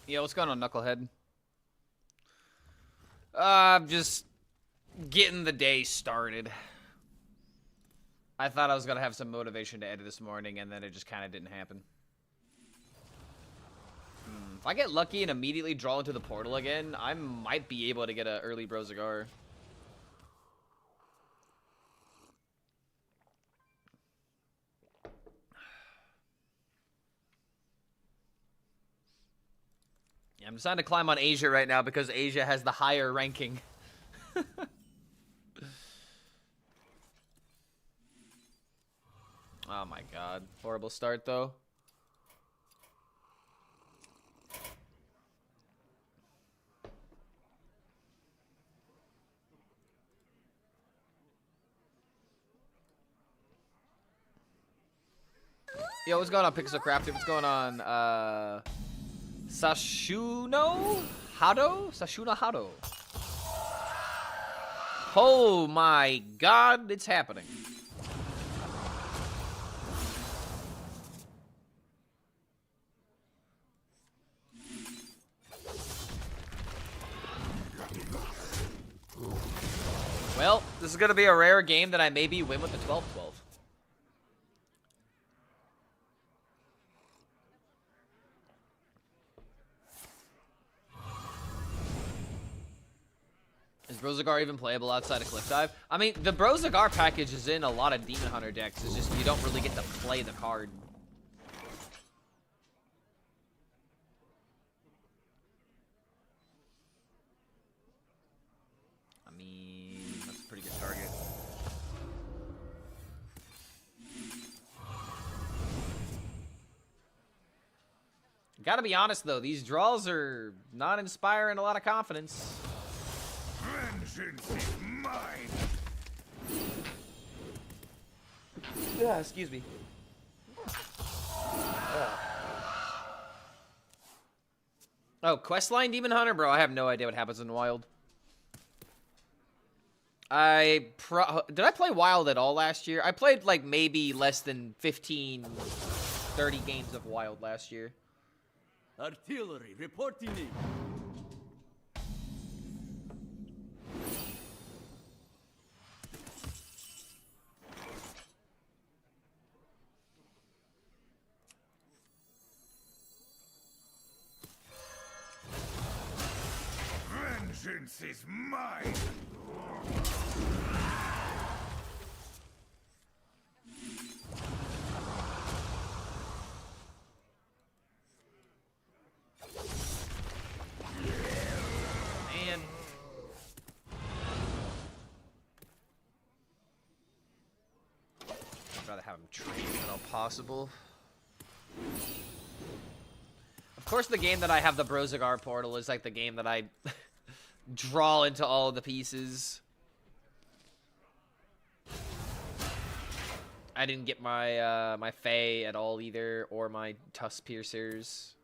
Yo, what's going on, Knucklehead? Just getting the day started. I thought I was gonna have some motivation to edit this morning, and then it just kind of didn't happen. If I get lucky and immediately draw into the portal again, I might be able to get an early Brozigar. Yeah, I'm deciding to climb on Asia right now because Asia has the higher ranking. Oh my god. Horrible start, though. Yo, what's going on, Pixel Crafter? What's going on? Sashuno Hado? Sashuna Hado. Oh my god, it's happening. Well, this is going to be a rare game that I maybe win with the 12-12. Is Brozigar even playable outside of Cliff Dive? I mean, the Brozigar package is in a lot of Demon Hunter decks. It's just you don't really get to play the card. I mean, that's a pretty good target. Gotta be honest, though. These draws are not inspiring a lot of confidence. Vengeance is mine. Yeah, excuse me. Oh, questline Demon Hunter? Bro, I have no idea what happens in Wild. Did I play Wild at all last year? I played, like, maybe less than 15, 30 games of Wild last year. Artillery reporting in. Vengeance is mine. Man. I'd rather have him train if at all possible. Of course, the game that I have the Brozigar portal is like the game that I draw into all of the pieces. I didn't get my my Fae at all either, or my Tusk Piercers.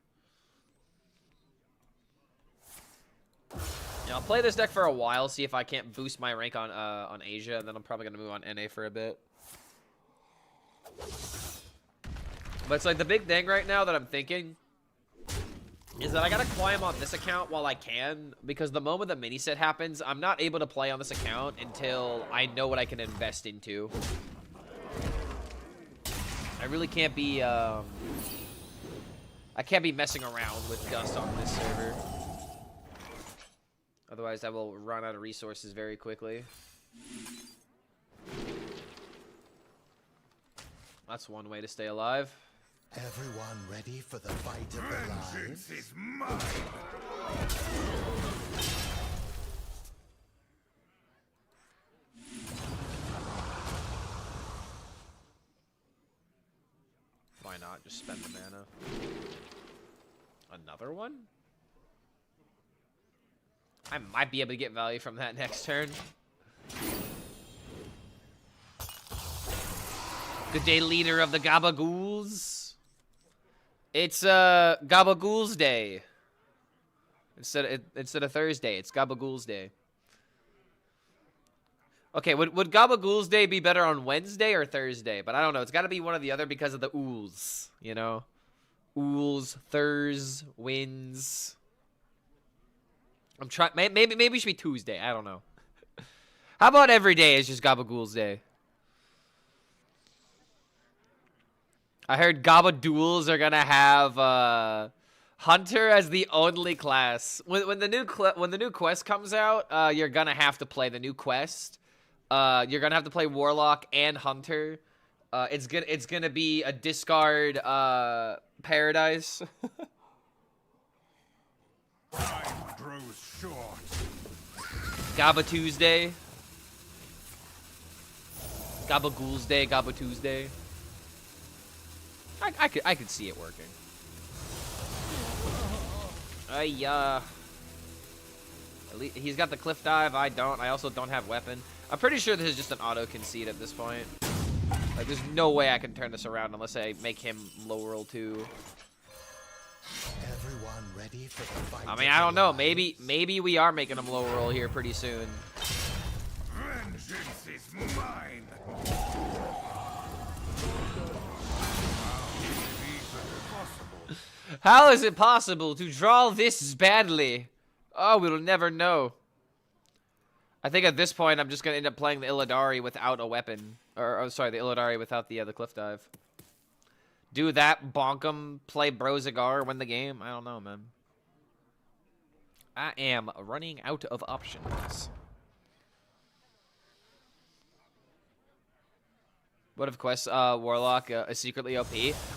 Yeah, I'll play this deck for a while, see if I can't boost my rank on Asia, and then I'm probably gonna move on NA for a bit. But it's like the big thing right now that I'm thinking is that I gotta climb on this account while I can, because the moment the mini set happens, I'm not able to play on this account until I know what I can invest into. I really can't be, I can't be messing around with Dust on this server. Otherwise, I will run out of resources very quickly. That's one way to stay alive. Everyone ready for the fight of their Vengeance lives? is mine. Why not? Just spend the mana. Another one? I might be able to get value from that next turn. Good day, leader of the Gabba Ghouls. It's Gabba Ghouls Day. Instead of Thursday, it's Gabba Ghouls Day. Okay, would Gabba Ghouls Day be better on Wednesday or Thursday? But I don't know. It's got to be one or the other because of the ools, you know? Ools, Thurs, wins. I'm trying. Maybe it should be Tuesday. I don't know. How about every day is just Gabba Ghouls Day? I heard Gabba Duels are gonna have Hunter as the only class. When the new quest comes out, you're gonna have to play the new quest. You're gonna have to play Warlock and Hunter. It's gonna be a discard paradise. Time grows short. Gabba Tuesday. Gabba Ghouls Day, Gabba Tuesday. I could see it working. At least he's got the cliff dive. I don't. I also don't have weapon. I'm pretty sure this is just an auto concede at this point. Like, there's no way I can turn this around unless I make him low roll too. Everyone ready for the fight? I mean, I don't know. Maybe we are making him low roll here pretty soon. Vengeance is mine. How is it possible to draw this badly? Oh, we'll never know. I think at this point, I'm just going to end up playing the Illidari without a weapon. Or sorry, the Illidari without the cliff dive. Do that, bonk him, play Brozagar, win the game? I don't know, man. I am running out of options. What if Quest Warlock is secretly OP?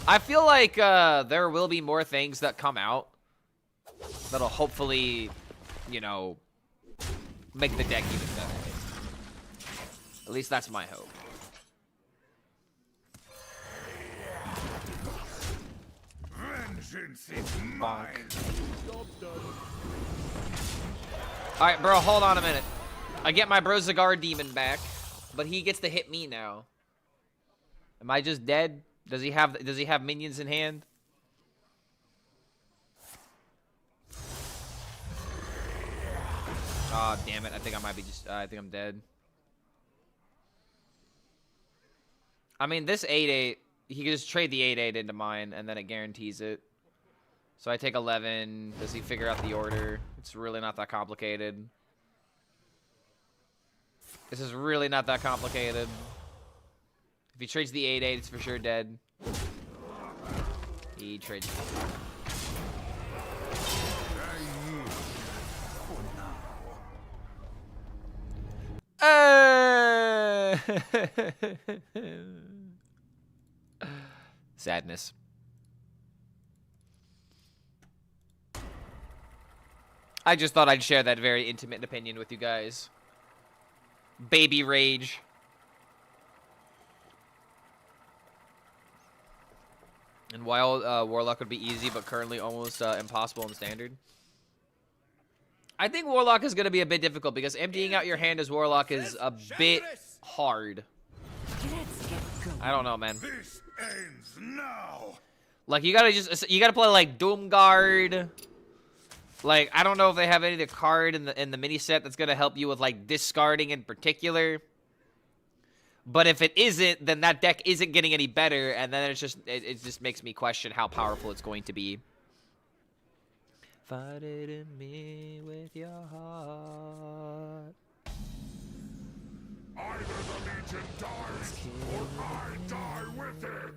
I feel like there will be more things that come out that'll hopefully, you know, make the deck even better. At least that's my hope. Vengeance is mine. Alright, bro, hold on a minute. I get my Brozagar demon back, but he gets to hit me now. Am I just dead? Does he have minions in hand? Oh, damn it. I think I might be just I think I'm dead. I mean, this 8/8, he can just trade the 8/8 into mine and then it guarantees it. So I take 11. Does he figure out the order? It's really not that complicated. This is really not that complicated. If he trades the 8/8, it's for sure dead. He trades. Sadness. I just thought I'd share that very intimate opinion with you guys. Baby rage. And while Warlock would be easy, but currently almost impossible in Standard. I think Warlock is going to be a bit difficult because emptying out your hand as Warlock is a bit hard. I don't know, man. This ends now. Like, you gotta play like Doomguard. Like, I don't know if they have any of the card in the mini set that's gonna help you with like discarding in particular. But if it isn't, then that deck isn't getting any better, and then it just makes me question how powerful it's going to be. Fight it in me with your heart. Either the Legion dies, or I die with it.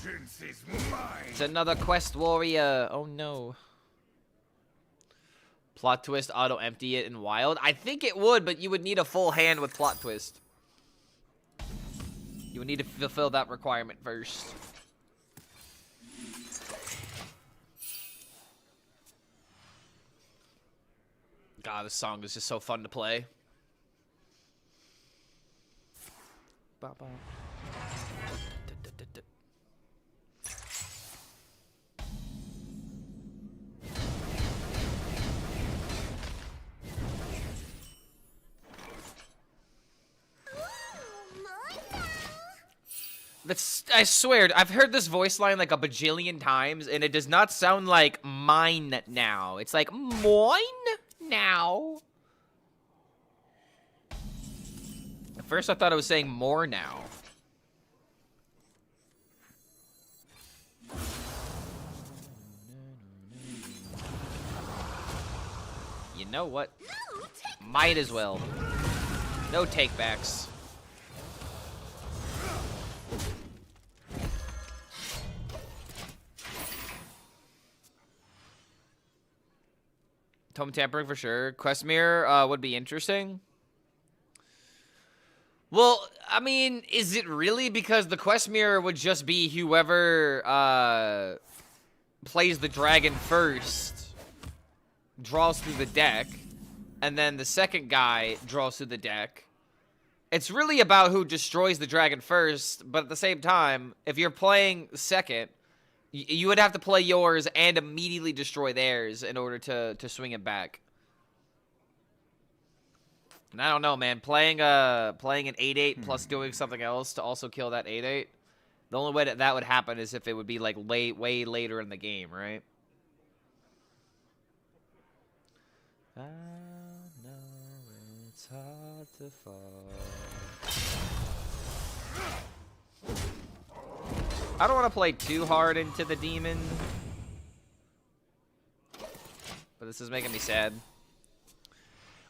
Vengeance is mine. It's another quest warrior. Oh no. Plot twist, auto empty it in wild. I think it would, but you would need a full hand with plot twist. You would need to fulfill that requirement first. God, this song is just so fun to play. Ba-ba. I swear, I've heard this voice line like a bajillion times, and it does not sound like mine now. It's like, mine now. At first, I thought it was saying more now. know what? Might as well. No takebacks. Tome tampering for sure. Quest mirror would be interesting. Well, I mean, is it really? Because the quest mirror would just be whoever plays the dragon first draws through the deck, and then the second guy draws through the deck. It's really about who destroys the dragon first, but at the same time, if you're playing second, you would have to play yours and immediately destroy theirs in order to swing it back. And I don't know, man. Playing an 8/8 plus doing something else to also kill that 8/8. The only way that would happen is if it would be like way later in the game, right? I know it's hard to fall. I don't want to play too hard into the demon, but this is making me sad.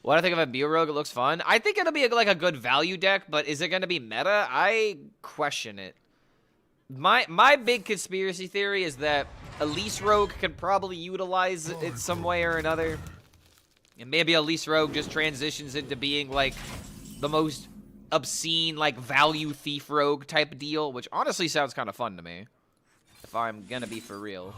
What I think of a Bio Rogue, it looks fun. I think it'll be like a good value deck, but is it going to be meta? I question it. My big conspiracy theory is that Elise Rogue can probably utilize it some way or another. And maybe Elise Rogue just transitions into being like the most obscene like value thief rogue type deal, which honestly sounds kind of fun to me. If I'm going to be for real.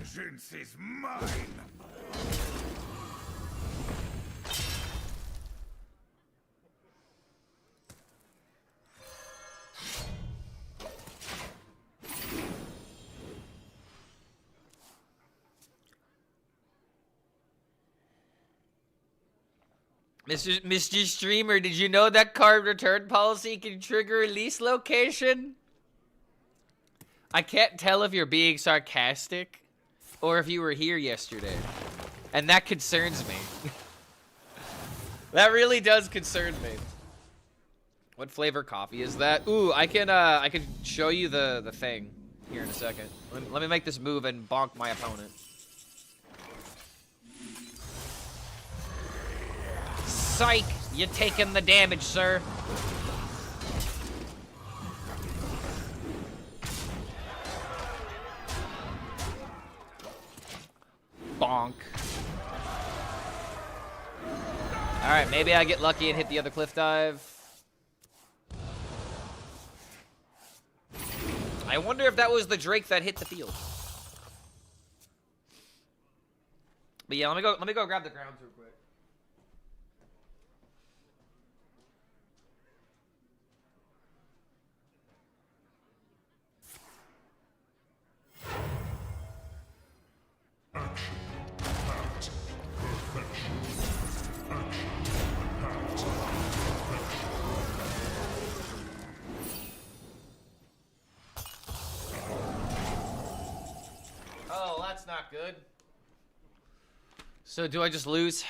Vengeance is mine. Mr. Streamer, did you know that card return policy can trigger release location? I can't tell if you're being sarcastic or if you were here yesterday. And that concerns me. That really does concern me. What flavor coffee is that? Ooh, I can show you the thing here in a second. Let me make this move and bonk my opponent. Psych! You're taking the damage, sir. Bonk. Alright, maybe I get lucky and hit the other cliff dive. I wonder if that was the Drake that hit the field. But yeah, let me go grab the grounds real quick. Oh, that's not good. So do I just lose?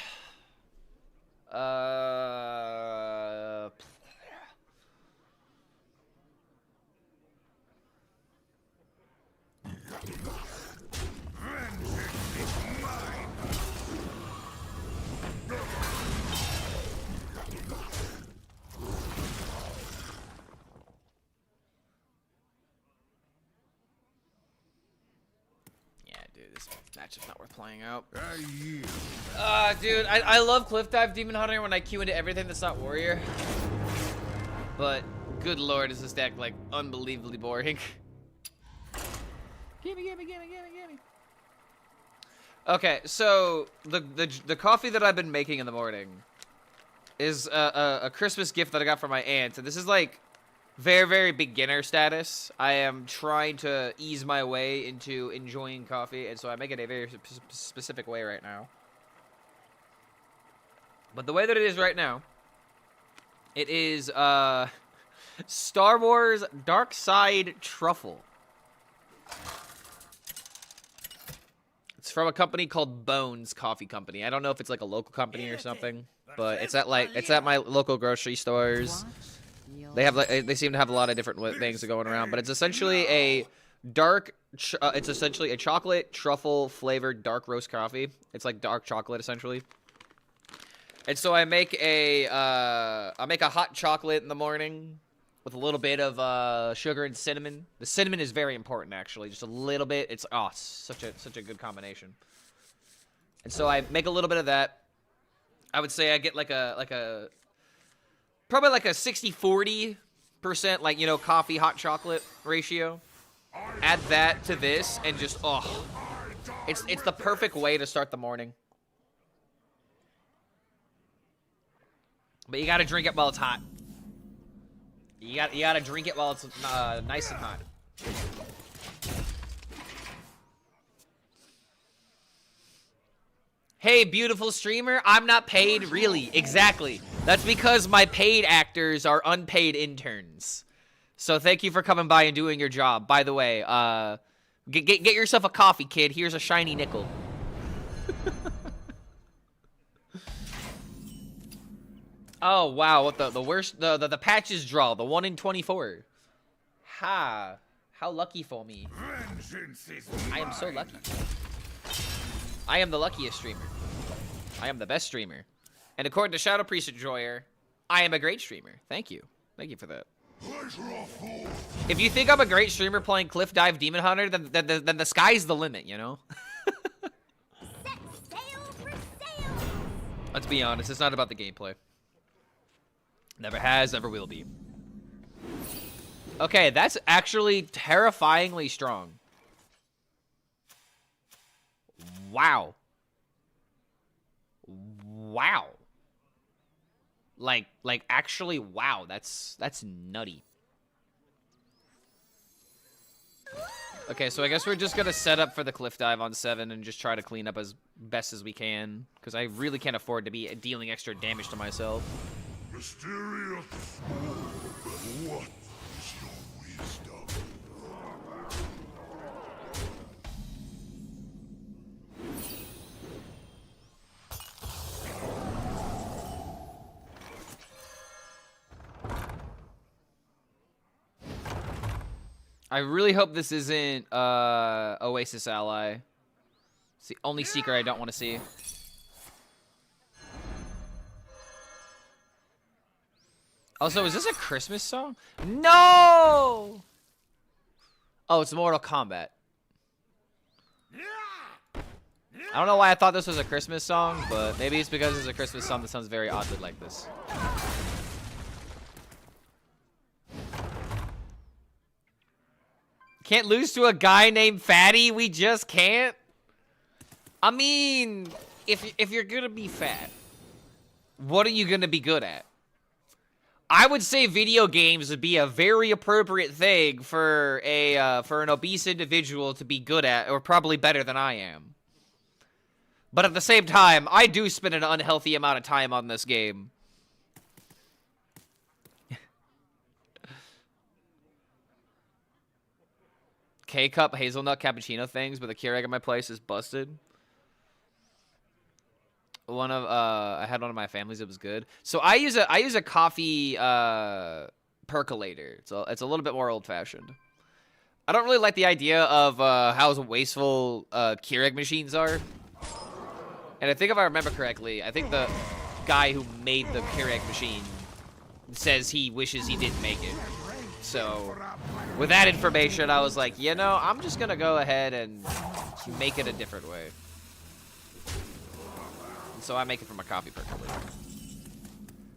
Matchup's not worth playing out. Dude, I love Cliff Dive Demon Hunter when I queue into everything that's not Warrior. But, good lord, is this deck, like, unbelievably boring. Gimme. Okay, so, the coffee that I've been making in the morning is a Christmas gift that I got from my aunt. And this is, like, very beginner status. I am trying to ease my way into enjoying coffee, and so I make it a very specific way right now. But the way that it is right now, it is Star Wars Dark Side Truffle. It's from a company called Bones Coffee Company. I don't know if it's like a local company or something, but it's at my local grocery stores. They seem to have a lot of different things going around, but it's essentially a It's essentially a chocolate truffle flavored dark roast coffee. It's like dark chocolate essentially. And so I make a hot chocolate in the morning with a little bit of sugar and cinnamon. The cinnamon is very important actually, just a little bit. It's such a good combination. And so I make a little bit of that. I would say I get probably like a 60-40% like, you know, coffee hot chocolate ratio. Add that to this and just it's the perfect way to start the morning. But you gotta drink it while it's hot. You gotta drink it while it's nice and hot. Hey, beautiful streamer, I'm not paid, really. Exactly. That's because my paid actors are unpaid interns. So thank you for coming by and doing your job. By the way, get yourself a coffee, kid. Here's a shiny nickel. Oh wow, what the worst the patches draw, the 1 in 24. Ha! How lucky for me. I am so lucky. I am the luckiest streamer. I am the best streamer. And according to Shadow Priest Enjoyer, I am a great streamer. Thank you. Thank you for that. If you think I'm a great streamer playing Cliff Dive Demon Hunter, then the sky's the limit, you know? Set sail for sail. Let's be honest, it's not about the gameplay. Never has, never will be. Okay, that's actually terrifyingly strong. Wow. Wow. Like actually, wow. That's nutty. Okay, so I guess we're just gonna set up for the cliff dive on 7 and just try to clean up as best as we can, because I really can't afford to be dealing extra damage to myself. Mysterious. What is your wisdom? I really hope this isn't Oasis Ally. It's the only secret I don't want to see. Also, is this a Christmas song? No! Oh, it's Mortal Kombat. I don't know why I thought this was a Christmas song, but maybe it's because it's a Christmas song that sounds very oddly like this. Can't lose to a guy named Fatty? We just can't? I mean, if you're gonna be fat, what are you gonna be good at? I would say video games would be a very appropriate thing for an obese individual to be good at, or probably better than I am. But at the same time, I do spend an unhealthy amount of time on this game. K-cup hazelnut cappuccino things, but the Keurig at my place is busted. I had one of my families. It was good. So I use a coffee percolator. So it's a little bit more old fashioned. I don't really like the idea of how wasteful Keurig machines are. And I think if I remember correctly, I think the guy who made the Keurig machine says he wishes he didn't make it. So with that information, I was like, you know, I'm just gonna go ahead and make it a different way. So I make it from a coffee percolator.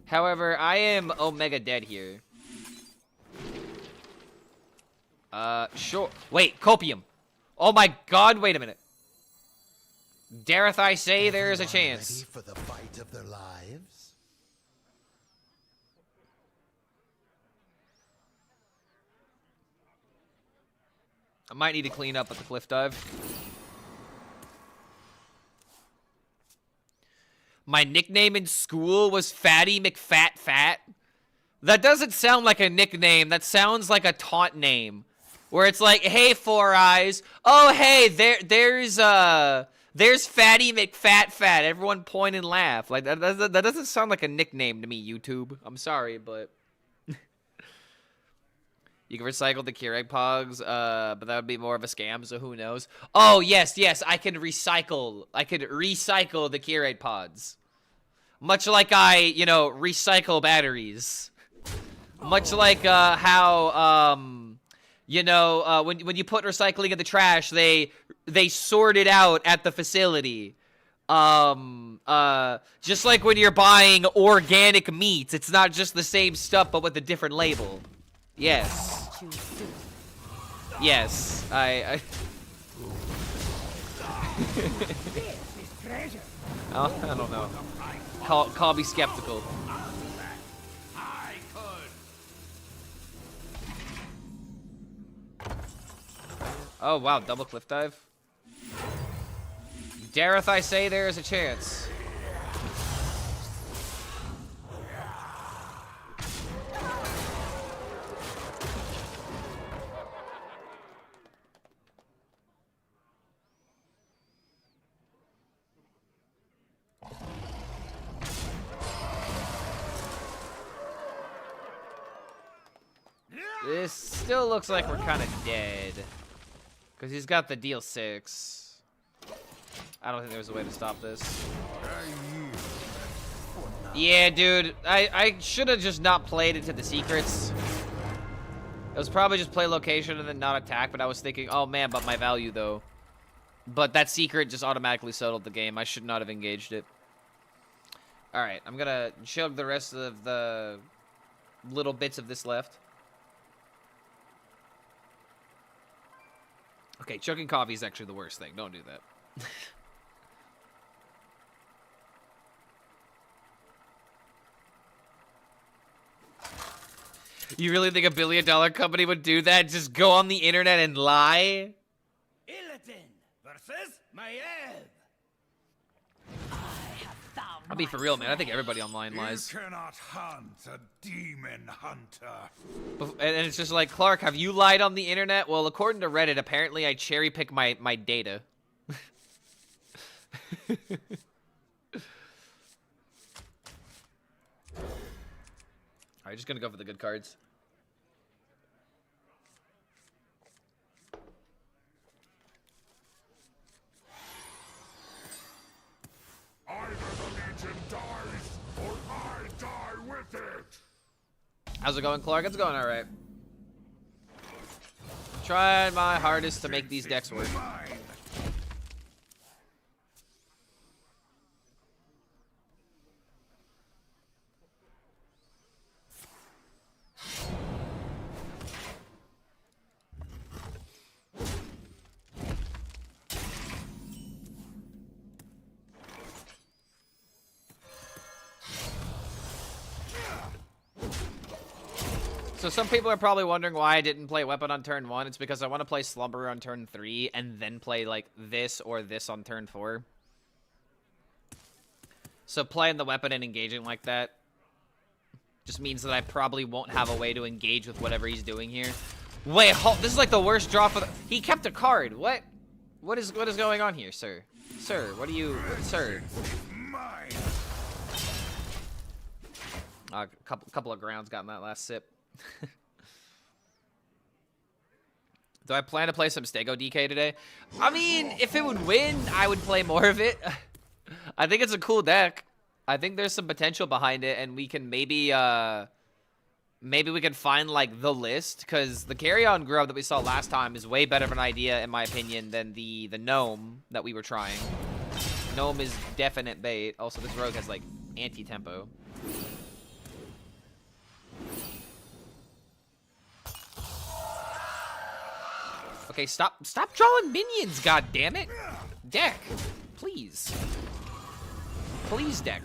However, I am Omega dead here. Sure. Wait, copium. Oh my god, wait a minute. Dareth I say there is a chance. Ready for the fight of their lives? I might need to clean up at the cliff dive. My nickname in school was Fatty McFat. That doesn't sound like a nickname. That sounds like a taunt name. Where it's like, hey, Four Eyes. Oh, hey, there's Fatty McFat. Everyone point and laugh. Like, that doesn't sound like a nickname to me, YouTube. I'm sorry, but... You can recycle the Keurig pogs, but that would be more of a scam, so who knows? Oh, yes, I can recycle. I could recycle the Keurig pods. Much like I, you know, recycle batteries. Much like how, you know, when you put recycling in the trash, they sort it out at the facility. Just like when you're buying organic meat, it's not just the same stuff, but with a different label. Yes. Yes, I oh, I don't know. Call me skeptical. I could. Oh wow, double cliff dive. Dareth I say there is a chance. This still looks like we're kind of dead. Because he's got the deal 6. I don't think there's a way to stop this. Yeah, dude. I should have just not played into the secrets. It was probably just play location and then not attack, but I was thinking, oh man, but my value though. But that secret just automatically settled the game. I should not have engaged it. Alright, I'm gonna chug the rest of the little bits of this left. Okay, chugging coffee is actually the worst thing. Don't do that. You really think $1 billion company would do that? Just go on the internet and lie? Illidan versus Maiev. I'll be for real, man. I think everybody online lies. You cannot hunt a demon hunter. And it's just like, Clark, have you lied on the internet? Well, according to Reddit, apparently I cherry pick my data. Alright, just gonna go for the good cards. Either the Legion dies, or I die with it. How's it going, Clark? It's going alright. Trying my hardest to make these decks work. Mine. So some people are probably wondering why I didn't play Weapon on turn 1. It's because I want to play Slumberer on turn 3 and then play like this or this on turn 4. So playing the Weapon and engaging like that just means that I probably won't have a way to engage with whatever he's doing here. Wait, this is like the worst draw for the... He kept a card. What? What is going on here, sir? Sir, what are you... Sir? Mine. A couple of grounds got in that last sip. Do I plan to play some Stego DK today? I mean, if it would win, I would play more of it. I think it's a cool deck. I think there's some potential behind it, and we can maybe we can find like the list, because the carry-on grub that we saw last time is way better of an idea, in my opinion, than the gnome that we were trying. Gnome is definite bait. Also, this rogue has like anti-tempo. Okay, stop drawing minions, god damn it. Deck, please. Please, deck.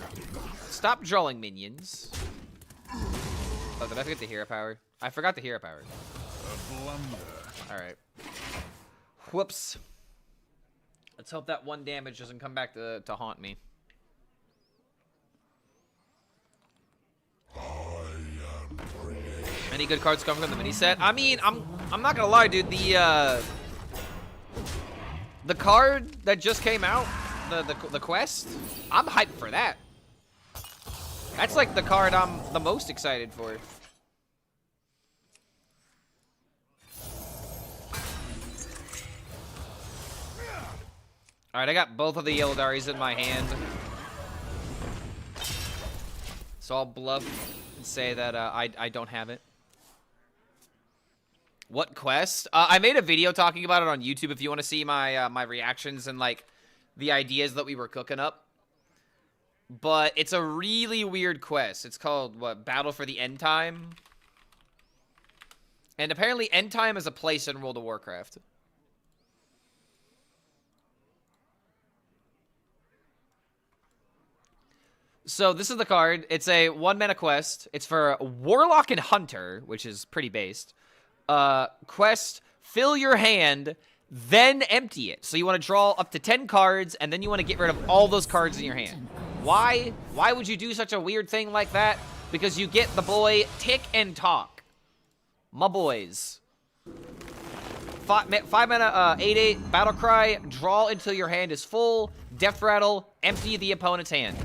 Stop drawing minions. Oh, did I forget the hero power? I forgot the hero power. Alright. Whoops. Let's hope that 1 damage doesn't come back to haunt me. Any good cards coming from the mini set? I mean, I'm not gonna lie, dude. The card that just came out, the quest, I'm hyped for that. That's like the card I'm the most excited for. Alright, I got both of the Eldaris in my hand. So I'll bluff and say that I don't have it. What quest? I made a video talking about it on YouTube if you want to see my my reactions and like the ideas that we were cooking up. But it's a really weird quest. It's called, what, Battle for the End Time? And apparently End Time is a place in World of Warcraft. So this is the card. It's a 1-mana quest. It's for Warlock and Hunter, which is pretty based. Quest, fill your hand, then empty it. So you want to draw up to 10 cards, and then you want to get rid of all those cards in your hand. Why? Why would you do such a weird thing like that? Because you get the boy Tick and Talk. My boys. 5 mana, 8/8, Battle Cry, draw until your hand is full, Death Rattle, empty the opponent's hand.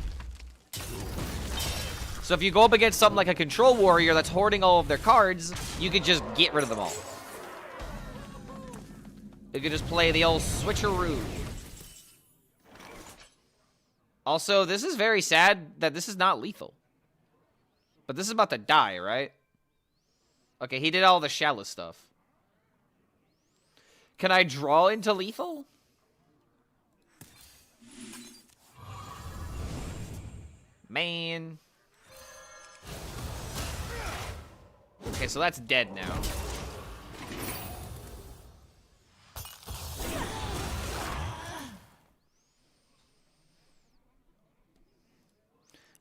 So if you go up against something like a Control Warrior that's hoarding all of their cards, you could just get rid of them all. You could just play the old switcheroo. Also, this is very sad that this is not lethal. But this is about to die, right? Okay, he did all the shallow stuff. Can I draw into lethal? Man. Okay, so that's dead now.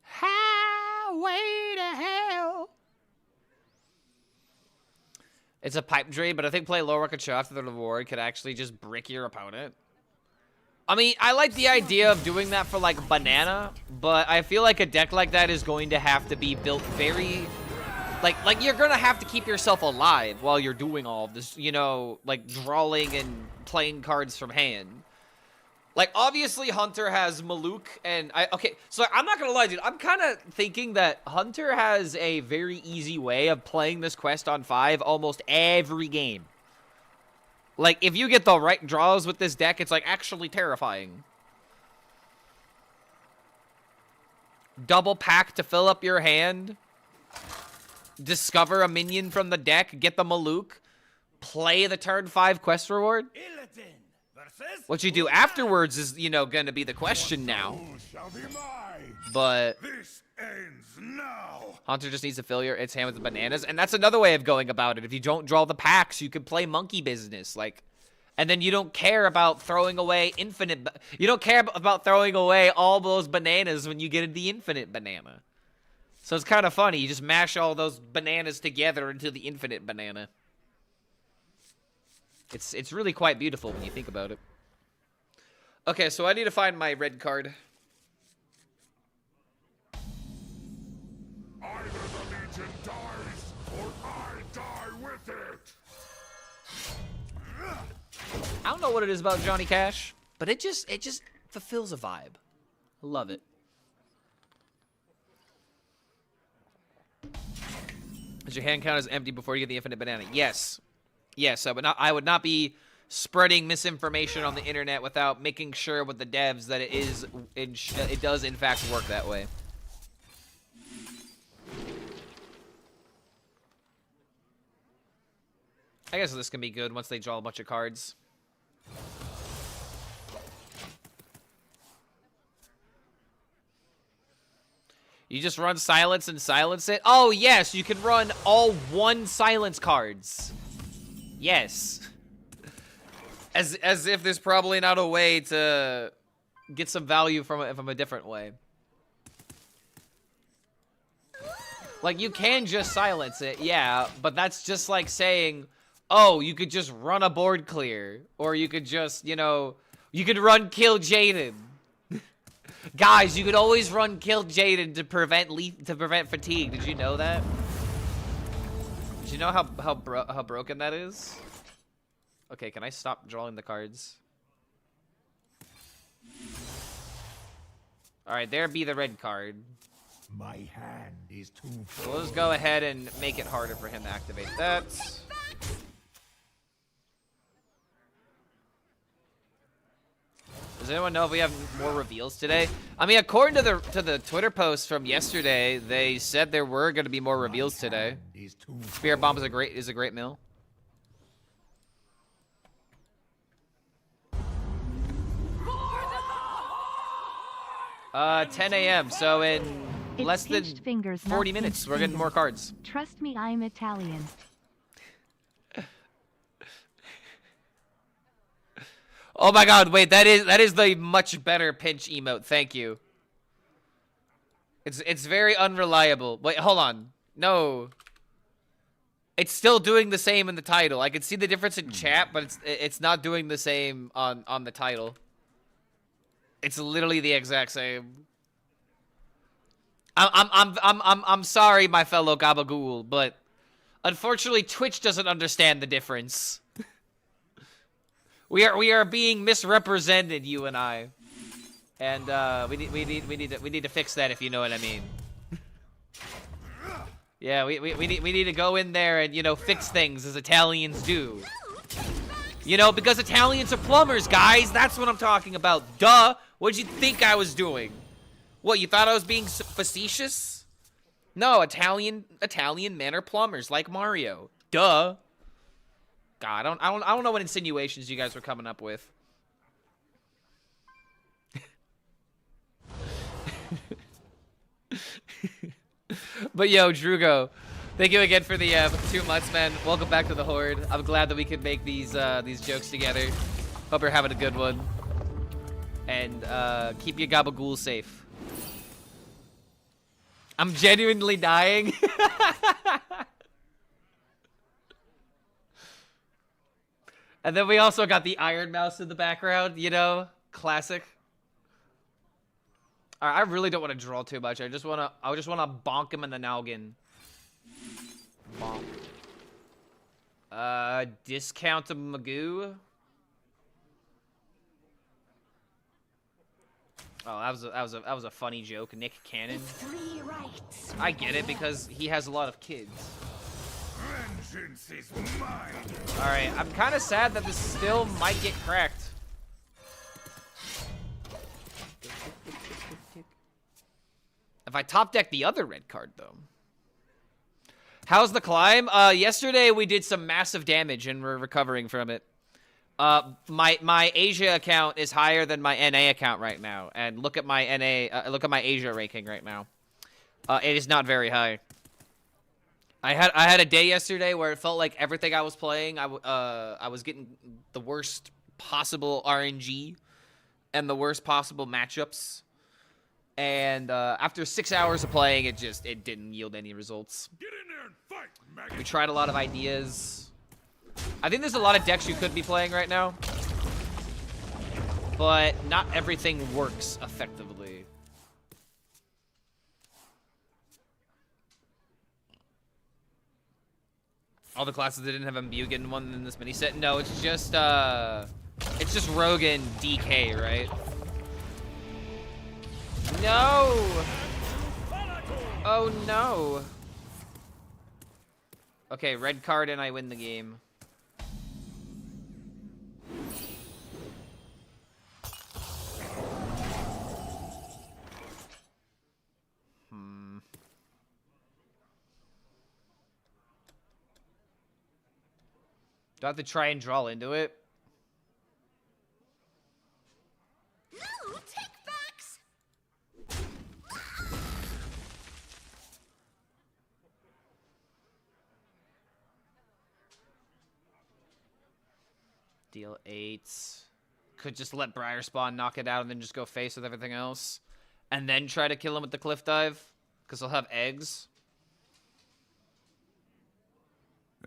Highway to hell. It's a pipe dream, but I think play low rocket show after the reward could actually just brick your opponent. I mean, I like the idea of doing that for, like, banana, but I feel like a deck like that is going to have to be built very... Like you're gonna have to keep yourself alive while you're doing all of this, you know, like, drawing and playing cards from hand. Like, obviously, Hunter has Maluk, and okay, so I'm not gonna lie, dude, I'm kind of thinking that Hunter has a very easy way of playing this quest on 5 almost every game. Like, if you get the right draws with this deck, it's, like, actually terrifying. Double pack to fill up your hand. Discover a minion from the deck, get the Maluk, play the turn 5 quest reward. What you do afterwards is, you know, gonna be the question now. But This ends now. Hunter just needs to fill its hand with the bananas, and that's another way of going about it. If you don't draw the packs, you could play monkey business, like, and then you don't care about throwing away you don't care about throwing away all those bananas when you get the infinite banana. So it's kind of funny. You just mash all those bananas together into the infinite banana. It's really quite beautiful when you think about it. Okay, so I need to find my red card. Either the Legion dies, or I die with it. I don't know what it is about Johnny Cash, but it just fulfills a vibe. I love it. Does your hand count as empty before you get the infinite banana? Yes. Yes, I would not be spreading misinformation on the internet without making sure with the devs that it does in fact work that way. I guess this can be good once they draw a bunch of cards. You just run silence and silence it? Oh, yes, you can run all 1 silence cards. Yes. As if there's probably not a way to get some value from a different way. Like, you can just silence it, yeah, but that's just like saying, oh, you could just run a board clear. Or you could just, you know, you could run Kill Jaden. Guys, you could always run Kill Jaden to prevent fatigue. Did you know that? Did you know how broken that is? Okay, can I stop drawing the cards? All right, there be the red card. My hand is too full. So let's go ahead and make it harder for him to activate that. Is Does anyone know if we have more reveals today? I mean, according to the Twitter post from yesterday, they said there were going to be more reveals today. Spear Bomb is a great meal. 10 a.m. So in less than 40 minutes, we're getting more cards. Trust me, I'm Italian. Oh my God! Wait, that is the much better pinch emote. Thank you. It's very unreliable. Wait, hold on. No. It's still doing the same in the title. I can see the difference in chat, but it's not doing the same on the title. It's literally the exact same. I'm sorry, my fellow Gabba Ghoul, but unfortunately Twitch doesn't understand the difference. We are being misrepresented, you and I, and we need to fix that, if you know what I mean. Yeah, we need to go in there and, you know, fix things as Italians do. You know, because Italians are plumbers, guys. That's what I'm talking about. Duh. What'd you think I was doing? What, you thought I was being facetious? No, Italian men are plumbers, like Mario. Duh. God, I don't know what insinuations you guys were coming up with. But yo, Drugo, thank you again for the 2 months, man. Welcome back to the Horde. I'm glad that we could make these jokes together. Hope you're having a good one. And keep your Gabba Ghoul safe. I'm genuinely dying. And then we also got the Iron Mouse in the background, you know? Classic. Alright, I really don't want to draw too much. I just wanna bonk him in the noggin. Bonk. Discount a Magoo. Oh, that was a funny joke, Nick Cannon. I get it because he has a lot of kids. Vengeance is mine. All right, I'm kind of sad that this still might get cracked. If I top deck the other red card though. How's the climb? Yesterday we did some massive damage and we're recovering from it. My Asia account is higher than my NA account right now, and look at my NA. Look at my Asia ranking right now. It is not very high. I had a day yesterday where it felt like everything I was playing, I was getting the worst possible RNG and the worst possible matchups. And after 6 hours of playing, it didn't yield any results. Get in there and fight, maggot. We tried a lot of ideas. I think there's a lot of decks you could be playing right now, but not everything works effectively. All the classes that didn't have Imbu getting one in this mini set. No, it's just Rogue and DK, right? No! Oh no! Okay, red card and I win the game. Do I have to try and draw into it? No, take backs. Deal 8s. Could just let Briar Spawn knock it out and then just go face with everything else. And then try to kill him with the cliff dive. Because he'll have eggs.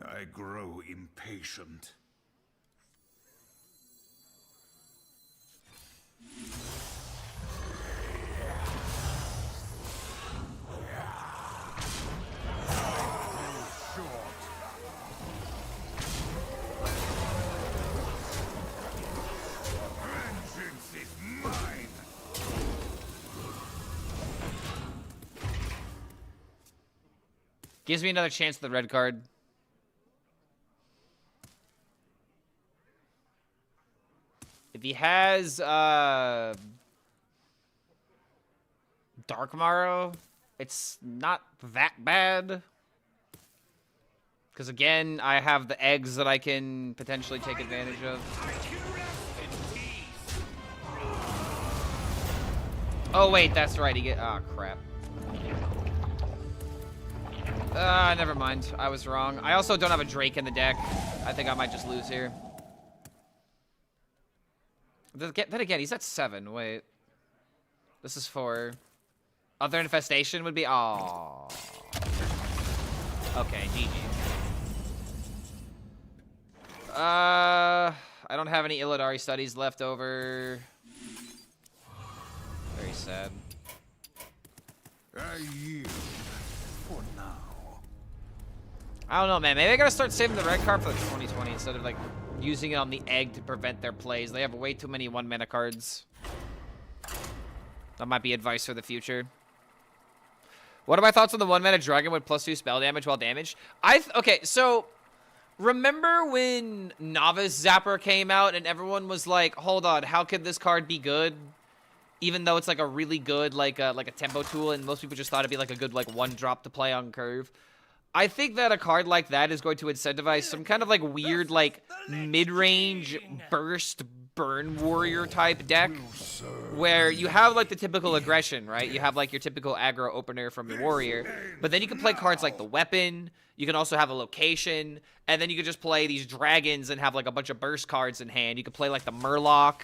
I grow impatient. Vengeance is mine. Gives me another chance at the red card. If he has Dark Morrow, it's not that bad. Because again, I have the eggs that I can potentially take advantage of. Oh wait, that's right. He get. Oh crap. Never mind. I was wrong. I also don't have a Drake in the deck. I think I might just lose here. Then again, he's at 7. Wait. This is 4. Other infestation would be. Oh. Okay, GG. I don't have any Illidari studies left over. Very sad. I yield for now. I don't know, man. Maybe I gotta start saving the red card for the 2020 instead of, like, using it on the egg to prevent their plays. They have way too many 1-mana cards. That might be advice for the future. What are my thoughts on the 1-mana dragon with +2 spell damage while damaged? Okay, so remember when Novice Zapper came out and everyone was like, hold on, how could this card be good? Even though it's like a really good, like a tempo tool, and most people just thought it'd be like a good, like, 1-drop to play on curve. I think that a card like that is going to incentivize some kind of, like, weird, like, mid-range burst burn warrior type deck where you have, like, the typical aggression, right? You have, like, your typical aggro opener from your warrior, but then you can play cards like the weapon. You can also have a location, and then you can just play these dragons and have, like, a bunch of burst cards in hand. You can play, like, the Murloc.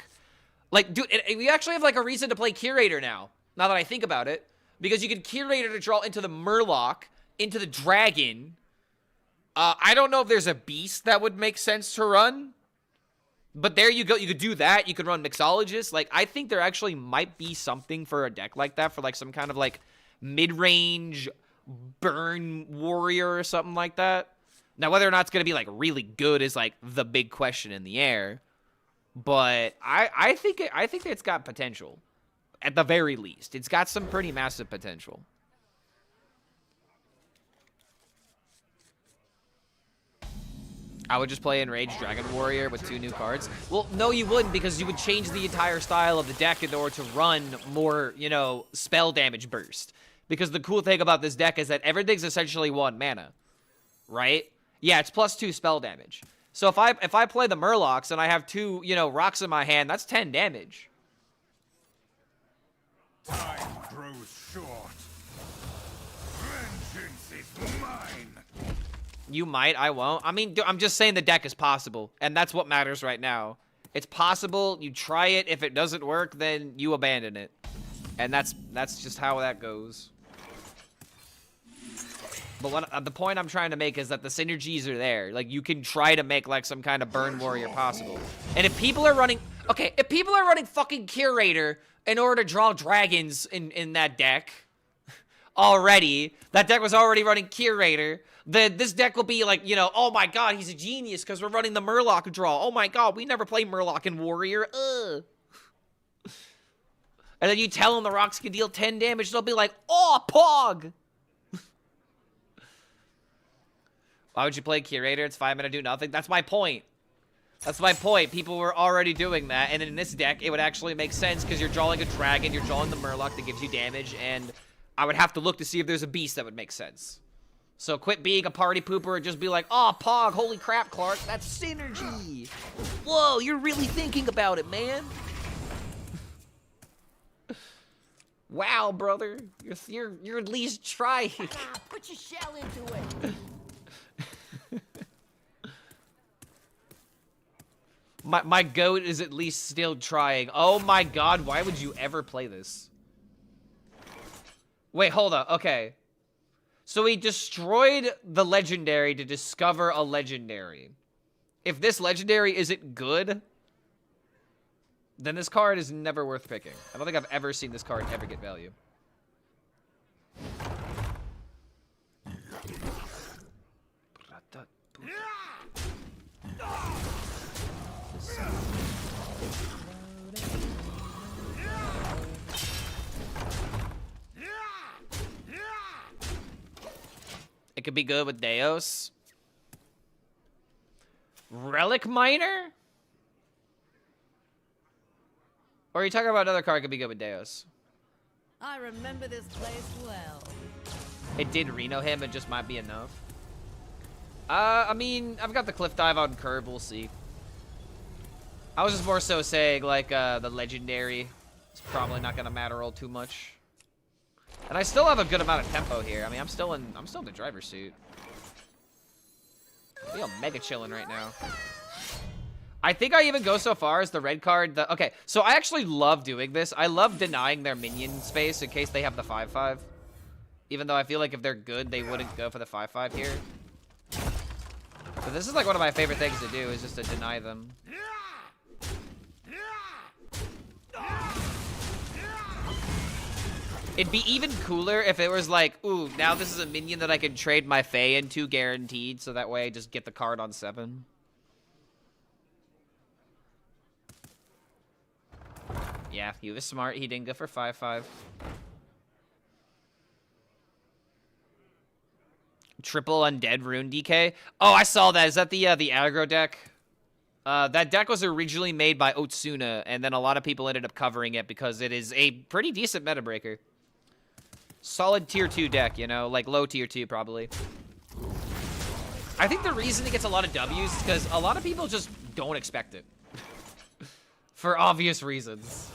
Like, dude, we actually have, like, a reason to play Curator now that I think about it, because you can Curator to draw into the Murloc, into the dragon. I don't know if there's a beast that would make sense to run, but there you go. You could do that. You could run Mixologist. Like, I think there actually might be something for a deck like that, for, like, some kind of, like, mid-range burn warrior or something like that. Now, whether or not it's going to be, like, really good is, like, the big question in the air. But I think it's got potential. At the very least. It's got some pretty massive potential. I would just play Enraged Dragon Warrior with 2 new cards. Well, no, you wouldn't, because you would change the entire style of the deck in order to run more, you know, spell damage burst. Because the cool thing about this deck is that everything's essentially 1 mana, right? Yeah, it's +2 spell damage. So if I play the Murlocs and I have 2, you know, rocks in my hand, that's 10 damage. Time grows short. Vengeance is mine. You might, I won't. I mean, I'm just saying the deck is possible, and that's what matters right now. It's possible, you try it, if it doesn't work, then you abandon it. And that's just how that goes. But the point I'm trying to make is that the synergies are there. Like, you can try to make, like, some kind of burn warrior possible. And if people are running... Okay, if people are running fucking Curator in order to draw dragons in that deck already, that deck was already running Curator, this deck will be like, you know, oh my god, he's a genius because we're running the Murloc draw. Oh my god, we never play Murloc in Warrior. Ugh. And then you tell them the rocks can deal 10 damage, they'll be like, oh, Pog! Why would you play Curator? It's 5 mana, do nothing. That's my point. That's my point. People were already doing that, and in this deck, it would actually make sense because you're drawing a dragon, you're drawing the Murloc that gives you damage, and I would have to look to see if there's a beast that would make sense. So quit being a party pooper and just be like, oh, Pog, holy crap, Clark, that's synergy. Whoa, you're really thinking about it, man. Wow, brother, you're at least trying. Put your shell into it. My goat is at least still trying. Oh my god, why would you ever play this? Wait, hold up. Okay. So he destroyed the legendary to discover a legendary. If this legendary isn't good, then this card is never worth picking. I don't think I've ever seen this card ever get value. It could be good with Deos. Relic Miner? Or are you talking about another card could be good with Deus? I remember this place well. It did Reno him, it just might be enough. I mean, I've got the cliff dive on curb, we'll see. I was just more so saying, like, the legendary is probably not gonna matter all too much. And I still have a good amount of tempo here. I mean, I'm still in the driver's seat. I feel mega chilling right now. I think I even go so far as the red card. Okay, so I actually love doing this. I love denying their minion space in case they have the 5/5. Even though I feel like if they're good, they wouldn't go for the 5/5 here. But this is like one of my favorite things to do, is just to deny them. It'd be even cooler if it was like, ooh, now this is a minion that I can trade my Fae into guaranteed, so that way I just get the card on 7. Yeah, he was smart. He didn't go for 5/5. Triple Undead Rune DK. Oh, I saw that. Is that the aggro deck? That deck was originally made by Otsuna, and then a lot of people ended up covering it because it is a pretty decent meta breaker. Solid tier 2 deck, you know, like low tier 2 probably. I think the reason it gets a lot of W's is because a lot of people just don't expect it. For obvious reasons.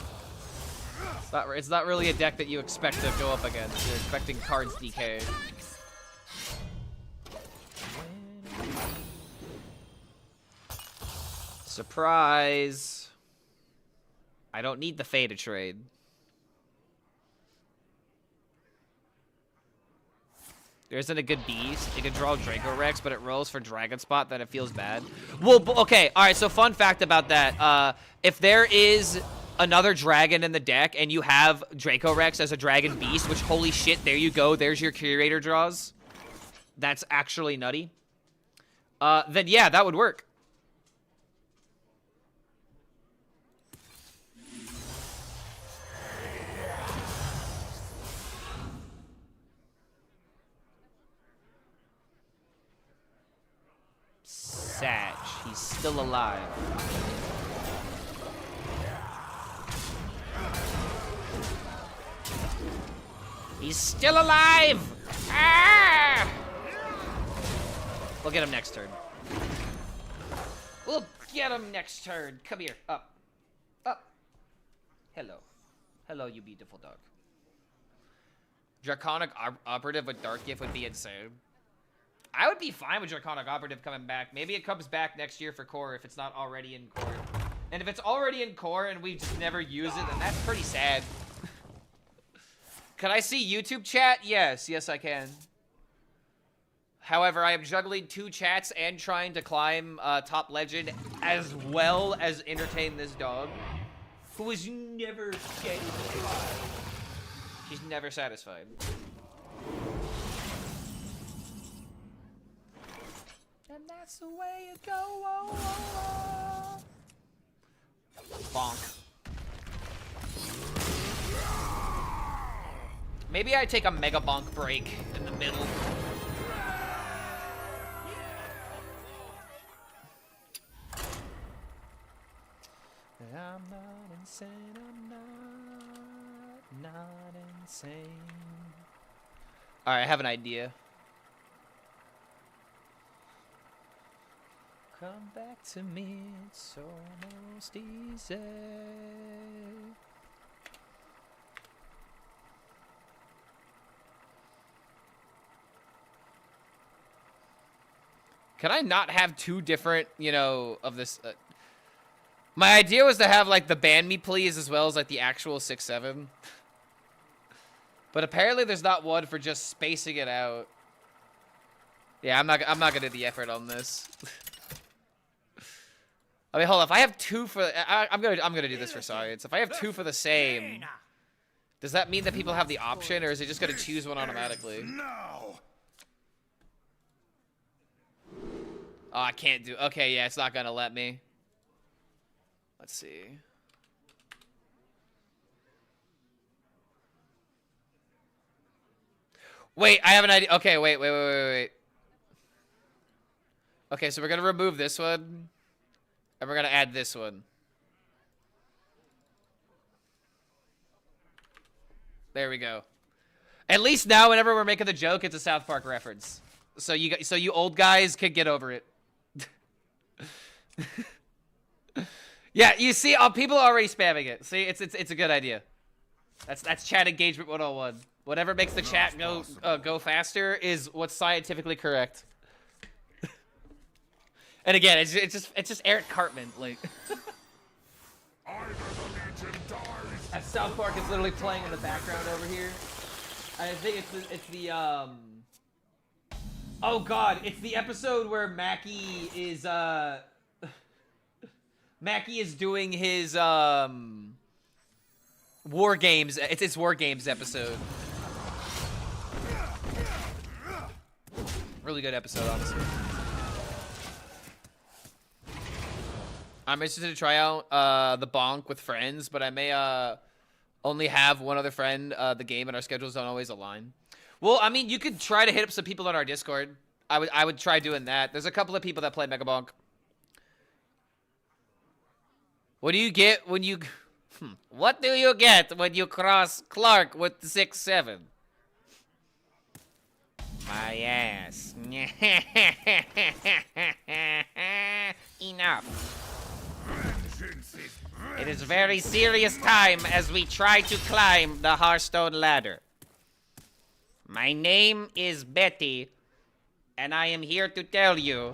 It's not really a deck that you expect to go up against. You're expecting cards DK. Surprise. I don't need the Fae to trade. There isn't a good beast. It can draw Draco Rex, but it rolls for Dragon Spot, then it feels bad. Well, okay, alright, so fun fact about that. If there is another dragon in the deck and you have Draco Rex as a dragon beast, which holy shit, there you go, there's your curator draws. That's actually nutty. Then yeah, that would work. Sag, he's still alive. He's still alive! Ah! We'll get him next turn. We'll get him next turn. Come here. Up. Up. Hello. Hello, you beautiful dog. Draconic Operative with Dark Gift would be insane. I would be fine with Draconic Operative coming back. Maybe it comes back next year for core if it's not already in core. And if it's already in core and we just never use it, then that's pretty sad. Can I see YouTube chat? Yes. Yes, I can. However, I am juggling 2 chats and trying to climb top legend as well as entertain this dog, who is never satisfied. She's never satisfied. And that's the way it go. Bonk. Maybe I take a mega bonk break in the middle. I'm not insane, I'm not insane. Alright, I have an idea. Come back to me, it's almost easy. Can I not have 2 different, you know, of this? My idea was to have, like, the ban me please as well as, like, the actual 6/7. But apparently there's not one for just spacing it out. Yeah, I'm not gonna do the effort on this. I mean, hold on. If I have 2 for, I'm gonna do this for science. If I have 2 for the same, does that mean that people have the option, or is it just gonna choose one automatically? No. Oh, I can't do. Okay, yeah, it's not gonna let me. Let's see. Wait, I have an idea. Okay, wait. Okay, so we're gonna remove this one, and we're gonna add this one. There we go. At least now, whenever we're making the joke, it's a South Park reference. So you old guys can get over it. Yeah, you see, people are already spamming it. See, it's a good idea. That's chat engagement 101. Whatever makes the chat go faster is what's scientifically correct. And again, it's just Eric Cartman, like. Either the Legion dies. That South Park is literally playing in the background over here. I think it's the oh god, it's the episode where Mackie is Mackie is doing his War Games. It's his War Games episode. Really good episode, honestly. I'm interested to try out the bonk with friends, but I may only have one other friend the game, and our schedules don't always align. Well, I mean, you could try to hit up some people on our Discord. I would try doing that. There's a couple of people that play Mega Bonk. What do you get when you what do you get when you cross Clark with the 6-7? My ass. Enough. It is very serious time as we try to climb the Hearthstone ladder. My name is Betty, and I am here to tell you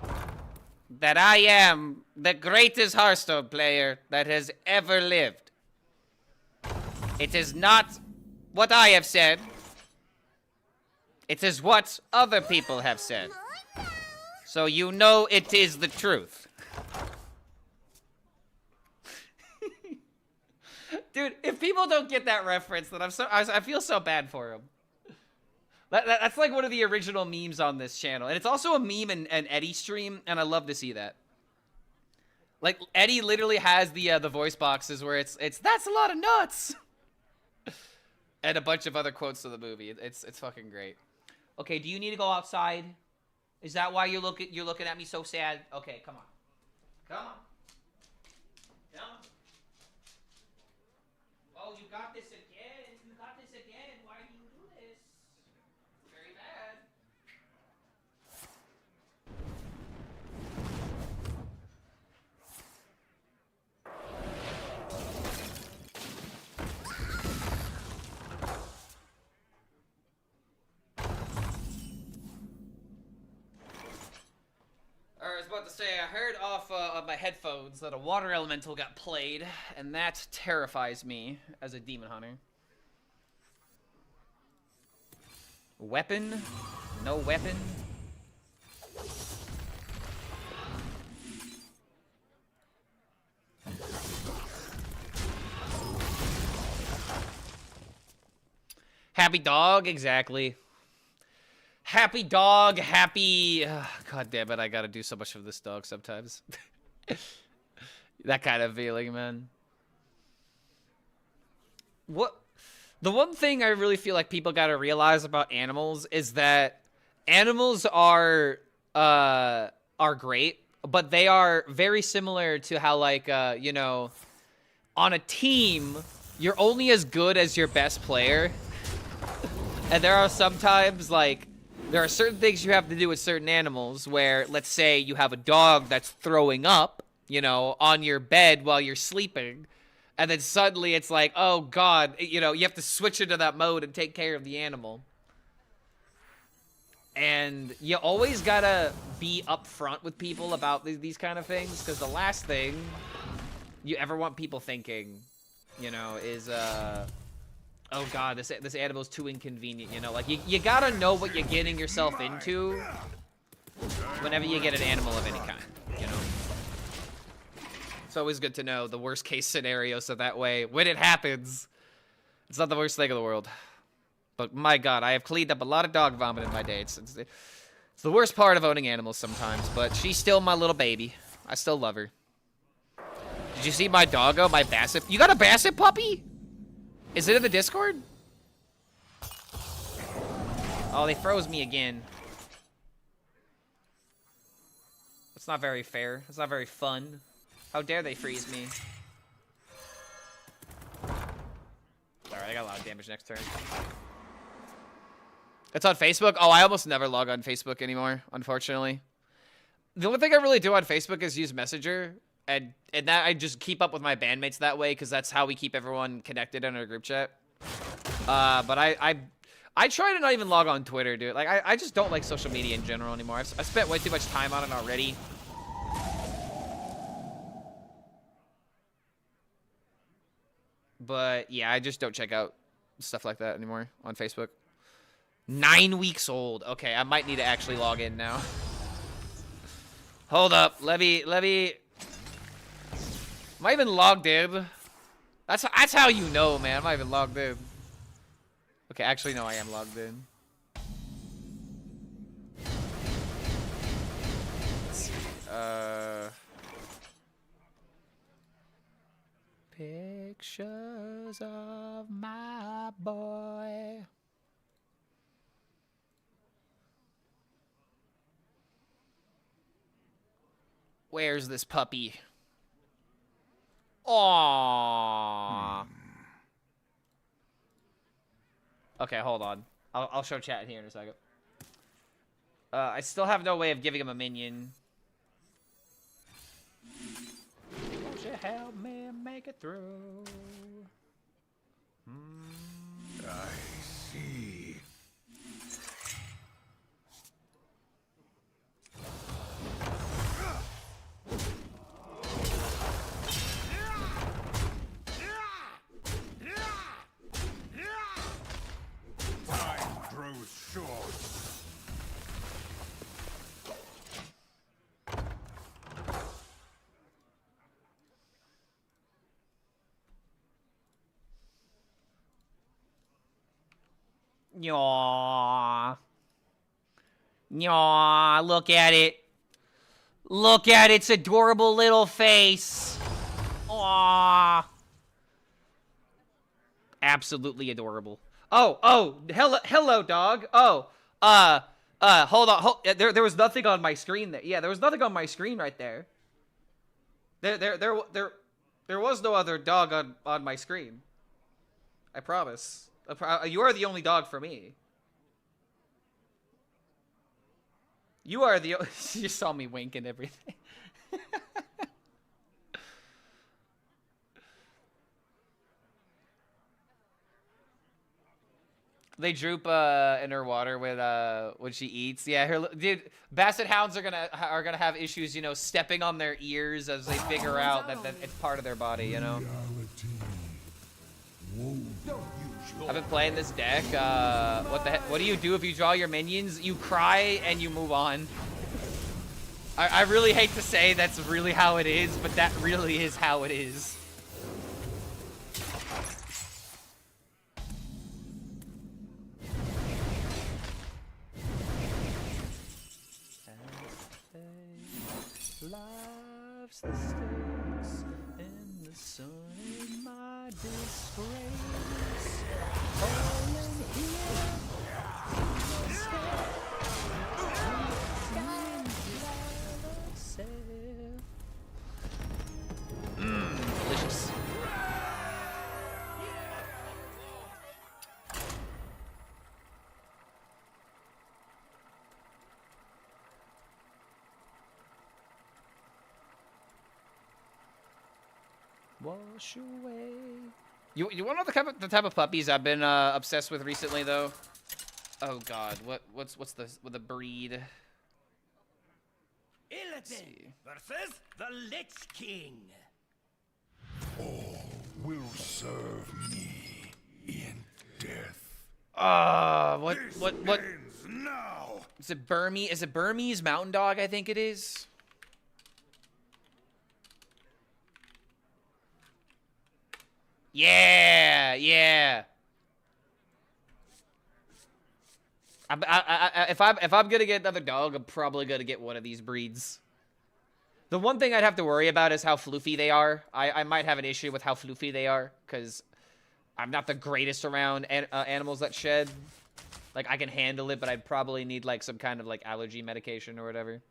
that I am the greatest Hearthstone player that has ever lived. It is not what I have said. It is what other people have said. So you know it is the truth. Dude, if people don't get that reference, then I feel so bad for them. That's like one of the original memes on this channel. And it's also a meme in Eddie's stream, and I love to see that. Like, Eddie literally has the voice boxes where it's that's a lot of nuts! And a bunch of other quotes to the movie. It's fucking great. Okay, do you need to go outside? Is that why you're looking at me so sad? Okay, come on. Come on. Come on. Oh, you got this again. You got this again. Why do you do this? Very bad. I was about to say, I heard off of my headphones that a water elemental got played, and that terrifies me as a demon hunter. Weapon? No weapon? Happy dog? Exactly. Happy dog, happy... God damn it, I gotta do so much for this dog sometimes. That kind of feeling, man. What... The one thing I really feel like people gotta realize about animals is that animals are great, but they are very similar to how, like, you know, on a team, you're only as good as your best player. And there are sometimes, like... There are certain things you have to do with certain animals where, let's say, you have a dog that's throwing up, you know, on your bed while you're sleeping, and then suddenly it's like, oh, God, you know, you have to switch into that mode and take care of the animal. And you always gotta be upfront with people about these kind of things, because the last thing you ever want people thinking, you know, is, oh god, this animal's too inconvenient, you know? Like, you gotta know what you're getting yourself into whenever you get an animal of any kind, you know? It's always good to know the worst case scenario, so that way, when it happens, it's not the worst thing in the world. But my god, I have cleaned up a lot of dog vomit in my day. It's the worst part of owning animals sometimes, but she's still my little baby. I still love her. Did you see my doggo, my basset? You got a basset puppy? Is it in the Discord? Oh, they froze me again. That's not very fair. That's not very fun. How dare they freeze me? Alright, I got a lot of damage next turn. It's on Facebook? Oh, I almost never log on Facebook anymore, unfortunately. The only thing I really do on Facebook is use Messenger, and that I just keep up with my bandmates that way, because that's how we keep everyone connected in our group chat. But I try to not even log on Twitter, dude. Like, I just don't like social media in general anymore. I've spent way too much time on it already. But, yeah, I just don't check out stuff like that anymore on Facebook. 9 weeks old. Okay, I might need to actually log in now. Hold up. Let me... Am I even logged in? That's how you know, man. I'm not even logged in. Okay, actually, no, I am logged in. Let's see. Pictures of my boy. Where's this puppy? Aww. Okay, hold on. I'll show chat here in a second. I still have no way of giving him a minion. Won't you help me make it through? I see. Time grows short. Yaw. Yaw, look at it. Look at its adorable little face. Aww. Absolutely adorable. Oh, hello, dog. Oh, hold on. There was nothing on my screen there. Yeah, there was nothing on my screen right there. There was no other dog on my screen. I promise. You are the only dog for me. You are the... You saw me wink and everything. They droop in her water when she eats. Yeah, dude. Basset hounds are gonna have issues, you know, stepping on their ears as they figure out that it's part of their body, you know. I've been playing this deck. What do you do if you draw your minions? You cry and you move on. I really hate to say that's really how it is, but that really is how it is. Loves the sticks and the sun in my disgrace. Falling here. Delicious. Wash away. You want to know the type of puppies I've been obsessed with recently though? Oh God, what's the breed? Illidan versus the Lich King. All will serve me in death. What? Ends now. Is it Burmese? Is it Burmese Mountain Dog? I think it is. Yeah. If I'm gonna get another dog, I'm probably gonna get one of these breeds. The one thing I'd have to worry about is how floofy they are. I might have an issue with how floofy they are, because I'm not the greatest around animals that shed. Like, I can handle it, but I'd probably need, like, some kind of, like, allergy medication or whatever.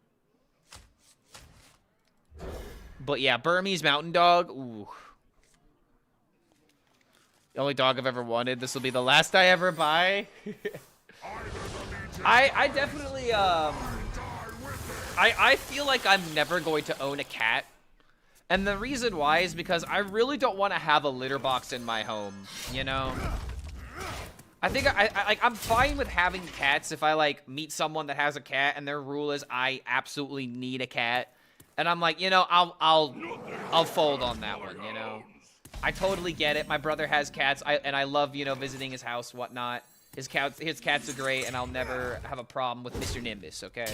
But, yeah, Burmese Mountain Dog, ooh. The only dog I've ever wanted. This will be the last I ever buy. I definitely, I feel like I'm never going to own a cat. And the reason why is because I really don't want to have a litter box in my home, you know? I think I'm fine with having cats if I, like, meet someone that has a cat and their rule is I absolutely need a cat. And I'm like, you know, I'll fold on that one, you know? I totally get it. My brother has cats, and I love, you know, visiting his house, whatnot. His cats are great, and I'll never have a problem with Mr. Nimbus, okay?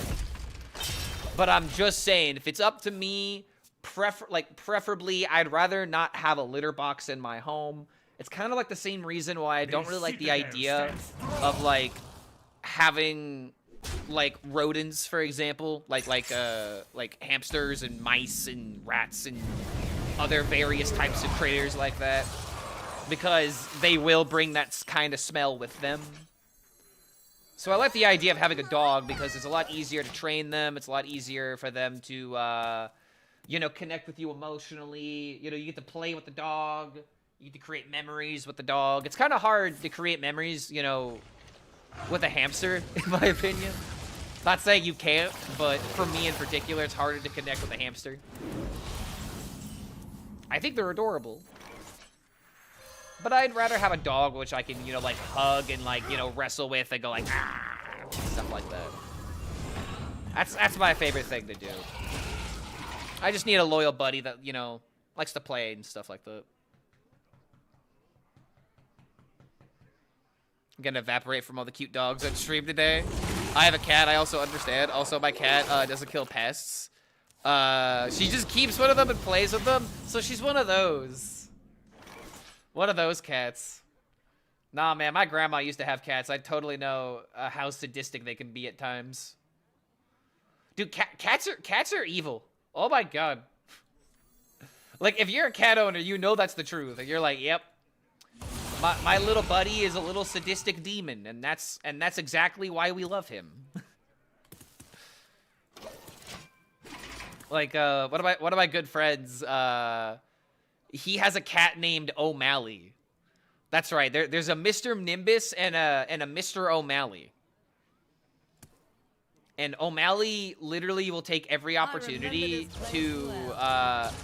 But I'm just saying, if it's up to me, preferably, I'd rather not have a litter box in my home. It's kind of like the same reason why I don't really like the idea of, like, having, like, rodents, for example. Like hamsters and mice and rats and other various types of critters like that. Because they will bring that kind of smell with them. So I like the idea of having a dog because it's a lot easier to train them. It's a lot easier for them to, you know, connect with you emotionally. You know, you get to play with the dog. You get to create memories with the dog. It's kind of hard to create memories, you know, with a hamster, in my opinion. Not saying you can't, but for me in particular, it's harder to connect with a hamster. I think they're adorable. But I'd rather have a dog which I can, you know, like, hug and, like, you know, wrestle with and go, like, ah, stuff like that. That's my favorite thing to do. I just need a loyal buddy that, you know, likes to play and stuff like that. I'm gonna evaporate from all the cute dogs on stream today. I have a cat, I also understand. Also, my cat doesn't kill pests. She just keeps one of them and plays with them. So she's one of those. One of those cats. Nah, man, my grandma used to have cats. I totally know how sadistic they can be at times. Dude, cats are evil. Oh my god. Like, if you're a cat owner, you know that's the truth. And you're like, yep. My little buddy is a little sadistic demon, and that's exactly why we love him. Like, one of my good friends, he has a cat named O'Malley. That's right. There's a Mr. Nimbus and a Mr. O'Malley. And O'Malley literally will take every opportunity to,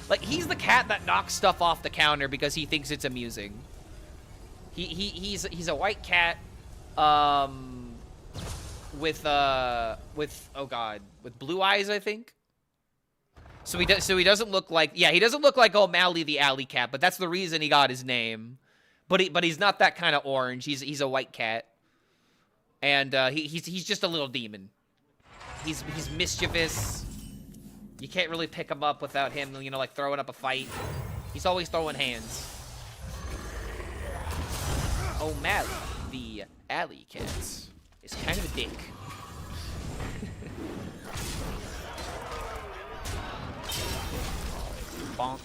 like, he's the cat that knocks stuff off the counter because he thinks it's amusing. He's a white cat, with oh god, with blue eyes, I think. So he doesn't look like, yeah, he doesn't look like O'Malley the alley cat, but that's the reason he got his name. But he's not that kind of orange. He's a white cat, and he's just a little demon. He's mischievous. You can't really pick him up without him, you know, like throwing up a fight. He's always throwing hands. O'Malley, the alley cat, is kind of a dick. Bonk.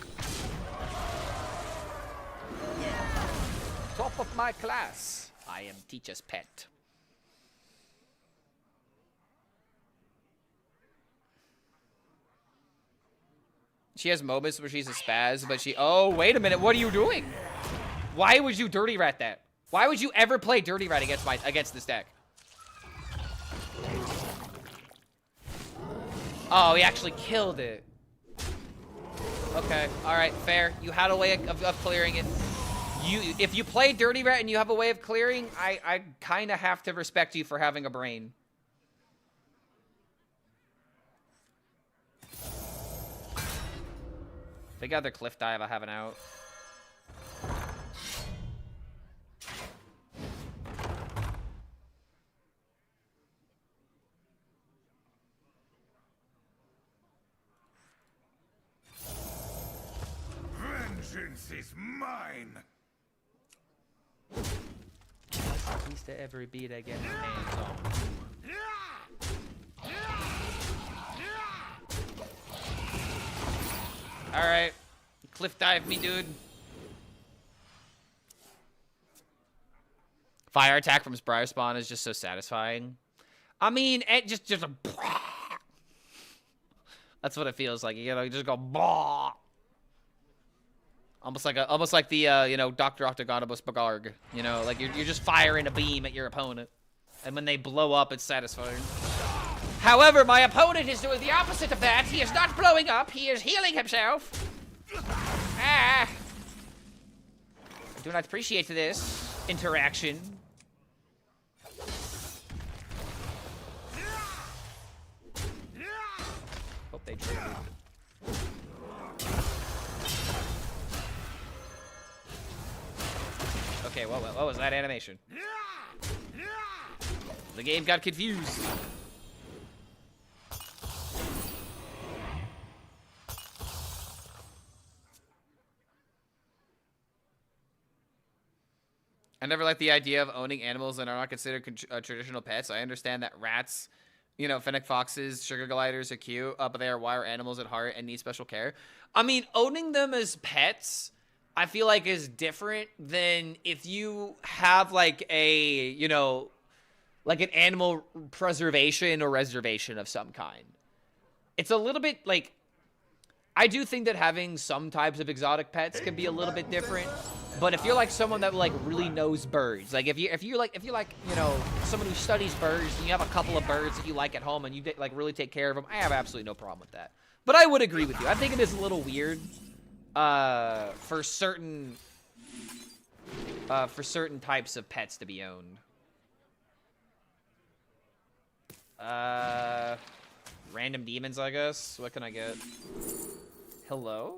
Top of my class. I am teacher's pet. She has moments where she's a spaz, but she... Oh, wait a minute. What are you doing? Why would you dirty rat that? Why would you ever play dirty rat against this deck? Oh, he actually killed it. Okay, all right, fair. You had a way of clearing it. If you play dirty rat and you have a way of clearing, I kind of have to respect you for having a brain. Big other cliff dive I have an out. Vengeance is mine. At least to every beat I get my hands on. Alright. Cliff dive me, dude. Fire attack from Briar Spawn is just so satisfying. I mean, it just a... That's what it feels like. You know, you just go... Almost like the you know, Dr. Octagonibus Bagarg. You know, like you're just firing a beam at your opponent, and when they blow up, it's satisfying. However, my opponent is doing the opposite of that. He is not blowing up. He is healing himself. Ah. I do not appreciate this interaction. Hope they triggered. Okay, well, what was that animation? The game got confused. I never liked the idea of owning animals that are not considered traditional pets. I understand that rats, you know, fennec foxes, sugar gliders are cute, but they are wild animals at heart and need special care. I mean, owning them as pets, I feel like is different than if you have like a, you know, like an animal preservation or reservation of some kind. It's a little bit like, I do think that having some types of exotic pets can be a little bit different. But if you're like someone that like really knows birds, like if you like, you know, someone who studies birds and you have a couple of birds that you like at home and you like really take care of them, I have absolutely no problem with that. But I would agree with you. I think it is a little weird for certain types of pets to be owned. Random demons, I guess. What can I get? Hello?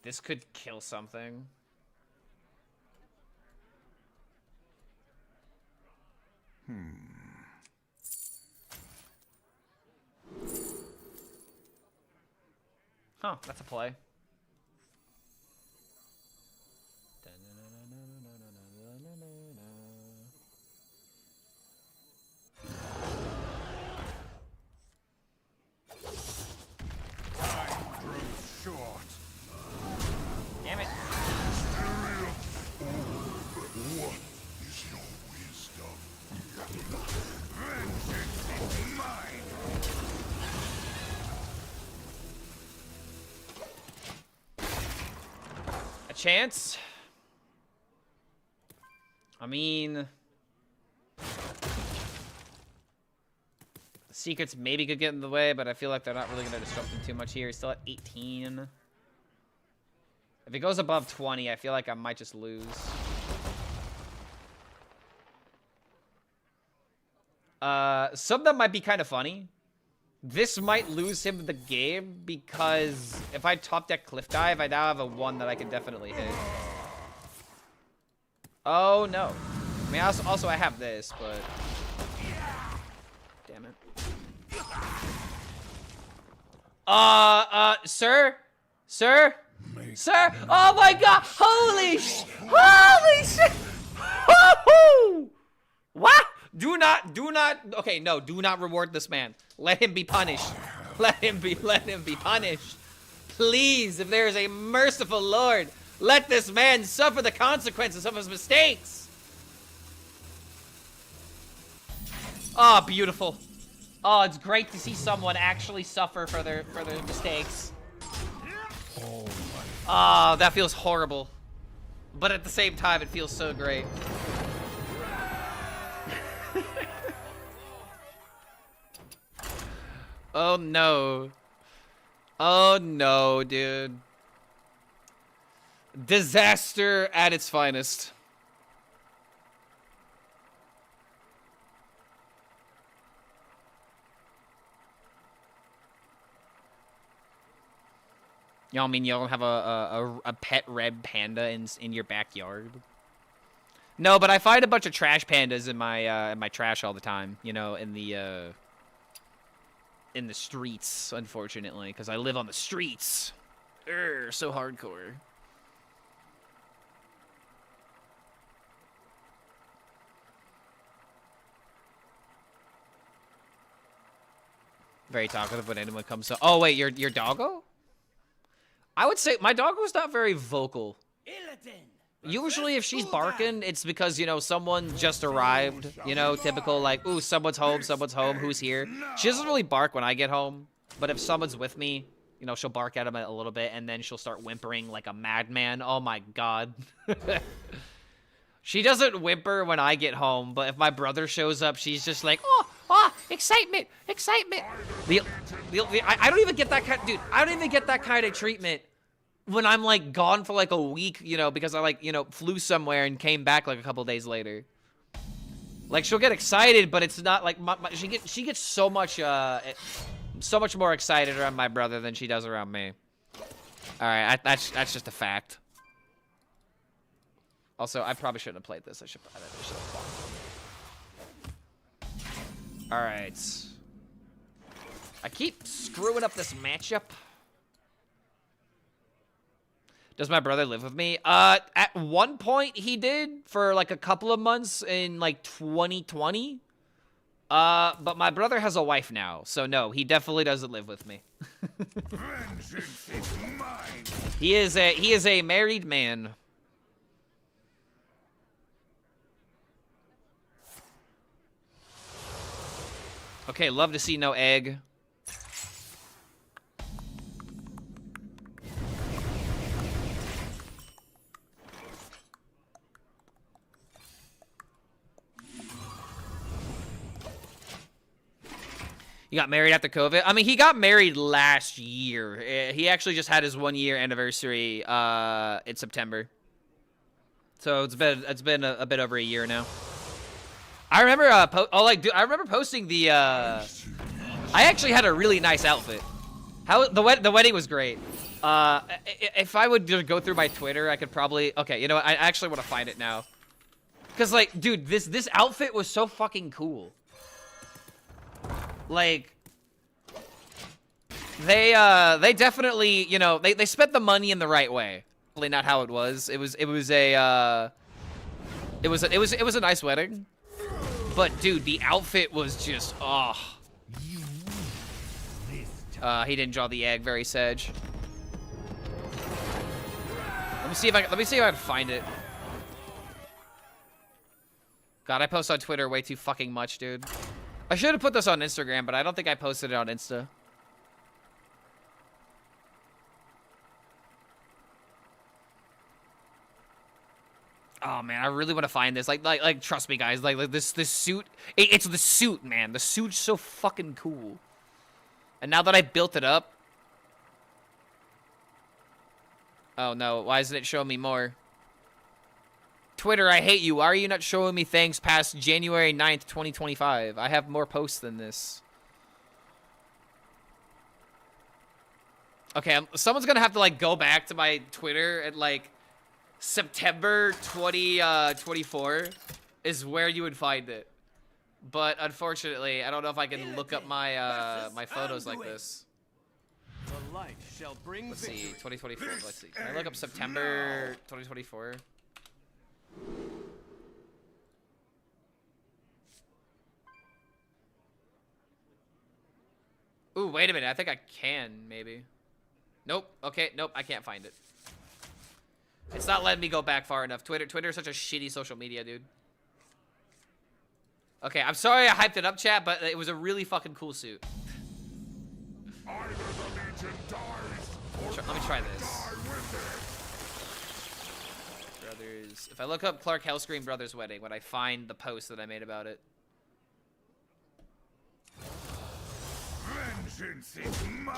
This could kill something. Huh, that's a play. Short. Damn it. What is your wisdom? Vengeance is mine. A chance? I mean, the secrets maybe could get in the way, but I feel like they're not really going to disrupt him too much here. He's still at 18. If it goes above 20, I feel like I might just lose. Something that might be kind of funny. This might lose him the game because if I top deck Cliff Dive, I now have a 1 that I can definitely hit. Oh, no. I mean, also I have this, but... Damn it. Sir? Sir? Sir? Oh my god! Holy shit! What? Do not, okay, no, do not reward this man. Let him be punished. Let him be punished. Please, if there is a merciful Lord, let this man suffer the consequences of his mistakes. Oh, beautiful. Oh, it's great to see someone actually suffer for their mistakes. Oh, that feels horrible. But at the same time, it feels so great. Oh no. Oh no, dude. Disaster at its finest. Y'all mean y'all have a pet red panda in your backyard? No, but I find a bunch of trash pandas in my trash all the time. You know, in the streets, unfortunately, because I live on the streets. So hardcore. Very talkative when anyone comes to. Oh wait, your doggo? I would say my doggo's not very vocal. Illidan, Usually if she's barking, it's because, you know, someone just arrived. You know, typical like, ooh, someone's home, who's here? She doesn't really bark when I get home, but if someone's with me, you know, she'll bark at him a little bit, and then she'll start whimpering like a madman. Oh my god. She doesn't whimper when I get home, but if my brother shows up, she's just like, oh, excitement, excitement. I don't even get that kind, dude, I don't even get that kind of treatment when I'm like gone for like a week, you know, because I like, you know, flew somewhere and came back like a couple days later. Like, she'll get excited, but it's not like, she gets so much more excited around my brother than she does around me. All right, that's just a fact. Also, I probably shouldn't have played this. I should have fought. All right. I keep screwing up this matchup. Does my brother live with me? At one point he did for like a couple of months in like 2020. But my brother has a wife now, so no, he definitely doesn't live with me. Vengeance is mine. He is a married man. Okay, love to see no egg. He got married after COVID. I mean, he got married last year. He actually just had his 1-year anniversary in September. So it's been a bit over a year now. I remember I remember posting the I actually had a really nice outfit. The wedding was great. If I would just go through my Twitter, I could probably, okay, you know what? I actually want to find it now. Cuz like, dude, this outfit was so fucking cool. Like, they definitely, you know, they spent the money in the right way. Probably not how it was. It was a nice wedding. But dude, the outfit was just he didn't draw the egg, very sage. Let me see if I can find it. God, I post on Twitter way too fucking much, dude. I should have put this on Instagram, but I don't think I posted it on Insta. Oh man, I really want to find this. Like, trust me, guys. Like this suit. It's the suit, man. The suit's so fucking cool. And now that I built it up. Oh no, why isn't it showing me more? Twitter, I hate you. Why are you not showing me things past January 9th, 2025? I have more posts than this. Okay, someone's gonna have to like go back to my Twitter at like September 2024 is where you would find it. But unfortunately, I don't know if I can look up my my photos like this. The light shall bring Let's see, victory. 2024. Let's see. Can I look up September 2024? Ooh, wait a minute. I think I can, maybe. Nope. Okay, nope. I can't find it. It's not letting me go back far enough. Twitter's such a shitty social media, dude. Okay, I'm sorry I hyped it up, chat, but it was a really fucking cool suit. Either the Legion dies, or Let me try this. die with it. Brothers. If I look up Clark HELLSCREAM Brothers Wedding, would I find the post that I made about it? Vengeance is mine.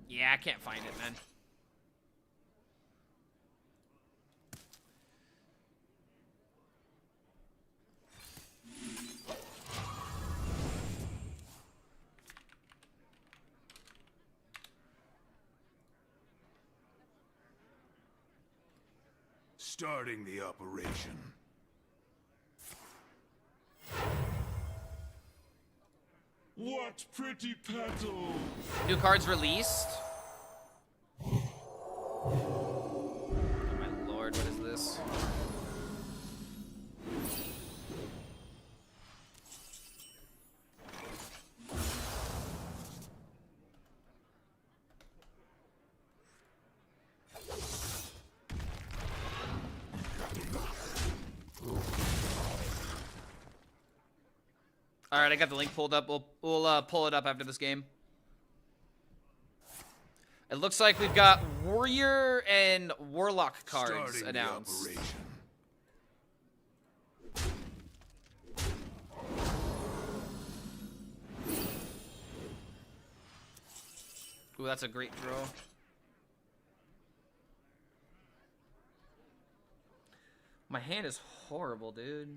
Yeah, I can't find it, man. Starting the operation. What pretty petals! New cards released. Oh my lord, what is this? All right, I got the link pulled up. We'll pull it up after this game. It looks like we've got Warrior and Warlock cards announced. Ooh, that's a great draw. My hand is horrible, dude.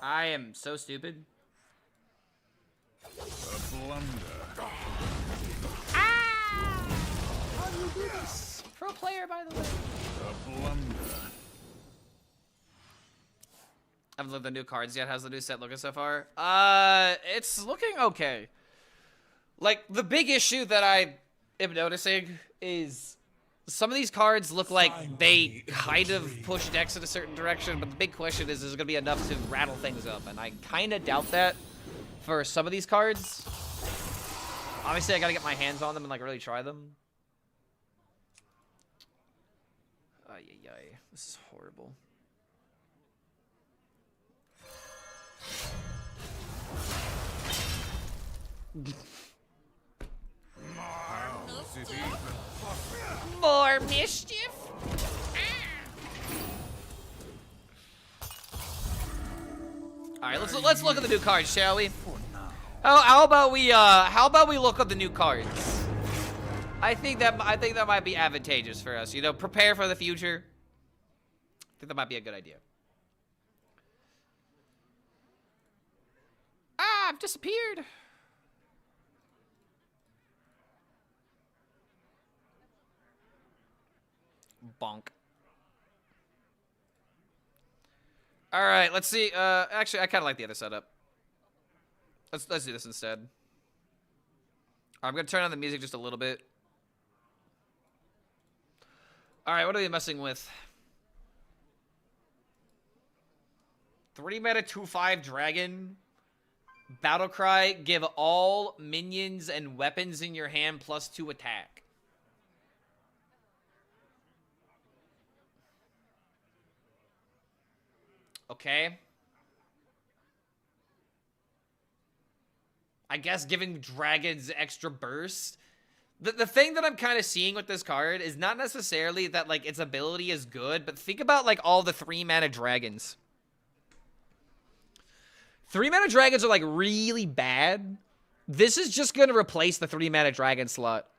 I am so stupid. A blunder. Ah! How do you do this? Pro player, by the way. A blunder. I haven't looked at the new cards yet. How's the new set looking so far? It's looking okay. Like, the big issue that I am noticing is some of these cards look like they kind of push decks in a certain direction, but the big question is there going to be enough to rattle things up? And I kind of doubt that for some of these cards. Obviously, I got to get my hands on them and, like, really try them. Ay, ay, ay. This is horrible. More mischief? Alright, let's look at the new cards, shall we? How about we look at the new cards? I think that might be advantageous for us, you know, prepare for the future. I think that might be a good idea. Ah, I've disappeared. Bonk. All right, let's see. Actually, I kind of like the other setup. Let's do this instead. I'm gonna turn on the music just a little bit. All right, what are we messing with? 3 mana 2/5 dragon. Battle cry. Give all minions and weapons in your hand +2 attack. Okay. I guess giving dragons extra burst. The thing that I'm kind of seeing with this card is not necessarily that, like, its ability is good, but think about, like, all the 3 mana dragons. 3 mana dragons are, like, really bad. This is just going to replace the 3 mana dragon slot.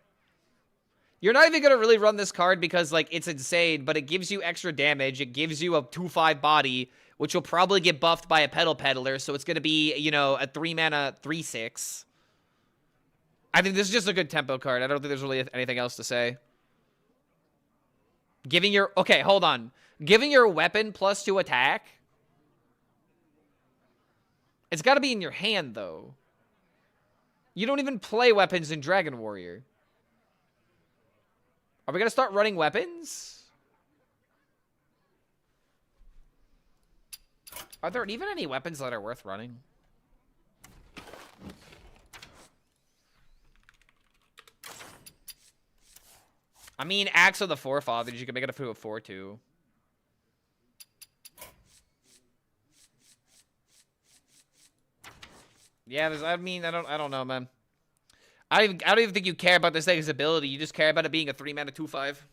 You're not even going to really run this card because, like, it's insane, but it gives you extra damage. It gives you a 2/5 body, which will probably get buffed by a Pedal Peddler, so it's going to be, you know, a 3 mana 3/6. I think this is just a good tempo card. I don't think there's really anything else to say. Giving your... Okay, hold on. Giving your weapon +2 attack? It's got to be in your hand, though. You don't even play weapons in Dragon Warrior. Are we going to start running weapons? Are there even any weapons that are worth running? I mean, Axe of the Forefathers, you can make it up to a 4/2. Yeah, I mean, I don't know, man. I don't even think you care about this thing's ability. You just care about it being a 3 mana 2/5.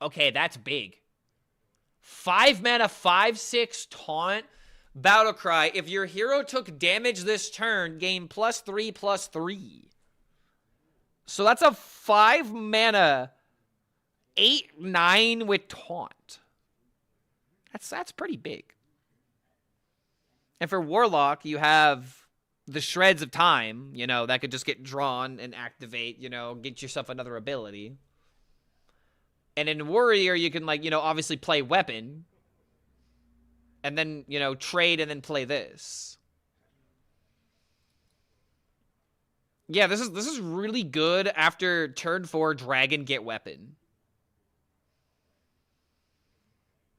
Okay, that's big. 5 mana 5/6 taunt. Battle cry. If your hero took damage this turn, gain +3/+3. So that's a 5 mana 8/9 with taunt. That's pretty big. And for Warlock, you have the Shreds of Time, you know, that could just get drawn and activate, you know, get yourself another ability. And in Warrior, you can, like, you know, obviously play Weapon. And then, you know, trade and then play this. Yeah, this is really good after turn 4 dragon get weapon.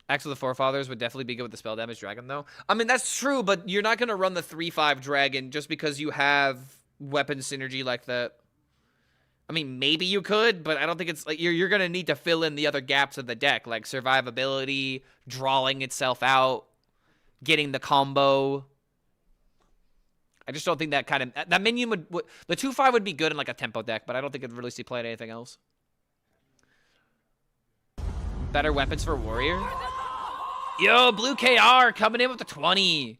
Axe of the Forefathers would definitely be good with the spell damage dragon, though. I mean, that's true, but you're not going to run the 3/5 dragon just because you have weapon synergy like that. I mean, maybe you could, but I don't think it's like you're going to need to fill in the other gaps of the deck, like survivability, drawing itself out, getting the combo. I just don't think that kind of that minion would the 2/5 would be good in like a tempo deck, but I don't think it'd really see play in anything else. Better weapons for warrior. Yo, Blue KR coming in with the 20.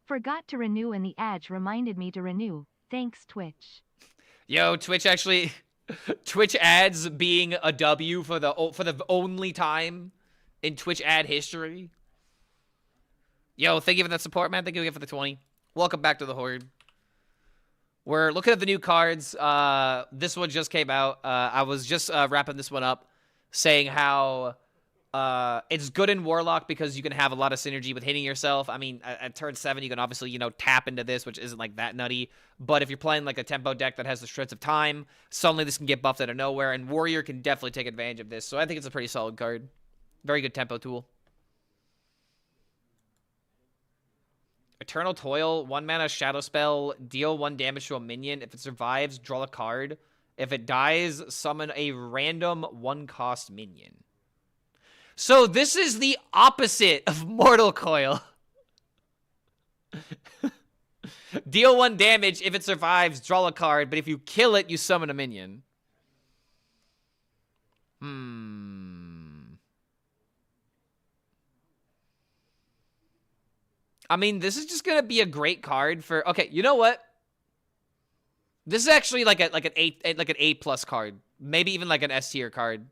Forgot to renew and the ad reminded me to renew. Thanks, Twitch. Yo, Twitch actually, Twitch ads being a W for the only time in Twitch ad history. Yo, thank you for that support, man. Thank you again for the 20. Welcome back to the Horde. We're looking at the new cards. This one just came out. I was just wrapping this one up, saying how it's good in Warlock because you can have a lot of synergy with hitting yourself. I mean, at turn 7, you can obviously, tap into this, which isn't like that nutty. But if you're playing like a tempo deck that has the shreds of time, suddenly this can get buffed out of nowhere, and Warrior can definitely take advantage of this. So I think it's a pretty solid card. Very good tempo tool. Eternal Toil, 1 mana shadow spell, deal 1 damage to a minion. If it survives, draw a card. If it dies, summon a random 1-cost minion. So this is the opposite of Mortal Coil. Deal 1 damage. If it survives, draw a card. But if you kill it, you summon a minion. I mean, this is just gonna be a great card for. Okay, you know what? This is actually like an A+ card, maybe even like an S tier card.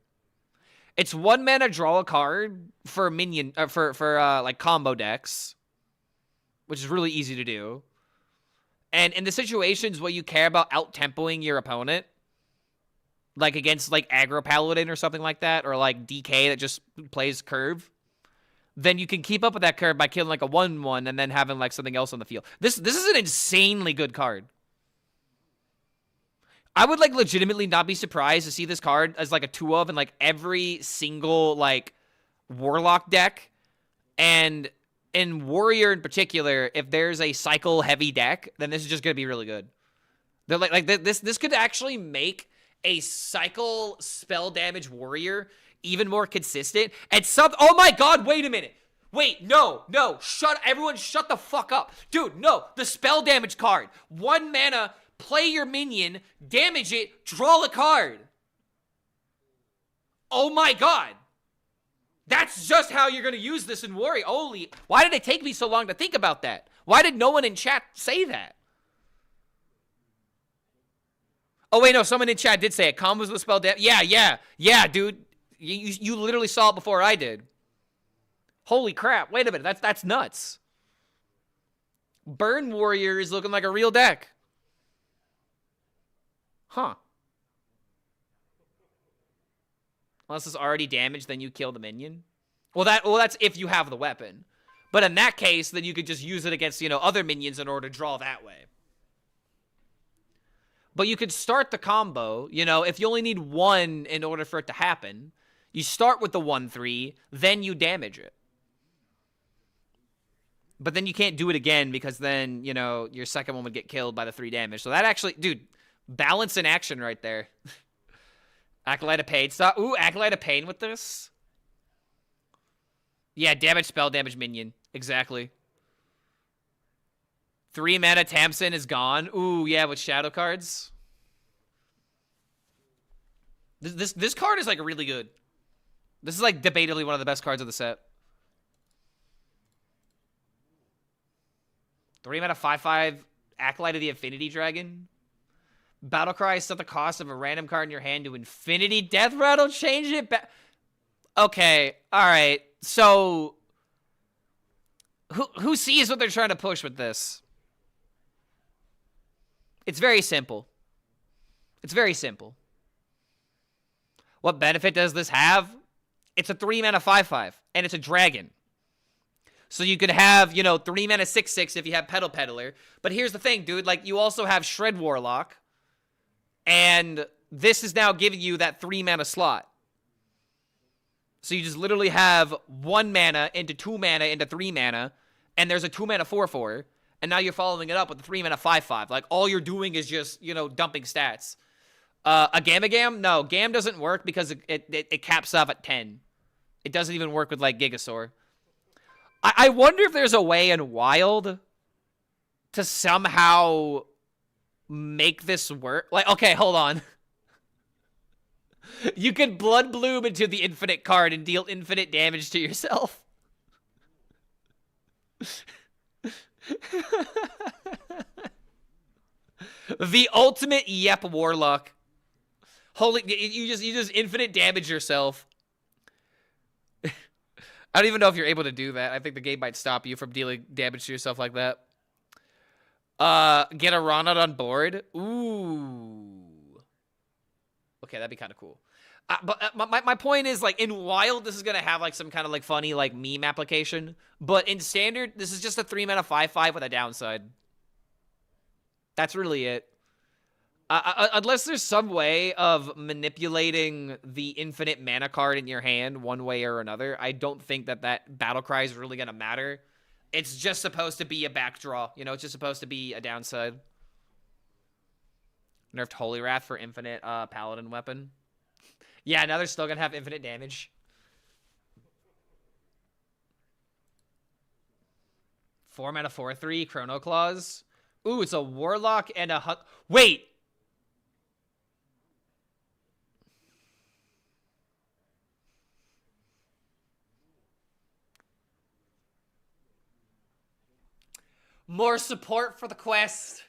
It's 1 mana, draw a card for minion for like combo decks, which is really easy to do. And in the situations where you care about out-tempoing your opponent, like against like aggro paladin or something like that, or like DK that just plays curve, then you can keep up with that curve by killing like a 1/1 and then having like something else on the field. This is an insanely good card. I would like legitimately not be surprised to see this card as like a 2 of in like every single like Warlock deck, and in Warrior in particular, if there's a cycle heavy deck, then this is just gonna be really good. They're like this could actually make a cycle spell damage Warrior even more consistent. And oh my god, wait a minute. Wait, no, everyone shut the fuck up. Dude, no, the spell damage card. 1 mana, play your minion, damage it, draw a card. Oh my god. That's just how you're gonna use this in Warrior. Holy, why did it take me so long to think about that? Why did no one in chat say that? Oh wait, no, someone in chat did say it. Combos with spell damage. Yeah, dude. You literally saw it before I did. Holy crap, wait a minute, that's nuts. Burn Warrior is looking like a real deck. Huh. Unless it's already damaged, then you kill the minion. Well, that's if you have the weapon. But in that case, then you could just use it against, other minions in order to draw that way. But you could start the combo, if you only need 1 in order for it to happen. You start with the 1/3, then you damage it. But then you can't do it again because then, your second one would get killed by the 3 damage. So that actually, dude, balance in action right there. Acolyte of Pain. Ooh, Acolyte of Pain with this. Yeah, damage spell, damage minion. Exactly. 3 mana Tamsin is gone. Ooh, yeah, with shadow cards. This card is like really good. This is like debatably one of the best cards of the set. 3 mana 5/5 Acolyte of the Infinity Dragon. Battlecry, set the cost of a random card in your hand to Infinity Death Rattle. Change it back. Okay, alright. So, who sees what they're trying to push with this? It's very simple. It's very simple. What benefit does this have? It's a 3 mana 5/5, and it's a dragon. So you could have, 3 mana 6/6 if you have Petal Peddler. But here's the thing, dude. Like, you also have Shred Warlock. And this is now giving you that 3 mana slot. So you just literally have 1 mana into 2 mana into 3 mana, and there's a 2 mana 4/4, and now you're following it up with a 3 mana 5/5. Like, all you're doing is just, you know, dumping stats. A Gamma Gam? No, Gam doesn't work because it caps off at 10. It doesn't even work with, like, Gigasaur. I wonder if there's a way in Wild to somehow make this work. Like, okay, hold on. You could Blood Bloom into the infinite card and deal infinite damage to yourself. The ultimate Yep Warlock. Holy, you just infinite damage yourself. I don't even know if you're able to do that. I think the game might stop you from dealing damage to yourself like that. Get a Ronald on board. Ooh. Okay, that'd be kind of cool. But my point is, like, in Wild, this is going to have, like, some kind of, like, funny, like, meme application. But in Standard, this is just a 3 mana 5/5 with a downside. That's really it. Unless there's some way of manipulating the infinite mana card in your hand one way or another, I don't think that Battle Cry is really going to matter. It's just supposed to be a backdraw. You know, it's just supposed to be a downside. Nerfed Holy Wrath for infinite Paladin weapon. Yeah, now they're still going to have infinite damage. Four mana 4/3, Chrono Claws. Ooh, it's a Warlock and a Hunt. Wait! More support for the quest.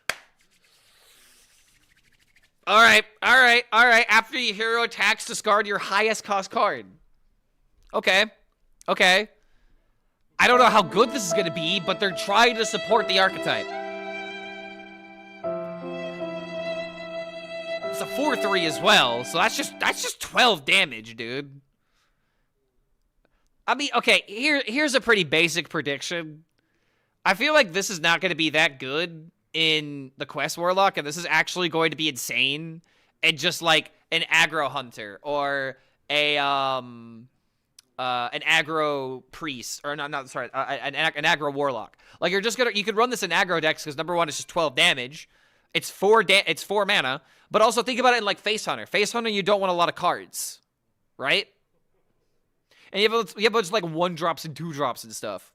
All right. After your hero attacks, discard your highest cost card. Okay. I don't know how good this is going to be, but they're trying to support the archetype. It's a 4/3 as well, so that's just 12 damage, dude. I mean, okay, here's a pretty basic prediction. I feel like this is not going to be that good in the Quest Warlock, and this is actually going to be insane and just like an aggro hunter or an aggro priest, or an aggro warlock. Like, you could run this in aggro decks because number one, it's just 12 damage. It's 4 mana, but also think about it in like Face Hunter. Face Hunter, you don't want a lot of cards, right? And you have just like 1-drops and 2-drops and stuff.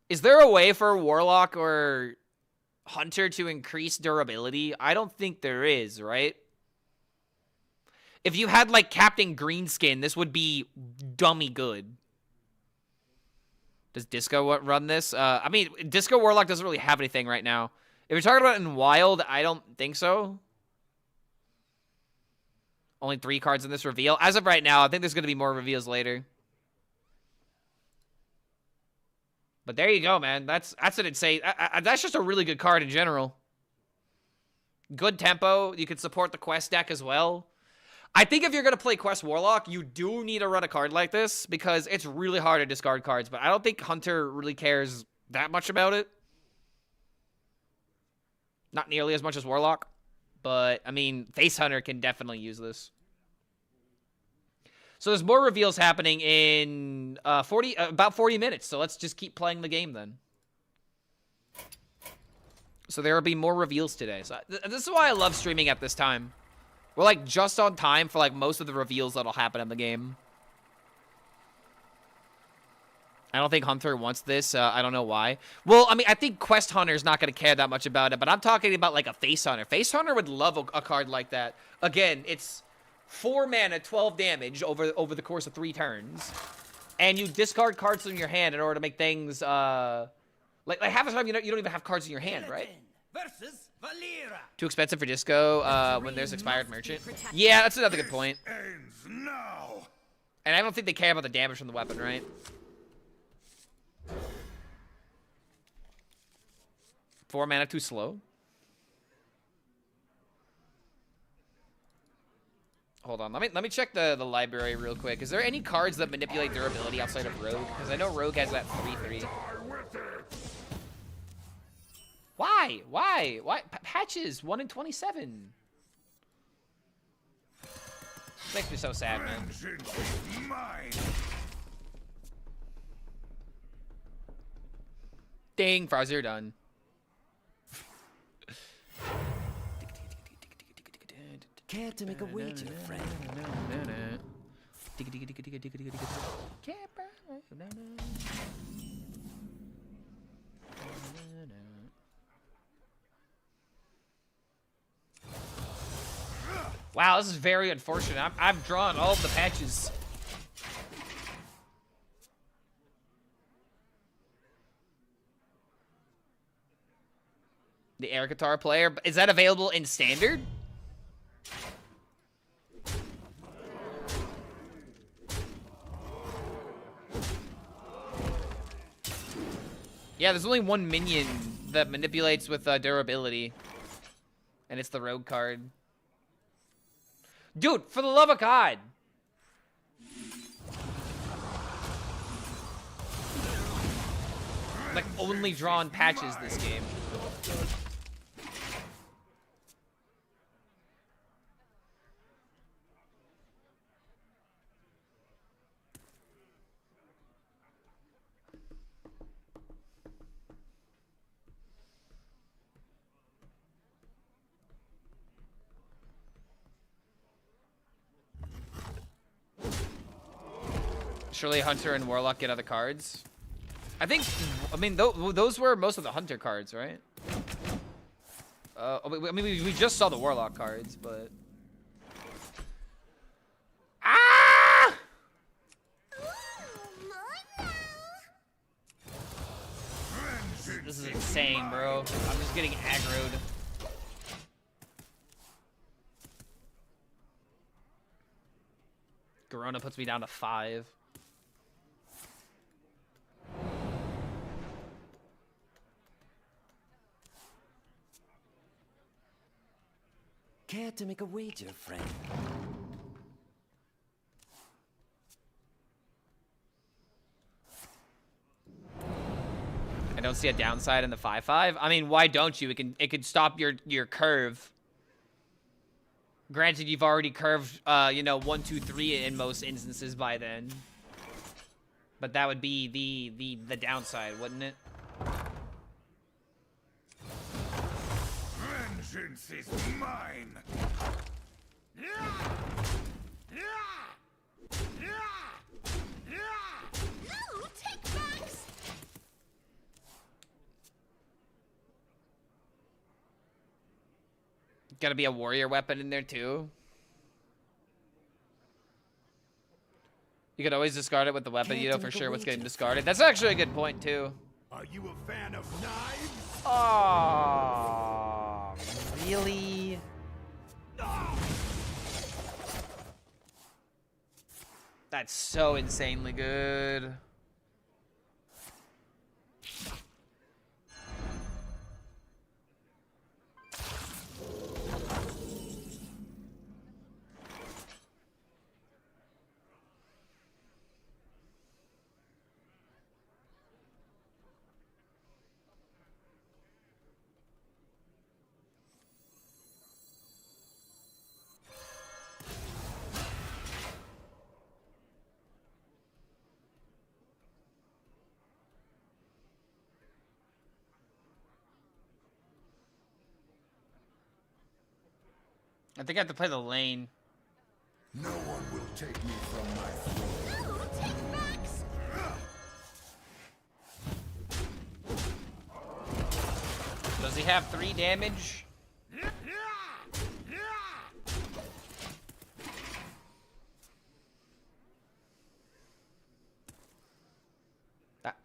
Is there a way for Warlock or Hunter to increase durability? I don't think there is, right? If you had, like, Captain Greenskin, this would be dummy good. Does Disco run this? I mean, Disco Warlock doesn't really have anything right now. If you're talking about it in Wild, I don't think so. Only 3 cards in this reveal. As of right now, I think there's going to be more reveals later. But there you go, man. That's an insane. That's just a really good card in general. Good tempo. You can support the quest deck as well. I think if you're going to play Quest Warlock, you do need to run a card like this because it's really hard to discard cards. But I don't think Hunter really cares that much about it. Not nearly as much as Warlock. But, I mean, Face Hunter can definitely use this. So there's more reveals happening in about 40 minutes. So let's just keep playing the game then. So there will be more reveals today. So this is why I love streaming at this time. We're like just on time for like most of the reveals that'll happen in the game. I don't think Hunter wants this. I don't know why. Well, I mean, I think Quest Hunter's not going to care that much about it. But I'm talking about like a Face Hunter. Face Hunter would love a card like that. Again, it's 4 mana, 12 damage over the course of 3 turns. And you discard cards from your hand in order to make things, like half the time you don't even have cards in your hand, right? Versus Valera. Too expensive for Disco when there's Expired Merchant. Yeah, that's another good point. Ends now. And I don't think they care about the damage from the weapon, right? Four mana too slow. Hold on, let me check the library real quick. Is there any cards that manipulate durability outside of Rogue? Because I know Rogue has that 3/3. Why? Why? Why? Patches 1 in 27. Makes me so sad, man. Vengeance is mine. Dang, Frowsy, you're done. Care to make a wager, friend? Wow, this is very unfortunate. I've drawn all of the patches. The air guitar player, is that available in standard? Yeah, there's only one minion that manipulates with durability. And it's the rogue card. Dude, for the love of God. Like, only drawn patches this game. Surely Hunter and Warlock get other cards. I mean, those were most of the Hunter cards, right? I mean, we just saw the Warlock cards, but... Ah! This is insane, bro. I'm just getting aggroed. Garona puts me down to 5. Care to make a wager, friend? I don't see a downside in the 5/5. I mean, why don't you? It could stop your curve. Granted, you've already curved, you know, 1, 2, 3 in most instances by then. But that would be the downside, wouldn't it? Vengeance is mine. No, take backs. Gotta be a warrior weapon in there too. You could always discard it with the weapon. You know for sure what's getting discarded. That's actually a good point too. Are you a fan of knives? Oh, really? That's so insanely good. I think I have to play the lane. No one will take me from my throne. No, take backs. Does he have 3 damage?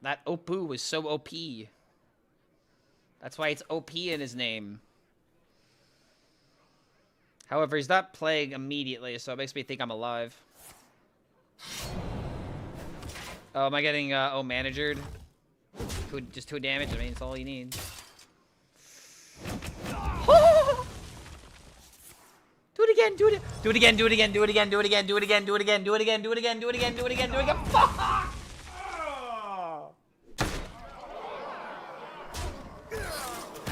That Opu was so OP. That's why it's OP in his name. However, he's not playing immediately, so it makes me think I'm alive. Oh, am I getting managered? Just 2 damage? I mean, it's all you need. Do it again, do it again, do it again, do it again, do it again, do it again, do it again, do it again, do it again, do it again, do it again, do it again. Fuck!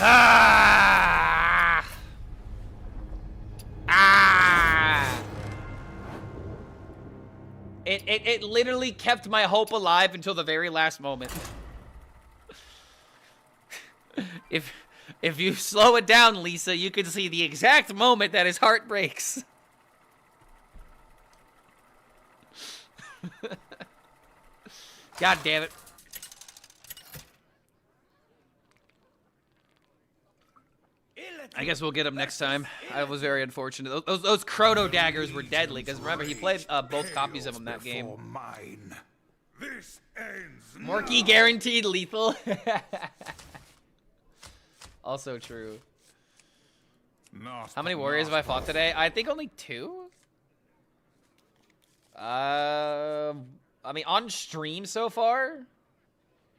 Ah! Ah! It literally kept my hope alive until the very last moment. If you slow it down, Lisa, you can see the exact moment that his heart breaks. God damn it. I guess we'll get him next time. I was very unfortunate. Those Chrono daggers were deadly, because remember, he played both copies of them that game. Mine. This ends Morky guaranteed lethal. Also true. How many warriors have I fought today? I think only 2. I mean, on stream so far,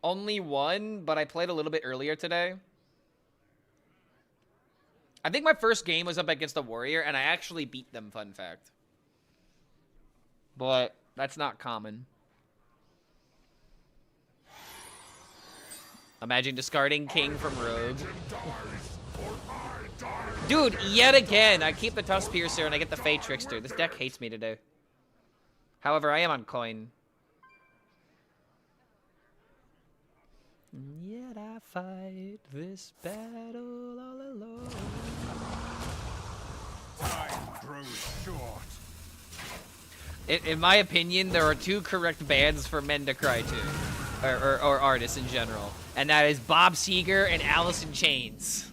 only 1, but I played a little bit earlier today. I think my first game was up against a warrior, and I actually beat them, fun fact. But that's not common. Imagine discarding King from Rogue. Dude, yet again, I keep the Tusk Piercer and I get the Fey Trickster. This deck hates me today. However, I am on coin. Yet I fight this battle all alone. time grows short. In my opinion, there are 2 correct bands for men to cry to. Or artists in general. And that is Bob Seger and Alice in Chains.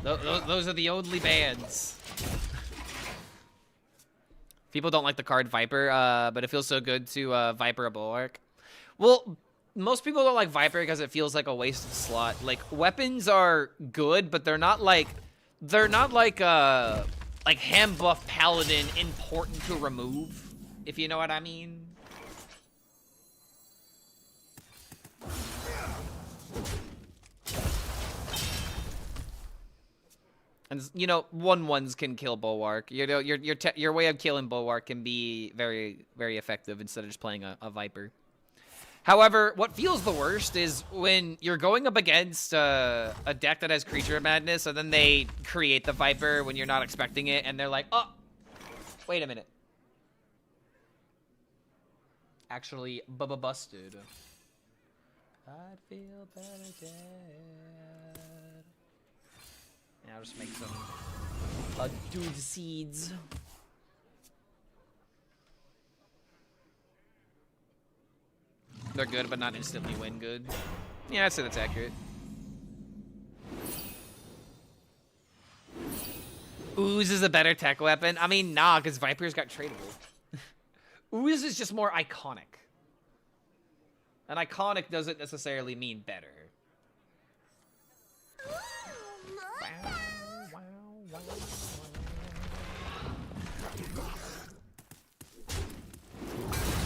Those are the only bands. People don't like the card Viper, but it feels so good to Viper a Bulwark. Well, most people don't like Viper because it feels like a wasted slot. Like, weapons are good, but they're not like Ham Buff Paladin important to remove, if you know what I mean. And you know, 1/1s can kill Bulwark. You know, your way of killing Bulwark can be very, very effective instead of just playing a Viper. However, what feels the worst is when you're going up against a deck that has Creature of Madness, and then they create the Viper when you're not expecting it, and they're like, oh, wait a minute. Actually, Bubba busted. I'd feel better dead. Yeah, I'll just make some dude seeds. They're good, but not instantly win good. Yeah, I'd say that's accurate. Ooze is a better tech weapon. I mean, nah, because Viper's got tradable. Ooze is just more iconic. And iconic doesn't necessarily mean better.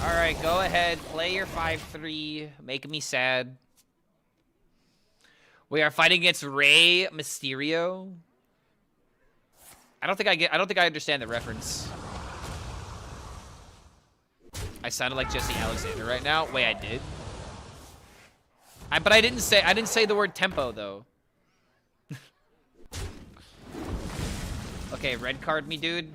Alright, go ahead. Play your 5/3. Make me sad. We are fighting against Rey Mysterio. I don't think I understand the reference. I sounded like Jesse Alexander right now. Wait, I did. But I didn't say the word tempo though. Okay, red card me, dude.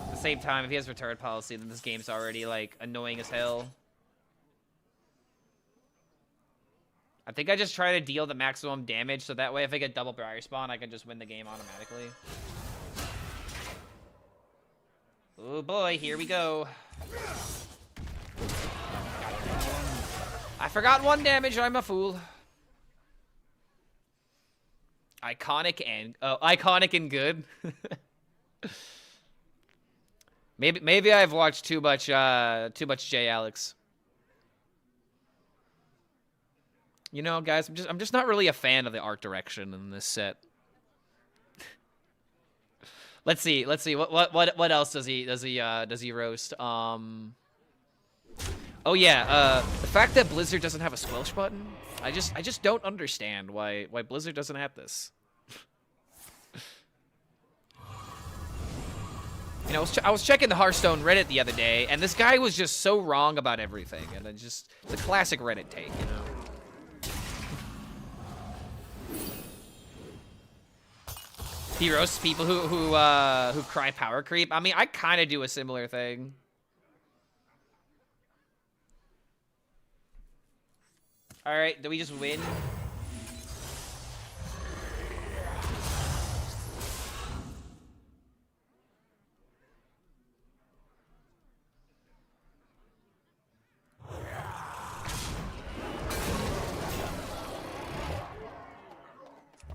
At the same time, if he has return policy, then this game's already like annoying as hell. I think I just try to deal the maximum damage, so that way if I get double Briar Spawn, I can just win the game automatically. Oh boy, here we go. I forgot 1 damage, I'm a fool. Iconic and good. maybe I've watched too much J Alex. You know, guys, I'm just not really a fan of the art direction in this set. Let's see. What else does he roast? Oh yeah, the fact that Blizzard doesn't have a squelch button, I just don't understand why Blizzard doesn't have this. You know, I was checking the Hearthstone Reddit the other day, and this guy was just so wrong about everything, and it's a classic Reddit take, you know. He roasts people who cry power creep. I mean, I kind of do a similar thing. All right, do we just win?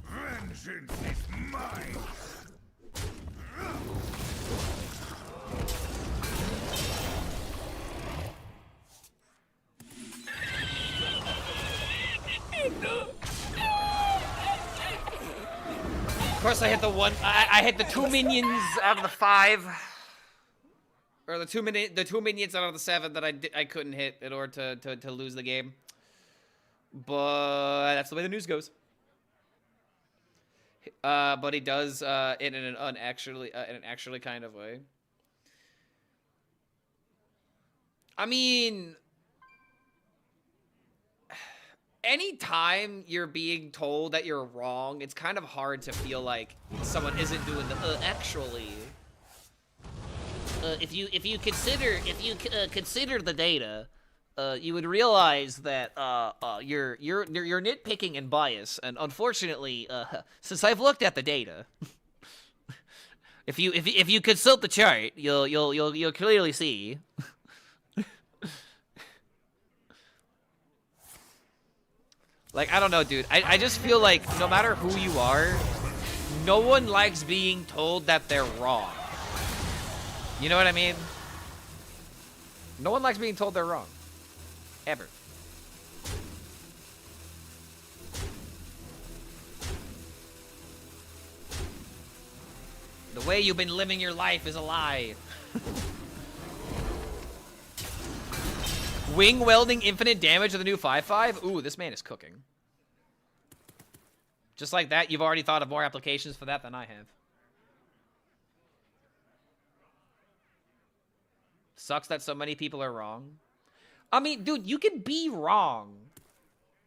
Vengeance is mine! Of course, I hit the one. I hit the 2 minions out of the 5, or the two minions out of the 7 that I couldn't hit in order to lose the game. But that's the way the news goes. But he does in an actually kind of way. I mean, anytime you're being told that you're wrong, it's kind of hard to feel like someone isn't doing the actually. If you consider the data, you would realize that you're nitpicking and biased, and unfortunately, since I've looked at the data, if you consult the chart, you'll clearly see. Like, I don't know, dude. I just feel like no matter who you are, no one likes being told that they're wrong. You know what I mean? No one likes being told they're wrong. Ever. The way you've been living your life is a lie. Wing welding infinite damage of the new 5/5? Ooh, this man is cooking. Just like that, you've already thought of more applications for that than I have. Sucks that so many people are wrong. I mean, dude, you can be wrong.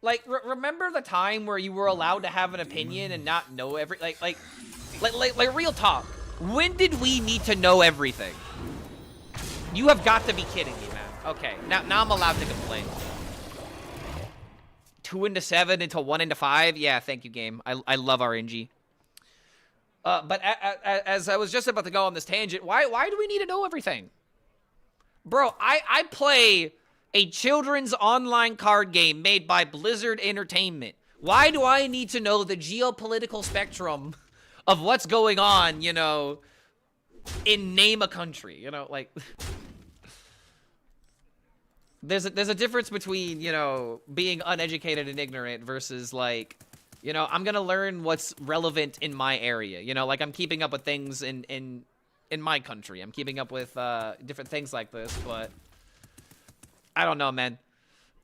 Like, remember the time where you were allowed to have an opinion and not know like real talk. When did we need to know everything? You have got to be kidding me, man. Okay, now I'm allowed to complain. 2 into 7 into 1 into 5. Yeah, thank you, game. I love RNG. But as I was just about to go on this tangent, why do we need to know everything? Bro, I play a children's online card game made by Blizzard Entertainment. Why do I need to know the geopolitical spectrum of what's going on, you know, in name a country, you know, like... There's a difference between, you know, being uneducated and ignorant versus, like, you know, I'm gonna learn what's relevant in my area. You know, like, I'm keeping up with things in my country. I'm keeping up with different things like this, but I don't know, man.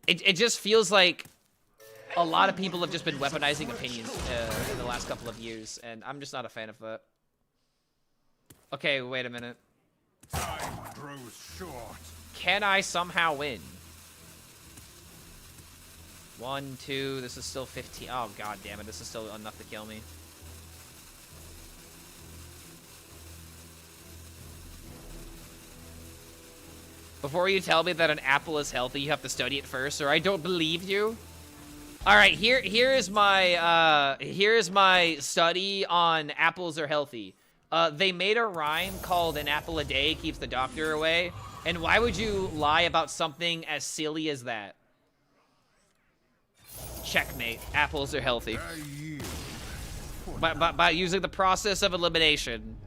It just feels like a lot of people have just been weaponizing opinions in the last couple of years, and I'm just not a fan of that. Okay, wait a minute. Time grows short. Can I somehow win? 1, 2, this is still 15. Oh, god damn it, this is still enough to kill me. Before you tell me that an apple is healthy, you have to study it first, or I don't believe you. All right, here is my study on apples are healthy. They made a rhyme called "An apple a day keeps the doctor away." And why would you lie about something as silly as that? Checkmate. Apples are healthy. By using the process of elimination.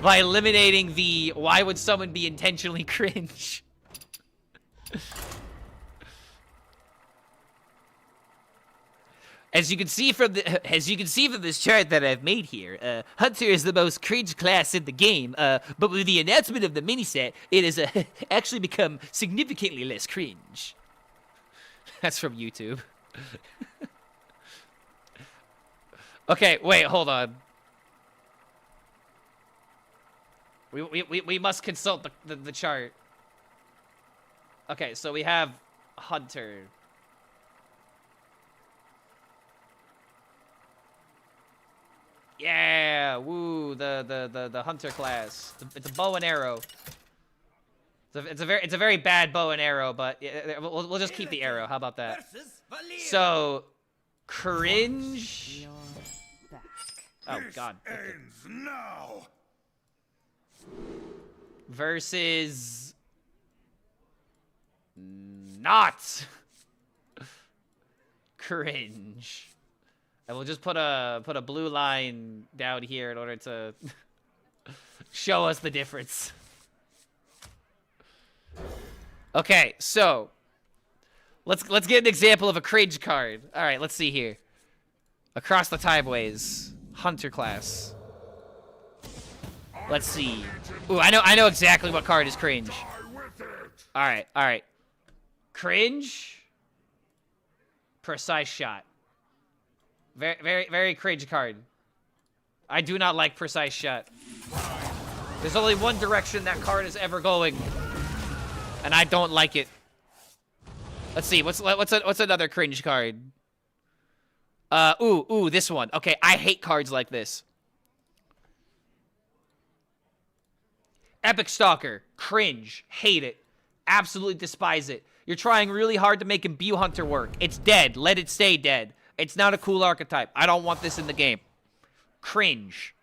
By eliminating the why would someone be intentionally cringe? As you can see from this chart that I've made here, Hunter is the most cringe class in the game. But with the announcement of the mini set, it has actually become significantly less cringe. That's from YouTube. Okay, wait, hold on. We must consult the chart. Okay, so we have Hunter. Yeah, woo, the Hunter class. It's a bow and arrow. It's a very bad bow and arrow, but we'll just keep the arrow. How about that? So, cringe. Oh God. Ends now. Versus not cringe. And we'll just put a blue line down here in order to show us the difference. Okay, so let's get an example of a cringe card. All right, let's see here. Across the timeways, Hunter class. Let's see. Ooh, I know exactly what card is cringe. All right. Cringe. Precise shot. Very cringe card. I do not like precise shot. There's only one direction that card is ever going, and I don't like it. Let's see. What's another cringe card? Ooh, this one. Okay, I hate cards like this. Epic Stalker. Cringe. Hate it. Absolutely despise it. You're trying really hard to make Imbue Hunter work. It's dead. Let it stay dead. It's not a cool archetype. I don't want this in the game. Cringe.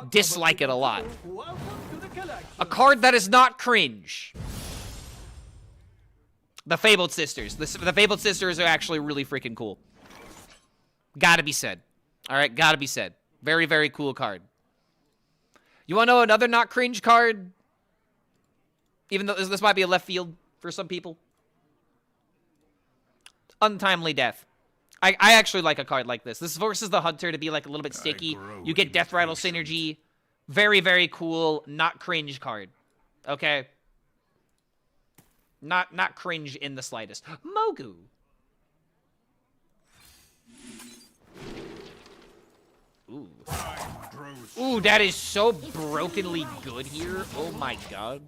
Dislike it a lot. A card that is not cringe. The Fabled Sisters. The Fabled Sisters are actually really freaking cool. Gotta be said. Alright, gotta be said. Very, very cool card. You wanna know another not cringe card? Even though this might be a left field for some people. Untimely Death. I actually like a card like this. This forces the Hunter to be like a little bit sticky. You get Death Rattle synergy. Very, very cool, not cringe card. Okay? Not cringe in the slightest. Mogu. Ooh. Ooh, that is so brokenly good here. Oh my God.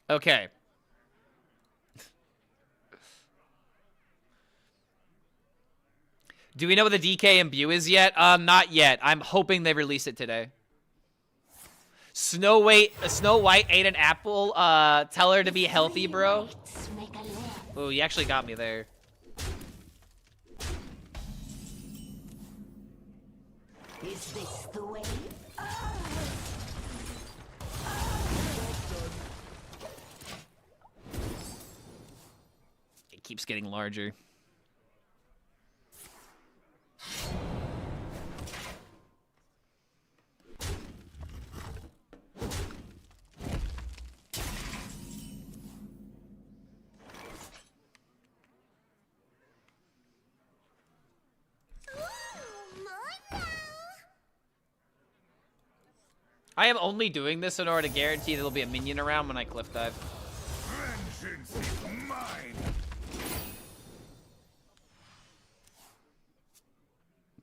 Okay. Do we know what the DK Imbue is yet? Not yet. I'm hoping they release it today. Snow White ate an apple. Tell her to be healthy, bro. Oh, you actually got me there. Is this the way? It keeps getting larger. I am only doing this in order to guarantee there'll be a minion around when I cliff dive. Vengeance is mine.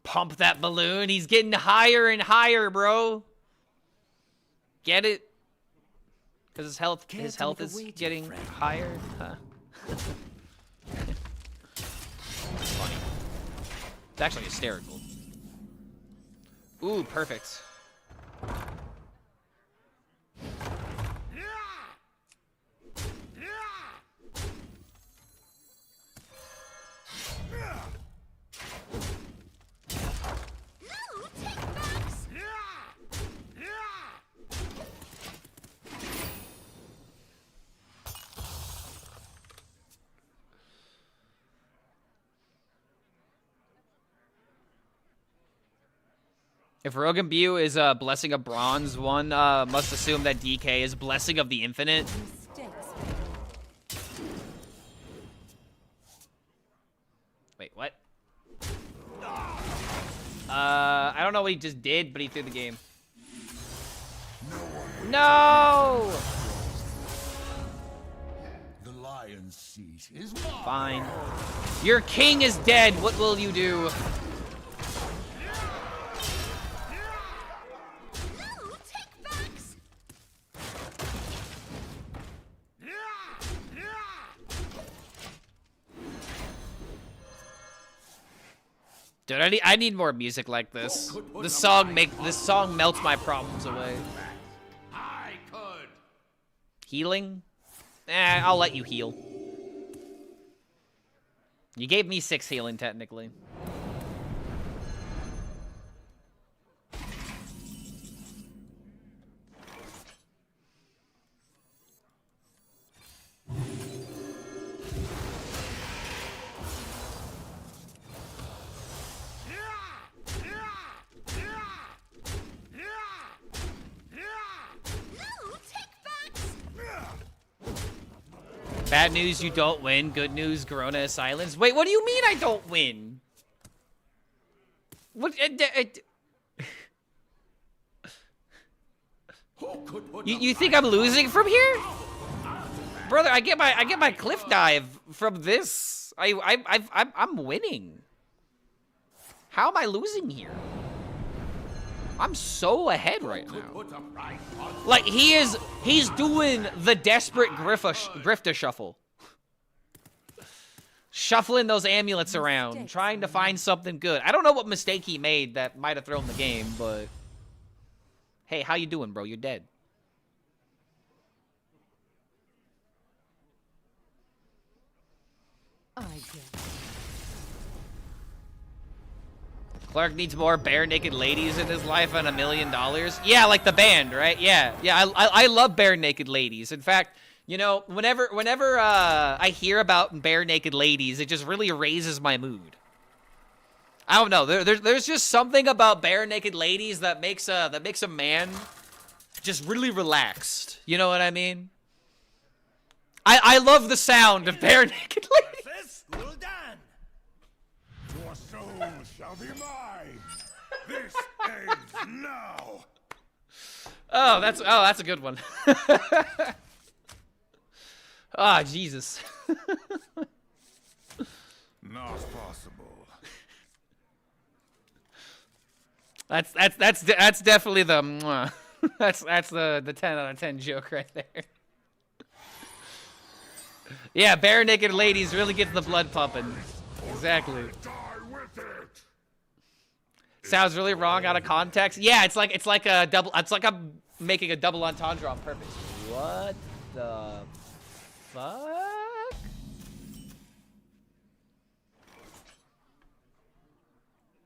Pump that balloon. He's getting higher and higher, bro. Get it? Because his health is getting higher. Huh. It's funny. It's actually hysterical. Ooh, perfect. If Rogue Imbue is a Blessing of Bronze, one must assume that DK is Blessing of the Infinite. Wait, what? I don't know what he just did, but he threw the game. No! The lion's seat is Fine. Your king is dead. What will you do? Dude, I need more music like this. This song melts my problems away. I could. Healing? I'll let you heal. You gave me 6 healing, technically. Bad news, you don't win. Good news, Corona is silenced. Wait, what do you mean I don't win? What? You think I'm losing from here? Brother, I get my cliff dive from this. I'm winning. How am I losing here? I'm so ahead right now. Like, he's doing the desperate grifter shuffle. Shuffling those amulets around, trying to find something good. I don't know what mistake he made that might have thrown the game, but... Hey, how you doing, bro? You're dead. I guess. Clark needs more bare naked ladies in his life and $1 million. Yeah, like the band, right? Yeah. I love bare naked ladies. In fact, you know, whenever I hear about bare naked ladies, it just really raises my mood. I don't know. There's just something about bare naked ladies that makes a man just really relaxed. You know what I mean? I love the sound of bare naked ladies. Well done. Your soul shall be mine. This ends now. Oh, that's a good one. Ah, Jesus. Not possible. That's definitely the mwah. That's the 10 out of 10 joke right there. Yeah, bare naked ladies really gets the blood pumping. Exactly. Die with it. Sounds really wrong out of context. Yeah, it's like a double. It's like I'm making a double entendre on purpose. What the fuck?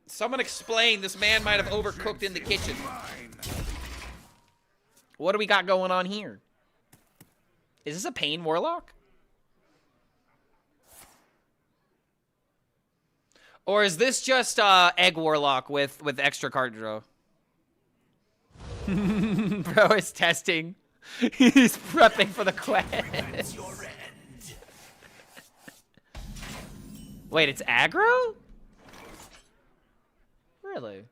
Someone explain. This man might have overcooked in the kitchen. What do we got going on here? Is this a Pain Warlock? Or is this just Egg Warlock with extra card draw? Bro is testing. He's prepping for the quest. Wait, it's aggro? Really?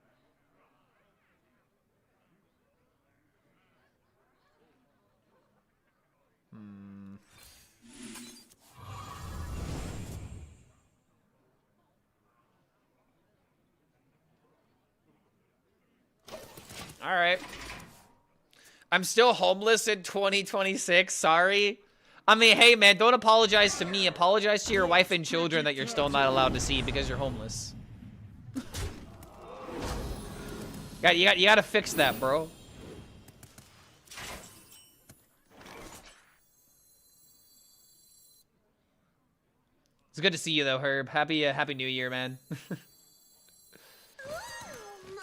All right. I'm still homeless in 2026. Sorry. I mean, hey, man, don't apologize to me. Apologize to your wife and children that you're still not allowed to see because you're homeless. You gotta fix that, bro. It's good to see you, though, Herb. Happy New Year, man.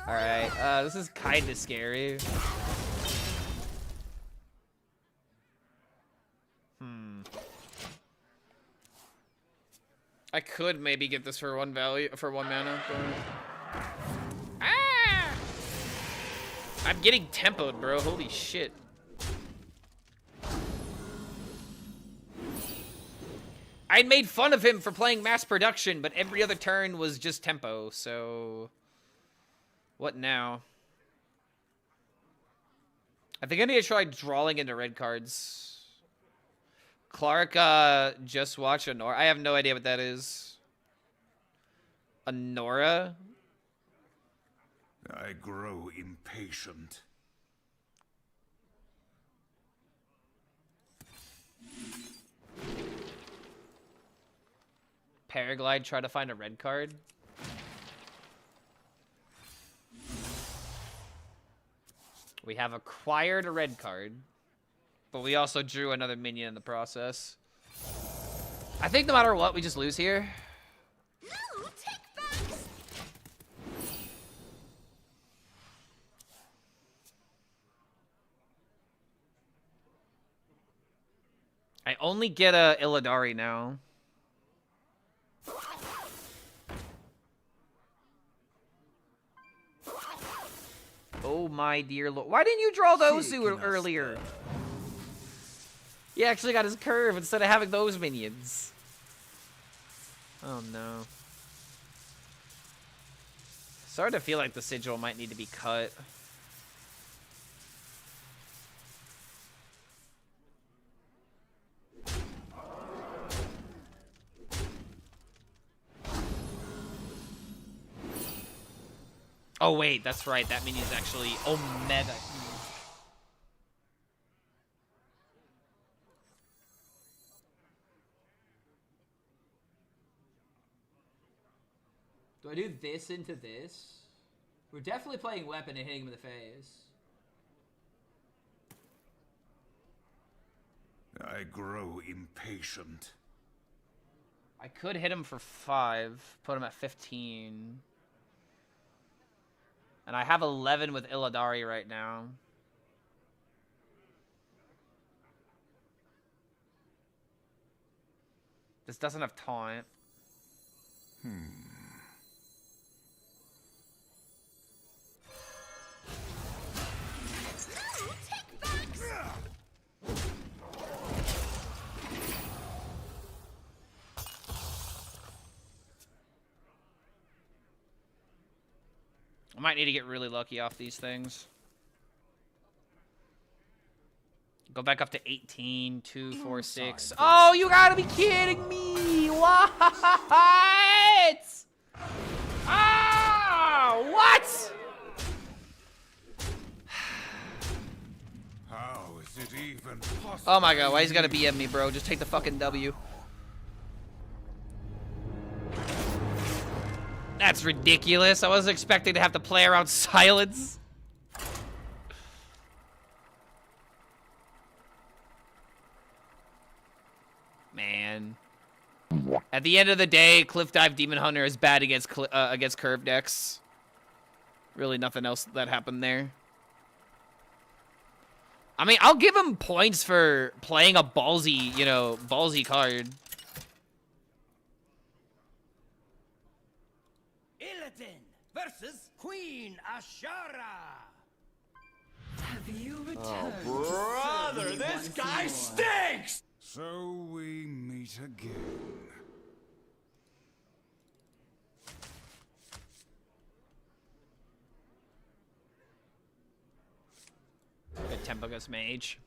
All right, this is kind of scary. I could maybe get this for one mana. But... Ah! I'm getting tempoed, bro. Holy shit. I made fun of him for playing mass production, but every other turn was just tempo, so... What now? I think I need to try drawing into red cards. Clark, just watch Honora. I have no idea what that is. Honora? I grow impatient. Paraglide, try to find a red card. We have acquired a red card, but we also drew another minion in the process. I think no matter what, we just lose here. No, take backs. I only get a Illidari now. Oh my dear lord. Why didn't you draw those earlier? He actually got his curve instead of having those minions. Oh no. Starting to feel like the sigil might need to be cut. Oh wait, that's right. That minion's actually Omega. Do I do this into this? We're definitely playing weapon and hitting him in the face. I grow impatient. I could hit him for 5, put him at 15. And I have 11 with Illidari right now. This doesn't have taunt. I might need to get really lucky off these things. Go back up to 18, 2, 4, 6. Oh, you gotta be kidding me! What? Ah! What? How is it even possible? Oh my god, why he's gotta BM me, bro? Just take the fucking W. That's ridiculous. I wasn't expecting to have to play around silence. Man. At the end of the day, Cliff Dive Demon Hunter is bad against curve decks. Really nothing else that happened there. I mean, I'll give him points for playing a ballsy, you know, ballsy card. Illidan versus Queen Ashara. Have you returned? Oh, brother, this guy stinks! So we meet again. Good tempo goes mage.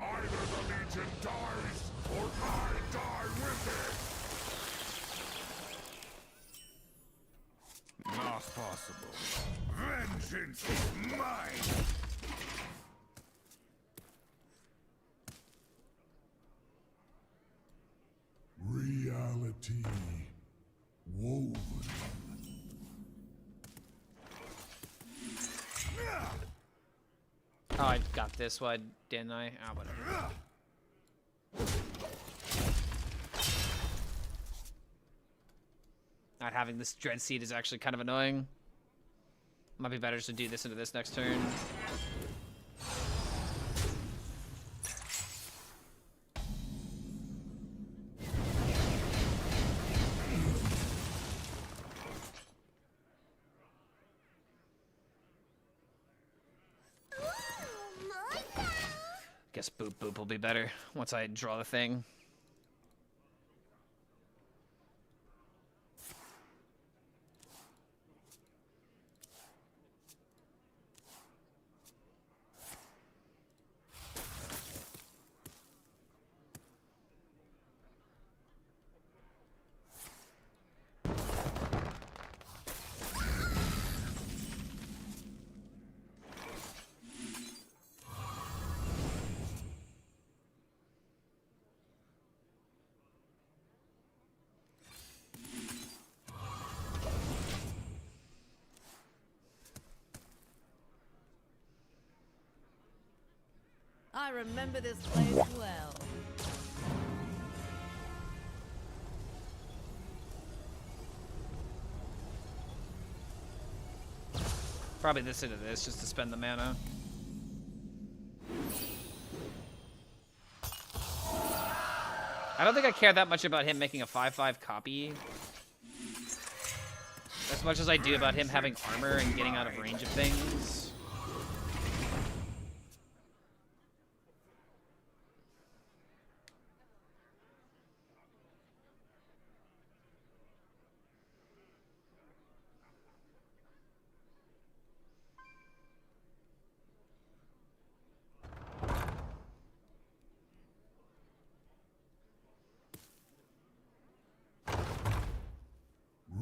Either the Legion dies, or I die with it! Not possible. Vengeance is mine! Reality woven. Oh, I got this one, didn't I? Ah, whatever. Not having this Dread Seed is actually kind of annoying. Might be better just to do this into this next turn. Guess Boop Boop will be better once I draw the thing. I remember this place well. Probably this into this just to spend the mana. I don't think I care that much about him making a 5/5 copy. As much as I do about him having armor and getting out of range of things.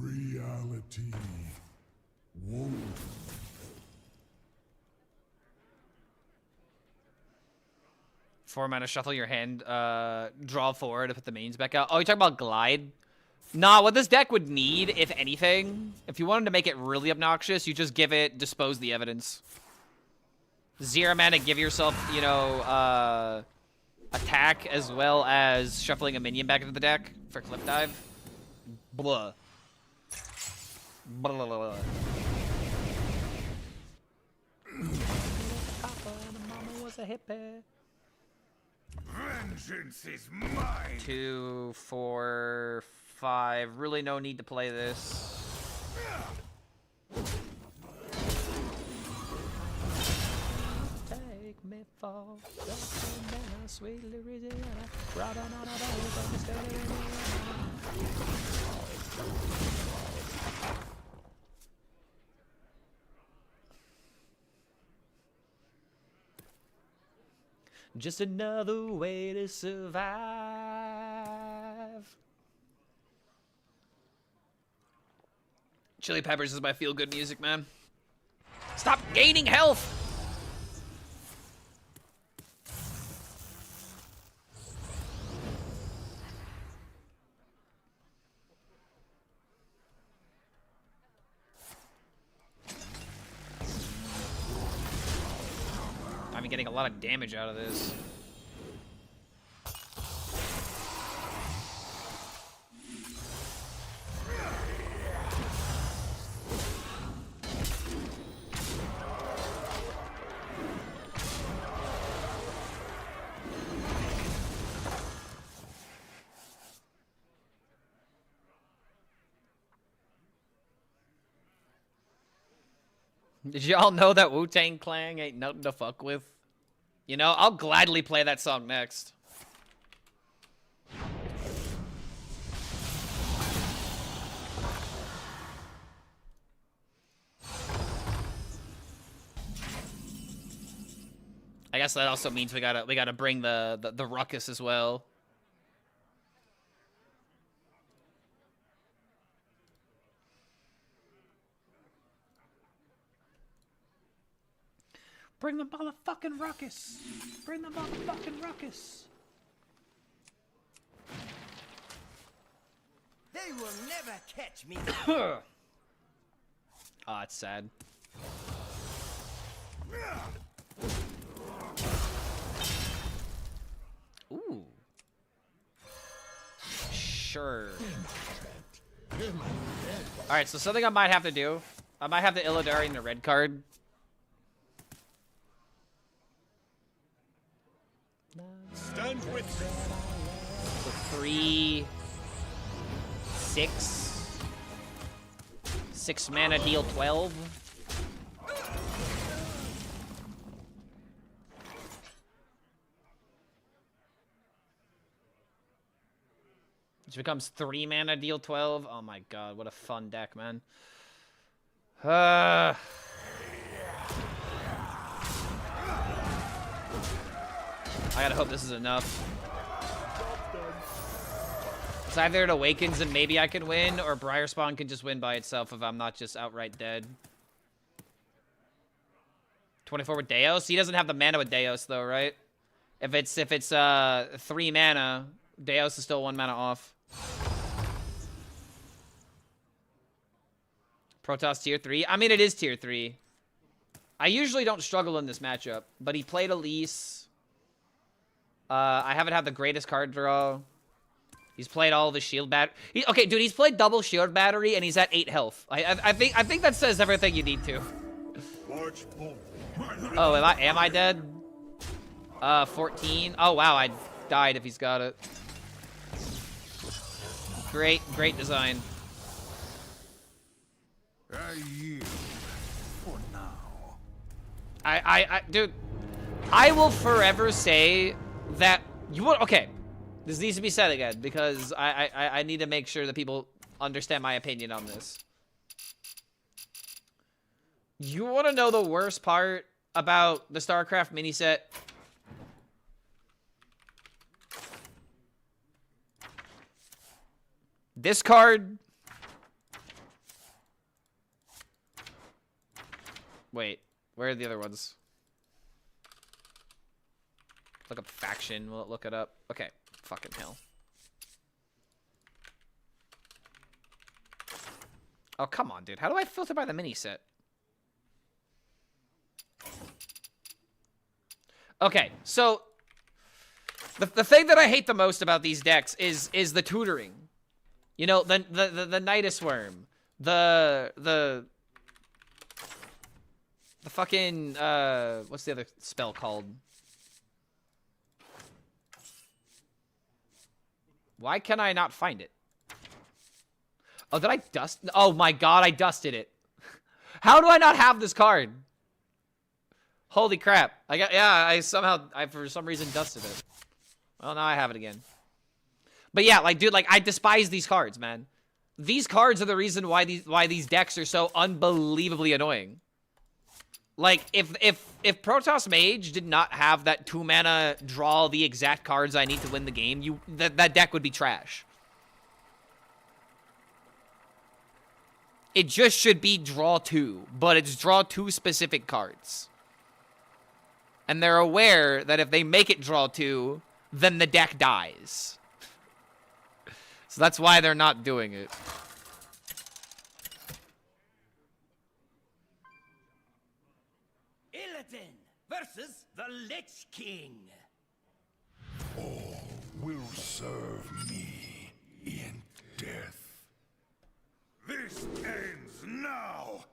Reality. Whoa. Four mana, shuffle your hand, draw forward to put the mains back out. Oh, you're talking about glide? Nah, what this deck would need, if anything, if you wanted to make it really obnoxious, you just give it dispose the evidence. 0 mana, give yourself, you know, attack as well as shuffling a minion back into the deck for cliff dive. Blah. Blah, blah, blah, blah. Papa and mama was a hippie. Vengeance is mine. 2, 4, 5. Really no need to play this. Take me for sweet Louisiana. Just another way to survive. Chili Peppers is my feel-good music, man. Stop gaining health! I'm getting a lot of damage out of this. Did y'all know that Wu-Tang Clan ain't nothing to fuck with? You know, I'll gladly play that song next. I guess that also means we gotta bring the ruckus as well. Bring the motherfucking ruckus! Bring the motherfucking ruckus! They will never catch me. Ah, it's sad. Ooh. Sure. Alright, so something I might have to do. I might have to Illidari in the red card. Stand with me. So 3, 6. 6 mana, deal 12. Which becomes 3 mana, deal 12. Oh my god, what a fun deck, man. I gotta hope this is enough. It's either it awakens and maybe I can win, or Briarspawn can just win by itself if I'm not just outright dead. 24 with Deos? He doesn't have the mana with Deos though, right? If it's 3 mana, Deos is still 1 mana off. Protoss tier 3? I mean, it is tier 3. I usually don't struggle in this matchup, but he played Elise. I haven't had the greatest card draw. He's played all the shield okay, dude, he's played double shield battery and he's at 8 health. I think that says everything you need to. Oh, am I dead? 14. Oh wow, I died if he's got it. Great design. I yield for now. Dude, I will forever say that you would. Okay, this needs to be said again because I need to make sure that people understand my opinion on this. You want to know the worst part about the StarCraft mini set? This card. Wait, where are the other ones? Look up faction. Will it look it up? Okay, fucking hell. Oh, come on, dude. How do I filter by the mini set? Okay, so the thing that I hate the most about these decks is the tutoring. You know, the Nidus Worm, the fucking what's the other spell called? Why can I not find it? Oh, did I dust? Oh my god, I dusted it. How do I not have this card? Holy crap. I for some reason dusted it. Well, now I have it again. But yeah, like, dude, like, I despise these cards, man. These cards are the reason why these decks are so unbelievably annoying. Like, if Protoss Mage did not have that 2-mana draw the exact cards I need to win the game, that deck would be trash. It just should be draw 2, but it's draw 2 specific cards. And they're aware that if they make it draw 2, then the deck dies. So that's why they're not doing it. Illidan versus the Lich King. All will serve me in death. This ends now!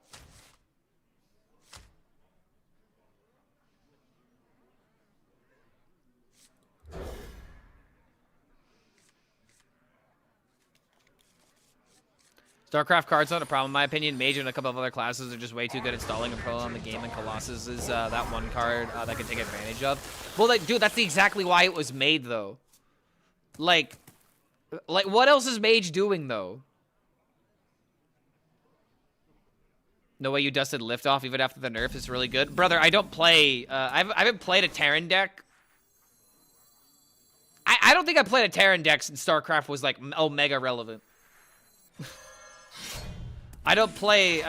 StarCraft cards not a problem, in my opinion. Mage and a couple of other classes are just way too good at stalling and pro on the game, and Colossus is that one card that can take advantage of. Well, like, dude, that's exactly why it was made, though. Like, what else is Mage doing, though? No way you dusted Liftoff even after the nerf is really good. Brother, I don't play, I haven't played a Terran deck. I don't think I played a Terran deck since StarCraft was, like, Omega relevant. I don't play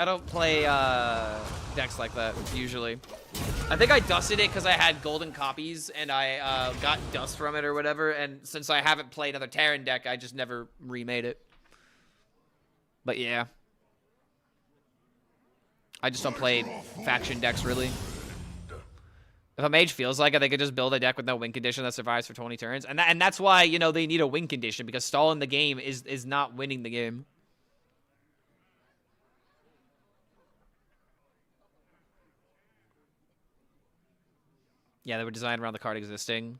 decks like that, usually. I think I dusted it because I had golden copies and I got dust from it or whatever, and since I haven't played another Terran deck, I just never remade it. But yeah. I just don't play faction decks, really. If a mage feels like it, they could just build a deck with no win condition that survives for 20 turns. And that's why, you know, they need a win condition, because stalling the game is not winning the game. Yeah, they were designed around the card existing.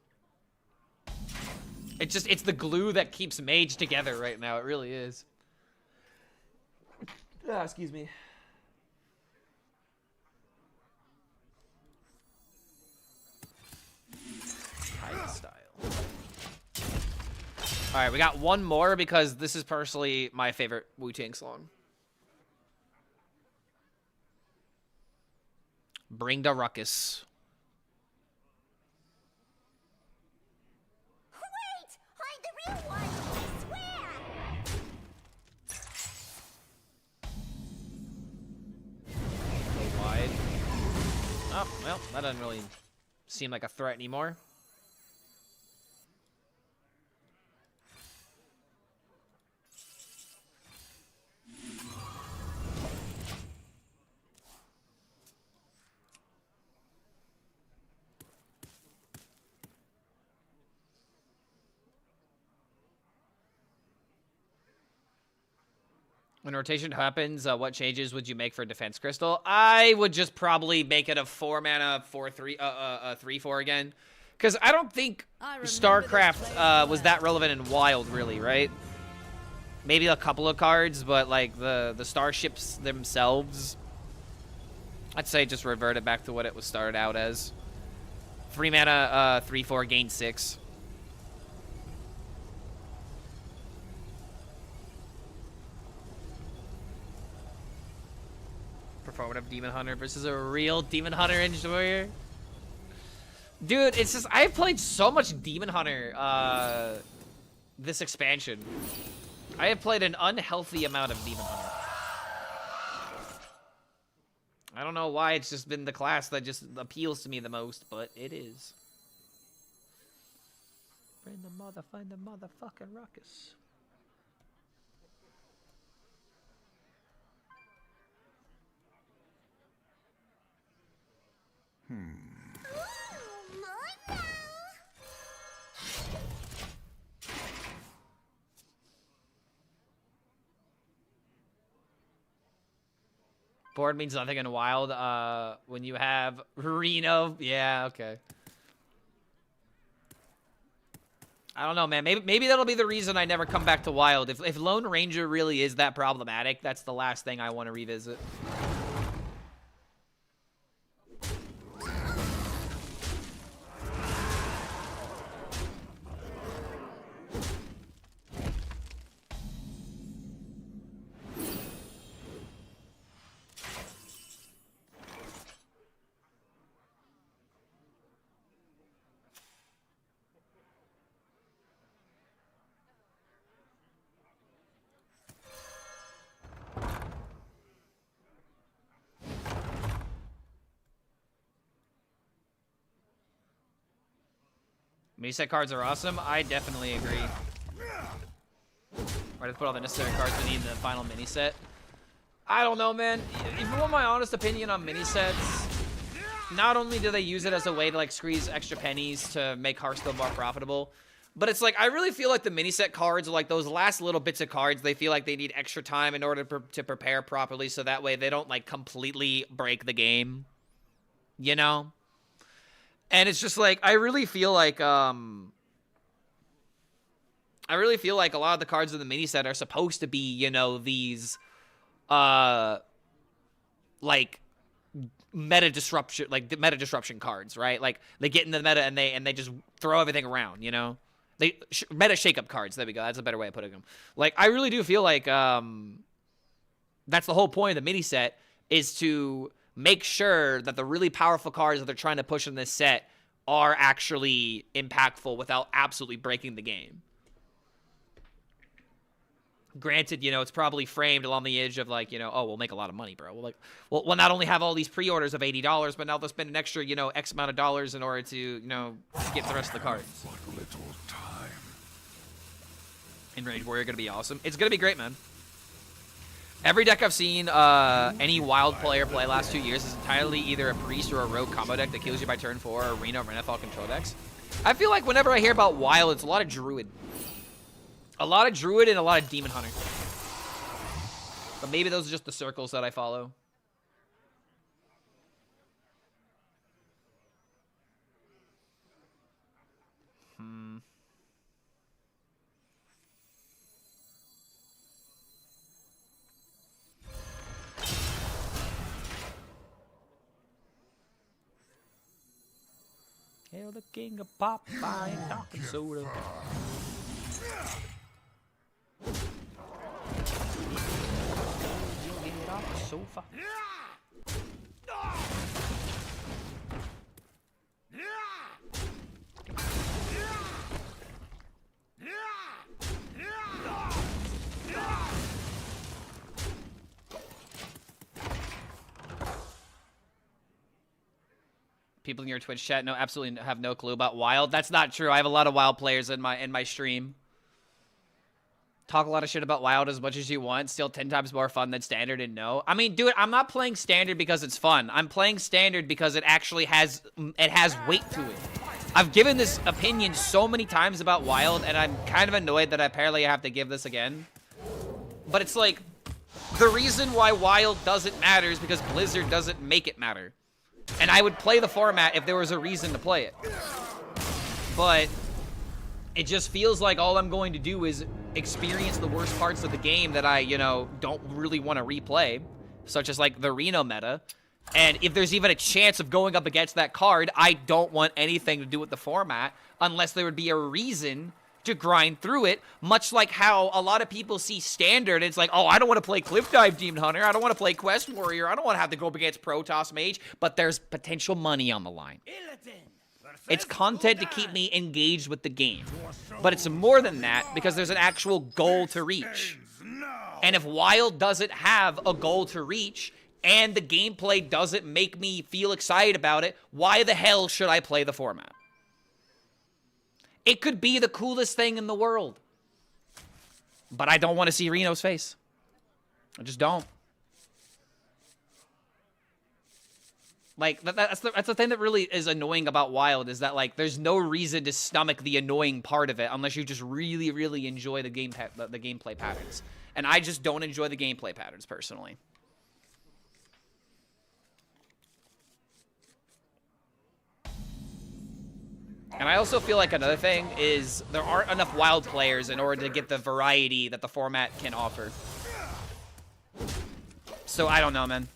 It's the glue that keeps Mage together right now. It really is. Ah, excuse me. Hide style. All right, we got one more because this is personally my favorite Wu-Tang song. Bring the ruckus. Wide. Oh, well, that doesn't really seem like a threat anymore. When rotation happens, what changes would you make for Defense Crystal? I would just probably make it a 4 mana 4/3 3/4 again, because I don't think StarCraft was that relevant in Wild, really, right? Maybe a couple of cards, but like the starships themselves, I'd say just revert it back to what it was started out as. 3 mana 3/4 gain 6. Performative Demon Hunter versus a real Demon Hunter enjoyer. Dude, it's just, I've played so much Demon Hunter this expansion. I have played an unhealthy amount of Demon Hunter. I don't know why, it's just been the class that just appeals to me the most, but it is. Find the motherfucking ruckus. Board means nothing in Wild. When you have Reno, yeah, okay. I don't know, man. Maybe that'll be the reason I never come back to Wild. If Lone Ranger really is that problematic, that's the last thing I want to revisit. Mini set cards are awesome. I definitely agree. Right, let's put all the necessary cards we need in the final mini set. I don't know, man. If you want my honest opinion on mini sets, not only do they use it as a way to like squeeze extra pennies to make Hearthstone more profitable, but it's like I really feel like the mini set cards are like those last little bits of cards. They feel like they need extra time in order to prepare properly, so that way they don't like completely break the game. You know? And it's just like I really feel like a lot of the cards in the mini set are supposed to be, you know, these like meta disruption cards, right? Like they get in the meta and they just throw everything around, you know? They meta shakeup cards. There we go. That's a better way of putting them. Like I really do feel like that's the whole point of the mini set, is to make sure that the really powerful cards that they're trying to push in this set are actually impactful without absolutely breaking the game. Granted, you know, it's probably framed along the edge of like, you know, oh, we'll make a lot of money, bro. We'll not only have all these pre-orders of $80, but now they'll spend an extra, you know, X amount of dollars in order to, you know, get the rest of the cards. Enraged Warrior gonna be awesome. It's gonna be great, man. Every deck I've seen any Wild player play last 2 years is entirely either a Priest or a Rogue combo deck that kills you by turn 4, or Reno or Renethal control decks. I feel like whenever I hear about Wild, it's a lot of Druid. A lot of Druid and a lot of Demon Hunter. But maybe those are just the circles that I follow. Hail the king of pop pie and talking soda. Get off the sofa. People in your Twitch chat absolutely have no clue about Wild. That's not true. I have a lot of Wild players in my stream. Talk a lot of shit about Wild as much as you want. Still 10 times more fun than Standard, and no. I mean, dude, I'm not playing Standard because it's fun. I'm playing Standard because it actually has weight to it. I've given this opinion so many times about Wild, and I'm kind of annoyed that I apparently have to give this again. But it's like, the reason why Wild doesn't matter is because Blizzard doesn't make it matter. And I would play the format if there was a reason to play it. But it just feels like all I'm going to do is experience the worst parts of the game that I, you know, don't really want to replay, such as like the Reno meta. And if there's even a chance of going up against that card, I don't want anything to do with the format unless there would be a reason to grind through it, much like how a lot of people see Standard. It's like, oh, I don't want to play Cliff Dive Demon Hunter. I don't want to play Quest Warrior. I don't want to have to go up against Protoss Mage, but there's potential money on the line. It's content to keep me engaged with the game. But it's more than that because there's an actual goal to reach. And if Wild doesn't have a goal to reach and the gameplay doesn't make me feel excited about it, why the hell should I play the format? It could be the coolest thing in the world. But I don't want to see Reno's face. I just don't. Like, that's the thing that really is annoying about Wild, is that, like, there's no reason to stomach the annoying part of it unless you just really, really enjoy the gameplay patterns. And I just don't enjoy the gameplay patterns, personally. And I also feel like another thing is there aren't enough Wild players in order to get the variety that the format can offer. So, I don't know, man.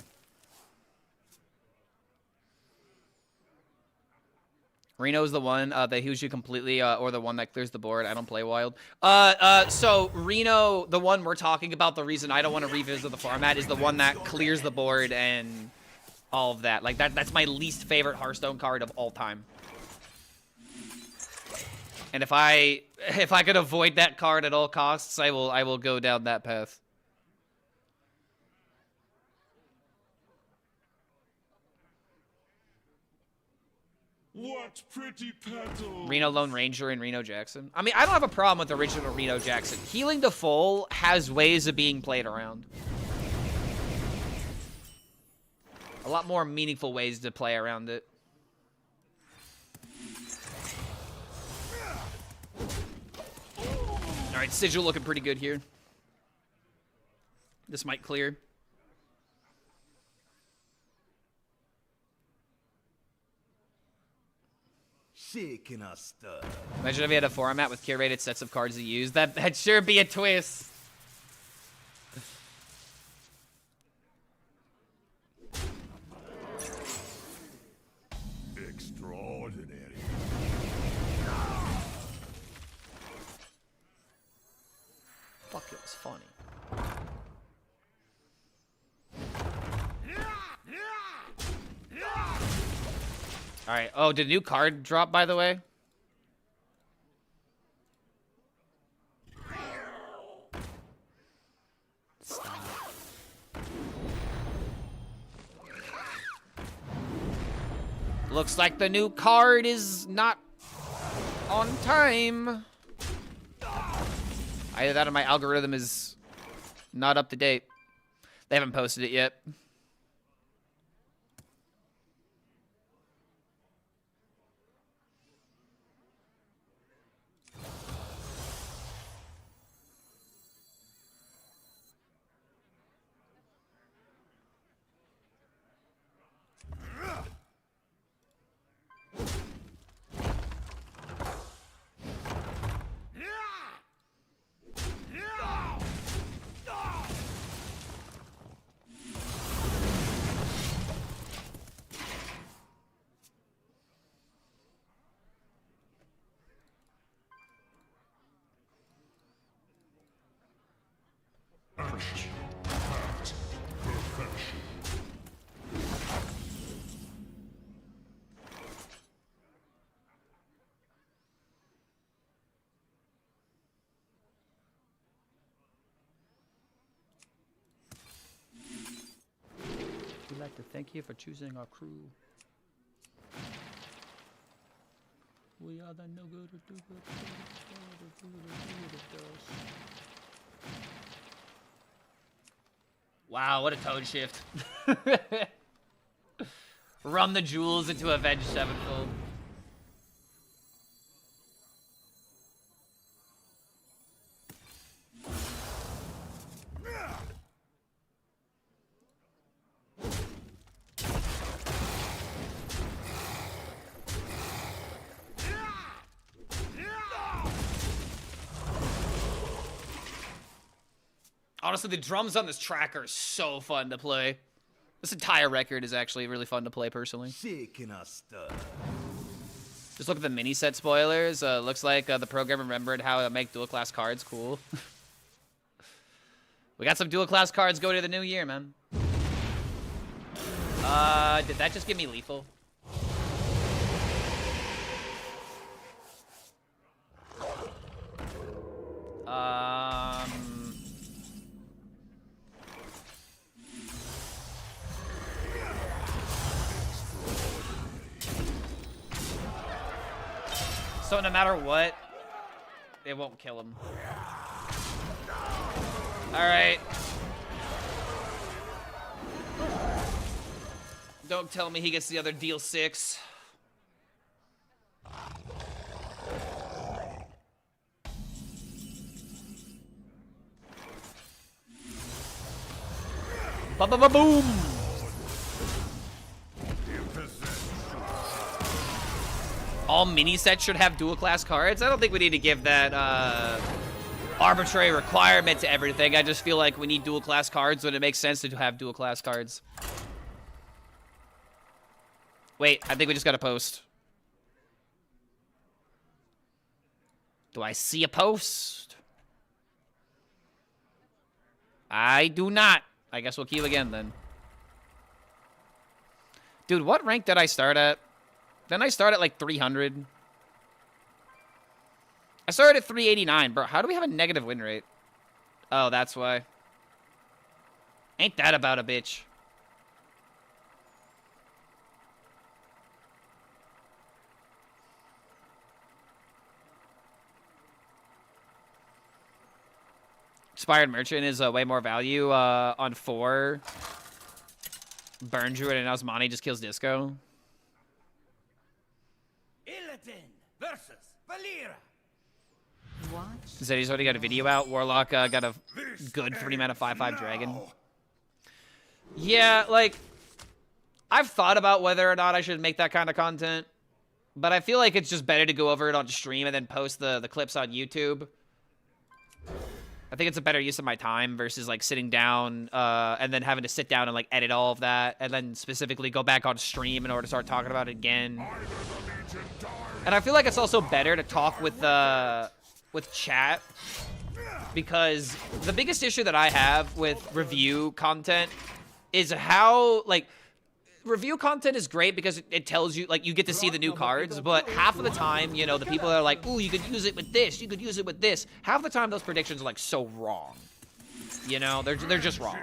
Reno's the one that heals you completely, or the one that clears the board. I don't play Wild. So Reno, the one we're talking about, the reason I don't want to revisit the format is the one that clears the board and all of that. Like, that's my least favorite Hearthstone card of all time. And if I could avoid that card at all costs, I will go down that path. What pretty petals! Reno Lone Ranger and Reno Jackson. I mean, I don't have a problem with original Reno Jackson. Healing to full has ways of being played around. A lot more meaningful ways to play around it. Alright, Sigil looking pretty good here. This might clear. Shaking our stuff. Imagine if we had a format with curated sets of cards to use. That'd sure be a twist. Extraordinary. Fuck, it was funny. Alright. Oh, did a new card drop, by the way? Stop. Looks like the new card is not on time. Either that or my algorithm is not up to date. They haven't posted it yet. We'd like to thank you for choosing our crew. We are the no good or do good. Wow, what a tone shift. Run the jewels into Avenged Sevenfold. Honestly, the drums on this track are so fun to play. This entire record is actually really fun to play, personally. Shaking us stuff. Just look at the mini set spoilers. Looks like the program remembered how to make dual class cards. Cool. We got some dual class cards going to the new year, man. Did that just give me lethal? So no matter what, it won't kill him. All right. Don't tell me he gets the other deal 6. Ba-ba-ba-boom! All mini sets should have dual class cards. I don't think we need to give that arbitrary requirement to everything. I just feel like we need dual class cards when it makes sense to have dual class cards. Wait, I think we just got a post. Do I see a post? I do not. I guess we'll queue again then. Dude, what rank did I start at? Then I start at like 300. I started at 389, bro. How do we have a negative win rate? Oh, that's why. Ain't that about a bitch? Inspired Merchant is way more value on 4. Burn Druid and Osmani just kills Disco. Illidan versus Valera. Zeddy's already got a video out. Warlock got a good 3-mana 5/5 dragon. Yeah, like, I've thought about whether or not I should make that kind of content, but I feel like it's just better to go over it on stream and then post the clips on YouTube. I think it's a better use of my time versus like sitting down and then having to sit down and like edit all of that and then specifically go back on stream in order to start talking about it again. And I feel like it's also better to talk with chat, because the biggest issue that I have with review content is how, like, review content is great because it tells you, like, you get to see the new cards, but half of the time, you know, the people are like, ooh, you could use it with this, you could use it with this. Half the time, those predictions are, like, so wrong. You know, they're just wrong.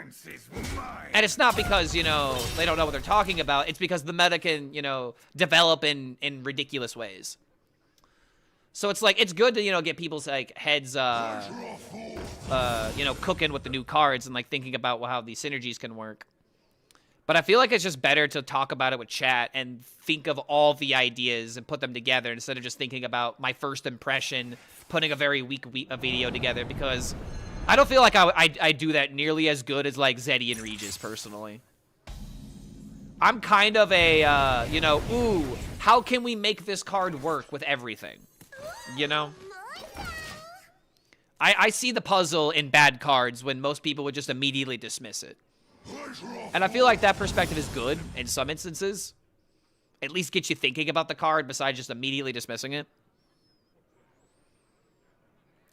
And it's not because, you know, they don't know what they're talking about. It's because the meta can, you know, develop in ridiculous ways. So it's like, it's good to, you know, get people's, like, heads, you know, cooking with the new cards and, like, thinking about how these synergies can work. But I feel like it's just better to talk about it with chat and think of all the ideas and put them together instead of just thinking about my first impression, putting a very weak video together, because I don't feel like I do that nearly as good as, like, Zeddy and Regis, personally. I'm kind of a, you know, ooh, how can we make this card work with everything? You know? I see the puzzle in bad cards when most people would just immediately dismiss it. And I feel like that perspective is good in some instances. At least get you thinking about the card besides just immediately dismissing it.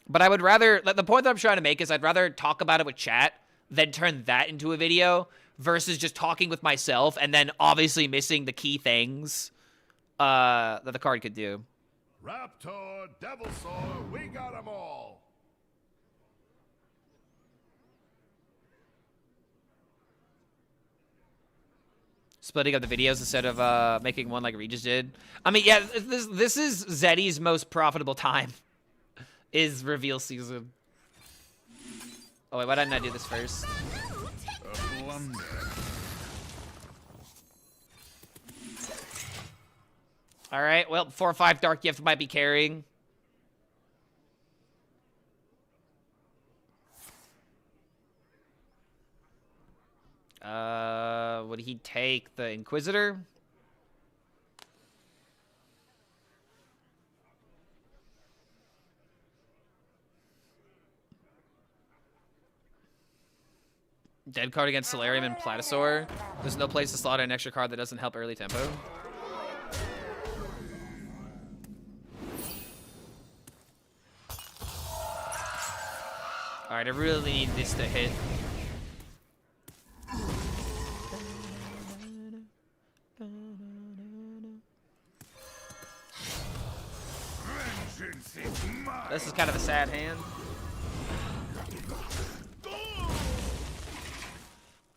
But I would rather, the point that I'm trying to make is I'd rather talk about it with chat than turn that into a video versus just talking with myself and then obviously missing the key things that the card could do. Raptor, Devil Sword, we got them all. Splitting up the videos instead of making one like Regis did. I mean, yeah, this is Zeddy's most profitable time, is reveal season. Oh wait, why didn't I do this first? A blunder. All right, well, 4 or 5 Dark Gift might be carrying. Would he take the Inquisitor? Dead card against Solarium and Platasaur. There's no place to slot an extra card that doesn't help early tempo. Alright, I really need this to hit. This is kind of a sad hand.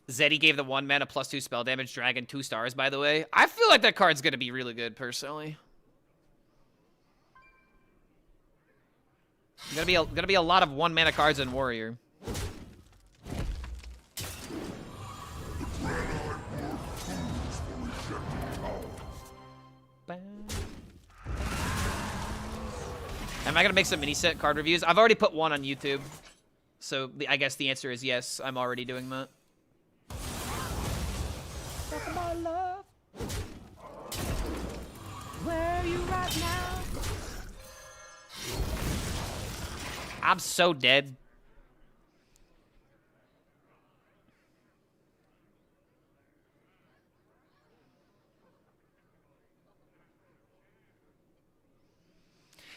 Zeddy gave the 1 mana +2 spell damage dragon 2 stars, by the way. I feel like that card's gonna be really good, personally. Gonna be a lot of 1 mana cards in Warrior. Am I gonna make some mini set card reviews? I've already put one on YouTube, so I guess the answer is yes. I'm already doing that. Where are you right now? I'm so dead.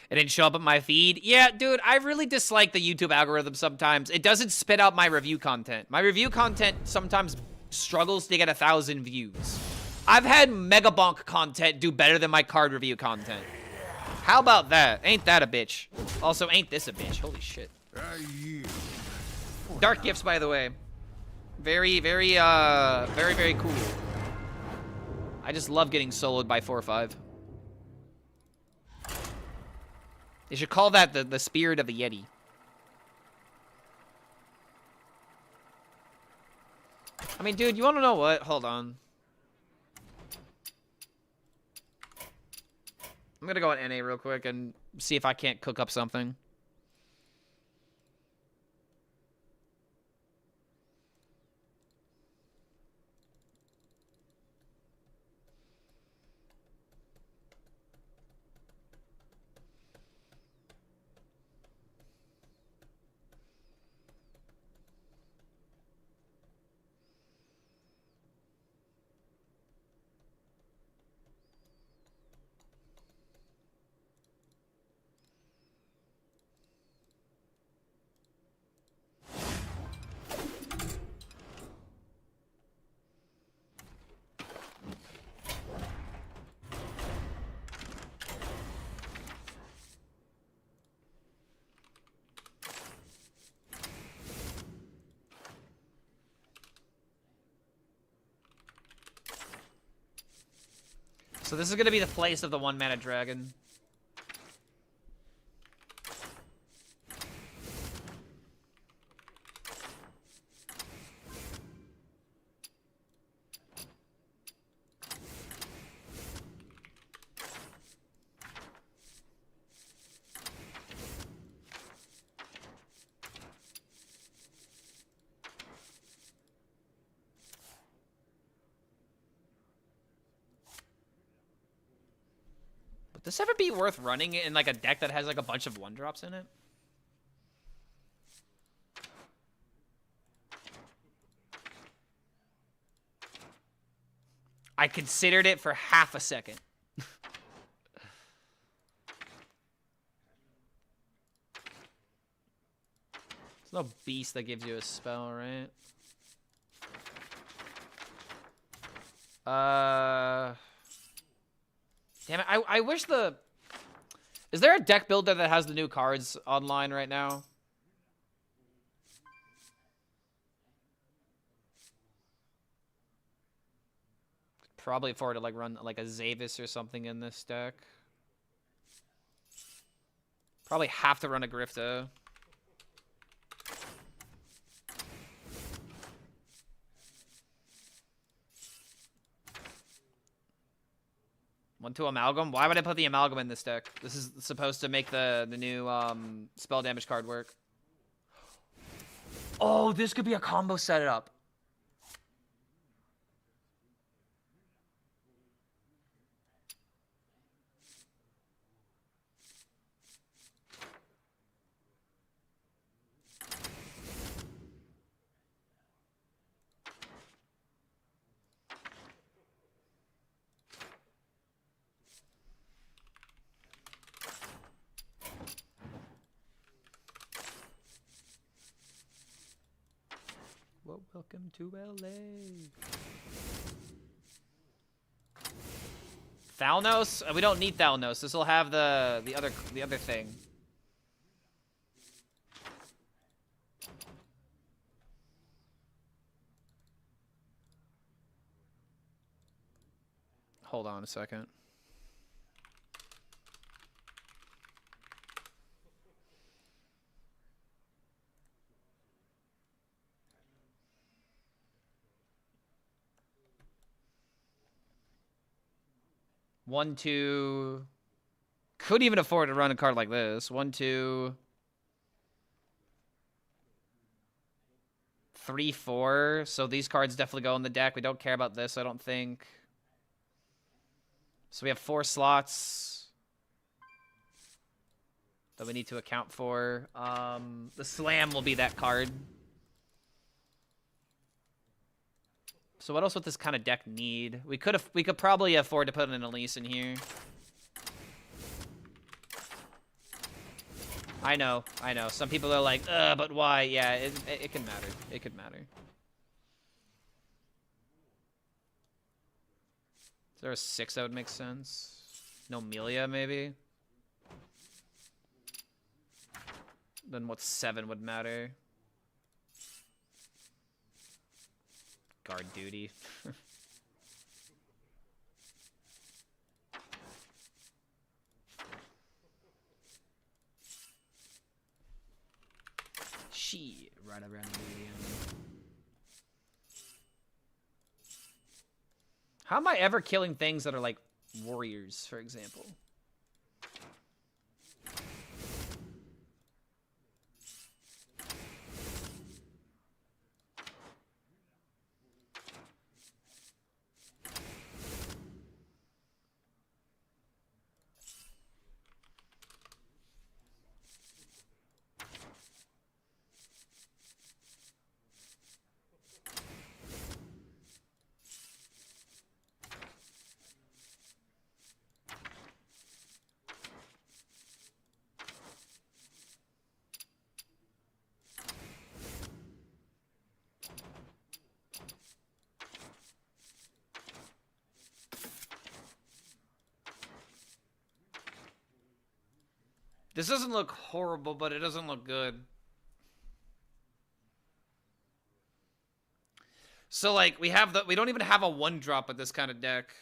It didn't show up on my feed. Yeah, dude, I really dislike the YouTube algorithm sometimes. It doesn't spit out my review content. My review content sometimes struggles to get 1,000 views. I've had Mega Bonk content do better than my card review content. How about that? Ain't that a bitch? Also, ain't this a bitch? Holy shit. Dark Gifts, by the way. Very, very cool. I just love getting soloed by 4 or 5. They should call that the spirit of the Yeti. I mean, dude, you want to know what? Hold on. I'm going to go on NA real quick and see if I can't cook up something. So this is going to be the place of the 1 mana dragon. Would this ever be worth running in like a deck that has like a bunch of 1-drops in it? I considered it for half a second. There's no beast that gives you a spell, right? Damn it, I wish the... Is there a deck builder that has the new cards online right now? Probably afford to like run like a Zavis or something in this deck. Probably have to run a Grifta. One to Amalgam? Why would I put the Amalgam in this deck? This is supposed to make the new spell damage card work. Oh, this could be a combo setup. Welcome to LA. Thalnos? We don't need Thalnos. This will have the other thing. Hold on a second. One, two. Couldn't even afford to run a card like this. 1, 2, 3, 4. So these cards definitely go in the deck. We don't care about this, I don't think. So we have 4 slots that we need to account for. The slam will be that card. So what else would this kind of deck need? We could probably afford to put an Elise in here. I know. Some people are like, but why? Yeah, it can matter. It could matter. Is there a 6 that would make sense? No Melia, maybe? Then what 7 would matter? Guard duty. Shit, right around the medium. How am I ever killing things that are like warriors, for example? This doesn't look horrible, but it doesn't look good. So like we don't even have a 1-drop with this kind of deck.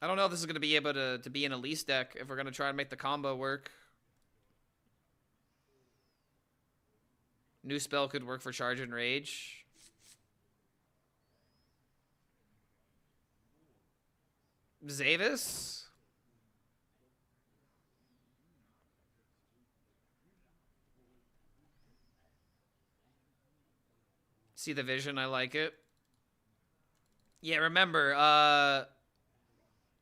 I don't know if this is gonna be able to be an Elise deck if we're gonna try and make the combo work. New spell could work for Charge and Rage. Zavis? See the vision, I like it. Yeah, remember,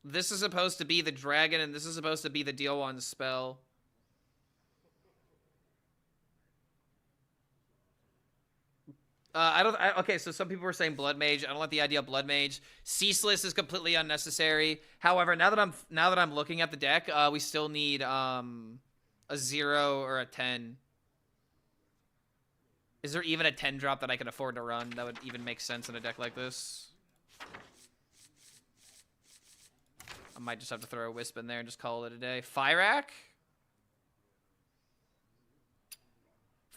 this is supposed to be the dragon, and this is supposed to be the deal 1 spell. Okay, so some people were saying Blood Mage. I don't like the idea of Blood Mage. Ceaseless is completely unnecessary. However, now that I'm looking at the deck, we still need a 0 or a 10. Is there even a 10-drop that I can afford to run that would even make sense in a deck like this? I might just have to throw a Wisp in there and just call it a day. Fyrak?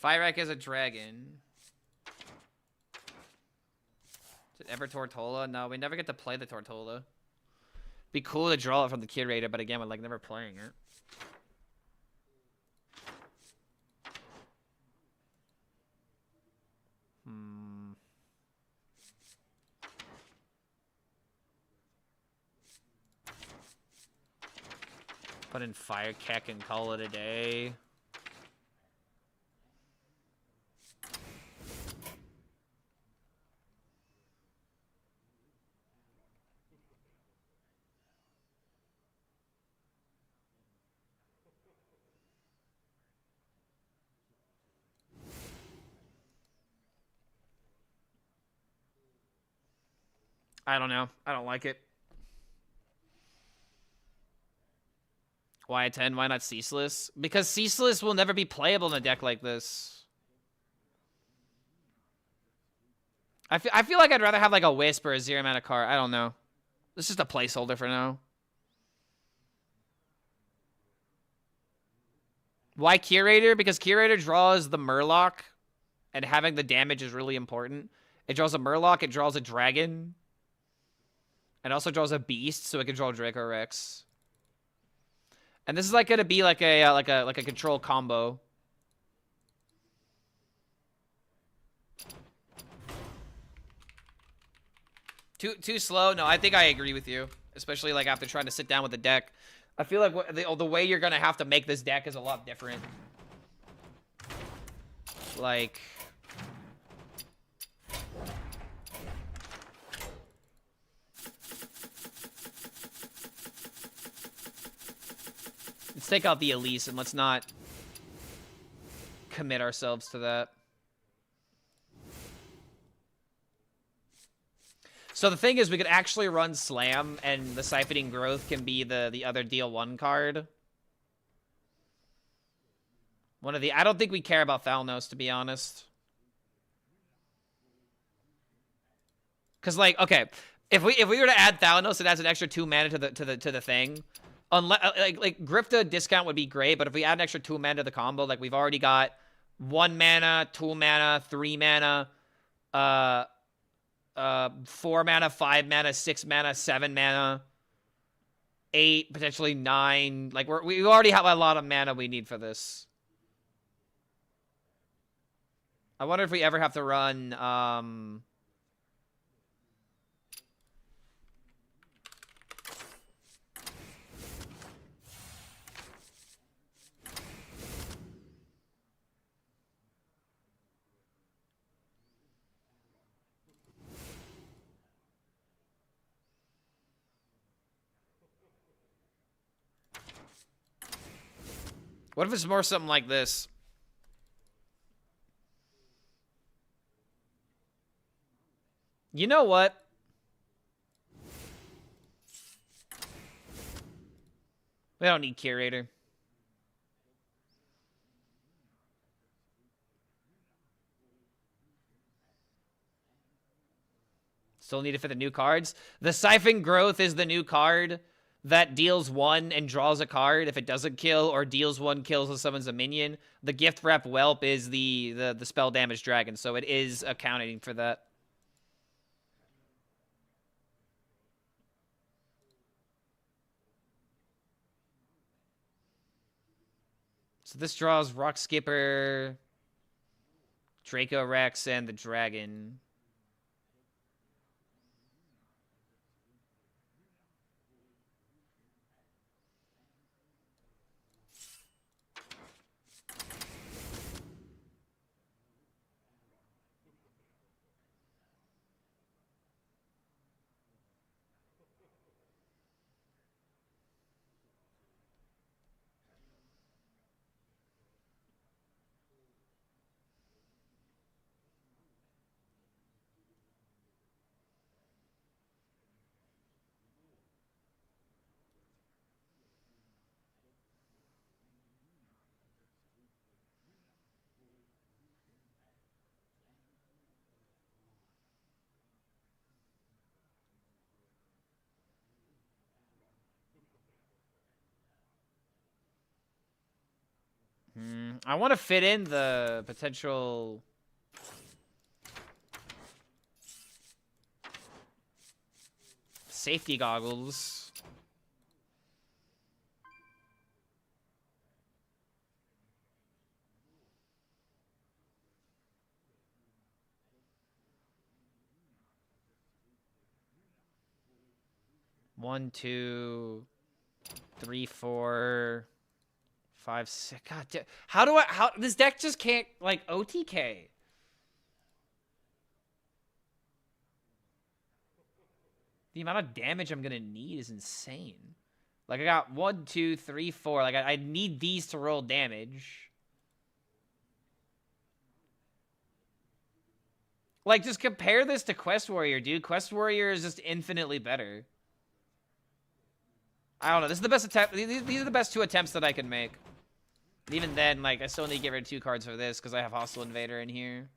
Fyrak is a dragon. Is it ever Tortola? No, we never get to play the Tortola. Be cool to draw it from the curator, but again, we're like never playing it. Put in Firekeck and call it a day. I don't know. I don't like it. Why a 10? Why not Ceaseless? Because Ceaseless will never be playable in a deck like this. I feel like I'd rather have like a Wisp or a 0 mana card. I don't know. It's just a placeholder for now. Why Curator? Because Curator draws the Murloc, and having the damage is really important. It draws a Murloc, it draws a Dragon, and also draws a Beast, so it can draw Draco Rex. And this is like gonna be like a control combo. Too slow? No, I think I agree with you, especially like after trying to sit down with the deck. I feel like the way you're gonna have to make this deck is a lot different. Like, let's take out the Elise and let's not commit ourselves to that. So the thing is, we could actually run Slam, and the Siphoning Growth can be the other deal 1 card. One of the... I don't think we care about Thalnos, to be honest. Because, like, okay, if we were to add Thalnos, it adds an extra 2 mana to the thing. Unless, like Grifta discount would be great, but if we add an extra 2 mana to the combo, like we've already got 1 mana, 2 mana, 3 mana, 4 mana, 5 mana, 6 mana, 7 mana, 8, potentially 9. Like we already have a lot of mana we need for this. I wonder if we ever have to run what if it's more something like this? You know what? We don't need Curator. Still need it for the new cards. The Siphon Growth is the new card that deals 1 and draws a card if it doesn't kill, or deals 1, kills, and summons a minion. The Gift Wrap Whelp is the spell damage dragon, so it is accounting for that. So this draws Rock Skipper, Draco Rex, and the dragon. I want to fit in the potential safety goggles. One, 2, 3, 4, 5, 6. God damn. How this deck just can't like OTK. The amount of damage I'm gonna need is insane. Like I got 1, 2, 3, 4. Like I need these to roll damage. Like just compare this to Quest Warrior, dude. Quest Warrior is just infinitely better. I don't know. This is the best attempt. These are the best 2 attempts that I can make. And even then, like, I still need to get rid of 2 cards for this because I have Hostile Invader in here.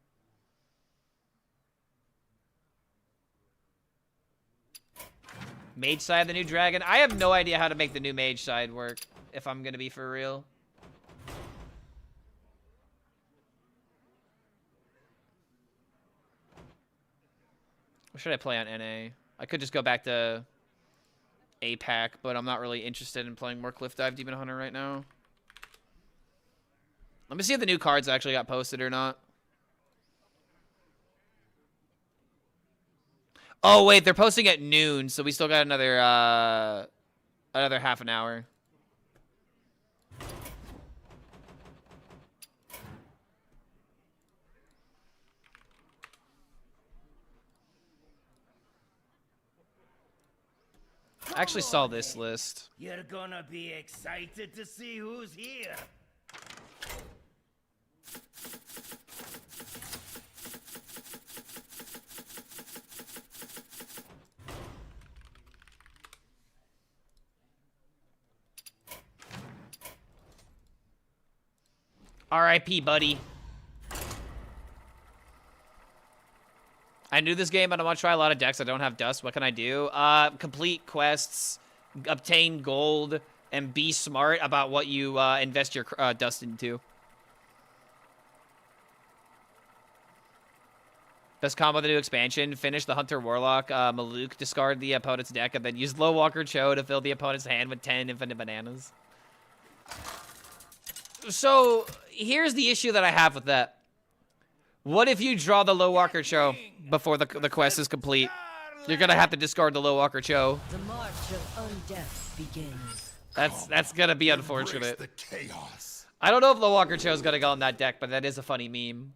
Mage side, the new dragon. I have no idea how to make the new mage side work, if I'm gonna be for real. What should I play on NA? I could just go back to APAC, but I'm not really interested in playing more Cliff Dive Demon Hunter right now. Let me see if the new cards actually got posted or not. Oh, wait, they're posting at noon, so we still got another half an hour. I actually saw this list. You're gonna be excited to see who's here. R.I.P., buddy. I knew this game, but I want to try a lot of decks. I don't have dust. What can I do? Complete quests, obtain gold, and be smart about what you invest your dust into. Best combo of the new expansion. Finish the Hunter Warlock. Maluk, discard the opponent's deck, and then use Low Walker Cho to fill the opponent's hand with 10 infinite bananas. So, here's the issue that I have with that. What if you draw the Low Walker Cho before the quest is complete? You're gonna have to discard the Low Walker Cho. The march of undeath begins. That's gonna be unfortunate. The chaos. I don't know if Low Walker Cho is gonna go on that deck, but that is a funny meme.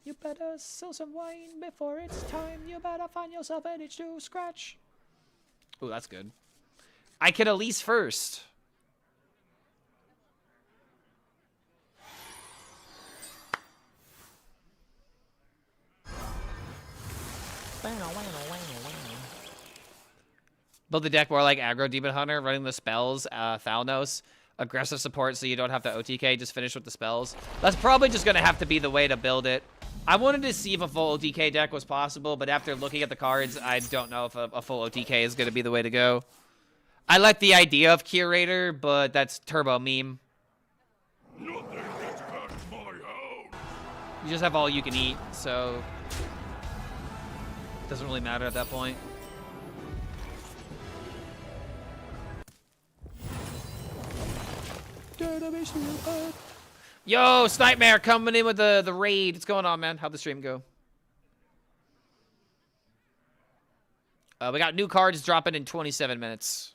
You better sell some wine before it's time. You better find yourself an itch to scratch. Ooh, that's good. I can Elise first. Build the deck more like Aggro Demon Hunter, running the spells, Thalnos. Aggressive support so you don't have to OTK, just finish with the spells. That's probably just going to have to be the way to build it. I wanted to see if a full OTK deck was possible, but after looking at the cards, I don't know if a full OTK is going to be the way to go. I like the idea of Curator, but that's turbo meme. Nothing gets past my house. You just have all you can eat, so it doesn't really matter at that point. Yo, Snightmare coming in with the raid. What's going on, man? How'd the stream go? We got new cards dropping in 27 minutes.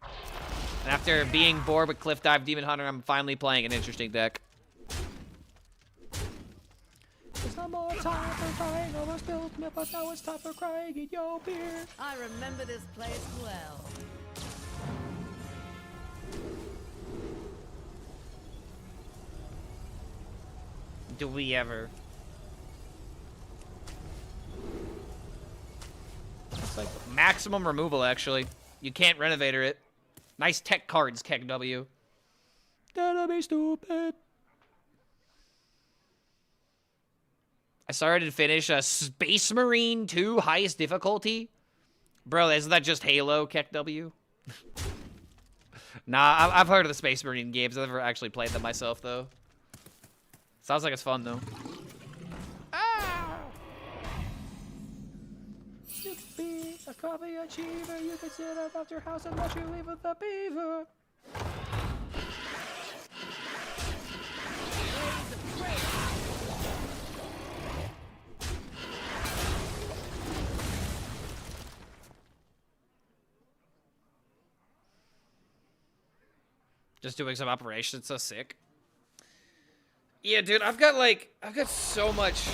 And after being bored with Cliff Dive Demon Hunter, I'm finally playing an interesting deck. There's no more time for crying over spilled milk, but now it's time for crying in your beer. I remember this place well. Do we ever? It's like maximum removal, actually. You can't renovator it. Nice tech cards, Keck W. That'll be stupid. I started to finish a Space Marine 2 highest difficulty. Bro, isn't that just Halo, Keck W? Nah, I've heard of the Space Marine games. I've never actually played them myself, though. Sounds like it's fun, though. Ah! You could be a coffee achiever. You could sit at your house and watch you leave with the beaver. Just doing some operations, so sick. Yeah, dude, I've got so much,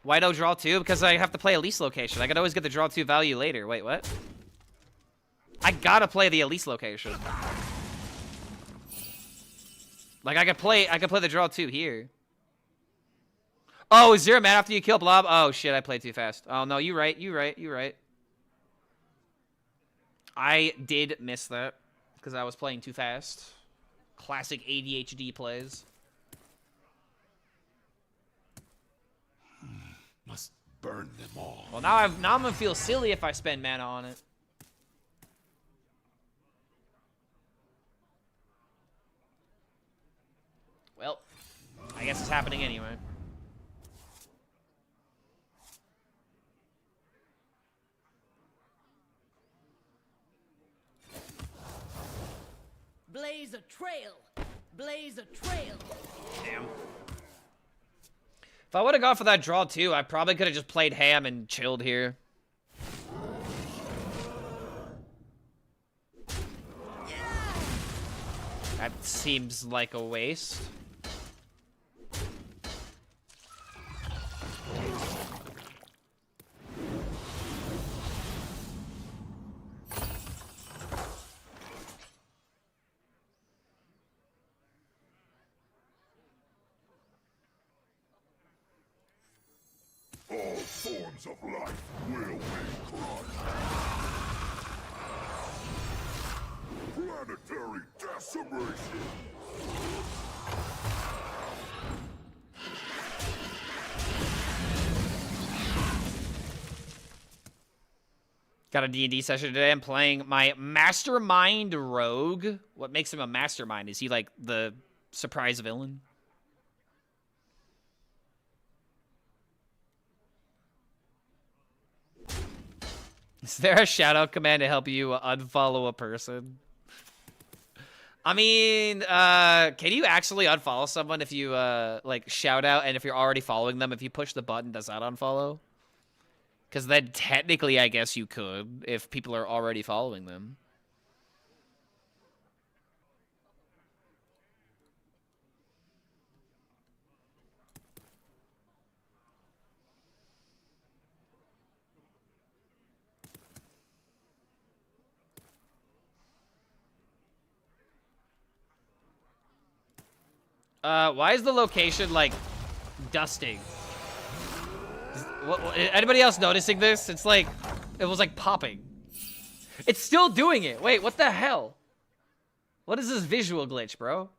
why no draw 2? Because I have to play Elise location. I could always get the draw 2 value later. Wait, what? I gotta play the Elise location. Like, I could play the draw 2 here. Oh, is 0 mana after you kill Blob? Oh, shit, I played too fast. Oh, no, you right. I did miss that because I was playing too fast. Classic ADHD plays. Must burn them all. Well, now I'm gonna feel silly if I spend mana on it. Well, I guess it's happening anyway. Blaze a trail. Blaze a trail. Damn. If I would have gone for that draw too, I probably could have just played ham and chilled here. That seems like a waste. All forms of life will be crushed. Planetary decimation. Got a D&D session today. I'm playing my Mastermind Rogue. What makes him a mastermind? Is he like the surprise villain? Is there a shout-out command to help you unfollow a person? I mean, can you actually unfollow someone if you, like, shout out, and if you're already following them, if you push the button, does that unfollow? Because then technically, I guess you could, if people are already following them. Why is the location, like, dusting? Anybody else noticing this? It's like, it was like popping. It's still doing it. Wait, what the hell? What is this visual glitch, bro?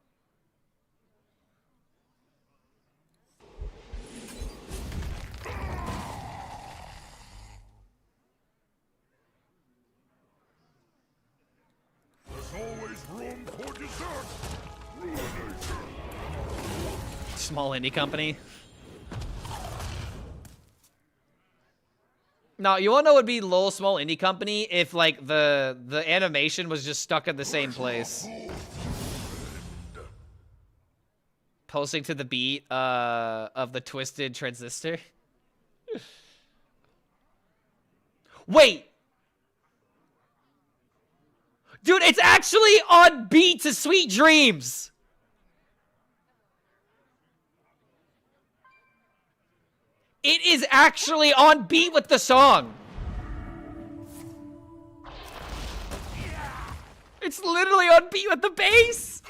There's always room for dessert. Ruination. Small indie company. No, you wanna know what would be lol small indie company if like the animation was just stuck in the same place. Posting to the beat of the twisted transistor. Wait! Dude, it's actually on beat to Sweet Dreams! It is actually on beat with the song. It's literally on beat with the bass.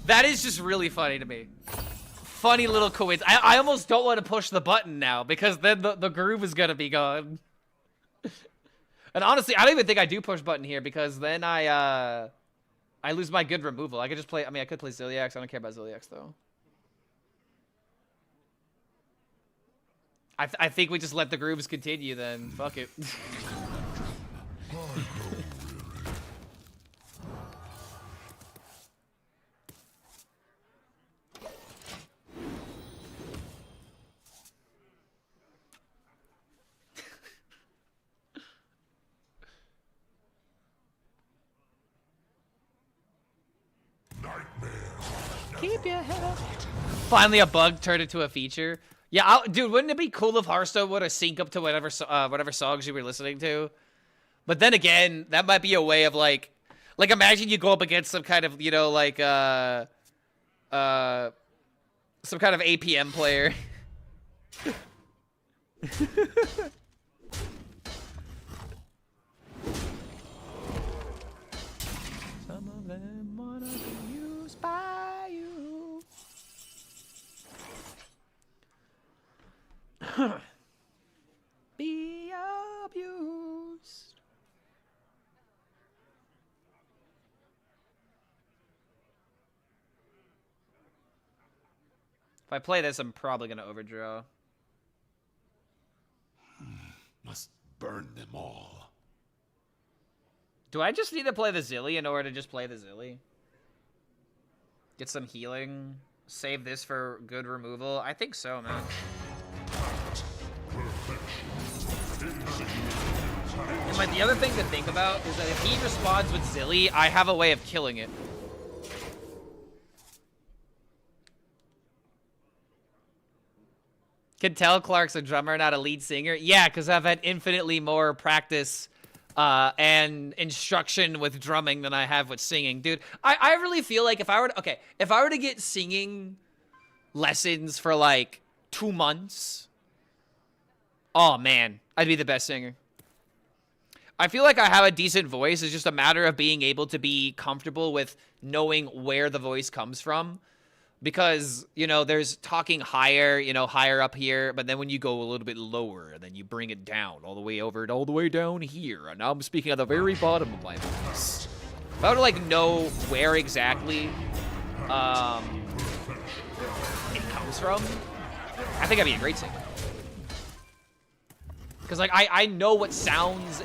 That is just really funny to me. Funny little coincidence. I almost don't want to push the button now because then the groove is gonna be gone. And honestly, I don't even think I do push button here because then I lose my good removal. I could just play, I mean, I could play Ziliax. I don't care about Ziliax, though. I think we just let the grooves continue then. Fuck it. Keep your head up. Finally, a bug turned into a feature. Yeah, dude, wouldn't it be cool if Hearthstone would have sync up to whatever songs you were listening to? But then again, that might be a way of like imagine you go up against some kind of, you know, like some kind of APM player. Some of them wanna be you. I play this, I'm probably gonna overdraw. Must burn them all. Do I just need to play the Zilly in order to just play the Zilly? Get some healing? Save this for good removal? I think so, man. And like the other thing to think about is that if he responds with Zilly, I have a way of killing it. Can tell Clark's a drummer, not a lead singer. Yeah, because I've had infinitely more practice and instruction with drumming than I have with singing. Dude, I really feel like if I were to get singing lessons for like 2 months, oh man, I'd be the best singer. I feel like I have a decent voice. It's just a matter of being able to be comfortable with knowing where the voice comes from. Because, you know, there's talking higher, you know, higher up here, but then when you go a little bit lower, and then you bring it down all the way over and all the way down here. And now I'm speaking at the very bottom of my voice. If I were to, like, know where exactly it comes from, I think I'd be a great singer. Because, like, I know what sounds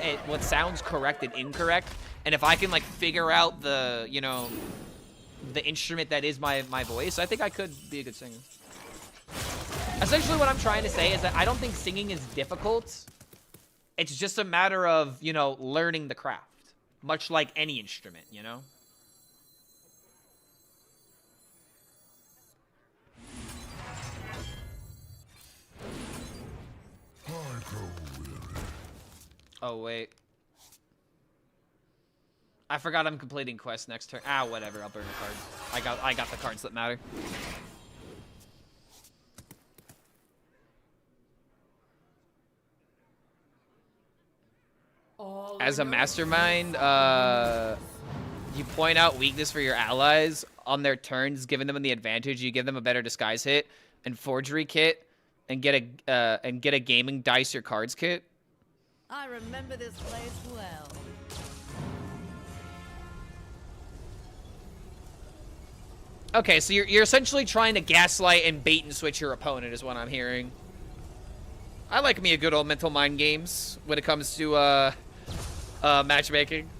correct and incorrect, and if I can, like, figure out the, you know, the instrument that is my voice, I think I could be a good singer. Essentially what I'm trying to say is that I don't think singing is difficult. It's just a matter of, you know, learning the craft. Much like any instrument, you know? Oh, wait. I forgot I'm completing quests next turn. Ah, whatever. I'll burn the cards. I got the cards that matter. As a mastermind, you point out weakness for your allies on their turns, giving them the advantage. You give them a better disguise hit and forgery kit, and get a gaming dice or cards kit. I remember this place well. Okay, so you're essentially trying to gaslight and bait and switch your opponent is what I'm hearing. I like me a good old mental mind games when it comes to matchmaking.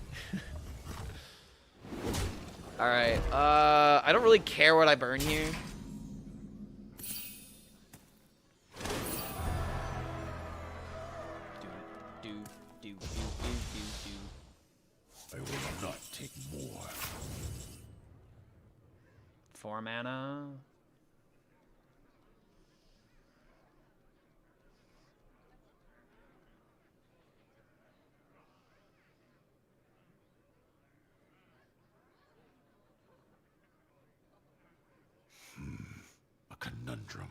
Alright, I don't really care what I burn here. I will not take more. 4 mana. A conundrum.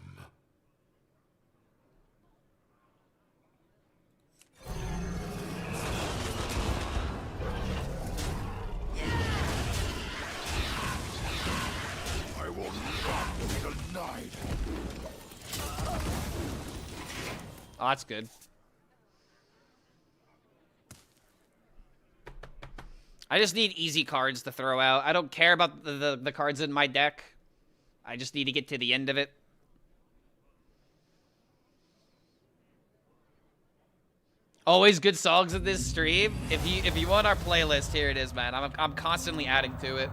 I will not be denied. Oh, that's good. I just need easy cards to throw out. I don't care about the cards in my deck. I just need to get to the end of it. Always good songs in this stream. If you want our playlist, here it is, man. I'm constantly adding to it.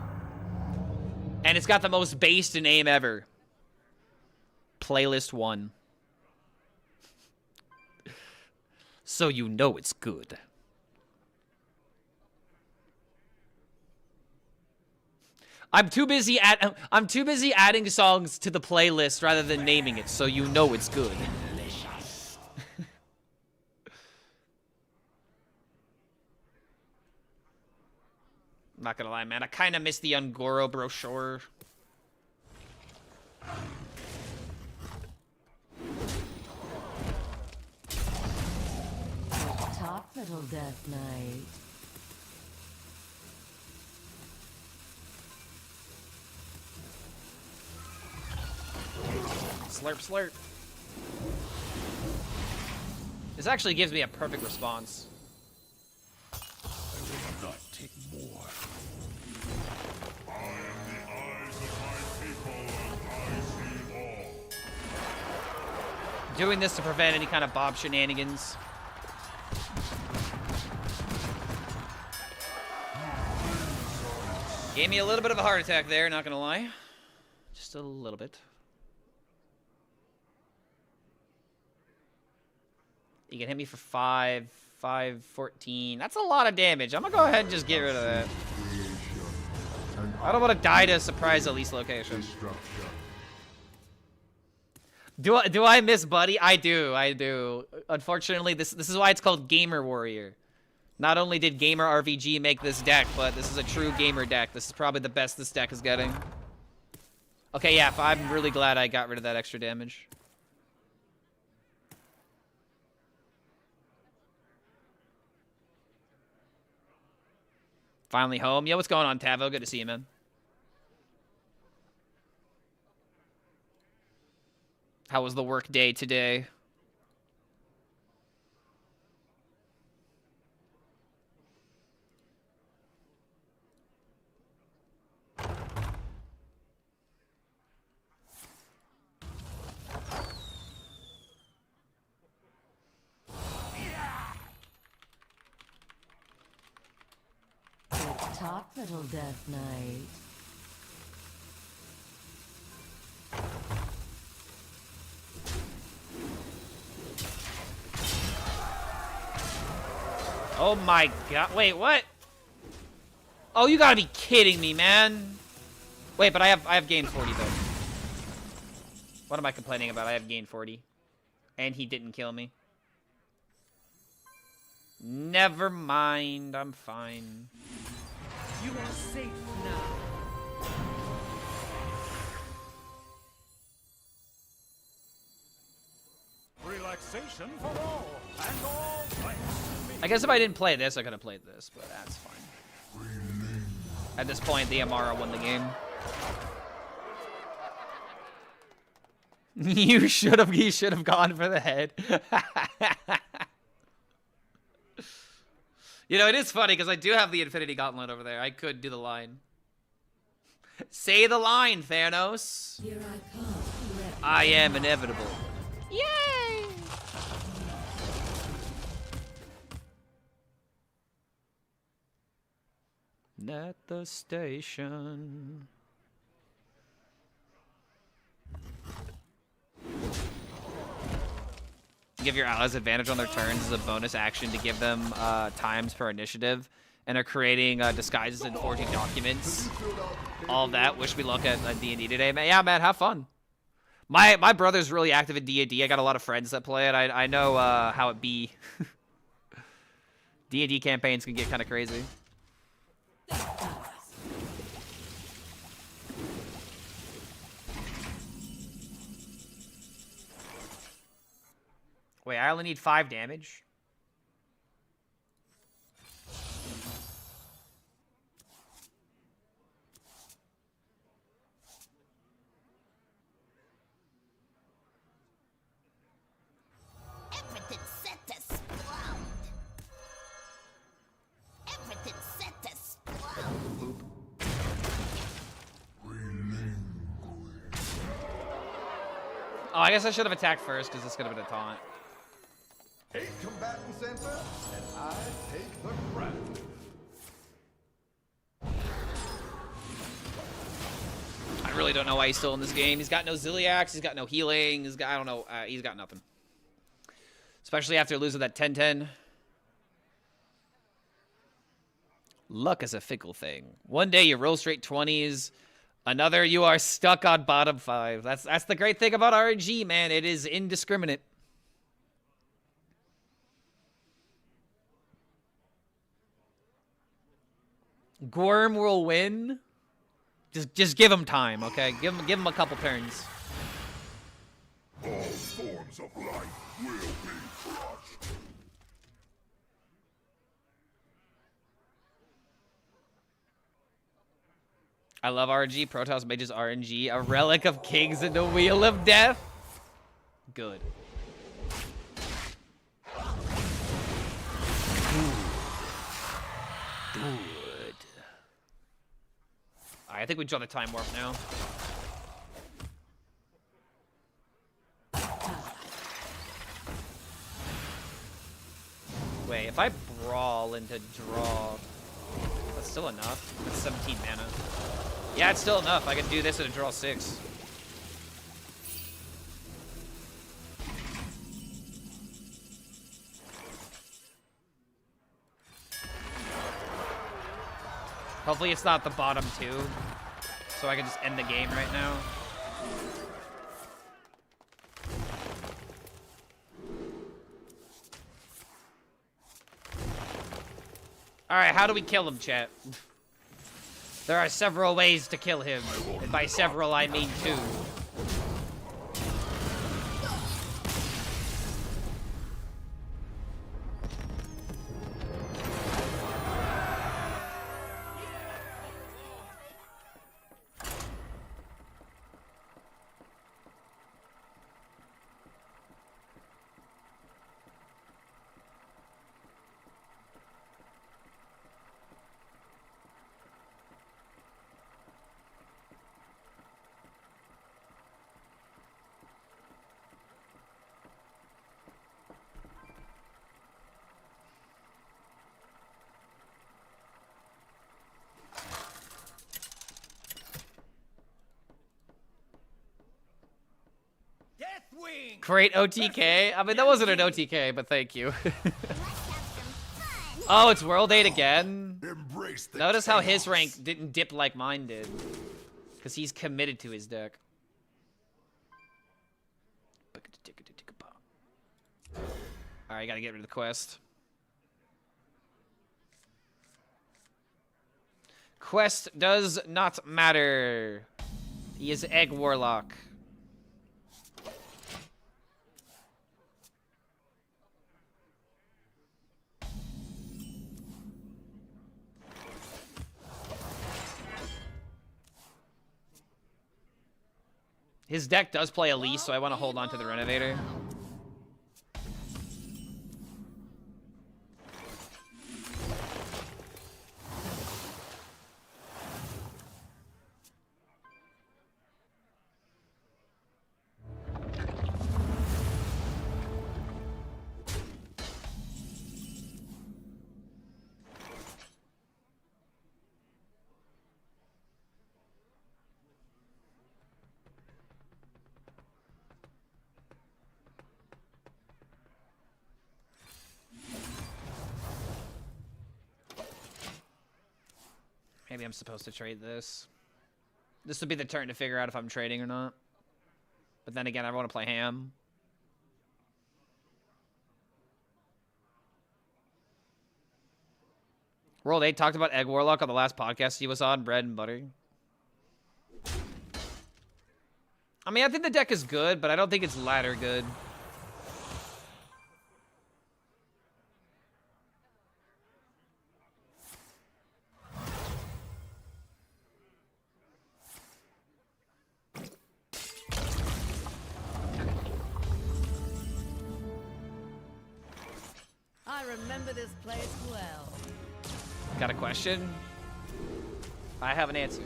And it's got the most based name ever. Playlist 1. So you know it's good. I'm too busy adding songs to the playlist rather than naming it, so you know it's good. I'm not gonna lie, man. I kind of miss the Ungoro brochure. Talk, little Death Knight. Slurp, slurp. This actually gives me a perfect response. I will not take more. I am the eyes of my people, and I see all. Doing this to prevent any kind of Bob shenanigans. Gave me a little bit of a heart attack there, not gonna lie. Just a little bit. You can hit me for 5, 14. That's a lot of damage. I'm gonna go ahead and just get rid of that. I don't want to die to a surprise Elise location. Do I miss Buddy? I do. Unfortunately, this is why it's called Gamer Warrior. Not only did Gamer RVG make this deck, but this is a true gamer deck. This is probably the best this deck is getting. Okay, yeah, I'm really glad I got rid of that extra damage. Finally home. Yo, what's going on, Tavo? Good to see you, man. How was the work day today? Good talk, little Death Knight. Oh my god. Wait, what? Oh, you gotta be kidding me, man. Wait, but I have gained 40 though. What am I complaining about? I have gained 40. And he didn't kill me. Never mind, I'm fine. You are safe now. Relaxation for all, and all thanks to me. I guess if I didn't play this, I could have played this, but that's fine. At this point, the Amara won the game. You should have gone for the head. You know, it is funny because I do have the Infinity Gauntlet over there. I could do the line. Say the line, Thanos. Here I come. I am inevitable. Yay! At the station. Give your allies advantage on their turns as a bonus action to give them times per initiative, and are creating disguises and forging documents. All of that. Wish me luck at D&D today, man. Yeah, man, have fun. My brother's really active in D&D. I got a lot of friends that play it. I know how it be. D&D campaigns can get kind of crazy. Wait, I only need 5 damage? Everything set to explode. Everything set to explode. Oh, I guess I should have attacked first because this could have been a taunt. 8 combatants enter, and I take the crown. I really don't know why he's still in this game. He's got no Ziliax, he's got no healing, he's got, I don't know, he's got nothing. Especially after losing that 10-10. Luck is a fickle thing. One day you roll straight 20s, another you are stuck on bottom 5. That's the great thing about RNG, man. It is indiscriminate. Gorm will win. Just give him time, okay? Give him a couple turns. All forms of life will be crushed. I love RNG. Protoss Mages RNG. A relic of kings and the wheel of death. Good. Good. I think we draw the time warp now. If I brawl into draw, that's still enough. That's 17 mana. Yeah, it's still enough. I can do this at a draw 6. Hopefully it's not the bottom 2, so I can just end the game right now. Alright, how do we kill him, chat? There are several ways to kill him, and by several I mean 2. Deathwing! Great OTK. I mean, that wasn't an OTK, but thank you. Let's have some fun. Oh, it's World 8 again? Embrace the Notice how his chaos. rank didn't dip like mine did. Because he's committed to his deck. Alright, gotta get rid of the quest. Quest does not matter. He is Egg Warlock. His deck does play Elise, so I want to hold on to the Renovator. Maybe I'm supposed to trade this. This would be the turn to figure out if I'm trading or not. But then again, I want to play ham. World 8 talked about Egg Warlock on the last podcast he was on, bread and butter. I mean, I think the deck is good, but I don't think it's ladder good. I remember this place well. Got a question? I have an answer.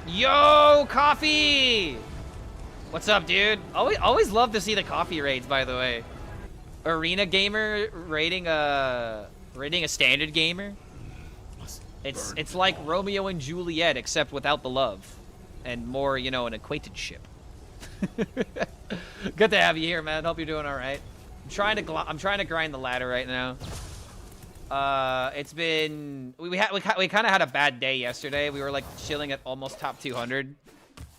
Yo, coffee! What's up, dude? Always love to see the coffee raids, by the way. Arena gamer rating a standard gamer. It's like Romeo and Juliet, except without the love. And more, you know, an acquaintanceship. Good to have you here, man. Hope you're doing all right. I'm trying to grind the ladder right now. It's been we kind of had a bad day yesterday. We were like chilling at almost top 200.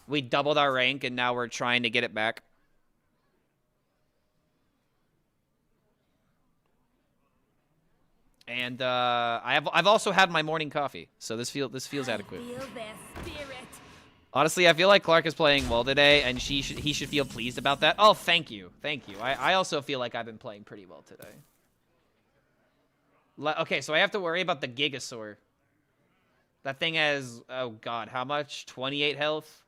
We doubled our rank, and now we're trying to get it back. And I've also had my morning coffee, so this feels adequate. Feel their spirit. Honestly, I feel like Clark is playing well today, and he should feel pleased about that. Oh, thank you. Thank you. I also feel like I've been playing pretty well today. Okay, so I have to worry about the Gigasaur. That thing has, oh god, how much? 28 health?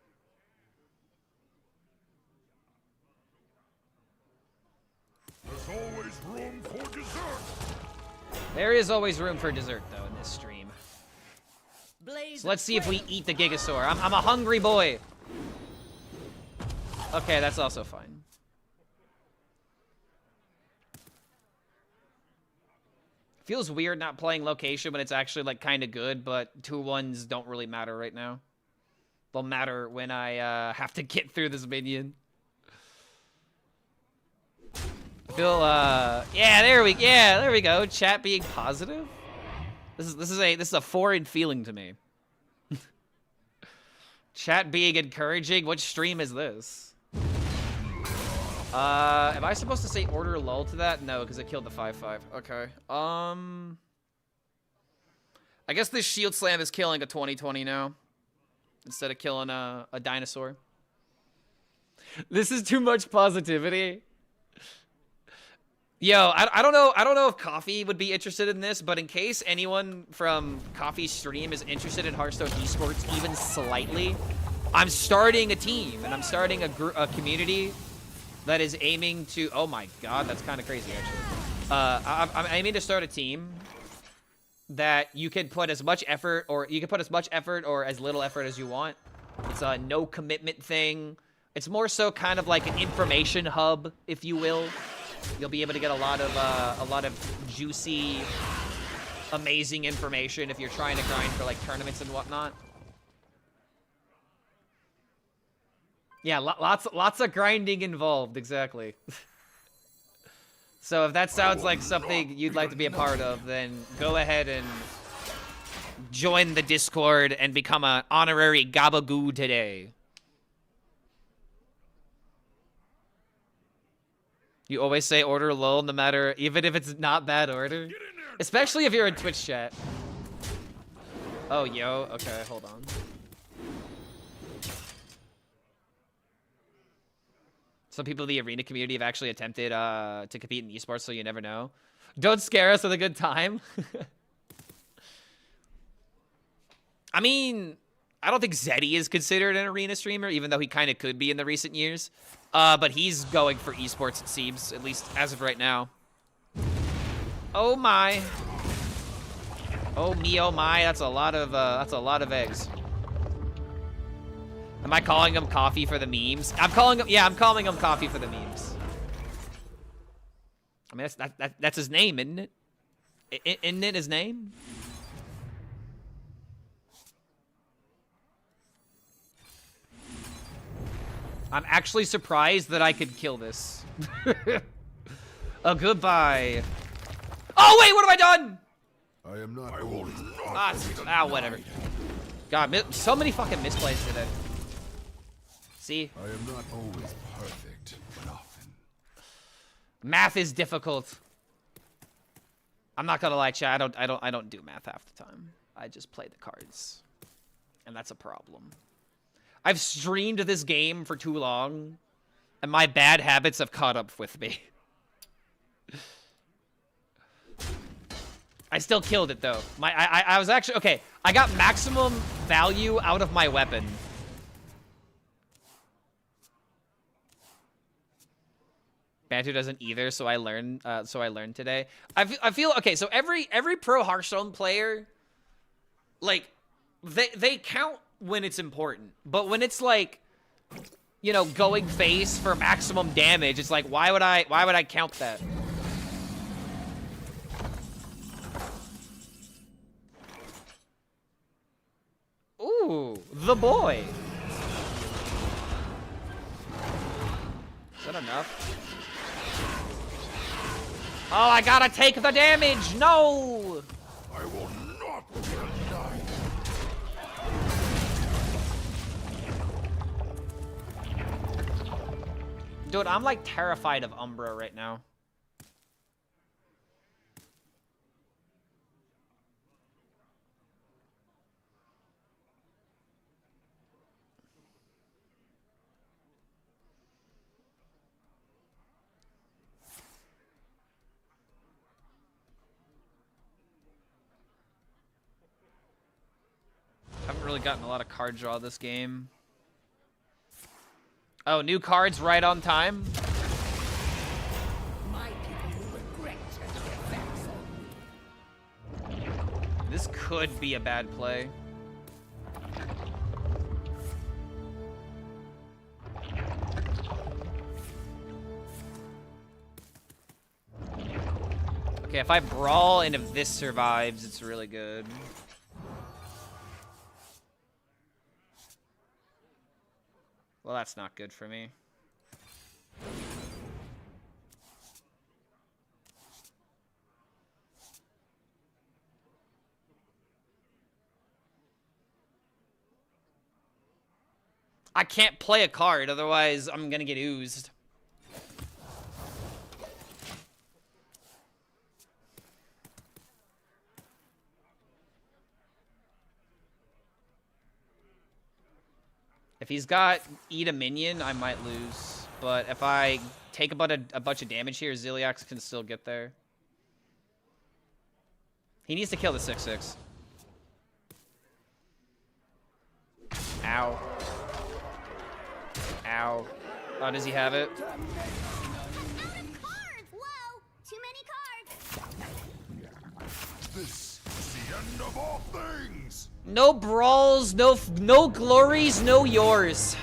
There's always room for dessert. There is always room for dessert, though, in this stream. Blaze So let's see if we eat the Gigasaur. I'm a hungry boy. Okay, that's also fine. Feels weird not playing location when it's actually like kind of good, but 2-1s don't really matter right now. They'll matter when I have to get through this minion. I feel yeah, there we go. Chat being positive. This is a foreign feeling to me. Chat being encouraging. What stream is this? Am I supposed to say order lull to that? No, because it killed the 5/5. Okay. I guess this shield slam is killing a 20/20 now, instead of killing a dinosaur. This is too much positivity. Yo, I don't know if Coffee would be interested in this, but in case anyone from Coffee's stream is interested in Hearthstone esports even slightly, I'm starting a team and I'm starting a community that is aiming to. Oh my god, that's kind of crazy actually. I'm aiming to start a team that you can put as much effort, or as little effort as you want. It's a no commitment thing. It's more so kind of like an information hub, if you will. You'll be able to get a lot of juicy, amazing information if you're trying to grind for like tournaments and whatnot. Yeah, lots of grinding involved, exactly. So if that sounds like something you'd like to be a part of, then go ahead and join the Discord and become an honorary Gabba Ghoul today. You always say order lull no matter, even if it's not bad order. Especially if you're in Twitch chat. Oh, yo. Okay, hold on. Some people in the arena community have actually attempted to compete in esports, so you never know. Don't scare us with a good time. I mean, I don't think Zeddy is considered an arena streamer, even though he kind of could be in the recent years. But he's going for esports, it seems, at least as of right now. Oh my. Oh me, oh my. That's a lot of eggs. Am I calling him Coffee for the memes? I'm calling him Coffee for the memes. I mean, that's his name, isn't it? Isn't it his name? I'm actually surprised that I could kill this. Oh, goodbye. Oh, wait, what have I done? I am not. I will not. Whatever. God, so many fucking misplays today. See? I am not always perfect, but often. Math is difficult. I'm not gonna lie, chat. I don't do math half the time. I just play the cards, and that's a problem. I've streamed this game for too long, and my bad habits have caught up with me. I still killed it though. I was actually okay. I got maximum value out of my weapon. Banter doesn't either, so I learned today. I feel okay. So every pro Hearthstone player, like, they count when it's important, but when it's like, you know, going face for maximum damage, it's like, why would I count that? Ooh, the boy. Is that enough? Oh, I gotta take the damage! No! I will not deny. Dude, I'm like terrified of Umbra right now. Haven't really gotten a lot of card draw this game. Oh, new cards right on time. My people will regret their effects on me. This could be a bad play. Okay, if I brawl and if this survives, it's really good. Well, that's not good for me. I can't play a card, otherwise I'm gonna get oozed. If he's got eat a minion, I might lose. But if I take about a bunch of damage here, Ziliax can still get there. He needs to kill the 6/6. Ow. Ow. Oh, does he have it? Out of cards! Whoa! Too many cards! This is the end of all things! No brawls, no glories, no yours.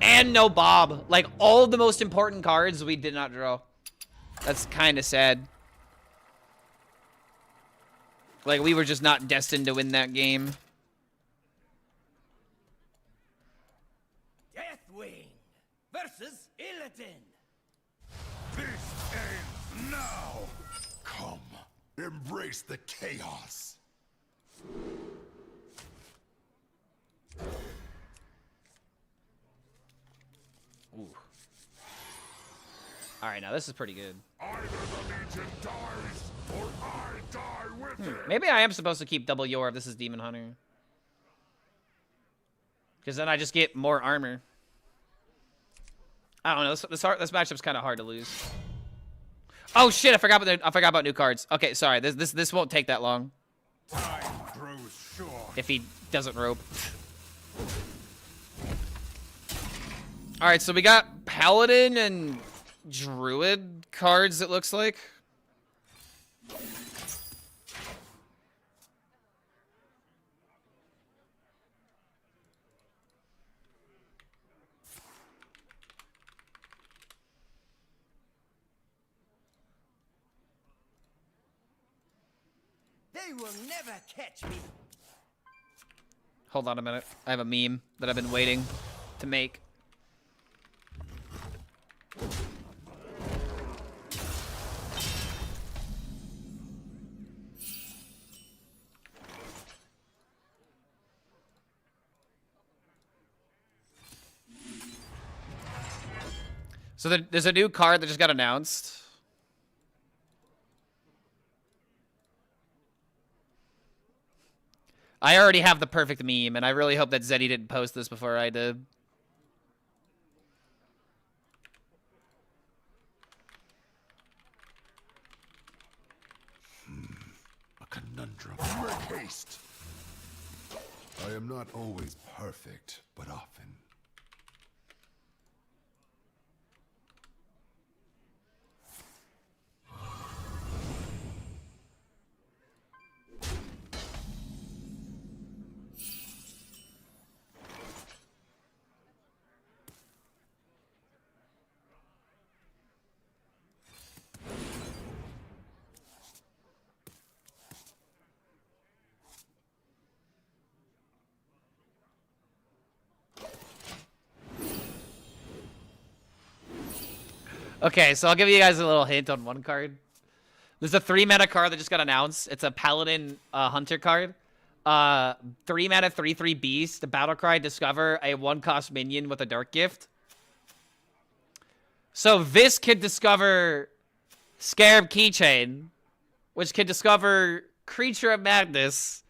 And no Bob. Like, all the most important cards we did not draw. That's kind of sad. Like, we were just not destined to win that game. Deathwing versus Illidan. This ends now! Come, embrace the chaos! Ooh. Alright, now this is pretty good. Either the Legion dies, or I die with it! Maybe I am supposed to keep double Yor if this is Demon Hunter. Because then I just get more armor. I don't know, this matchup's kind of hard to lose. Oh shit, I forgot about new cards. Okay, sorry, this won't take that long. Time grows short. If he doesn't rope. Alright, so we got Paladin and Druid cards, it looks like. They will never catch me. Hold on a minute. I have a meme that I've been waiting to make. So there's a new card that just got announced. I already have the perfect meme, and I really hope that Zeddy didn't post this before I did. A conundrum. Make haste! I am not always perfect, but often. Okay, so I'll give you guys a little hint on one card. There's a 3-mana card that just got announced. It's a Paladin Hunter card. 3-mana, 3/3 Beast. The battle cry, discover a 1-cost minion with a Dark Gift. So this can discover Scarab Keychain, which can discover Creature of Madness,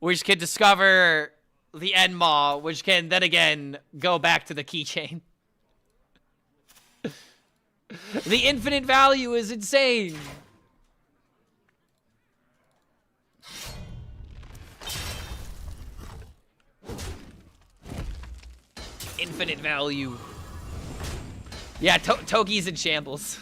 which can discover the Enmaw, which can then again go back to the Keychain. The infinite value is insane. Infinite value. Yeah, Toki's in shambles.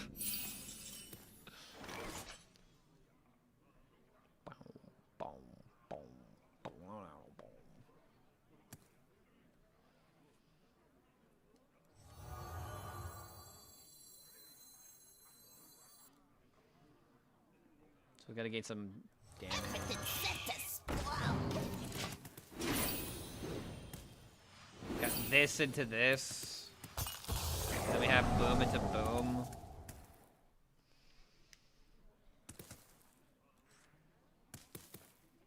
So we gotta gain some damage. Got this into this. Then we have boom into boom.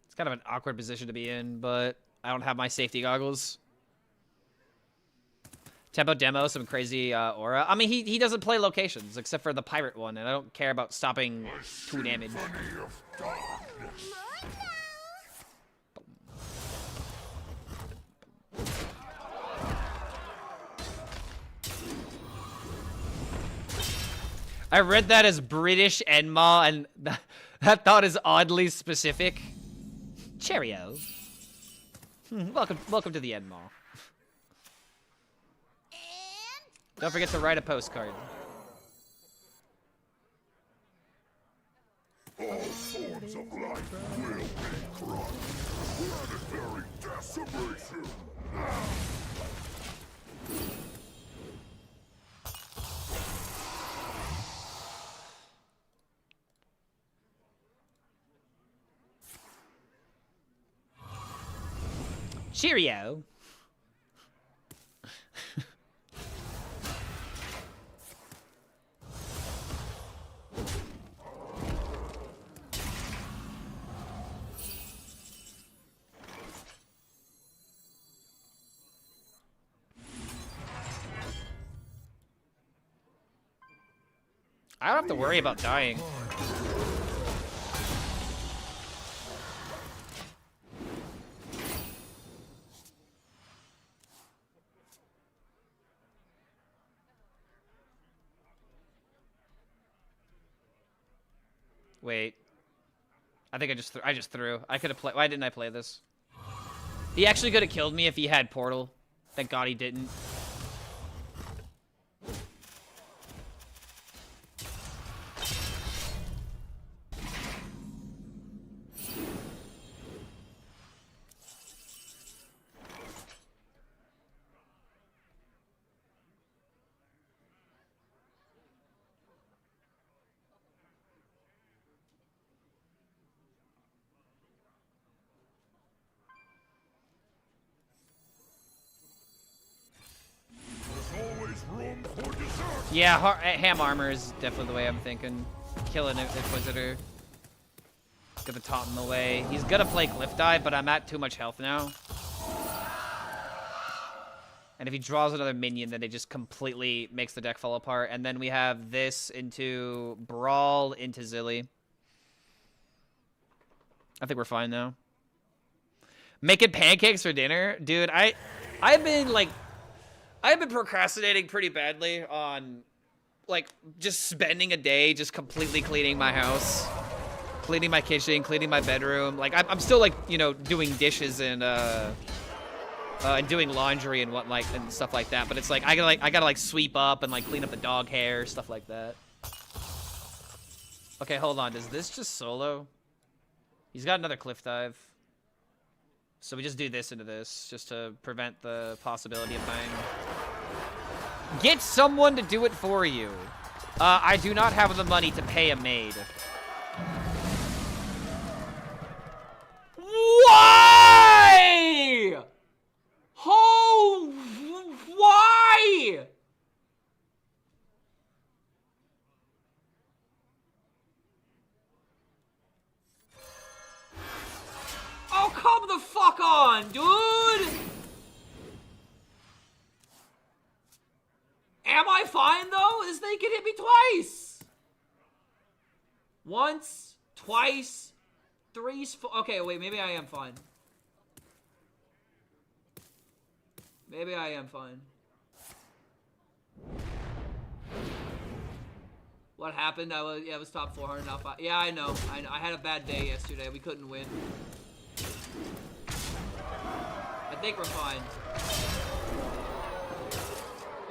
It's kind of an awkward position to be in, but I don't have my safety goggles. Tempo demo, some crazy aura. I mean, he doesn't play locations except for the pirate one, and I don't care about stopping 2 damage. I read that as British Enma, and that thought is oddly specific. Cheerio. Welcome to the Enma. Don't forget to write a postcard. All forms of life will be crushed. Planetary decimation. Cheerio. I don't have to worry about dying. Wait. I think I just threw. I could have played. Why didn't I play this? He actually could have killed me if he had Portal. Thank God he didn't. Yeah, ham armor is definitely the way I'm thinking. Kill an Inquisitor. Get the taunt in the way. He's gonna play Cliff Dive, but I'm at too much health now. And if he draws another minion, then it just completely makes the deck fall apart. And then we have this into Brawl into Zilly. I think we're fine now. Making pancakes for dinner? Dude, I've been procrastinating pretty badly on, like, just spending a day just completely cleaning my house, cleaning my kitchen, cleaning my bedroom. Like, I'm still, like, you know, doing dishes and doing laundry and and stuff like that. But it's like I gotta sweep up and like clean up the dog hair, stuff like that. Okay, hold on. Does this just solo? He's got another Cliff Dive. So we just do this into this, just to prevent the possibility of dying. Get someone to do it for you. I do not have the money to pay a maid. Why? Oh, why? Oh, come the fuck on, dude! Am I fine, though? This thing can hit me twice! Once, twice, okay, wait, maybe I am fine. Maybe I am fine. What happened? I was top 400, not 5. Yeah, I know. I had a bad day yesterday. We couldn't win. I think we're fine.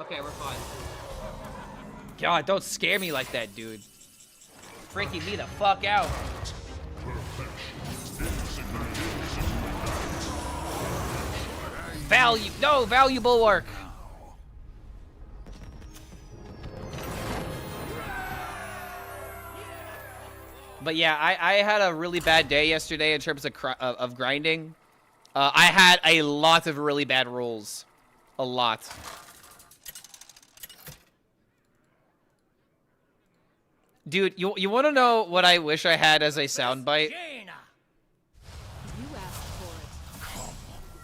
Okay, we're fine. God, don't scare me like that, dude. Freaking me the fuck out. Valuable work. But yeah, I had a really bad day yesterday in terms of grinding. I had a lot of really bad rolls. A lot. Dude, you want to know what I wish I had as a soundbite? You asked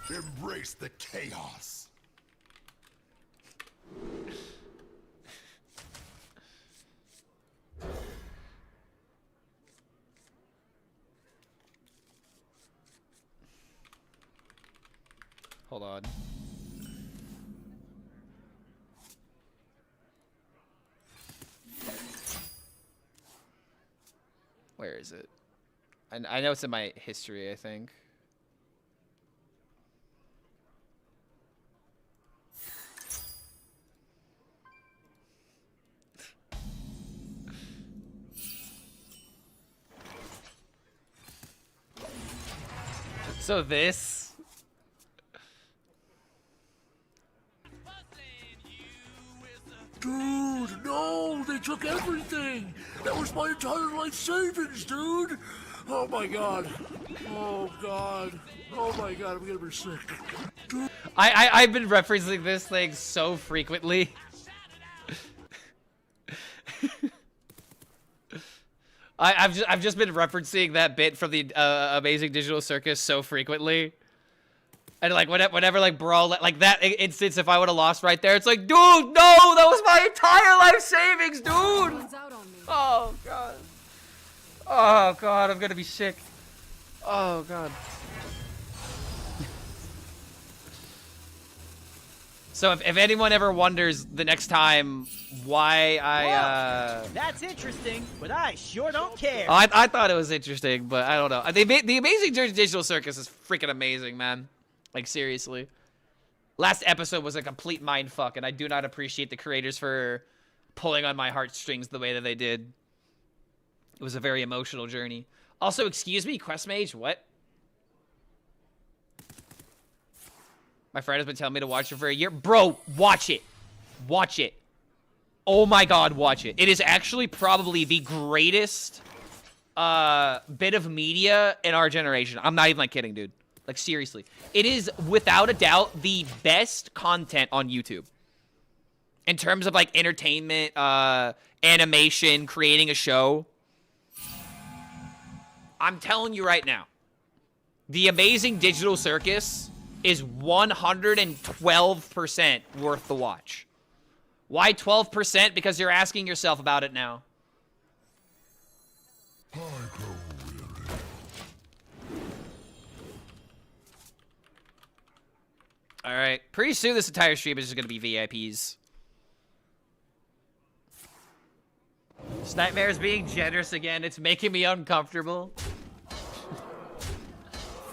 for it. Embrace the chaos. Hold on. Where is it? I know it's in my history, I think. So this... Dude, no, they took everything. That was my entire life savings, dude. Oh my god. Oh god. Oh my god, I'm gonna be sick. Dude. I've been referencing this thing so frequently. I've just been referencing that bit from the Amazing Digital Circus so frequently. And like whenever like Brawl like that instance, if I would have lost right there, it's like, dude, no, that was my entire life savings, dude. Oh god. Oh god, I'm gonna be sick. Oh god. So if anyone ever wonders the next time why I That's interesting, but I sure don't care. Oh, I thought it was interesting, but I don't know. The Amazing Digital Circus is freaking amazing, man. Like, seriously. Last episode was a complete mindfuck, and I do not appreciate the creators for pulling on my heartstrings the way that they did. It was a very emotional journey. Also, excuse me, Quest Mage, what? My friend has been telling me to watch it for a year. Bro, watch it. Watch it. Oh my god, watch it. It is actually probably the greatest bit of media in our generation. I'm not even like kidding, dude. Like, seriously. It is, without a doubt, the best content on YouTube. In terms of, like, entertainment, animation, creating a show. I'm telling you right now. The Amazing Digital Circus is 112% worth the watch. Why 12%? Because you're asking yourself about it now. Alright, pretty soon this entire stream is just gonna be VIPs. This nightmare is being generous again. It's making me uncomfortable.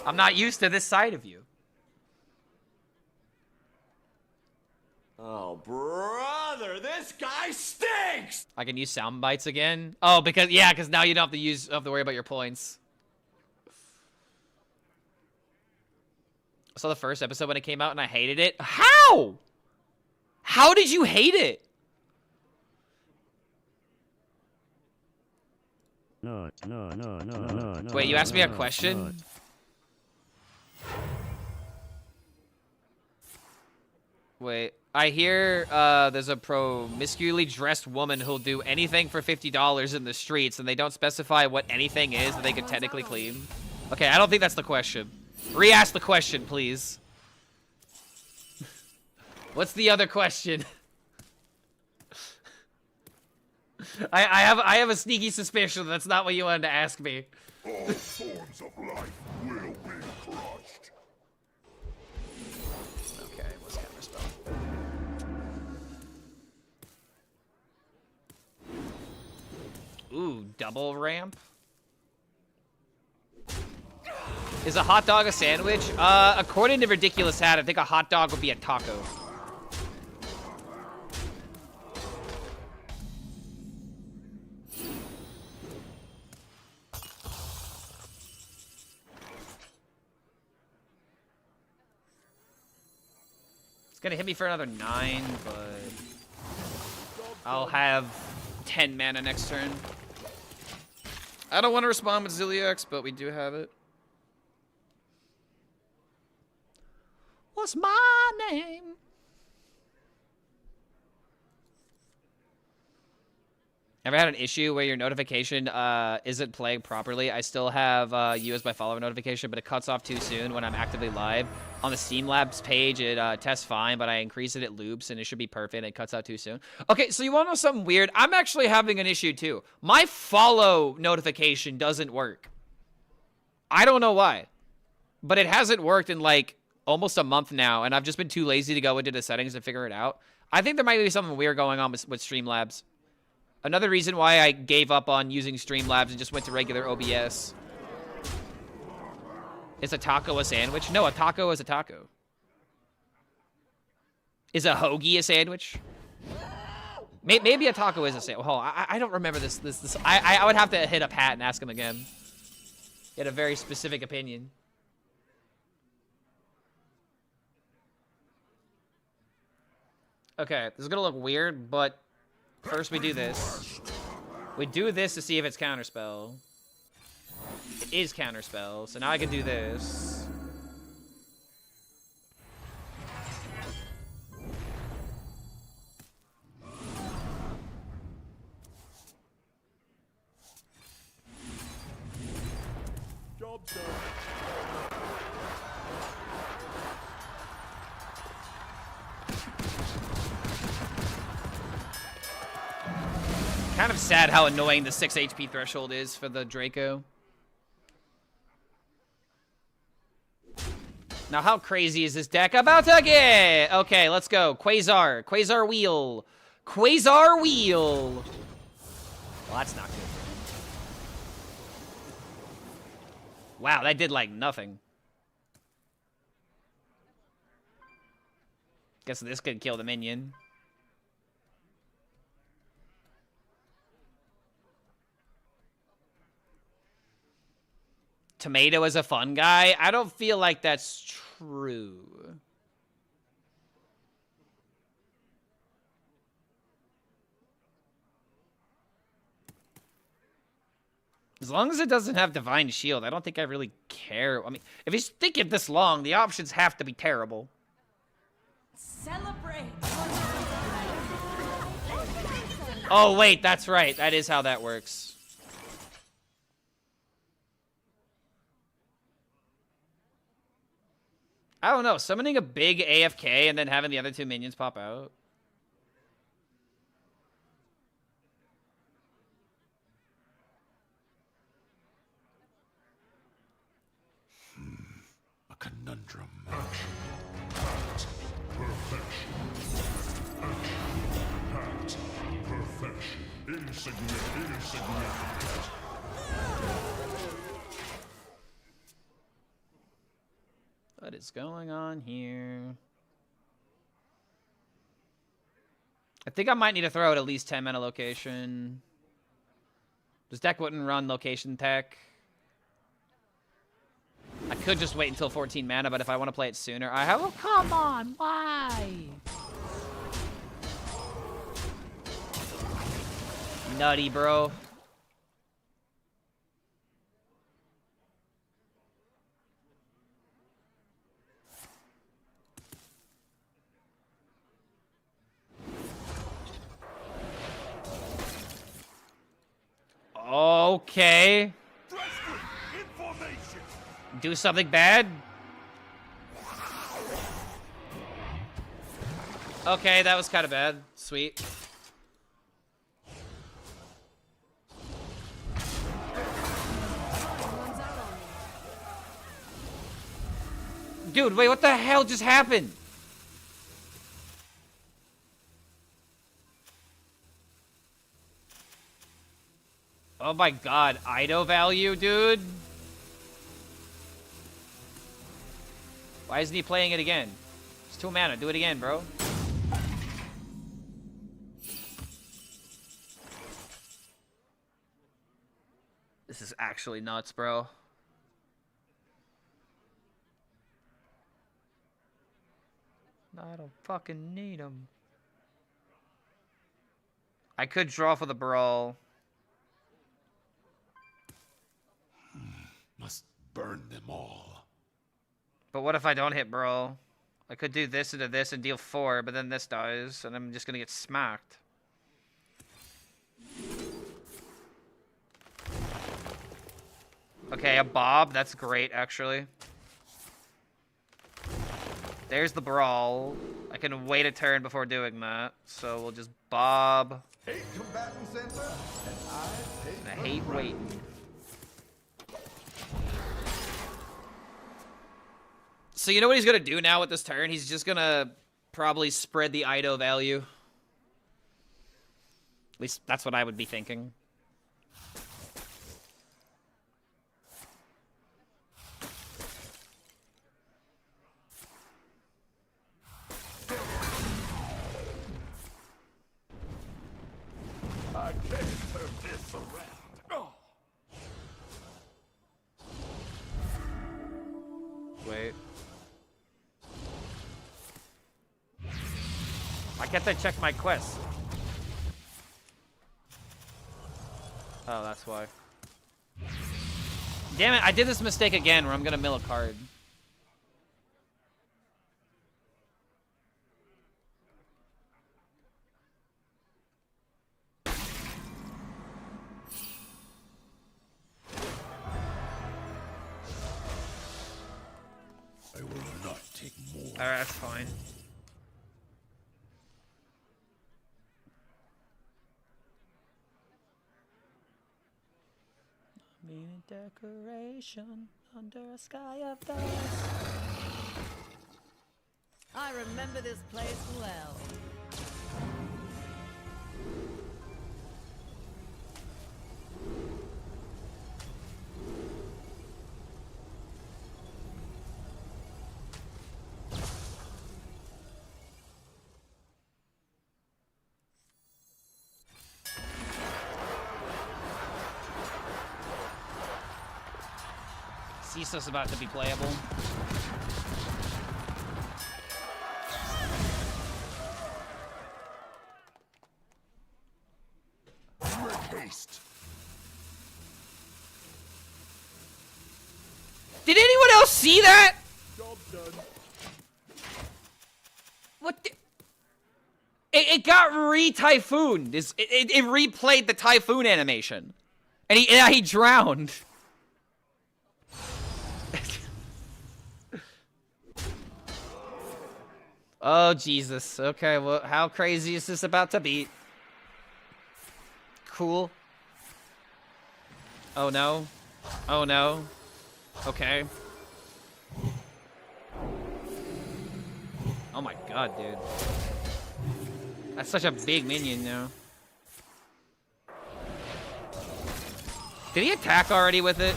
I'm not used to this side of you. Oh, brother, this guy stinks! I can use sound bites again. Oh, because now you don't have to worry about your points. I saw the first episode when it came out and I hated it. How? How did you hate it? No. Wait, you asked me a question? Wait, I hear there's a promiscuously dressed woman who'll do anything for $50 in the streets, and they don't specify what anything is that they could technically clean. Okay, I don't think that's the question. Re-ask the question, please. What's the other question? I have a sneaky suspicion that's not what you wanted to ask me. All forms of life will be crushed. Okay, what's counter spell? Ooh, double ramp? Is a hot dog a sandwich? According to Ridiculous Hat, I think a hot dog would be a taco. It's gonna hit me for another 9, but I'll have 10 mana next turn. I don't want to respond with Ziliax, but we do have it. What's my name? Ever had an issue where your notification isn't playing properly? I still have you as my follower notification, but it cuts off too soon when I'm actively live. On the Steam Labs page, it tests fine, but I increase it, it loops, and it should be perfect, and it cuts out too soon. Okay, so you want to know something weird? I'm actually having an issue, too. My follow notification doesn't work. I don't know why, but it hasn't worked in, like, almost a month now, and I've just been too lazy to go into the settings and figure it out. I think there might be something weird going on with Streamlabs. Another reason why I gave up on using Streamlabs and just went to regular OBS. Is a taco a sandwich? No, a taco is a taco. Is a hoagie a sandwich? Maybe a taco is a sandwich. Oh, I don't remember this. I would have to hit up Pat and ask him again. He had a very specific opinion. Okay, this is gonna look weird, but first we do this. We do this to see if it's counterspell. It is counterspell, so now I can do this. Job done. Kind of sad how annoying the 6 HP threshold is for the Draco. Now, how crazy is this deck about to get? Okay, let's go. Quasar. Quasar Wheel. Quasar Wheel. Well, that's not good. Wow, that did, like, nothing. Guess this could kill the minion. Tomato is a fun guy? I don't feel like that's true. As long as it doesn't have Divine Shield, I don't think I really care. I mean, if he's thinking this long, the options have to be terrible. Celebrate. Oh, wait, that's right. That is how that works. I don't know. Summoning a big AFK and then having the other two minions pop out. A conundrum. Action. Pact. Perfection. Action. Pact. Perfection. Insignificant. What is going on here? I think I might need to throw out at least 10 mana location. This deck wouldn't run location tech. I could just wait until 14 mana, but if I want to play it sooner, I have... Oh, come on, why? Nutty, bro. Okay. Do something bad? Okay, that was kind of bad. Sweet. Dude, wait, what the hell just happened? Oh my god, Ido value, dude? Why isn't he playing it again? It's 2 mana, do it again, bro. This is actually nuts, bro. I don't fucking need him. I could draw for the brawl. burn them all. But what if I don't hit Brawl? I could do this into this and deal 4, but then this dies, and I'm just gonna get smacked. Okay, a Bob. That's great, actually. There's the Brawl. I can wait a turn before doing that, so we'll just Bob. 8 combatant center, and I take I the hate crown. waiting. So you know what he's gonna do now with this turn? He's just gonna probably spread the Ido value. At least that's what I would be thinking. I can't turn this around. Oh. Wait. Why can't I check my quest? Oh, that's why. Damn it, I did this mistake again where I'm gonna mill a card. I will not take more. Alright, that's fine. Meaning decoration under a sky of dust. I remember this place well. CISO's about to be playable. Make haste. Did anyone else see that? Job done. What the? It got re-typhooned. It replayed the typhoon animation. And he drowned. Oh, Jesus. Okay, well, how crazy is this about to be? Cool. Oh, no. Oh, no. Okay. Oh, my God, dude. That's such a big minion now. Did he attack already with it?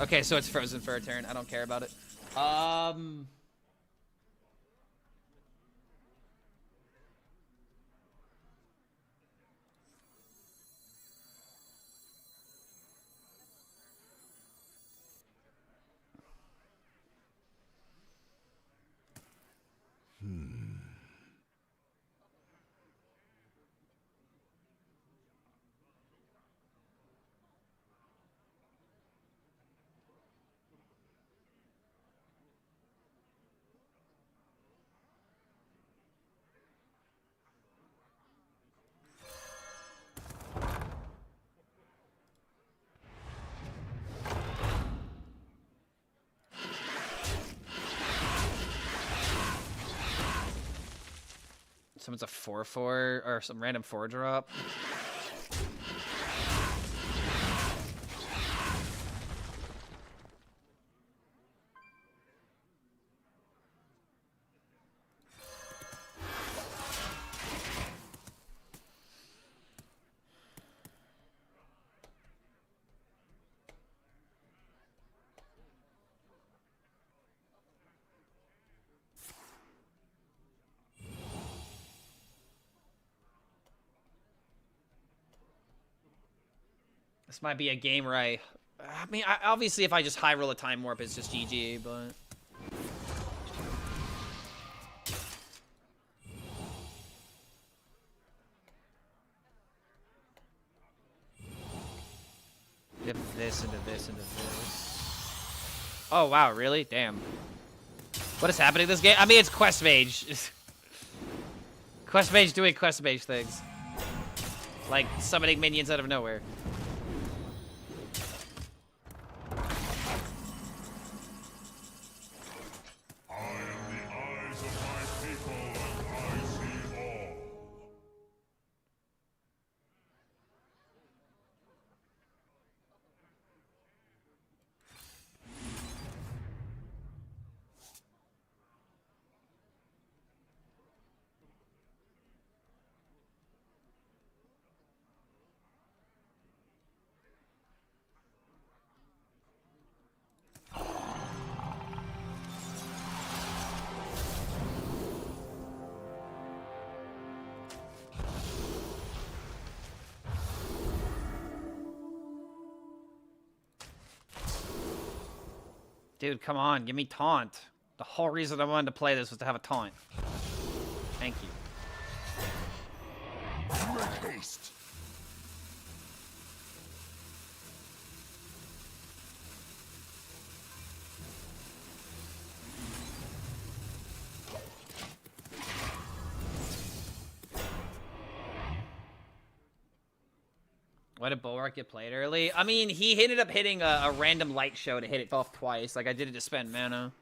Okay, so it's frozen for a turn. I don't care about it. Someone's a 4/4 or some random 4-drop. This might be a game where I mean, obviously if I just high roll a time warp, it's just GG, but... this, into this, into this. Oh, wow, really? Damn. What is happening in this game? I mean, it's Quest Mage. Quest Mage doing Quest Mage things. Like summoning minions out of nowhere. Dude, come on, give me taunt. The whole reason I wanted to play this was to have a taunt. Thank you. Make haste. Why did Bulwark get played early? I mean, he ended up hitting a random light show to hit it off twice. Like, I did it to spend mana.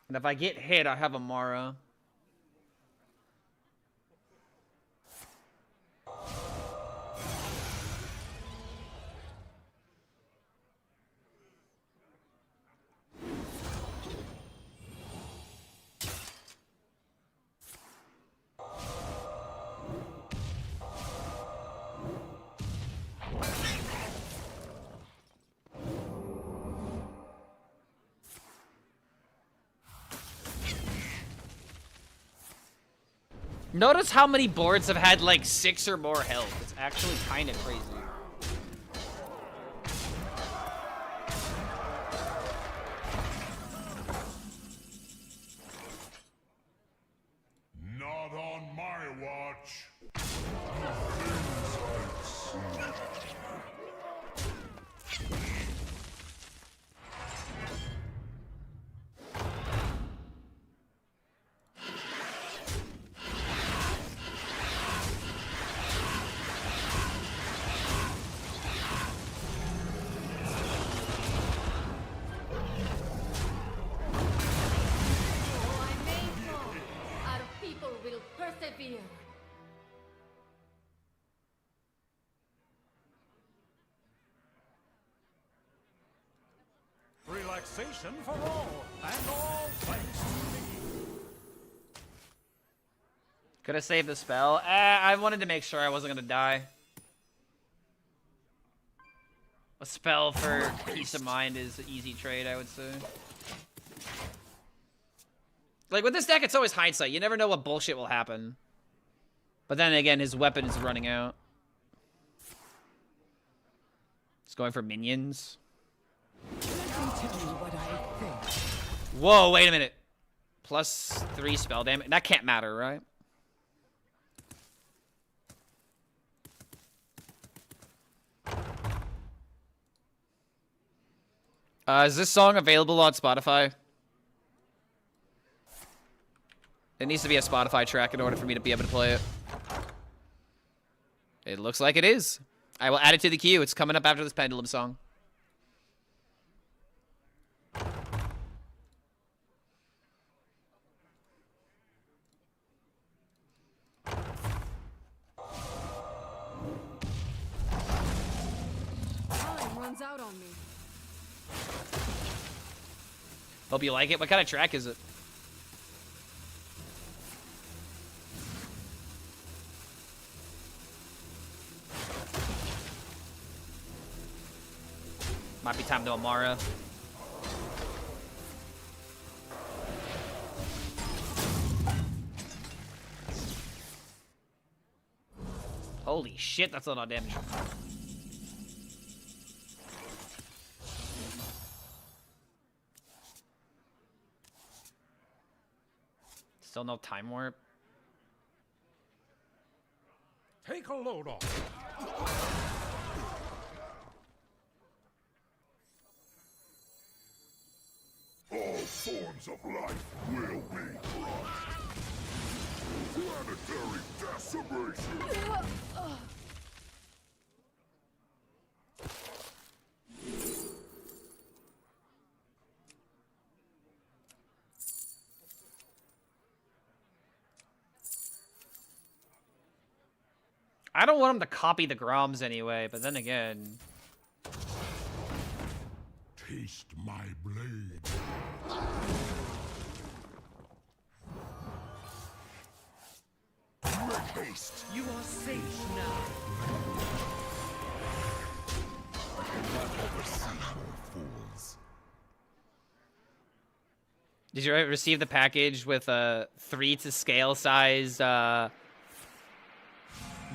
And if I get hit, I have a Mara. Notice how many boards have had like 6 or more health. It's actually kind of crazy. Not on my watch. Relaxation for all, and all thanks to me. Could I save the spell? I wanted to make sure I wasn't gonna die. A spell for peace of mind is an easy trade, I would say. Like, with this deck, it's always hindsight. You never know what bullshit will happen. But then again, his weapon is running out. He's going for minions. Whoa, wait a minute. +3 spell damage. That can't matter, right? Is this song available on Spotify? It needs to be a Spotify track in order for me to be able to play it. It looks like it is. I will add it to the queue. It's coming up after this Pendulum song. Time runs out on me. Hope you like it. What kind of track is it? Might be time to Amara. Holy shit, that's a lot of damage. Still no time warp. load off. All forms of life will be crushed. Planetary decimation. I don't want him to copy the Groms anyway, but then again... Taste my blade. Make haste. You are safe now. I cannot oversee more fools. Did you receive the package with 3 to scale size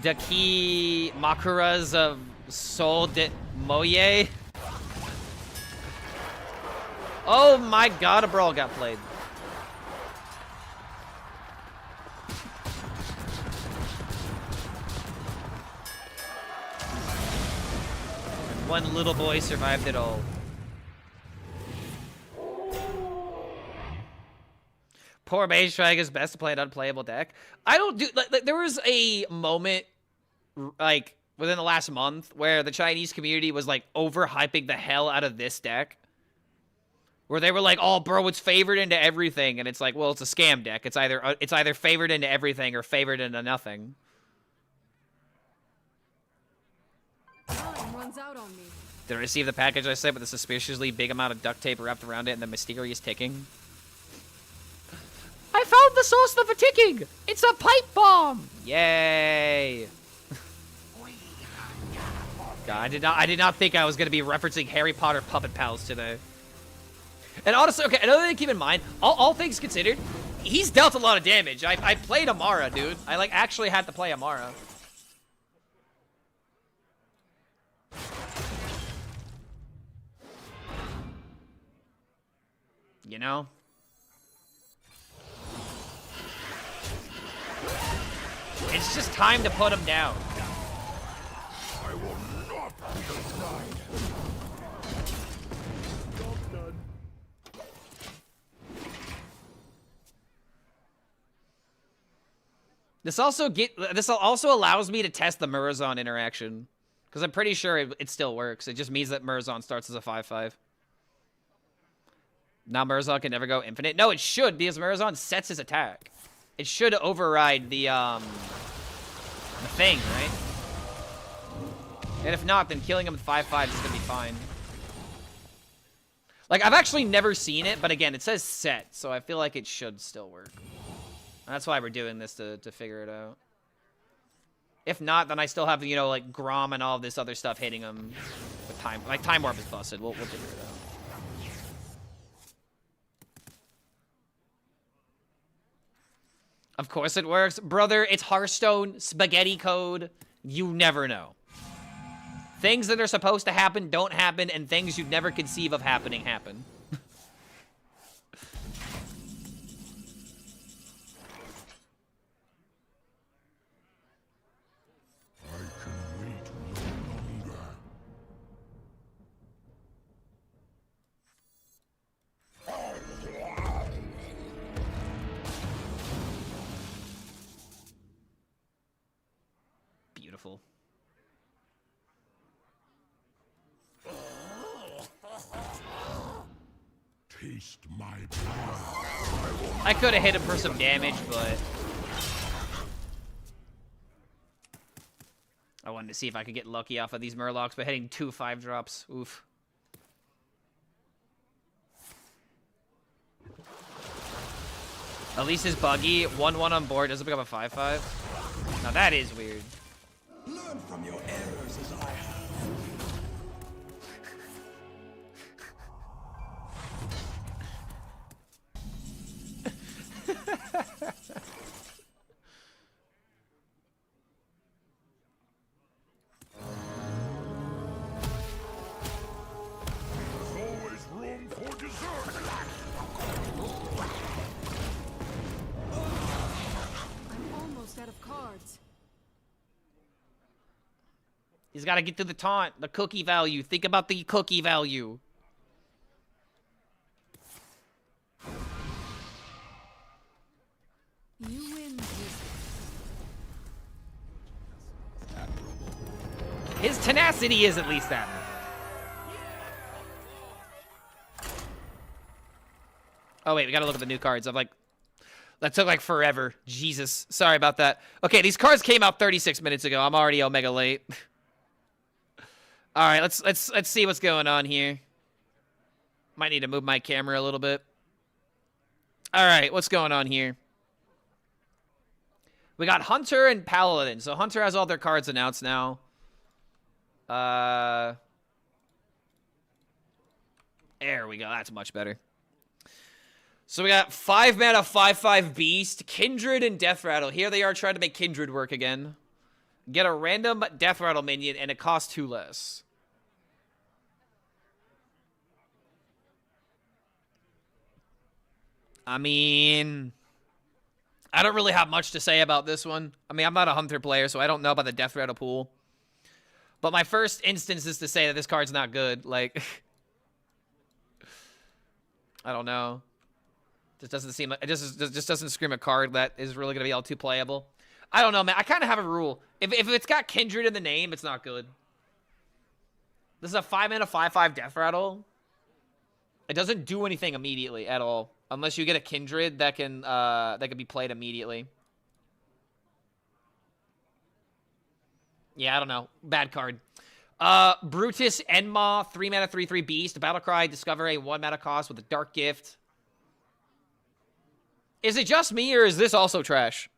Daki Makuras of Sol de Moye? Oh my god, a brawl got played. One little boy survived it all. Poor Mage Strike is best to play an unplayable deck. I don't do like there was a moment like within the last month where the Chinese community was like overhyping the hell out of this deck. Where they were like, "Oh, bro, it's favored into everything," and it's like, well, it's a scam deck. It's either favored into everything or favored into nothing. Time runs out on me. Did I receive the package I sent with a suspiciously big amount of duct tape wrapped around it and the mysterious ticking? I found the source of the ticking! It's a pipe bomb! Yay! God, I did not think I was gonna be referencing Harry Potter Puppet Pals today. And honestly, okay, another thing to keep in mind, all things considered, he's dealt a lot of damage. I played Amara, dude. I like actually had to play Amara. You know? It's just time to put him down. I will not be denied. This also allows me to test the Murazon interaction. Because I'm pretty sure it still works. It just means that Murazon starts as a 5/5. Now Murazon can never go infinite. No, it should, because Murazon sets his attack. It should override the thing, right? And if not, then killing him with 5/5 is gonna be fine. Like, I've actually never seen it, but again, it says set, so I feel like it should still work. And that's why we're doing this, to figure it out. If not, then I still have, you know, like, Grom and all this other stuff hitting him with time. Like, Time Warp is busted. We'll figure it out. Of course it works. Brother, it's Hearthstone spaghetti code. You never know. Things that are supposed to happen don't happen, and things you'd never conceive of happening happen. I can wait no longer. Beautiful. Taste my blood. I could have hit him for some damage, but I wanted to see if I could get lucky off of these Murlocs by hitting 2 5-drops. Oof. At least his buggy, 1/1 on board, doesn't become a 5/5. Now that is weird. Learn from your errors as I have. There's always room for dessert. I'm almost out of cards. He's got to get through the taunt, the cookie value. Think about the cookie value. You win this. His tenacity is at least that. Oh, wait, we got to look at the new cards. That took like forever. Jesus. Sorry about that. Okay, these cards came out 36 minutes ago. I'm already omega late. All right, let's see what's going on here. Might need to move my camera a little bit. All right, what's going on here? We got Hunter and Paladin. So Hunter has all their cards announced now. There we go. That's much better. So we got 5 mana, 5/5 Beast, Kindred, and Death Rattle. Here they are trying to make Kindred work again. Get a random Death Rattle minion, and it costs 2 less. I mean, I don't really have much to say about this one. I mean, I'm not a Hunter player, so I don't know about the Death Rattle pool. But my first instance is to say that this card's not good. Like, I don't know. Just doesn't seem like it just doesn't scream a card that is really gonna be all too playable. I don't know, man. I kind of have a rule. If it's got Kindred in the name, it's not good. This is a 5 mana 5/5 Death Rattle. It doesn't do anything immediately at all, unless you get a Kindred that can be played immediately. Yeah, I don't know. Bad card. Brutus Enma, 3 mana 3/3 Beast. Battlecry, discover a 1 mana cost with a Dark Gift. Is it just me, or is this also trash?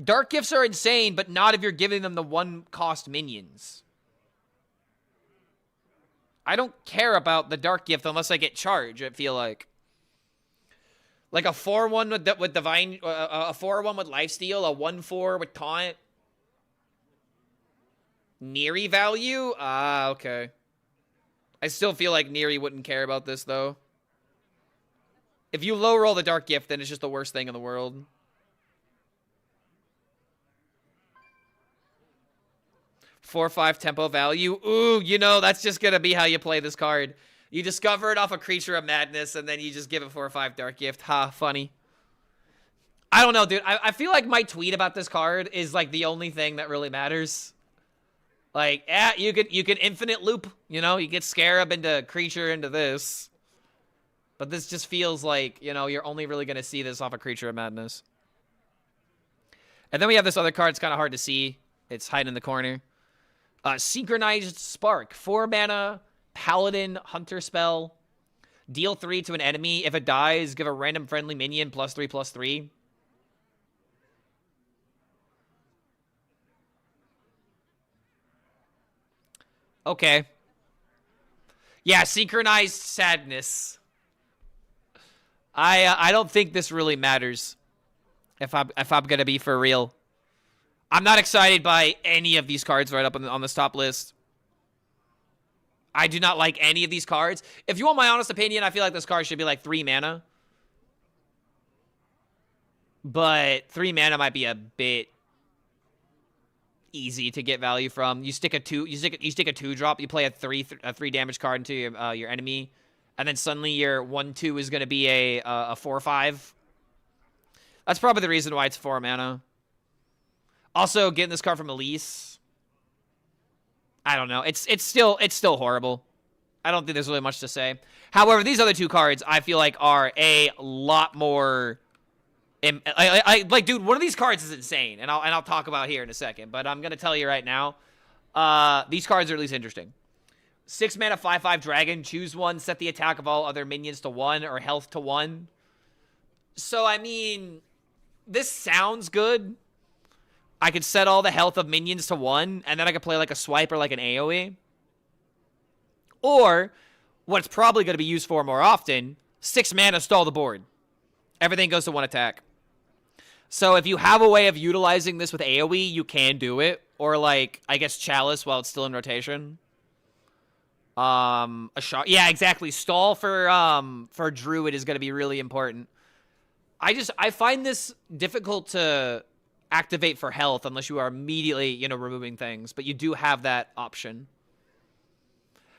Dark Gifts are insane, but not if you're giving them the 1-cost minions. I don't care about the Dark Gift unless I get charged, I feel like. Like a 4/1 with Divine... a 4/1 with Lifesteal, a 1/4 with Taunt. Neri value? Ah, okay. I still feel like Neri wouldn't care about this, though. If you low roll the Dark Gift, then it's just the worst thing in the world. Four, 5 tempo value. Ooh, you know, that's just going to be how you play this card. You discover it off a Creature of Madness, and then you just give it 4 or 5 Dark Gift. Ha, funny. I don't know, dude. I feel like my tweet about this card is, like, the only thing that really matters. Like, yeah, you could infinite loop. You know, you get Scarab into Creature into this. But this just feels like, you know, you're only really going to see this off a Creature of Madness. And then we have this other card. It's kind of hard to see. It's hiding in the corner. Synchronized Spark. 4 mana, Paladin, Hunter spell. Deal 3 to an enemy. If it dies, give a random friendly minion +3/+3. Okay. Yeah, Synchronized Sadness. I don't think this really matters. If I'm gonna be for real, I'm not excited by any of these cards right up on this top list. I do not like any of these cards. If you want my honest opinion, I feel like this card should be like 3 mana. But 3 mana might be a bit easy to get value from. You stick a 2. You stick a 2-drop. You play a 3 damage card into your enemy. And then suddenly your 1/2 is going to be a 4/5. That's probably the reason why it's 4 mana. Also, getting this card from Elise. I don't know. It's still horrible. I don't think there's really much to say. However, these other 2 cards I feel like are a lot more. Like, dude, one of these cards is insane, and I'll talk about it here in a second. But I'm gonna tell you right now, these cards are at least interesting. 6 mana 5/5 dragon. Choose one. Set the attack of all other minions to 1 or health to 1. So I mean, this sounds good. I could set all the health of minions to 1, and then I could play like a swipe or like an AoE. Or, what it's probably going to be used for more often, 6 mana, stall the board. Everything goes to 1 attack. So if you have a way of utilizing this with AoE, you can do it. Or like, I guess Chalice while it's still in rotation. A shot. Yeah, exactly. Stall for Druid is going to be really important. I find this difficult to activate for health unless you are immediately, you know, removing things. But you do have that option.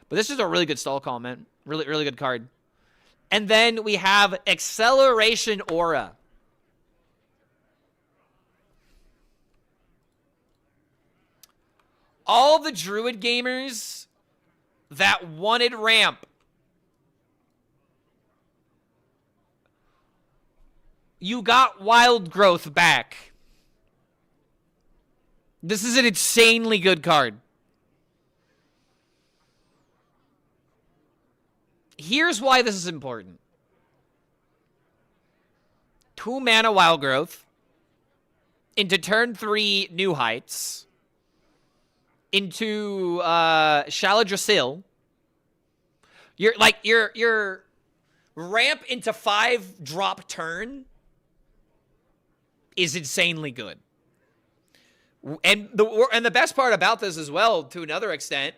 But this is a really good stall call, man. Really, really good card. And then we have Acceleration Aura. All the Druid gamers that wanted ramp, you got Wild Growth back. This is an insanely good card. Here's why this is important. 2 mana Wild Growth into turn 3 New Heights into Shaladrasil. Your ramp into 5 drop turn is insanely good. And the best part about this as well, to another extent,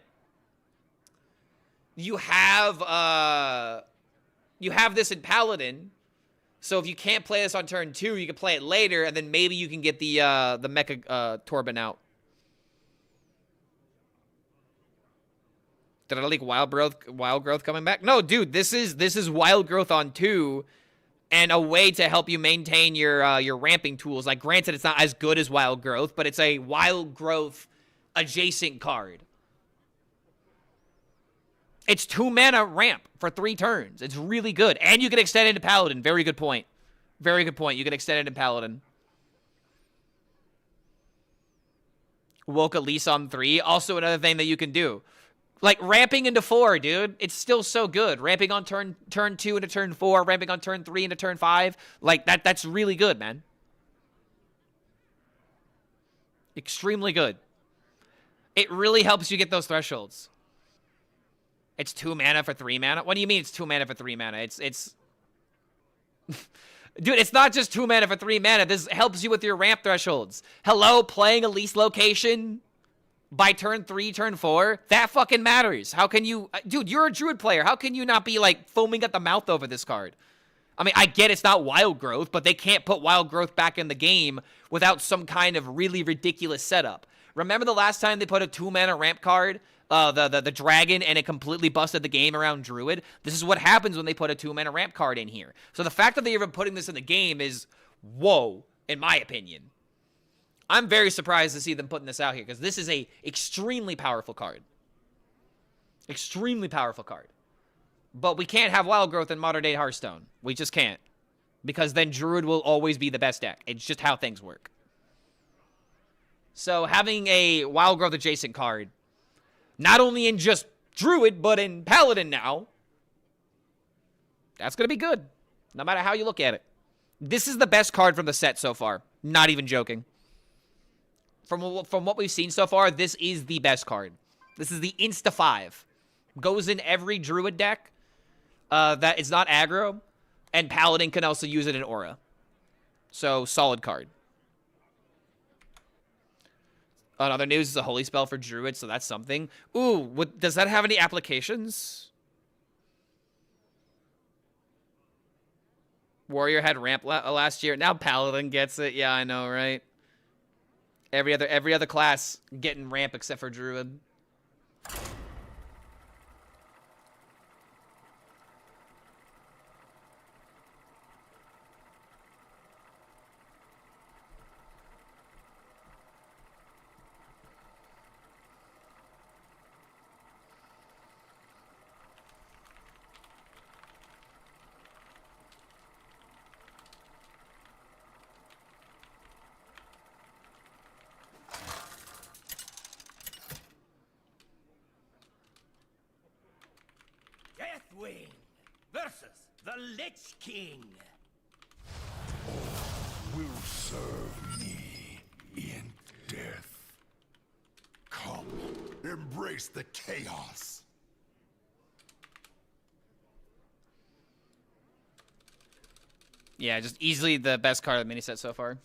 you have this in Paladin. So if you can't play this on turn 2, you can play it later, and then maybe you can get the Mecha Torben out. Did I leak Wild Growth coming back? No, dude, this is Wild Growth on 2, and a way to help you maintain your ramping tools. Like, granted, it's not as good as Wild Growth, but it's a Wild Growth adjacent card. It's 2 mana ramp for 3 turns. It's really good. And you can extend it into Paladin. Very good point. Very good point. You can extend it into Paladin. Woke Elise on 3. Also another thing that you can do. Like, ramping into 4, dude. It's still so good. Ramping on turn 2 into turn 4. Ramping on turn 3 into turn 5. Like, that's really good, man. Extremely good. It really helps you get those thresholds. It's 2 mana for 3 mana? What do you mean it's 2 mana for 3 mana? It's... Dude, it's not just 2 mana for 3 mana. This helps you with your ramp thresholds. Hello, playing Elise location by turn 3, turn 4? That fucking matters. How can you... Dude, you're a Druid player. How can you not be, like, foaming at the mouth over this card? I mean, I get it's not Wild Growth, but they can't put Wild Growth back in the game without some kind of really ridiculous setup. Remember the last time they put a 2 mana ramp card? The dragon, and it completely busted the game around Druid. This is what happens when they put a 2 mana ramp card in here. So the fact that they're even putting this in the game is, whoa, in my opinion. I'm very surprised to see them putting this out here, because this is a extremely powerful card. Extremely powerful card. But we can't have Wild Growth in modern day Hearthstone. We just can't. Because then Druid will always be the best deck. It's just how things work. So having a Wild Growth adjacent card, not only in just Druid, but in Paladin now, that's going to be good, no matter how you look at it. This is the best card from the set so far. Not even joking. From what we've seen so far, this is the best card. This is the Insta-5. Goes in every Druid deck that is not aggro, and Paladin can also use it in Aura. So, solid card. Another news is a holy spell for Druid, so that's something. Ooh, does that have any applications? Warrior had ramp last year. Now Paladin gets it. Yeah, I know, right? Every other class getting ramp except for Druid. Deathwing versus the Lich King. Will serve me in death. Come, embrace the chaos. Yeah, just easily the best card of the mini set so far.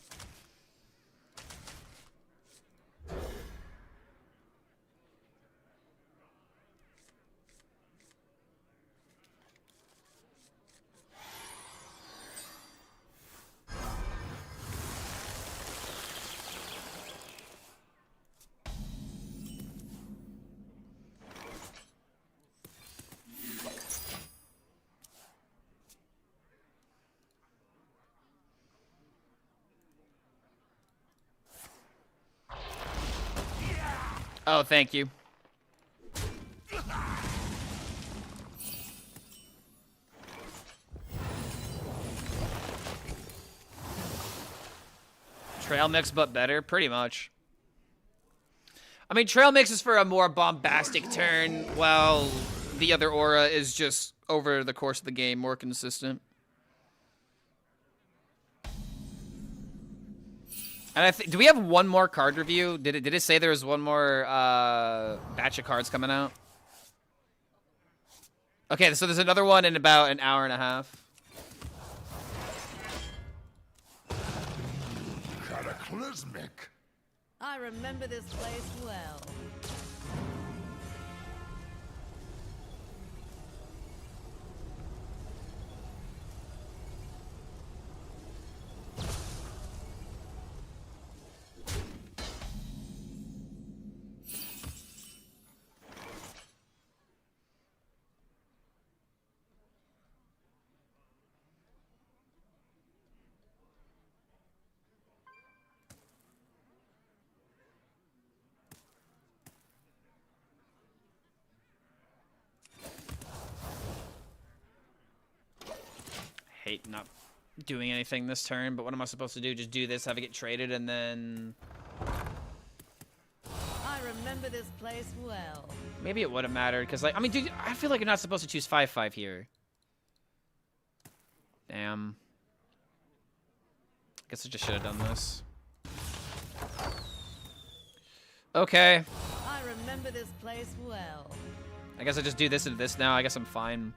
Oh, thank you. Trail mix, but better, pretty much. I mean, trail mix is for a more bombastic turn, while the other aura is just over the course of the game more consistent. And I think, do we have one more card review? Did it say there was one more batch of cards coming out? Okay, so there's another one in about an hour and a half. Cataclysmic. I remember this place well. Hate not doing anything this turn, but what am I supposed to do? Just do this, have it get traded, and then... I remember this place well. Maybe it would have mattered, because, like, I mean, dude, I feel like you're not supposed to choose 5/5 here. Damn. Guess I just should have done this. Okay. I remember this place well. I guess I just do this and this now. I guess I'm fine.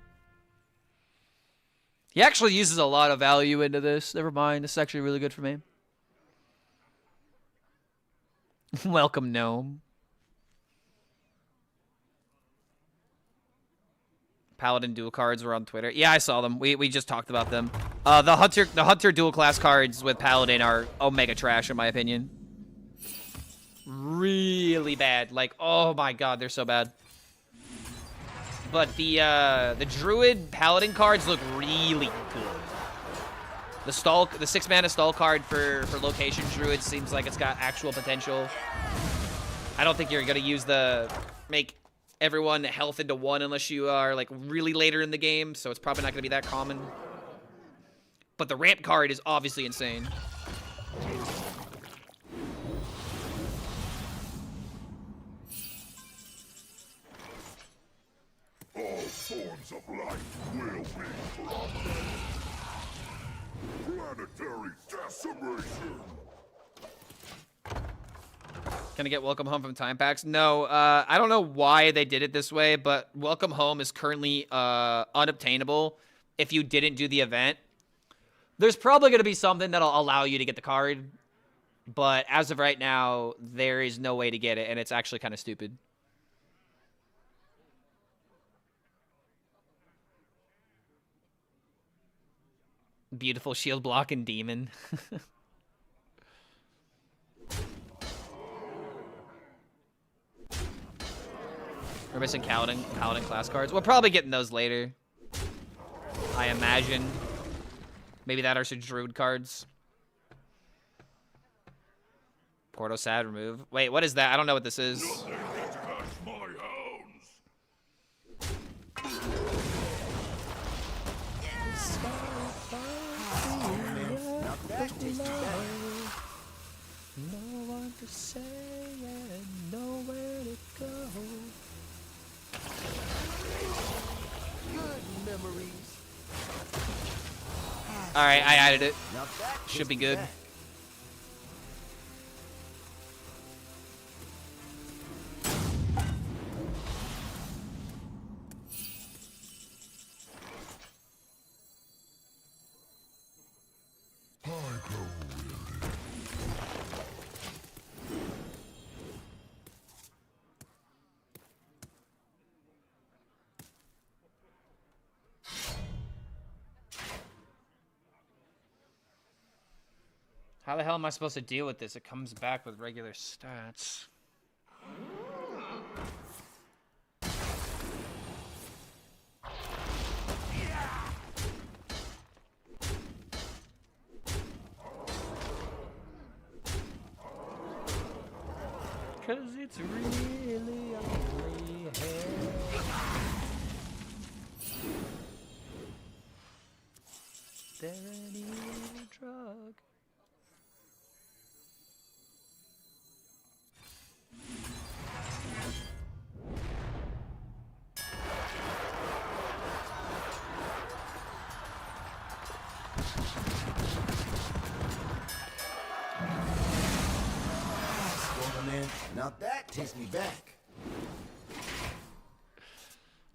He actually uses a lot of value into this. Never mind. This is actually really good for me. Welcome, Gnome. Paladin dual cards were on Twitter. Yeah, I saw them. We just talked about them. The Hunter dual class cards with Paladin are omega trash in my opinion. Really bad. Like, oh my god, they're so bad. But the Druid Paladin cards look really good. The 6-mana stall card for location Druid seems like it's got actual potential. I don't think you're gonna use make everyone health into 1 unless you are like really later in the game, so it's probably not gonna be that common. But the ramp card is obviously insane. All forms of life will be trodden. Planetary decimation. Can I get Welcome Home from Time Packs? No, I don't know why they did it this way, but Welcome Home is currently unobtainable if you didn't do the event. There's probably going to be something that'll allow you to get the card, but as of right now, there is no way to get it, and it's actually kind of stupid. Beautiful shield block and demon. We're missing Paladin class cards. We'll probably get those later, I imagine. Maybe that are some Druid cards. Porto Sad remove. Wait, what is that? I don't know what this is. No one to say and nowhere to go. Good memories. Alright, I added it. Should be good. How the hell am I supposed to deal with this? It comes back with regular stats. 'cause it's really only hair. There any little drug? Now that takes me back.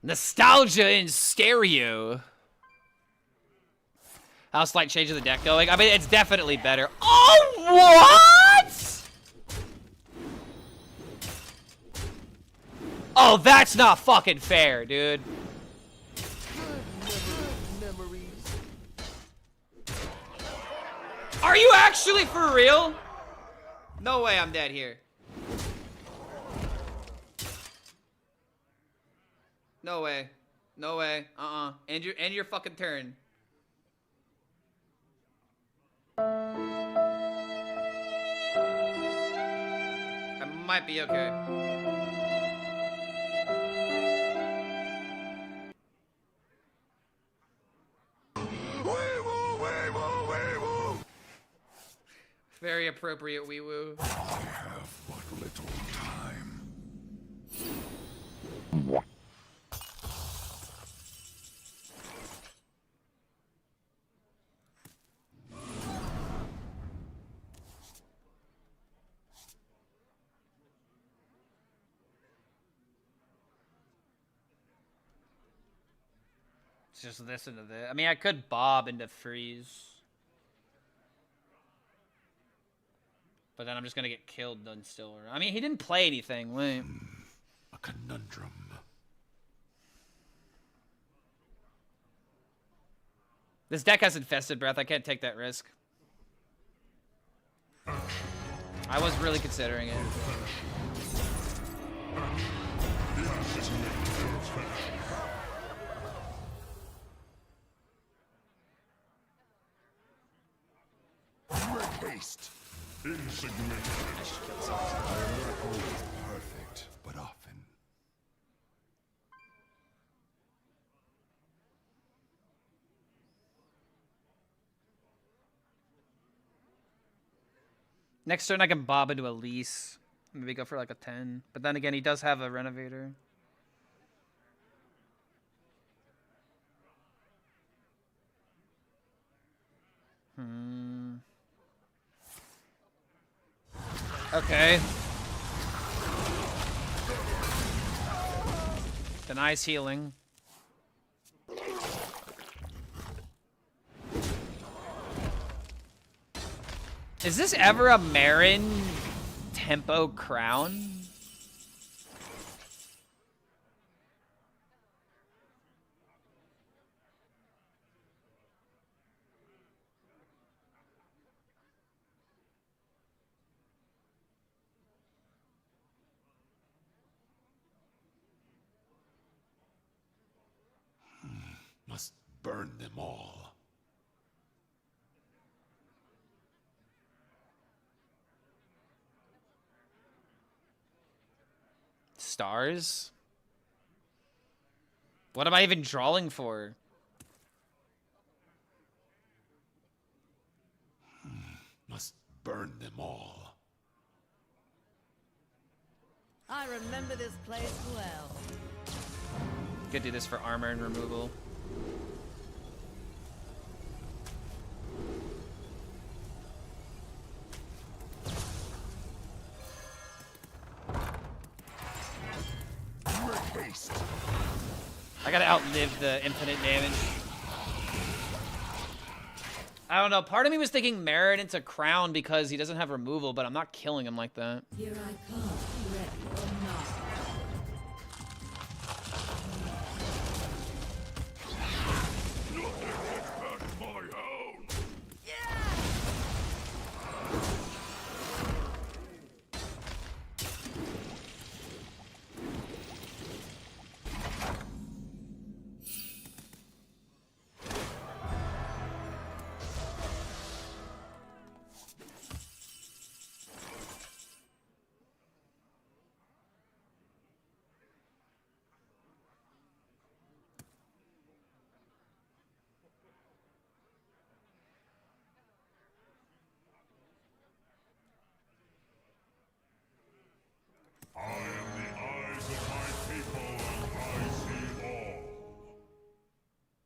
Nostalgia in stereo. How's slight change of the deck going? I mean, it's definitely better. Oh, what? Oh, that's not fucking fair, dude. Are you actually for real? No way I'm dead here. No way. No way. End your fucking turn. I might be okay. Very appropriate wee woo. I have but little time. Just listen to this. I mean, I could bob into freeze. But then I'm just gonna get killed done still. I mean, he didn't play anything. Wait. A conundrum. This deck has infested breath. I can't take that risk. I was really considering it. Make haste. Insignificant. I am not always perfect, but often. Next turn I can bob into Elise. Maybe go for like a 10. But then again, he does have a Renovator. Okay. Denies healing. Is this ever a Marin tempo crown? Must burn them all. Stars? What am I even drawing for? Must burn them all. I remember this place well. Could do this for armor and removal. I gotta outlive the infinite damage. I don't know. Part of me was thinking Merit into Crown because he doesn't have removal, but I'm not killing him like that. Here I come, ready or not.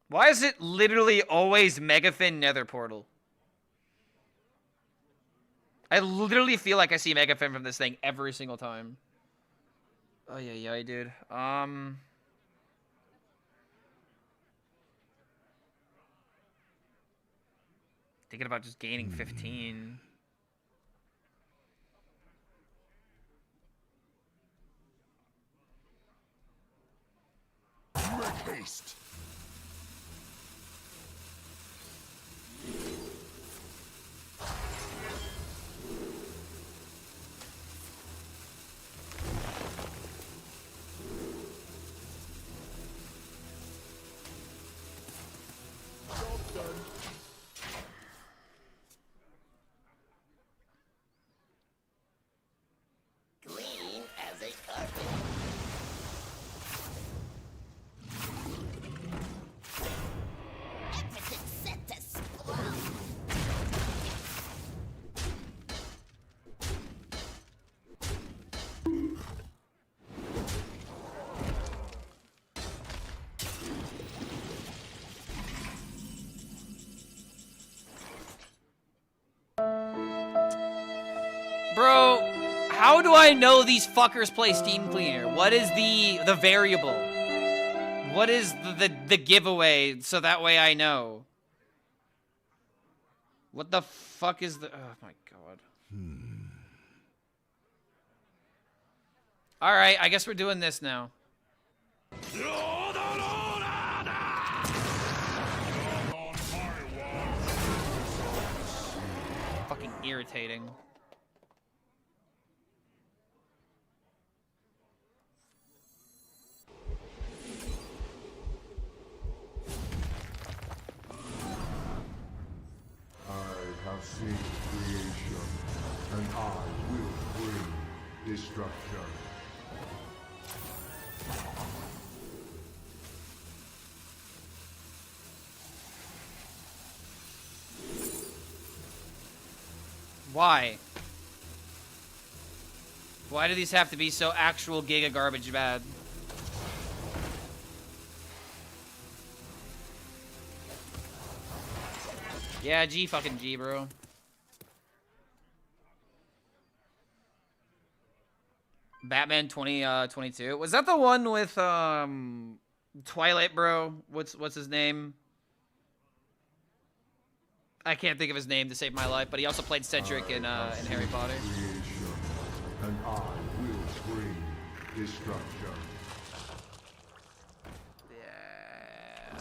Why is it literally always Megafin Nether Portal? I literally feel like I see Megafin from this thing every single time. Oh yeah, dude. Thinking about just gaining 15. Make haste. Clean as a carpet. Everything set to squat. Bro, how do I know these fuckers play Steam Cleaner? What is the variable? What is the giveaway so that way I know? What the fuck is the... Oh my god. Alright, I guess we're doing this now. Fucking irritating. I have seen creation, and I will bring destruction. Why? Why do these have to be so actual giga garbage bad? Yeah, G fucking G, bro. Batman 2022. Was that the one with Twilight, bro? What's his name? I can't think of his name to save my life, but he also played Cedric in Harry Potter. Creation, and I will bring destruction. Yeah.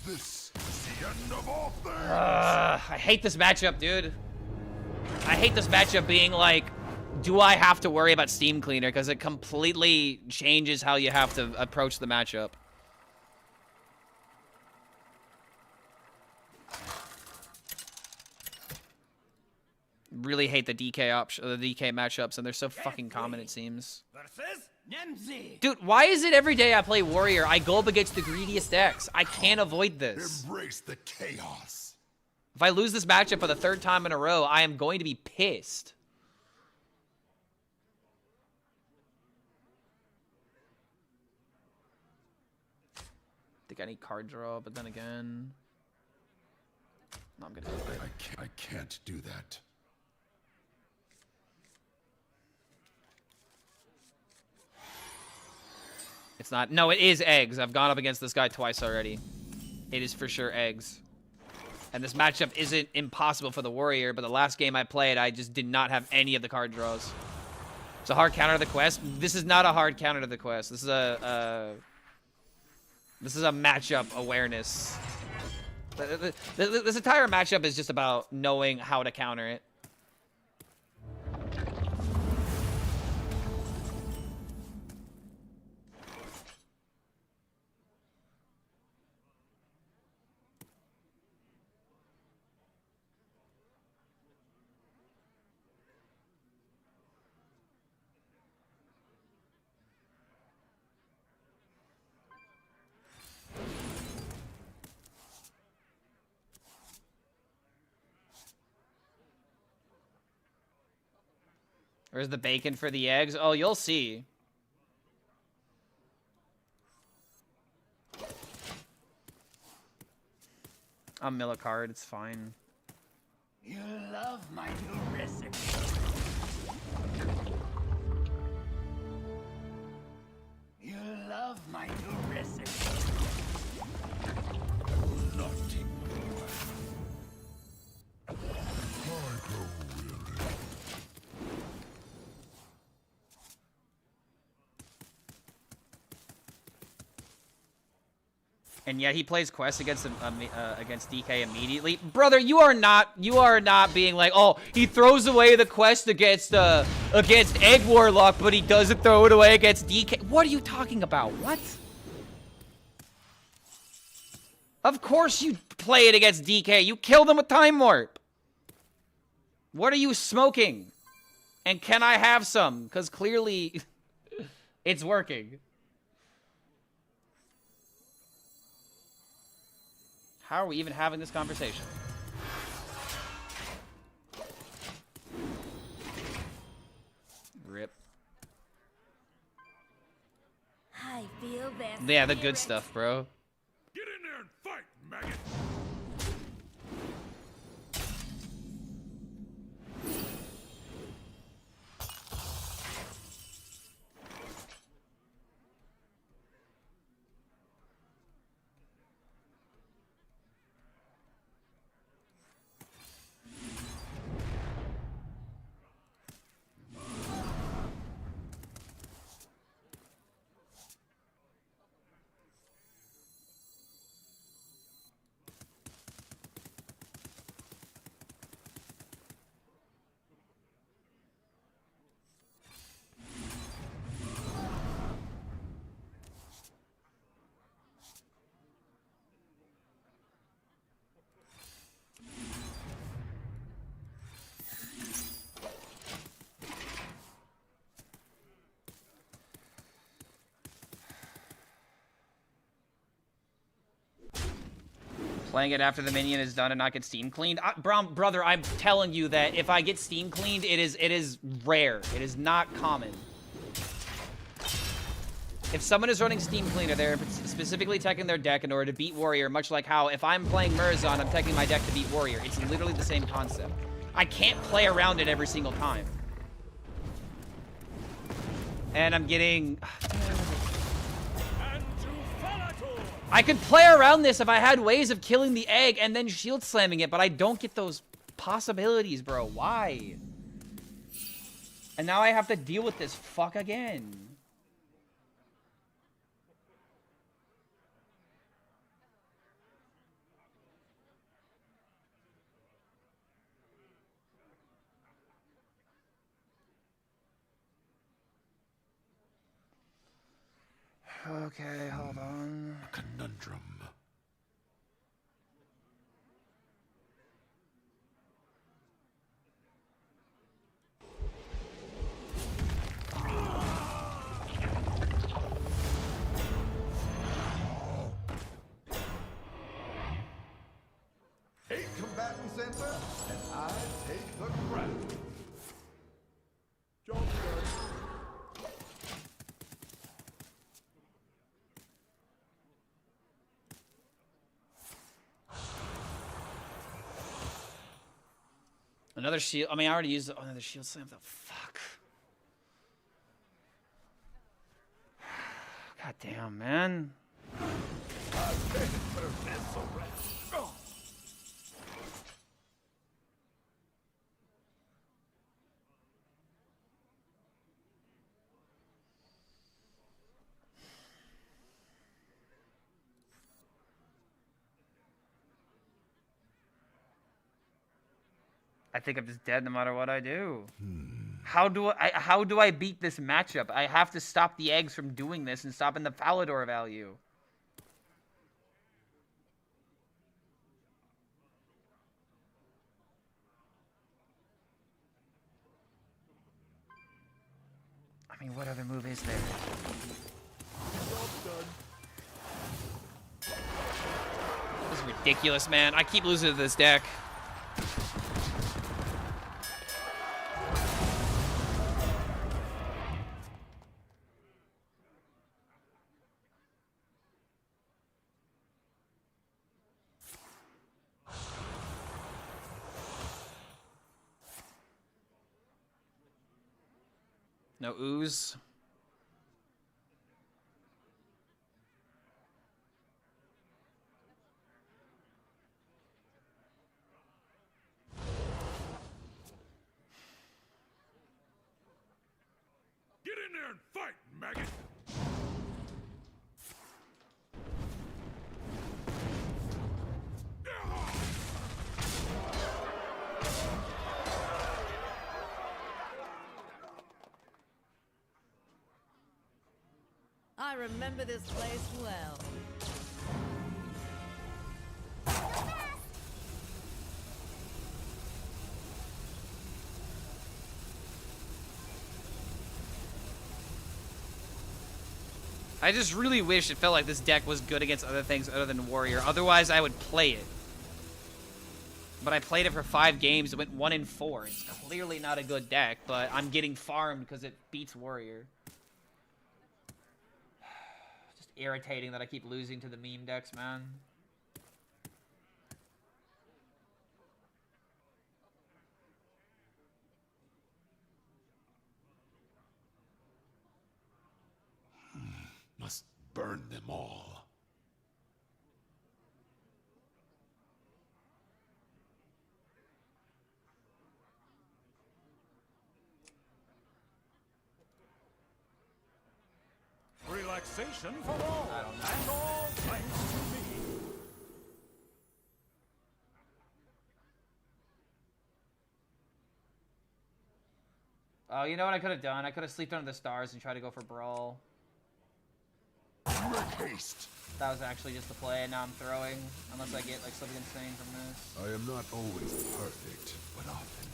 This is the end of all things. I hate this matchup, dude. I hate this matchup being like, do I have to worry about Steam Cleaner? Because it completely changes how you have to approach the matchup. Really hate the DK the DK matchups, and they're so fucking common, it seems. Dude, why is it every day I play Warrior, I go up against the greediest decks? I can't avoid this. Embrace the chaos. If I lose this matchup for the 3rd time in a row, I am going to be pissed. Think I need card draw, but then again... No, I'm gonna do it. I can't do that. It's not. No, it is eggs. I've gone up against this guy twice already. It is for sure eggs. And this matchup isn't impossible for the Warrior, but the last game I played, I just did not have any of the card draws. It's a hard counter to the quest. This is not a hard counter to the quest. This is a matchup awareness. This entire matchup is just about knowing how to counter it. Where's the bacon for the eggs? Oh, you'll see. I'll mill a card. It's fine. You love my new recipe. You love my new recipe. I will not ignore. I grow weary. And yet he plays quest against DK immediately. Brother, you are not being like, oh, he throws away the quest against Egg Warlock, but he doesn't throw it away against DK. What are you talking about? What? Of course you play it against DK. You killed him with Time Warp. What are you smoking? And can I have some? Because clearly it's working. How are we even having this conversation? Rip. I feel best. Yeah, the good stuff, bro. Get in there and fight, maggot! Playing it after the minion is done and not get Steam cleaned. Brother, I'm telling you that if I get Steam cleaned, it is rare. It is not common. If someone is running Steam Cleaner, they're specifically teching their deck in order to beat Warrior, much like how if I'm playing Murzon, I'm teching my deck to beat Warrior. It's literally the same concept. I can't play around it every single time. And I'm getting... I could play around this if I had ways of killing the egg and then shield slamming it, but I don't get those possibilities, bro. Why? And now I have to deal with this fuck again. Okay, hold on. A conundrum. Eight combatants enter, and I take the crown. Jump gun. Another shield. I mean, I already used another shield slam. The fuck. God damn, man. I think I'm just dead no matter what I do. How do I beat this matchup? I have to stop the eggs from doing this and stopping the Falador value. I mean, what other move is there? This is ridiculous, man. I keep losing to this deck. No ooze. Get in there and fight, maggot! I remember this place well. I just really wish it felt like this deck was good against other things other than Warrior. Otherwise, I would play it. But I played it for 5 games. It went 1 in 4. It's clearly not a good deck, but I'm getting farmed because it beats Warrior. Just irritating that I keep losing to the meme decks, man. Must burn them all. Relaxation for all, and all thanks to me. Oh, you know what I could have done? I could have slept under the stars and tried to go for Brawl. Make haste. That was actually just the play, and now I'm throwing. Unless I get like something insane from this. I am not always perfect, but often.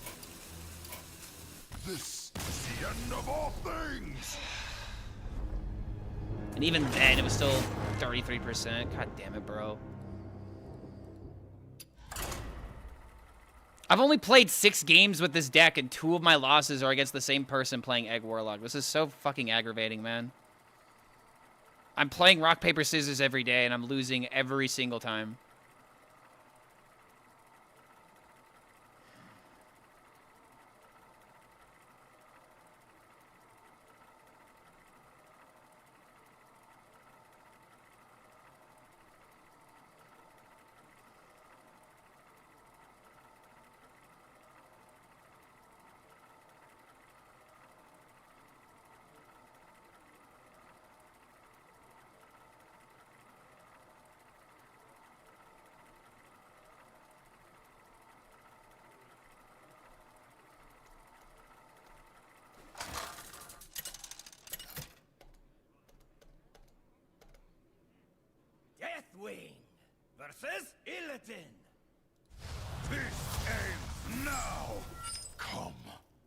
This is the end of all things. And even then, it was still 33%. God damn it, bro. I've only played 6 games with this deck, and 2 of my losses are against the same person playing Egg Warlock. This is so fucking aggravating, man. I'm playing rock, paper, scissors every day, and I'm losing every single time. Deathwing versus Illidan. This ends now. Come,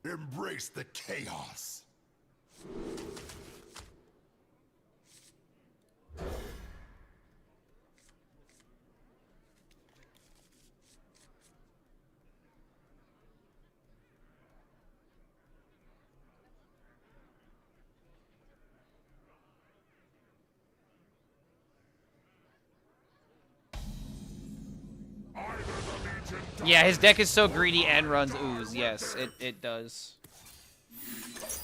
embrace the chaos. Yeah, his deck is so greedy and runs ooze. Yes, it does.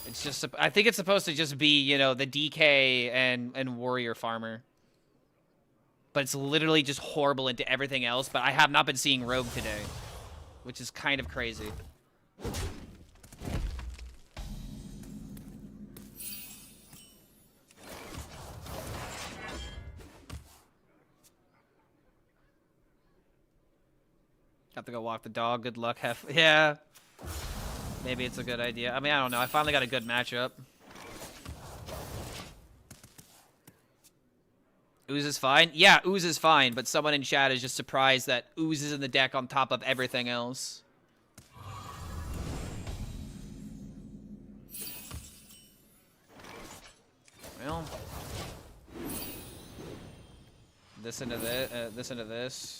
It's just, I think it's supposed to just be, you know, the DK and warrior farmer. But it's literally just horrible into everything else. But I have not been seeing Rogue today, which is kind of crazy. Have to go walk the dog. Good luck. Yeah. Maybe it's a good idea. I mean, I don't know. I finally got a good matchup. Ooze is fine? Yeah, Ooze is fine, but someone in chat is just surprised that Ooze is in the deck on top of everything else. Well. This into this, this into this.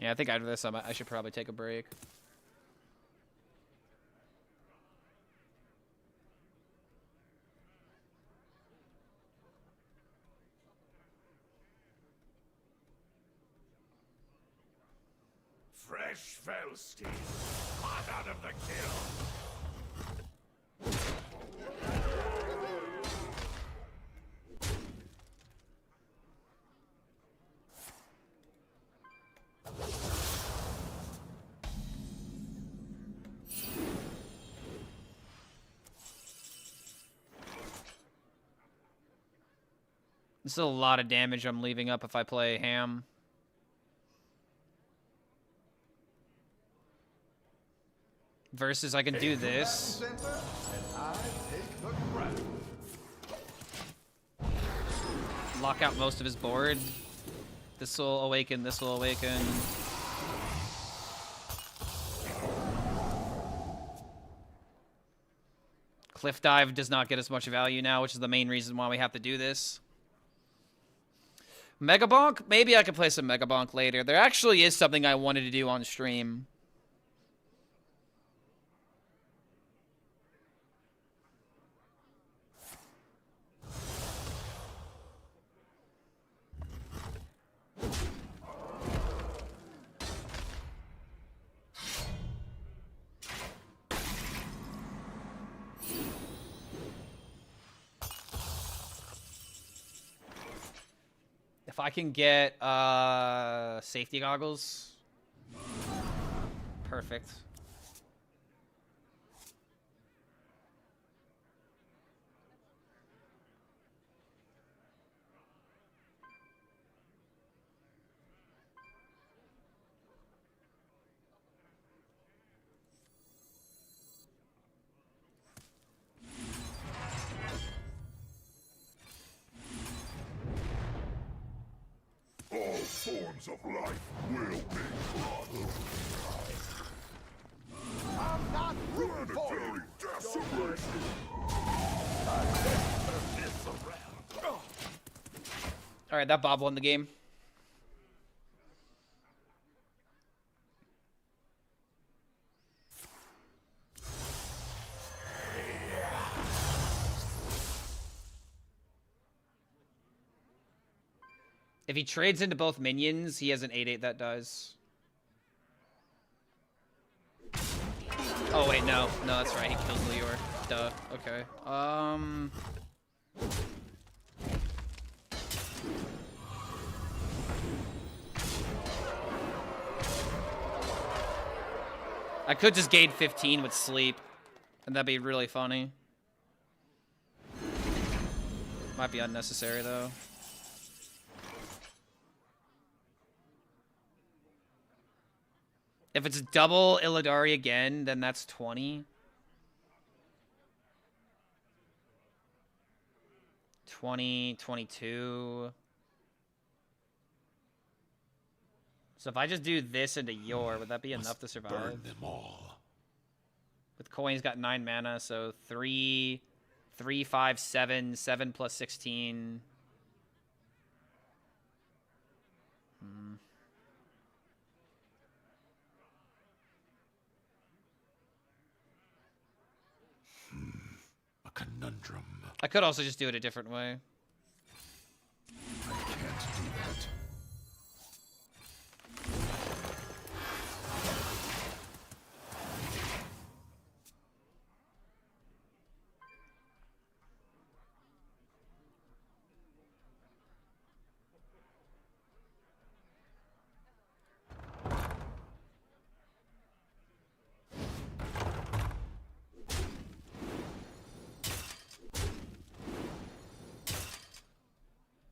Yeah, I think after this, I should probably take a break. Fresh HELLSCREAM, hot out of the kiln. This is a lot of damage I'm leaving up if I play Ham. Versus, I can do this. Lock out most of his board. This will awaken, this will awaken. Cliff Dive does not get as much value now, which is the main reason why we have to do this. Mega Bonk? Maybe I could play some Mega Bonk later. There actually is something I wanted to do on stream. If I can get safety goggles, perfect. All forms of life will be crushed. I'm not rooting for you. Decimation. All right, that Bob won the game. If he trades into both minions, he has an 8/8 that dies. Oh wait, no, that's right. He kills Leor. Duh. Okay. I could just gain 15 with sleep, and that'd be really funny. Might be unnecessary though. If it's double Illidari again, then that's 20. 20, 22. So if I just do this into Yor, would that be enough to survive? Burn them all. With Coin, he's got 9 mana, so 3, 5, 7, 7 plus 16. A conundrum. I could also just do it a different way. I can't do that.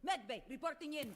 Medbay reporting in.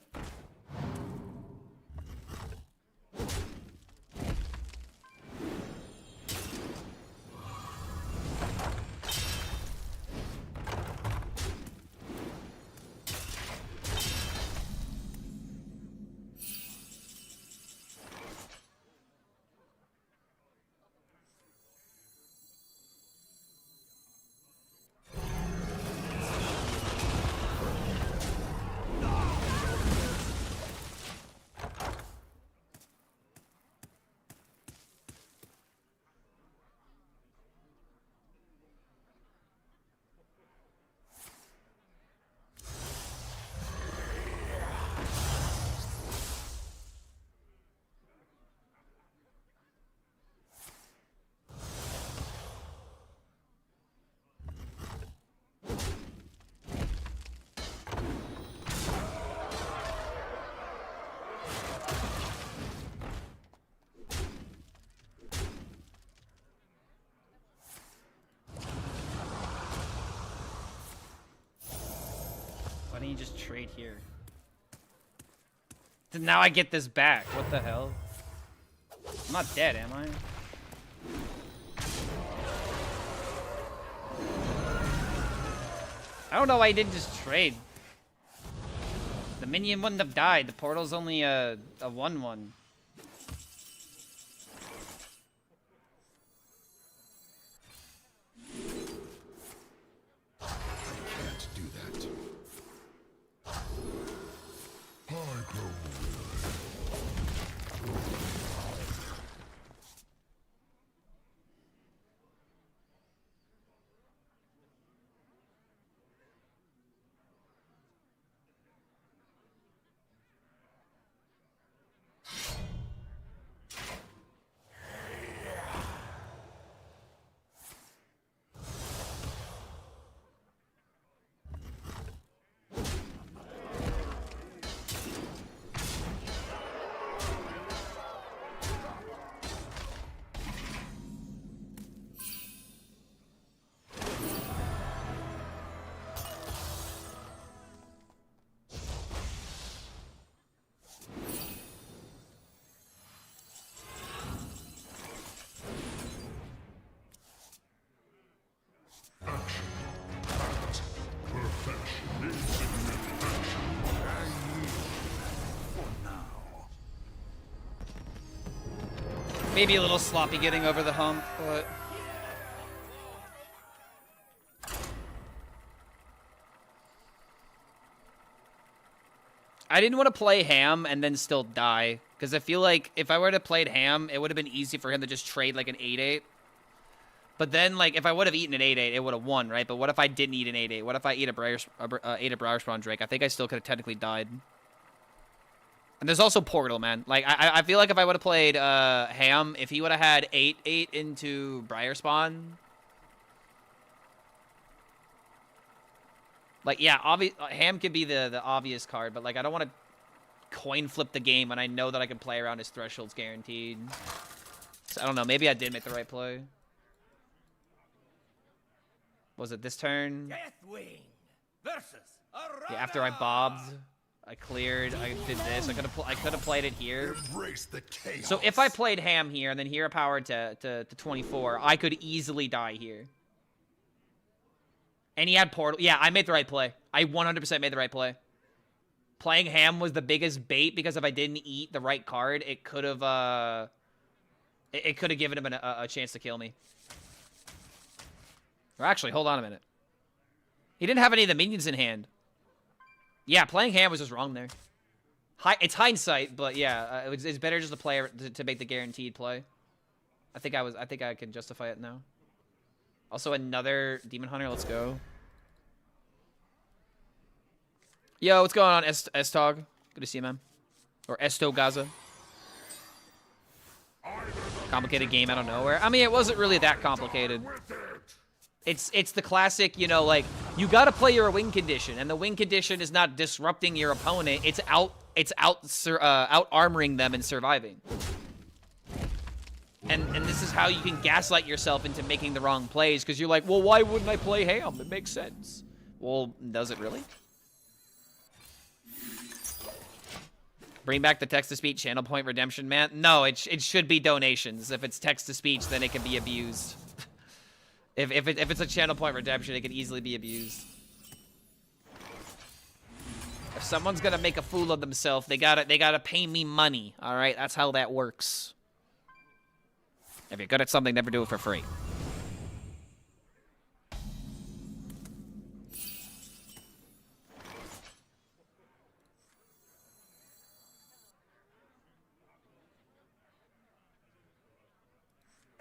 don't you just trade here? Then now I get this back. What the hell? I'm not dead, am I? I don't know why he didn't just trade. The minion wouldn't have died. The portal's only a 1/1. Can't do that. I grow Maybe a little sloppy getting over the hump, but... I didn't want to play Ham and then still die. Because I feel like if I were to play Ham, it would have been easy for him to just trade like an 8-8. But then, like, if I would have eaten an 8-8, it would have won, right? But what if I didn't eat an 8-8? What if I ate a Briar Spawn Drake? I think I still could have technically died. And there's also Portal, man. Like, I feel like if I would have played Ham, if he would have had 8-8 into Briar Spawn... Like, yeah, Ham could be the obvious card, but, like, I don't want to coin flip the game when I know that I can play around his thresholds guaranteed. So, I don't know. Maybe I did make the right play. Was it this turn? Deathwing versus Yeah, after I bobbed, I cleared, I did this. I could have played it here. Embrace the chaos. So if I played Ham here and then hero powered to 24, I could easily die here. And he had Portal. Yeah, I made the right play. I 100% made the right play. Playing Ham was the biggest bait because if I didn't eat the right card, it could have given him a chance to kill me. Or actually, hold on a minute. He didn't have any of the minions in hand. Yeah, playing Ham was just wrong there. It's hindsight, but yeah, it's better just to play to make the guaranteed play. I think I can justify it now. Also, another Demon Hunter. Let's go. Yo, what's going on, Estog? Good to see you, man. Or Esto Gaza. Complicated game out of nowhere. I mean, it wasn't really that complicated. It's the classic, you know, like, you gotta play your win condition, and the win condition is not disrupting your opponent. It's out armoring them and surviving. And this is how you can gaslight yourself into making the wrong plays, because you're like, well, why wouldn't I play Ham? It makes sense. Well, does it really? Bring back the text-to-speech channel point redemption, man. No, it should be donations. If it's text-to-speech, then it can be abused. If it's a channel point redemption, it can easily be abused. If someone's gonna make a fool of themselves, they gotta pay me money. All right, that's how that works. If you're good at something, never do it for free.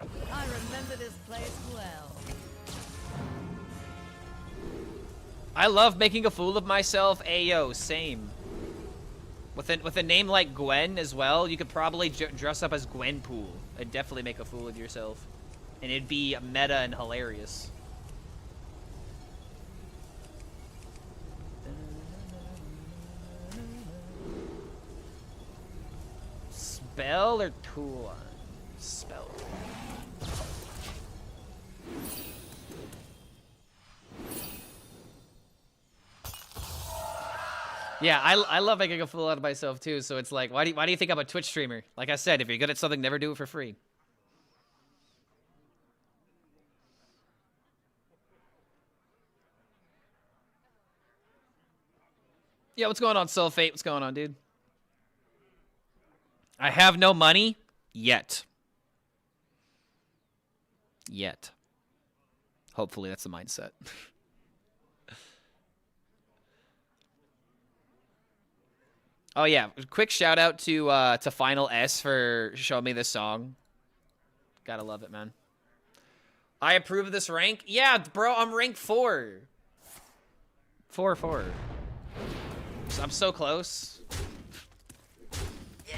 I remember this place well. I love making a fool of myself. Ayo, same. With a name like Gwen as well, you could probably dress up as Gwenpool and definitely make a fool of yourself. And it'd be meta and hilarious. Spell or tool? Spell. Yeah, I love making a fool out of myself too. So it's like, why do you think I'm a Twitch streamer? Like I said, if you're good at something, never do it for free. Yeah, what's going on, Sulfate? What's going on, dude? I have no money yet. Yet. Hopefully that's the mindset. Oh yeah, quick shout out to Final S for showing me this song. Gotta love it, man. I approve of this rank. Yeah, bro, I'm rank 4. 4. I'm so close. Yeah.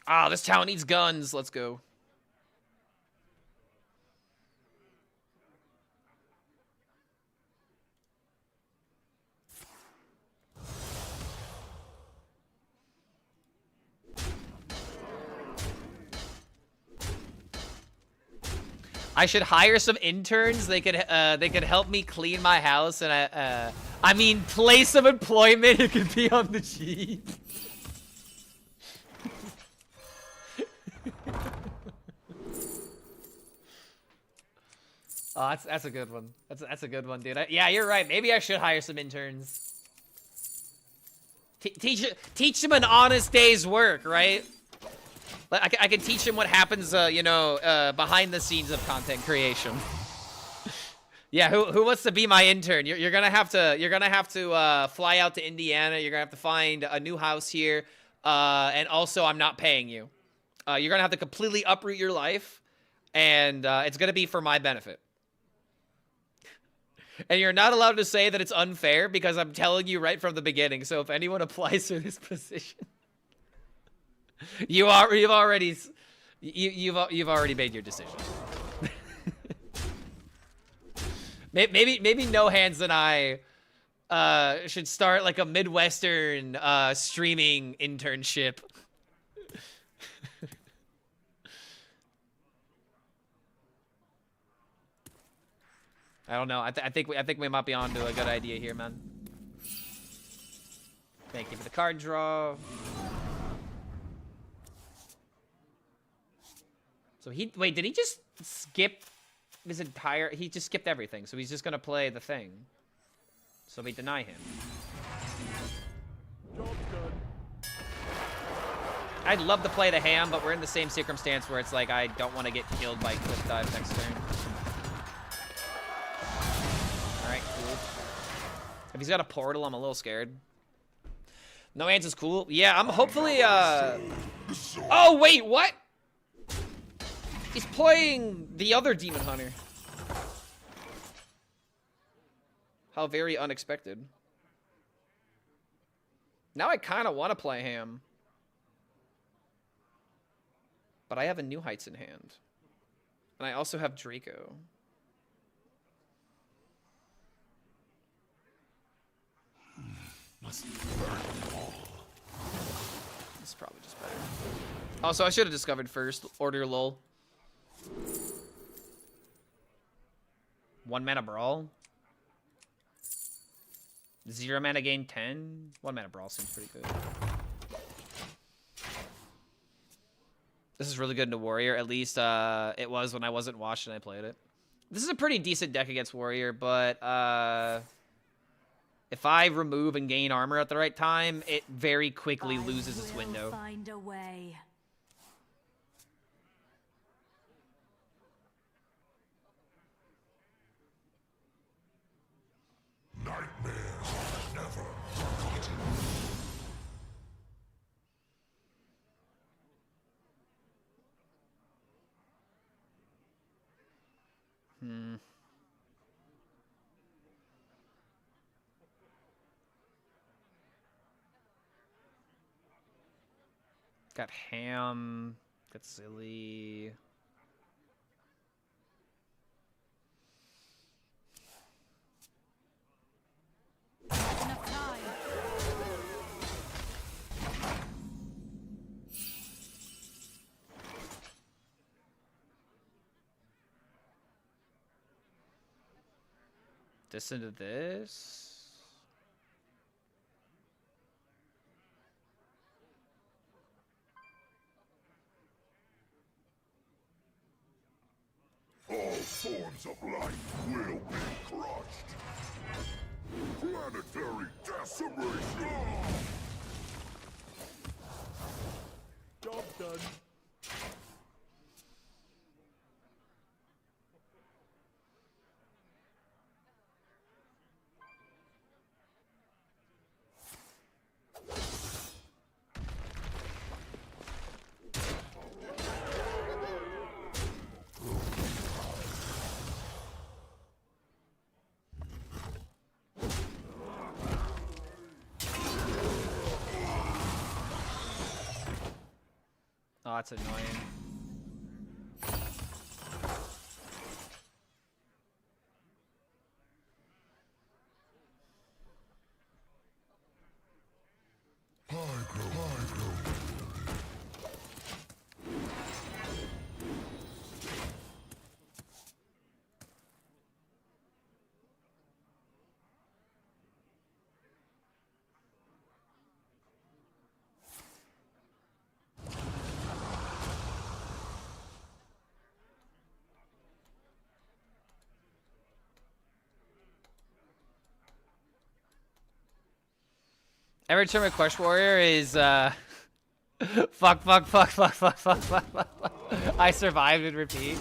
Ah, this town needs guns. Let's go. I should hire some interns. They could help me clean my house, and I mean place of employment. It could be on the cheap. Oh, that's a good one. That's a good one, dude. Yeah, you're right. Maybe I should hire some interns. Teach them an honest day's work, right? Like I can teach them what happens, you know, behind the scenes of content creation. Yeah, who wants to be my intern? You're gonna have to fly out to Indiana. You're gonna have to find a new house here, and also I'm not paying you. You're gonna have to completely uproot your life, and it's gonna be for my benefit. And you're not allowed to say that it's unfair because I'm telling you right from the beginning. So if anyone applies for this position, you've already made your decision. maybe No Hands and I should start like a Midwestern streaming internship. I don't know. I think we might be on to a good idea here, man. Thank you for the card draw. So wait, did he just skip his entire? He just skipped everything. So he's just gonna play the thing. So we deny him. Job's done. I'd love to play the ham, but we're in the same circumstance where it's like I don't want to get killed by cliff dive next turn. Alright, cool. If he's got a portal, I'm a little scared. No Hands is cool. Yeah, I'm hopefully, Oh, wait, what? He's playing the other Demon Hunter. How very unexpected. Now I kind of want to play ham. But I have a New Heights in hand. And I also have Draco. Must burn them all. This is probably just better. Also, I should have discovered first. Order lull. 1 mana brawl. 0 mana gain 10. 1 mana brawl seems pretty good. This is really good into Warrior. At least it was when I wasn't watched and I played it. This is a pretty decent deck against Warrior, but if I remove and gain armor at the right time, it very quickly loses its window. Find a way. Nightmares are never forgotten. Got ham. Got silly. this into this. All forms of life will be crushed. Planetary decimation! Job done. Oh, that's annoying. Every turn with Quest Warrior is fuck. I survived and repeat.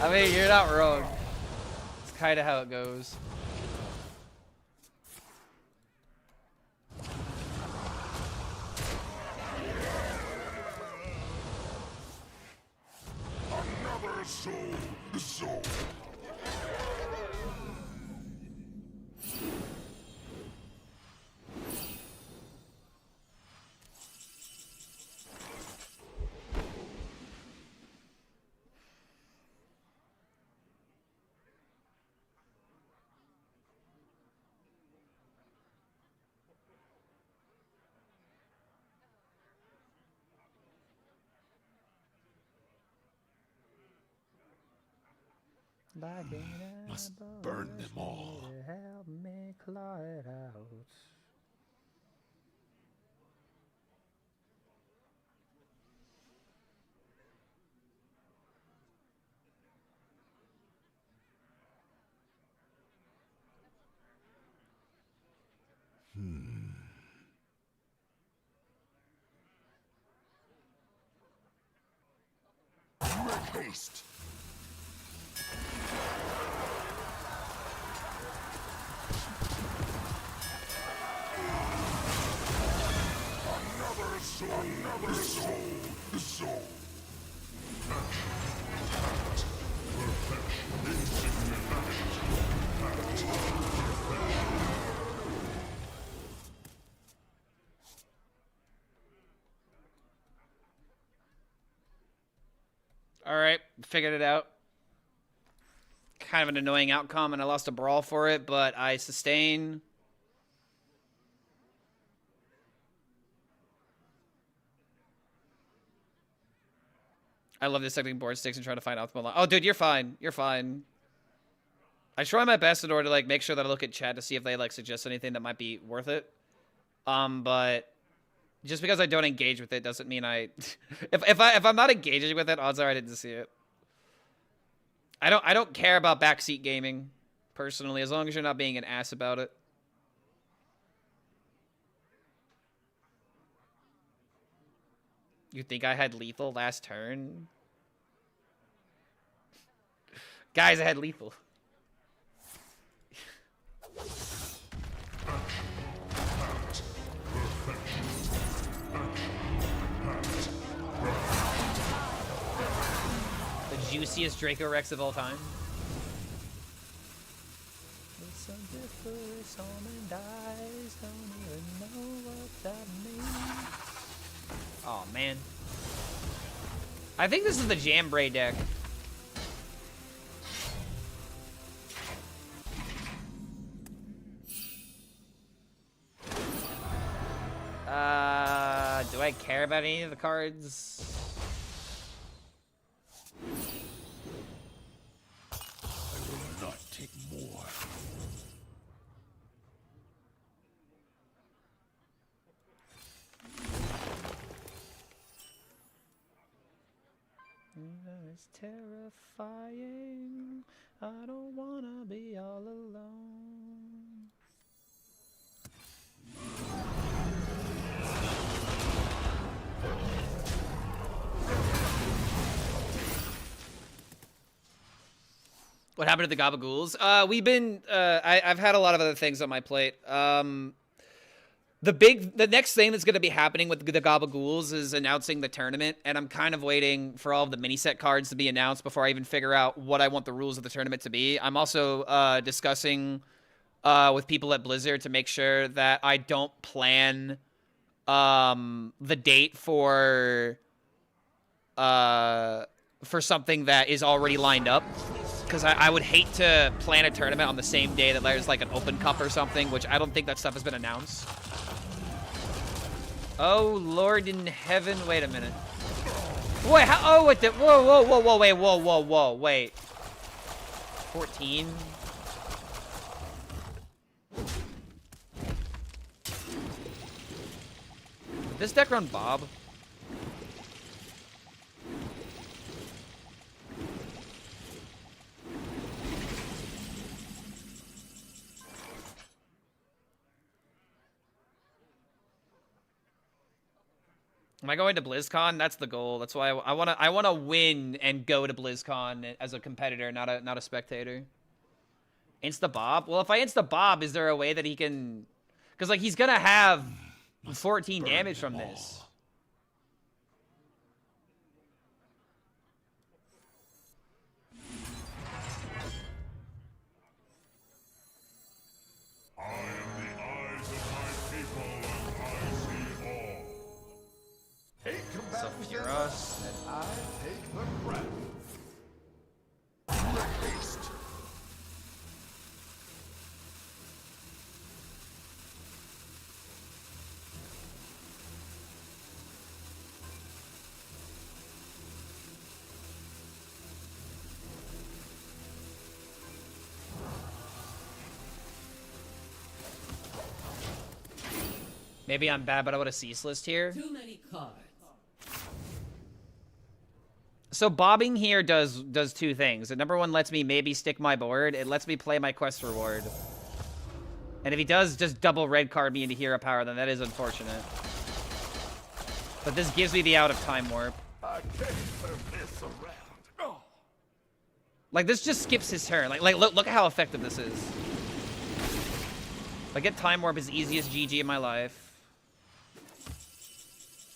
I mean, you're not wrong. It's kind of how it goes. Another soul. Must burn them all. Help me claw it out. Make haste. Another soul. All right, figured it out. Kind of an annoying outcome, and I lost a brawl for it, but I sustain. I love dissecting board sticks and trying to find optimal line. Oh, dude, you're fine. You're fine. I try my best in order to like make sure that I look at chat to see if they like suggest anything that might be worth it. But just because I don't engage with it doesn't mean I. if I'm not engaging with it, odds are I didn't see it. I don't care about backseat gaming, personally, as long as you're not being an ass about it. You think I had lethal last turn? Guys, I had lethal. The juiciest Draco Rex of all time. Oh man. I think this is the Jambray deck. Do I care about any of the cards? I will not take more. It's terrifying. I don't wanna be all alone. What happened to the Gabba Ghouls? We've been, I've had a lot of other things on my plate. The next thing that's going to be happening with the Gabba Ghouls is announcing the tournament, and I'm kind of waiting for all of the mini set cards to be announced before I even figure out what I want the rules of the tournament to be. I'm also discussing with people at Blizzard to make sure that I don't plan the date for something that is already lined up. Because I would hate to plan a tournament on the same day that there's like an open cup or something, which I don't think that stuff has been announced. Oh, Lord in heaven. Wait a minute. Wait, how? Oh, wait. Whoa, wait. 14? Did this deck run Bob? Am I going to BlizzCon? That's the goal. That's why I wanna win and go to BlizzCon as a competitor, not a spectator. Insta Bob? Well, if I insta Bob, is there a way that he can? Because like he's gonna have 14 damage from this. Sephiroth, and I take the crown. Haste. Maybe I'm bad, but I would have ceaseless here. Too many cards. So bobbing here does two things. Number one, lets me maybe stick my board. It lets me play my quest reward. And if he does just double red card me into hero power, then that is unfortunate. But this gives me the out of time warp. I can't turn this around. Oh. Like this just skips his turn. Like look at how effective this is. Like get time warp is easiest GG in my life.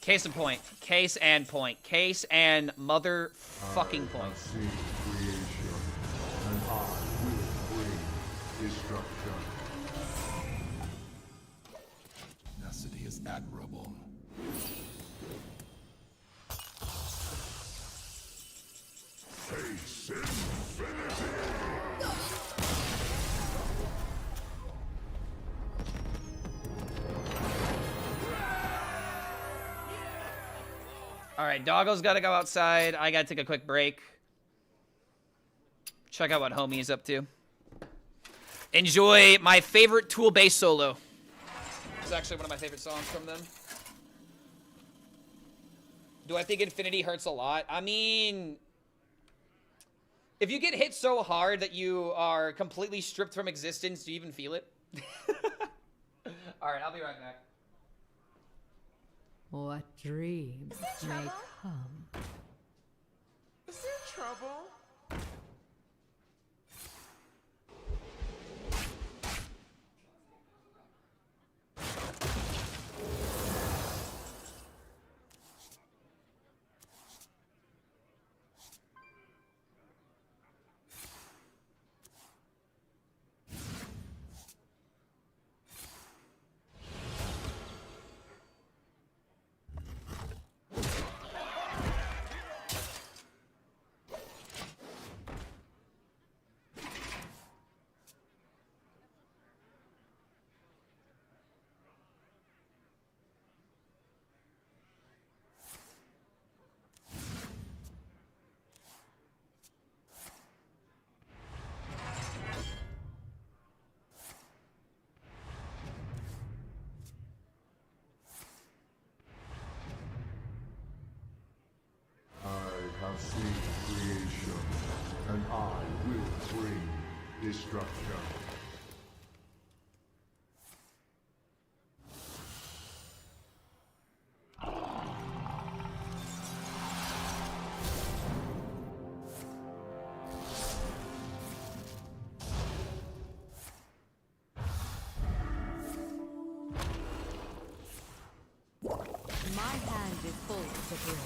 Case in point. Case and point. Case and motherfucking point. I see creation, and I will bring destruction. Tenacity is admirable. Face infinity. All right, Doggo's got to go outside. I got to take a quick break. Check out what Homie is up to. Enjoy my favorite tool-based solo. It's actually one of my favorite songs from them. Do I think Infinity hurts a lot? I mean, if you get hit so hard that you are completely stripped from existence, do you even feel it? All right, I'll be right back. What dreams may come. Is there trouble? see creation, and I will bring destruction. My hand is full to the brim.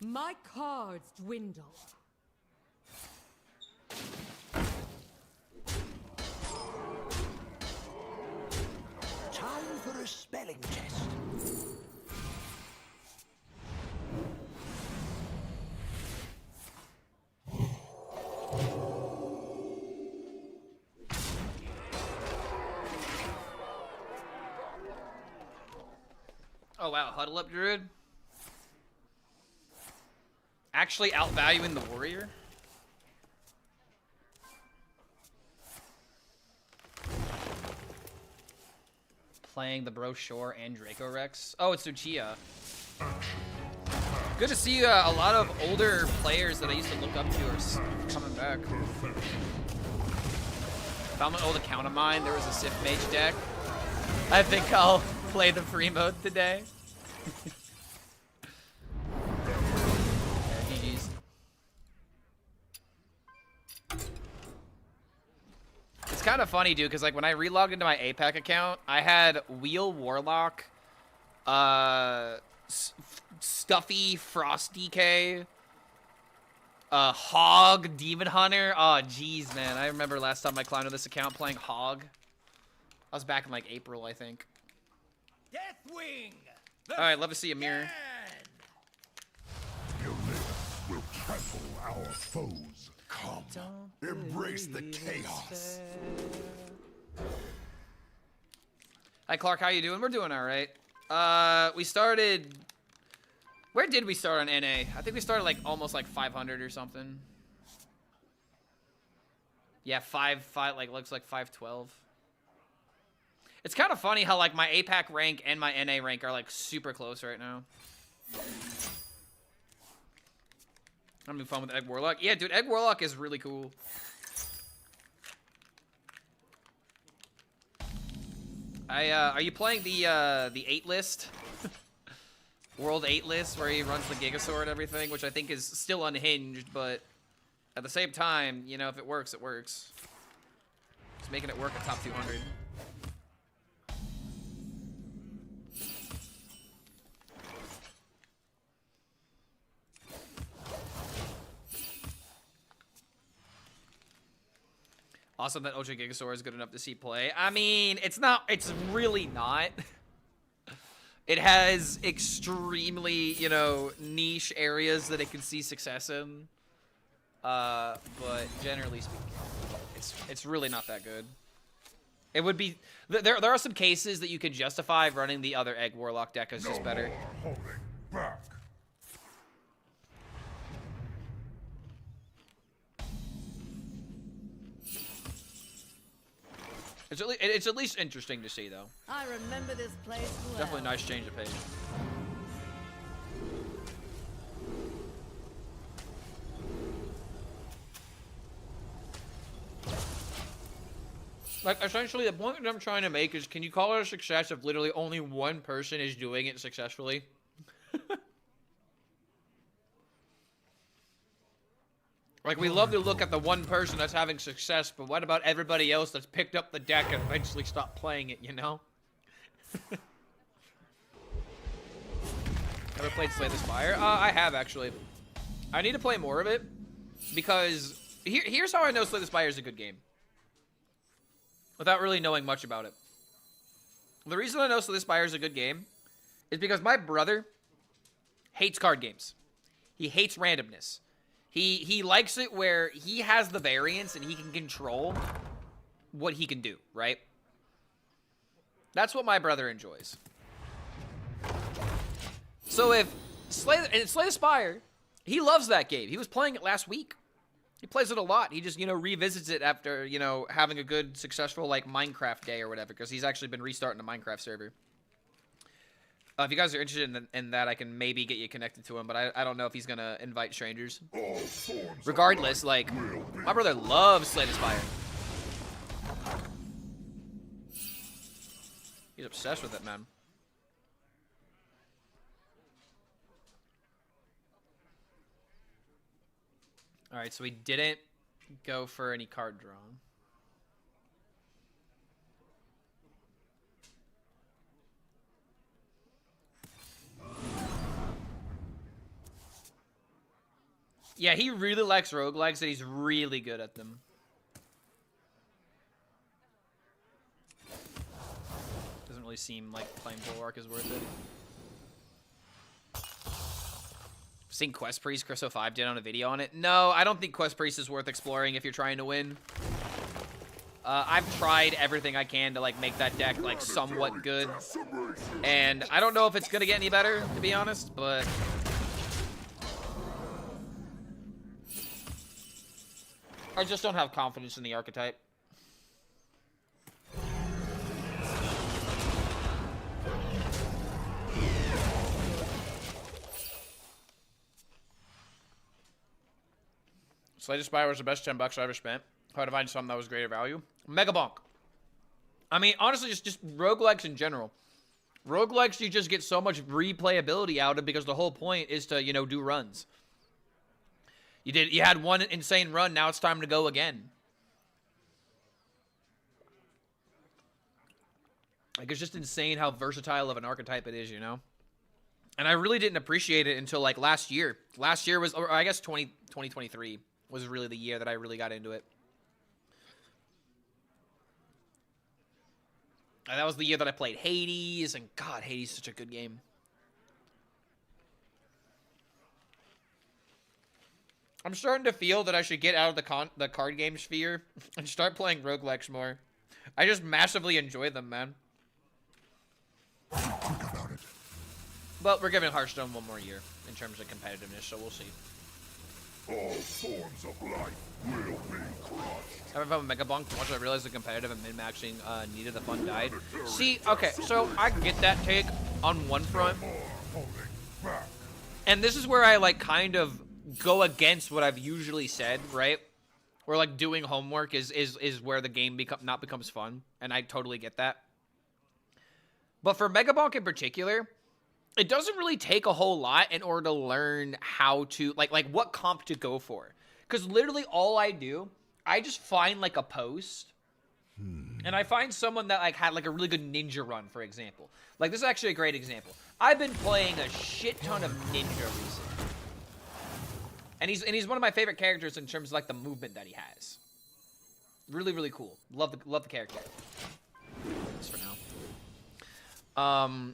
My cards dwindle. Time for a spelling test. Oh wow, huddle up, Druid. Actually outvaluing the warrior. Playing the brochure and Draco Rex. Oh, it's Lucia. Good to see a lot of older players that I used to look up to are coming back. Found an old account of mine. There was a Sith Mage deck. I think I'll play the free mode today. GG's. It's kind of funny, dude, because like when I relogged into my APAC account, I had Wheel Warlock, Stuffy Frost DK, Hog Demon Hunter. Oh, jeez, man. I remember last time I climbed on this account playing Hog. I was back in like April, I think. Deathwing! All right, love to see a mirror. Your live will trample our foes. Come, embrace the chaos. Hi, Clark. How you doing? We're doing all right. We started Where did we start on NA? I think we started like almost like 500 or something. Yeah, like looks like 512. It's kind of funny how like my APAC rank and my NA rank are like super close right now. I'm having fun with Egg Warlock. Yeah, dude, Egg Warlock is really cool. Are you playing the 8 list? World 8 list where he runs the Gigasaur and everything, which I think is still unhinged, but at the same time, you know, if it works, it works. Just making it work at top 200. Awesome that Ultra Gigasaur is good enough to see play. I mean, it's really not. It has extremely, you know, niche areas that it can see success in. But generally speaking, it's really not that good. It would be there are some cases that you could justify running the other Egg Warlock deck as just better. Holding back. It's at least interesting to see, though. I remember this place well. Definitely a nice change of pace. Like, essentially, the point that I'm trying to make is, can you call it a success if literally only one person is doing it successfully? Like, we love to look at the one person that's having success, but what about everybody else that's picked up the deck and eventually stopped playing it, you know? Ever played Slay the Spire? I have, actually. I need to play more of it, because here's how I know Slay the Spire is a good game. Without really knowing much about it. The reason I know Slay the Spire is a good game is because my brother hates card games. He hates randomness. He likes it where he has the variance and he can control what he can do, right? That's what my brother enjoys. So if Slay the Spire, he loves that game. He was playing it last week. He plays it a lot. He just, you know, revisits it after, you know, having a good, successful, like, Minecraft day or whatever, because he's actually been restarting a Minecraft server. If you guys are interested in that, I can maybe get you connected to him, but I don't know if he's going to invite strangers. Regardless, like, my brother loves Slay the Spire. He's obsessed with it, man. Alright, so we didn't go for any card draw. Yeah, he really likes roguelikes and he's really good at them. Doesn't really seem like playing Bulwark is worth it. Seen Quest Priest, Chris 05 did on a video on it. No, I don't think Quest Priest is worth exploring if you're trying to win. I've tried everything I can to like make that deck like somewhat good, and I don't know if it's gonna get any better, to be honest. But I just don't have confidence in the archetype. Slay the Spire was the best $10 I ever spent. Hard to find something that was greater value. Mega Bonk. I mean, honestly, just roguelikes in general. Roguelikes, you just get so much replayability out of because the whole point is to, you know, do runs. You had one insane run, now it's time to go again. Like, it's just insane how versatile of an archetype it is, you know? And I really didn't appreciate it until, like, last year. Last year was, or I guess 2023 was really the year that I really got into it. And that was the year that I played Hades, and God, Hades is such a good game. I'm starting to feel that I should get out of the card game sphere and start playing roguelikes more. I just massively enjoy them, man. But we're giving Hearthstone one more year in terms of competitiveness, so we'll see. All forms of life will be crushed. Every time a Mega Bonk, once I realized the competitive and min-maxing needed the fun died. See, okay, so I get that take on one front. And this is where I, like, kind of go against what I've usually said, right? Where, like, doing homework is where the game becomes fun. And I totally get that. But for Mega Bonk in particular, it doesn't really take a whole lot in order to learn how to, like what comp to go for. Because literally all I do, I just find, like, a post. And I find someone that, like, had, like, a really good ninja run, for example. Like, this is actually a great example. I've been playing a shit ton of ninja recently. And he's one of my favorite characters in terms of, like, the movement that he has. Really, really cool. Love the character. Just for now.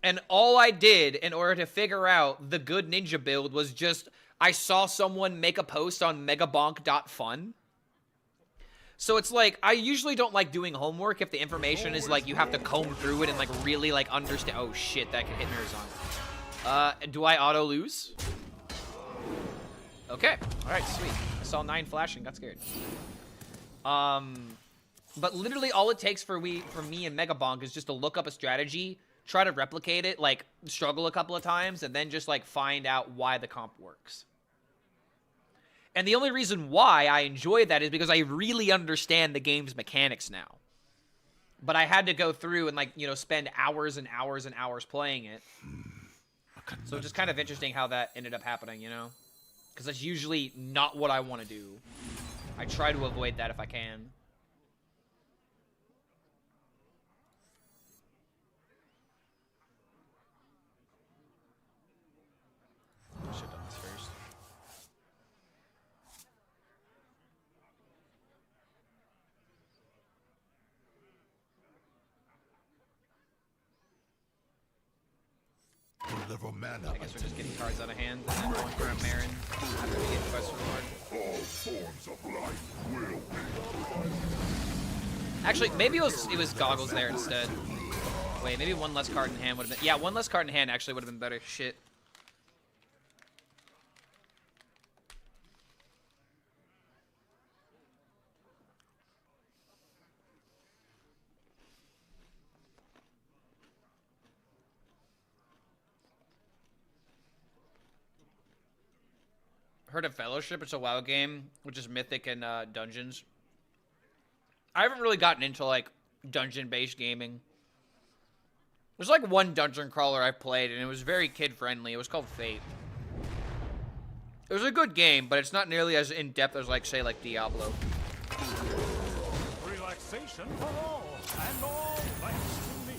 And all I did in order to figure out the good ninja build was just, I saw someone make a post on megabonk.fun. So it's like, I usually don't like doing homework if the information is like, you have to comb through it and like really like understand. Oh shit, that could hit Mirazon. Do I auto lose? Okay, all right, sweet. I saw 9 flashing, got scared. But literally all it takes for me and Mega Bonk is just to look up a strategy, try to replicate it, like struggle a couple of times, and then just like find out why the comp works. And the only reason why I enjoy that is because I really understand the game's mechanics now. But I had to go through and, like, you know, spend hours and hours and hours playing it. So it's just kind of interesting how that ended up happening, you know? Because that's usually not what I want to do. I try to avoid that if I can. I should have done this first. Deliver mana. I guess we're just getting cards out of hand and then going for a Marin after we get quest reward. All forms of life will be. Actually, maybe it was goggles there instead. Wait, maybe one less card in hand would have been. Yeah, one less card in hand actually would have been better. Shit. Heard of Fellowship? It's a WoW game, which is Mythic and Dungeons. I haven't really gotten into, like, dungeon-based gaming. There's, like, one dungeon crawler I played, and it was very kid-friendly. It was called Fate. It was a good game, but it's not nearly as in-depth as, like, say, like, Diablo. Relaxation for all, and all thanks to me.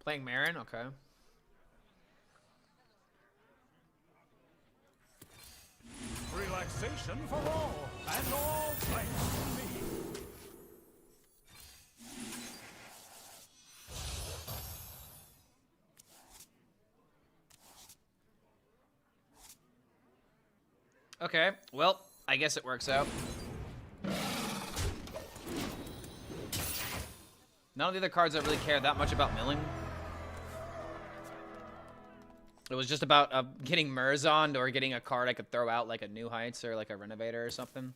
Playing Marin? Okay. Relaxation for all, and all thanks to me. Okay, well, I guess it works out. None of the other cards I really care that much about milling. It was just about getting Mirazon or getting a card I could throw out, like a New Heights or like a Renovator or something.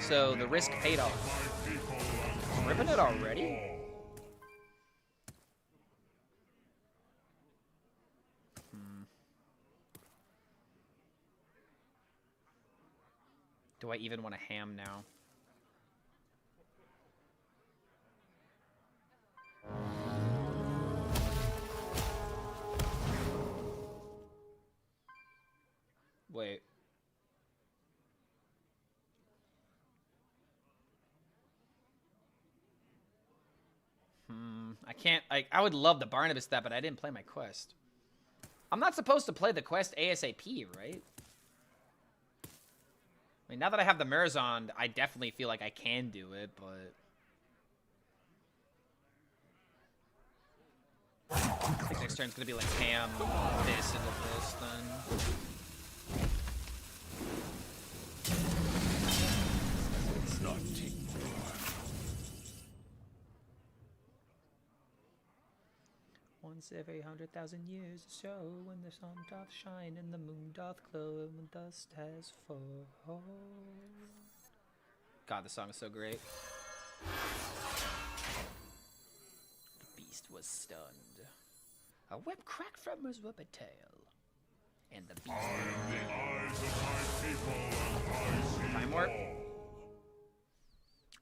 So the risk paid off. Ripping it already? Do I even want to ham now? Wait. I can't, I would love the Barnabas that, but I didn't play my quest. I'm not supposed to play the quest ASAP, right? I mean, now that I have the Mirazond, I definitely feel like I can do it, but... I think next turn's gonna be like ham, this, and this, then... Nothing more. Once every 100,000 years or so, when the sun doth shine and the moon doth glow and when dust has fallen. God, this song is so great. The beast was stunned. A whip cracked from his whippet tail. And the beast... Time warp?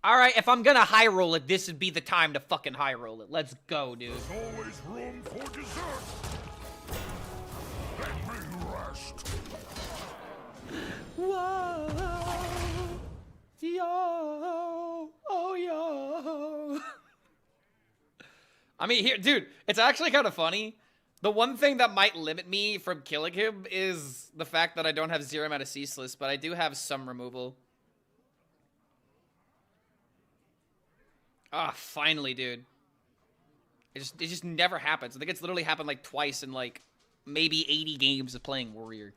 Alright, if I'm gonna high roll it, this would be the time to fucking high roll it. Let's go, dude. There's always room for dessert. Let me rest. Whoa. Yo. Oh, yo. I mean, here, dude, it's actually kind of funny. The one thing that might limit me from killing him is the fact that I don't have 0 amount of ceaseless, but I do have some removal. Ah, finally, dude. It just never happens. I think it's literally happened like twice in like maybe 80 games of playing Warrior.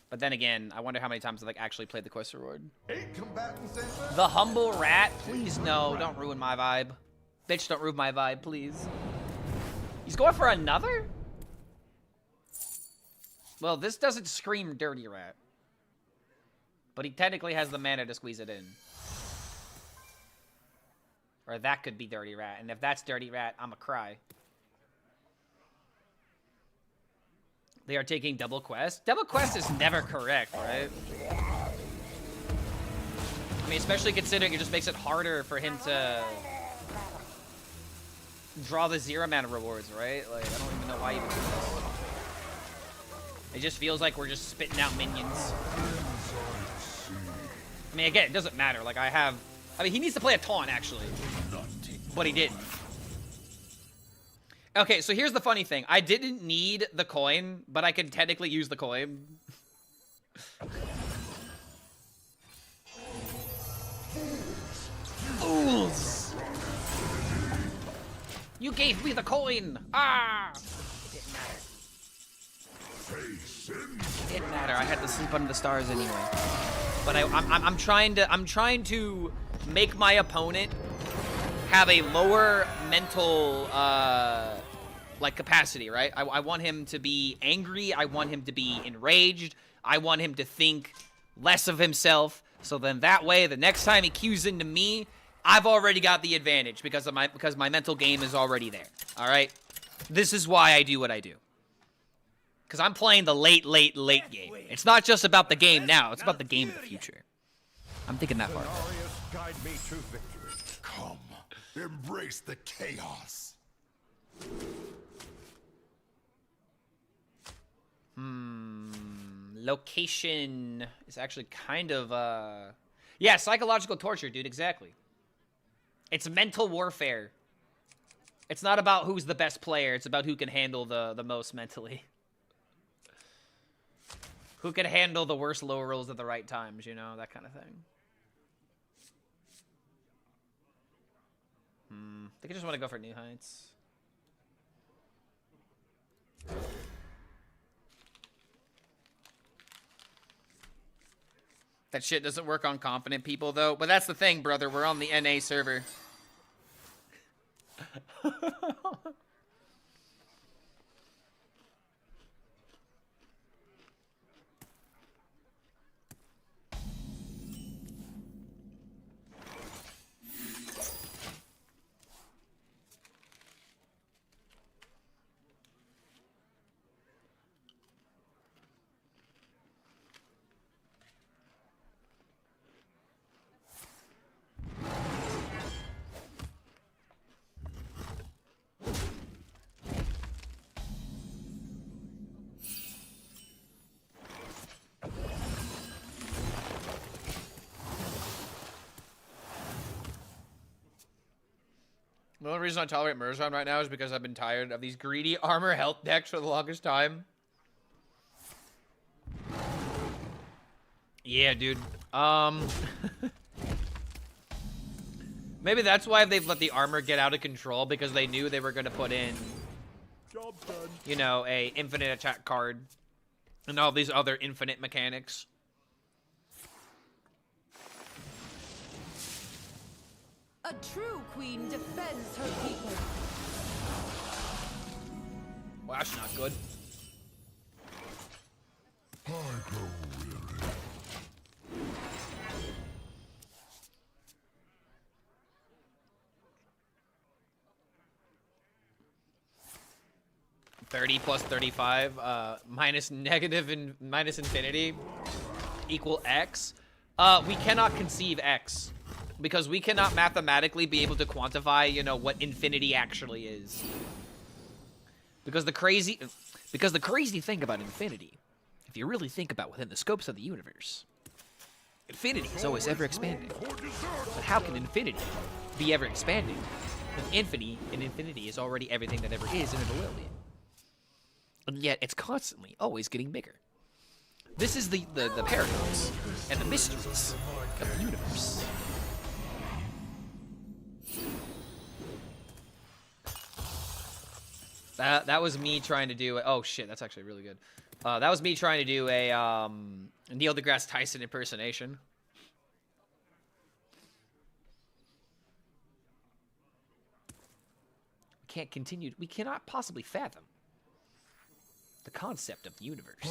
But then again, I wonder how many times I've like actually played the quest reward. The humble rat, please no, don't ruin my vibe. Bitch, don't ruin my vibe, please. He's going for another? Well, this doesn't scream dirty rat. But he technically has the mana to squeeze it in. Or that could be dirty rat. And if that's dirty rat, I'ma cry. They are taking double quest. Double quest is never correct, right? I mean, especially considering it just makes it harder for him to draw the 0 mana rewards, right? Like, I don't even know why you would do this. It just feels like we're just spitting out minions. I mean, again, it doesn't matter. Like, I mean, he needs to play a taunt, actually. But he didn't. Okay, so here's the funny thing. I didn't need the coin, but I can technically use the coin. Fools! You gave me the coin! Ah! It didn't matter. It didn't matter. I had to sleep under the stars anyway. But I'm trying to make my opponent have a lower mental like capacity, right? I want him to be angry. I want him to be enraged. I want him to think less of himself. So then that way, the next time he cues into me, I've already got the advantage because my mental game is already there. All right. This is why I do what I do. Because I'm playing the late game. It's not just about the game now. It's about the game of the future. I'm thinking that far. Guide me to victory. Come, embrace the chaos. Location is actually kind of, yeah, psychological torture, dude, exactly. It's mental warfare. It's not about who's the best player. It's about who can handle the most mentally. Who can handle the worst low rolls at the right times, you know, that kind of thing. I think I just want to go for New Heights. That shit doesn't work on confident people, though. But that's the thing, brother. We're on the NA server. The only reason I tolerate Murzon right now is because I've been tired of these greedy armor health decks for the longest time. Yeah, dude. Maybe that's why they've let the armor get out of control, because they knew they were going to put in, Job done. you know, a infinite attack card and all these other infinite mechanics. A true queen defends her people. Well, that's not good. I grow weary. $30 plus 35 minus negative and minus infinity equal X. We cannot conceive X because we cannot mathematically be able to quantify, you know, what infinity actually is. Because the crazy thing about infinity, if you really think about within the scopes of the universe, infinity is always ever expanding. But how can infinity be ever expanding when infinity is already everything that ever is and ever will be? And yet it's constantly always getting bigger. This is the paradox and the mysteries of the universe. That was me trying to do oh shit, that's actually really good. That was me trying to do a Neil deGrasse Tyson impersonation. We cannot possibly fathom the concept of the universe.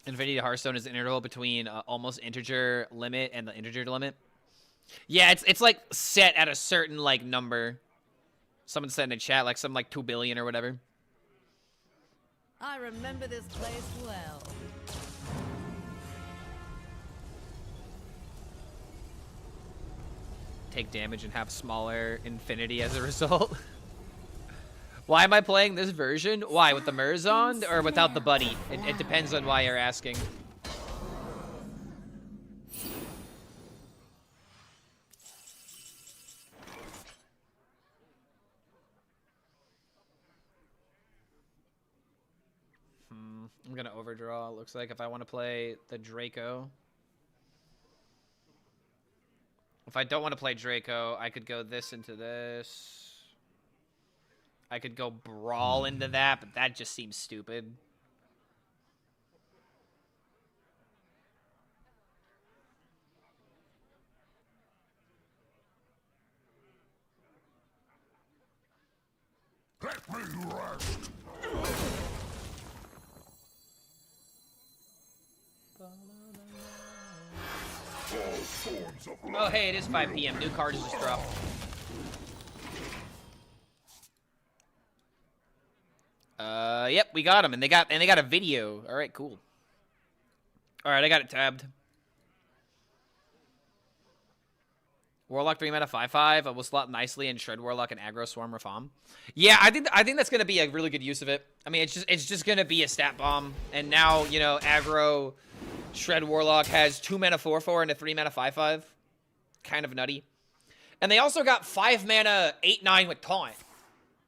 Infinity Hearthstone is the interval between almost integer limit and the integer limit. Yeah, it's like set at a certain like number. Someone said in the chat like something like 2 billion or whatever. I remember this place well. Take damage and have smaller infinity as a result. Why am I playing this version? Why, with the Murzon or without the buddy? It depends on why you're asking. I'm gonna overdraw, looks like, if I want to play the Draco. If I don't want to play Draco, I could go this into this. I could go Brawl into that, but that just seems stupid. Let me rest. Oh, hey, it is 5 p.m. New card is just dropped. Yep, we got him, and they got a video. All right, cool. All right, I got it tabbed. Warlock 3 mana 5/5 will slot nicely in Shred Warlock and Aggro Swarm Reform. Yeah, I think that's gonna be a really good use of it. I mean, it's just gonna be a stat bomb, and now you know Aggro Shred Warlock has 2 mana 4/4 and a 3 mana 5/5. Kind of nutty. And they also got 5 mana 8/9 with Taunt.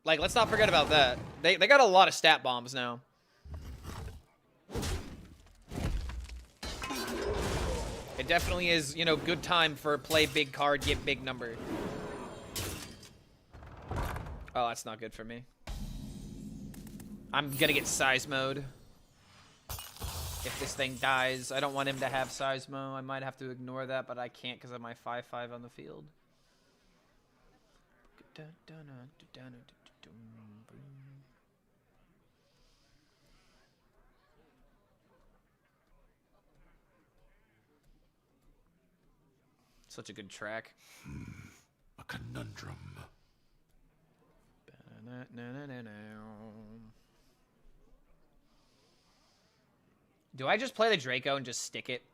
Like, let's not forget about that. They got a lot of stat bombs now. It definitely is, you know, good time for play big card, get big number. Oh, that's not good for me. I'm gonna get Seismoed. If this thing dies, I don't want him to have Seismo. I might have to ignore that, but I can't because of my 5/5 on the field. Such a good track. A conundrum. Do I just play the Draco and just stick it?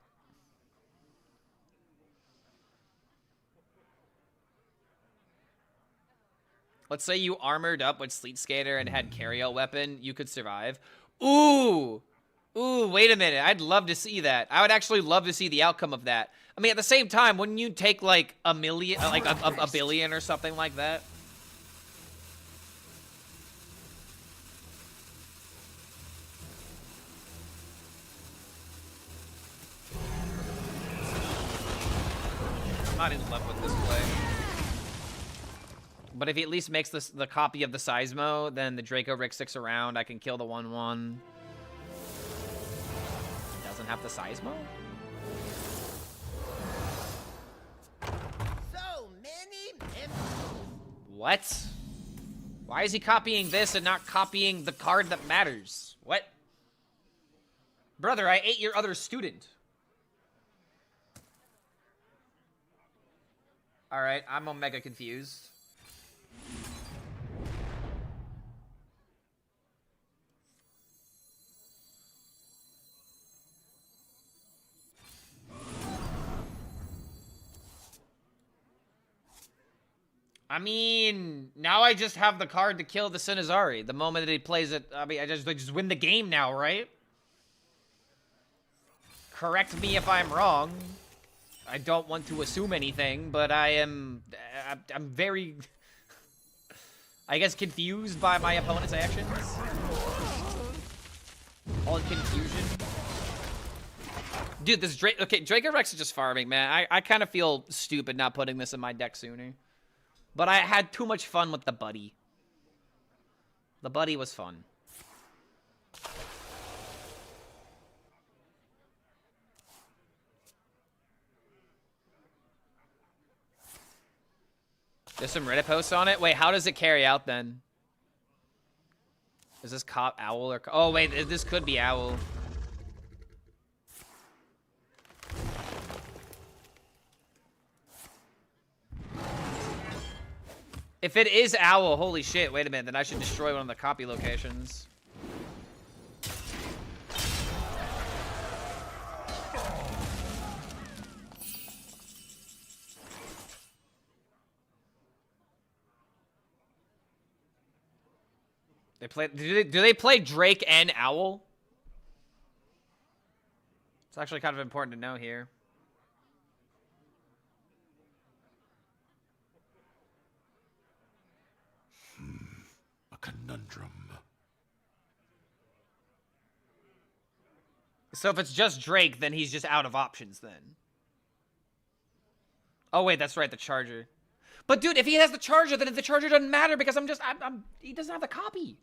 Let's say you armored up with Sleet Skater and had Carriel Weapon. You could survive. Ooh! Ooh, wait a minute. I'd love to see that. I would actually love to see the outcome of that. I mean, at the same time, wouldn't you take like a million, like a billion or something like that? I'm not in love with this play. But if he at least makes this the copy of the Seismo, then the Draco Rick sticks around. I can kill the 1/1. Doesn't have the Seismo? So many What? Why is he copying this and not copying the card that matters? What? Brother, I ate your other student. Alright, I'm omega confused. I mean, now I just have the card to kill the Sinazari. The moment that he plays it, I mean, I just win the game now, right? Correct me if I'm wrong. I don't want to assume anything, but I'm very, I guess, confused by my opponent's actions. All in confusion. Dude, this Draco Rex is just farming, man. I kind of feel stupid not putting this in my deck sooner. But I had too much fun with the buddy. The buddy was fun. There's some Reddit posts on it. Wait, how does it carry out then? Is this cop owl or... Oh, wait, this could be owl. If it is owl, holy shit, wait a minute, then I should destroy one of the copy locations. They play, do they play Drake and Owl? It's actually kind of important to know here. A conundrum. So if it's just Drake, then he's just out of options then. Oh wait, that's right, the Charger. But dude, if he has the Charger, then the Charger doesn't matter because he doesn't have the copy.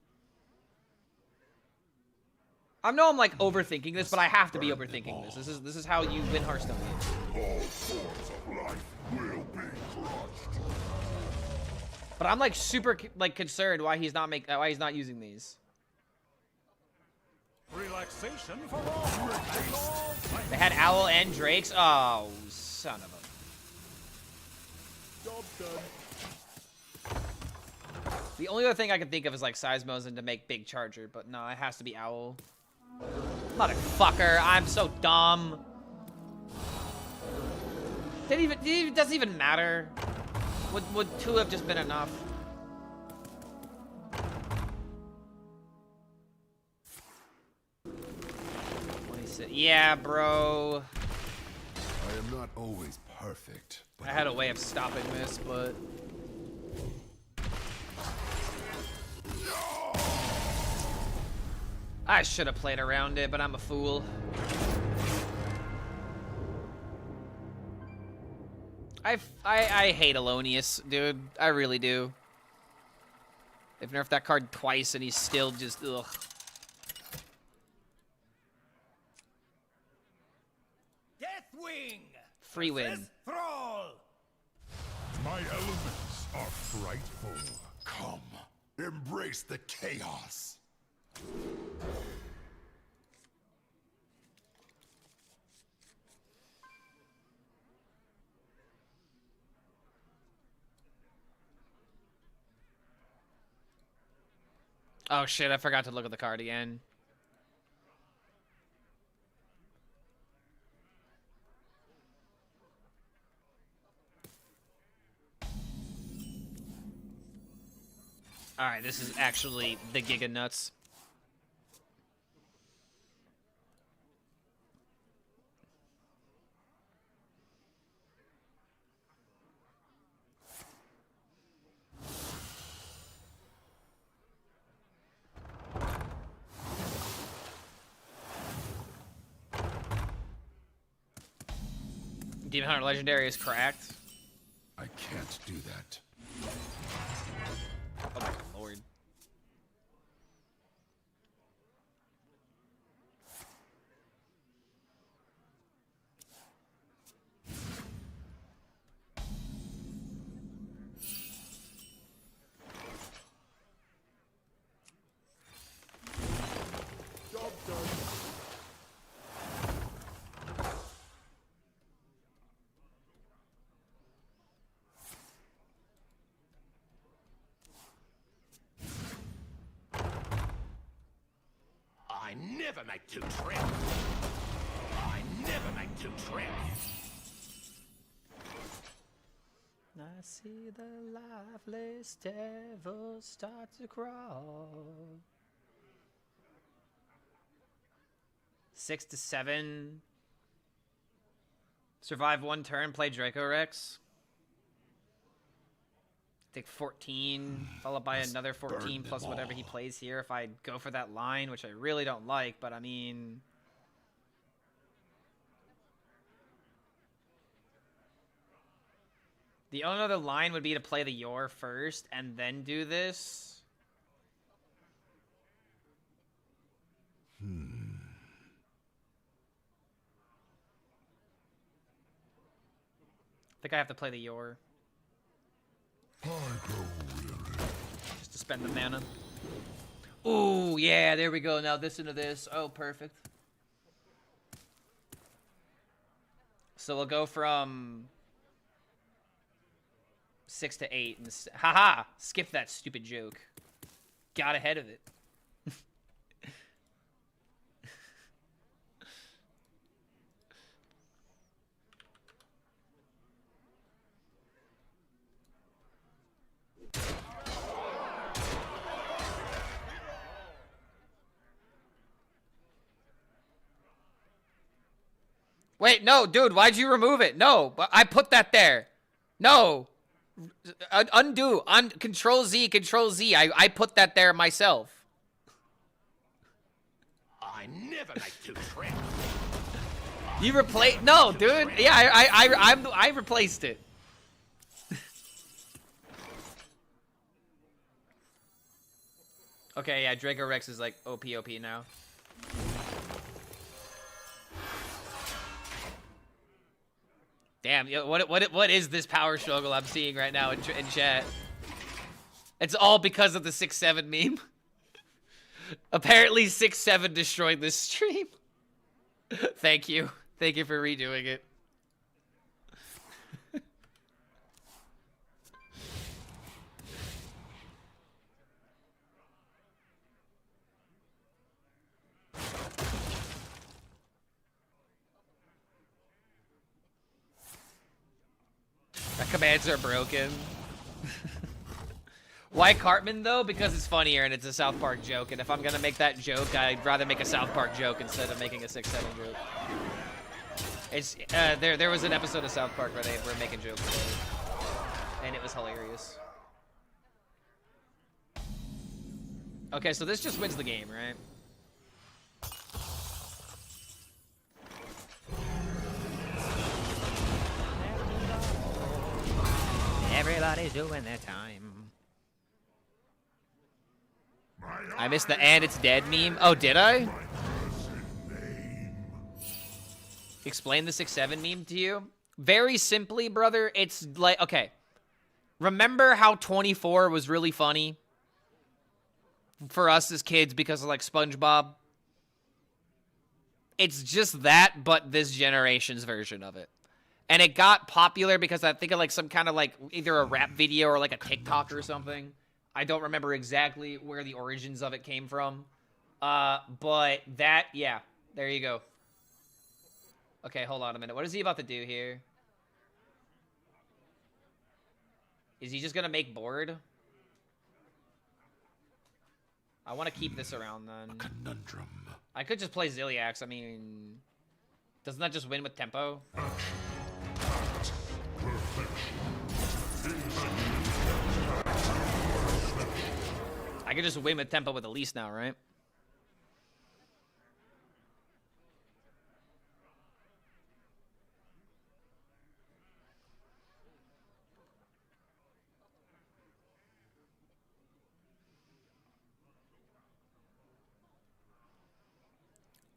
I know I'm like overthinking this, but I have to be overthinking this. This is how you win Hearthstone games. All forms of life will be crushed. But I'm like super like concerned why he's not using these. Relaxation for all. They had Owl and Drakes. Oh, son of a. Job done. The only other thing I can think of is like Seismos and to make big Charger, but no, it has to be Owl. Motherfucker, I'm so dumb. It doesn't even matter. Would 2 have just been enough? Yeah, bro. I am not always perfect. I had a way of stopping this, but... I should have played around it, but I'm a fool. I hate Alonius, dude. I really do. They've nerfed that card twice, and he's still just, ugh. Deathwing! Free win. Thrall! My elements are frightful. Come, embrace the chaos. Oh shit, I forgot to look at the card again. Alright, this is actually the Giga Nuts. Demon Hunter Legendary is cracked. I can't do that. Oh my lord. Job done. I never make two trips. I never make two trips. I see the lifeless devil start to crawl. 6 to 7. Survive one turn, play Draco Rex. Take 14, followed by another 14 plus whatever he plays here. If I go for that line, which I really don't like, but I mean... The only other line would be to play the Yor first and then do this. I think I have to play the Yor. Just to spend the mana. Ooh, yeah, there we go. Now this into this. Oh, perfect. So we'll go from 6 to 8. And haha! Skip that stupid joke. Got ahead of it. Wait, no, dude, why'd you remove it? No, but I put that there. No. Undo. Control Z, Control Z. I put that there myself. I never make two trips. You replaced... No, dude. Yeah, I replaced it. Okay, yeah, Draco Rex is like OP now. Damn, what is this power struggle I'm seeing right now in chat? It's all because of the 6-7 meme. Apparently 6-7 destroyed this stream. Thank you. Thank you for redoing it. My commands are broken. Why Cartman, though? Because it's funnier and it's a South Park joke. And if I'm going to make that joke, I'd rather make a South Park joke instead of making a 6-7 joke. It's there was an episode of South Park where they were making jokes. And it was hilarious. Okay, so this just wins the game, right? Everybody's doing their time. I missed the "and it's dead" meme. Oh, did I? Explain the 6-7 meme to you? Very simply, brother, it's like, okay. Remember how 24 was really funny? For us as kids because of, like, SpongeBob? It's just that, but this generation's version of it. And it got popular because I think of, like, some kind of, like, either a rap video or, like, a TikTok or something. I don't remember exactly where the origins of it came from. But that, yeah, there you go. Okay, hold on a minute. What is he about to do here? Is he just going to make board? I want to keep this around, then. A conundrum. I could just play Ziliax. I mean, doesn't that just win with tempo? I could just win with tempo with Elise now, right?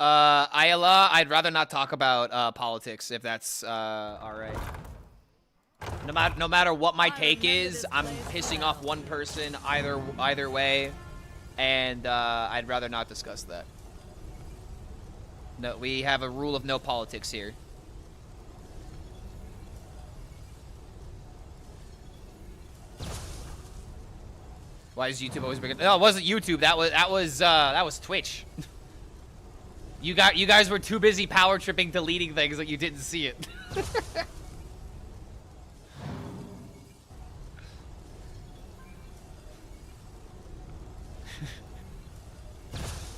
Ayala, I'd rather not talk about politics if that's all right. No matter what my take is, I'm pissing off one person either way, and I'd rather not discuss that. No, we have a rule of no politics here. Why is YouTube always bigger? No, it wasn't YouTube. That was Twitch. You guys were too busy power tripping, deleting things that you didn't see it.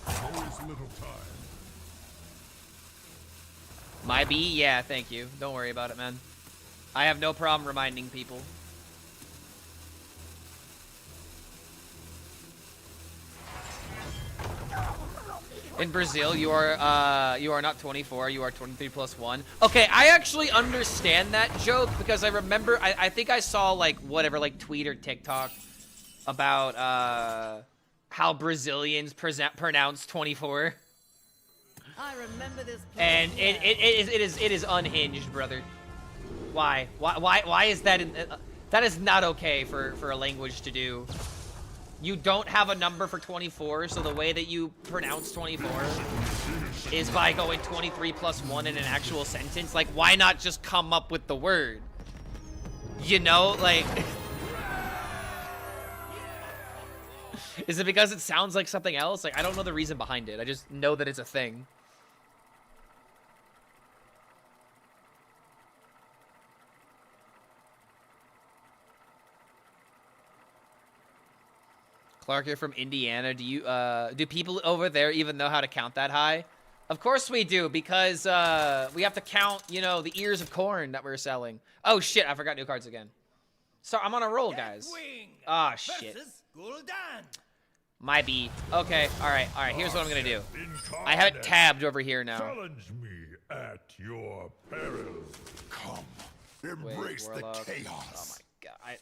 Always little time. My B? Yeah, thank you. Don't worry about it, man. I have no problem reminding people. In Brazil, you are not 24, you are 23 plus 1. Okay, I actually understand that joke because I remember, I think I saw like whatever, like tweet or TikTok about how Brazilians pronounce 24. I remember this place. And it is unhinged, brother. Why is that that is not okay for a language to do. You don't have a number for 24, so the way that you pronounce 24 is by going 23 plus 1 in an actual sentence. Like, why not just come up with the word? You know, like... Is it because it sounds like something else? Like, I don't know the reason behind it. I just know that it's a thing. Clark, you're from Indiana. Do people over there even know how to count that high? Of course we do, because we have to count, you know, the ears of corn that we're selling. Oh shit, I forgot new cards again. So I'm on a roll, guys. Ah, oh, shit. My B. Okay, alright, here's what I'm gonna do. I have it tabbed over here now. Challenge me at your peril. Come, embrace the Warlock. chaos. Oh my god.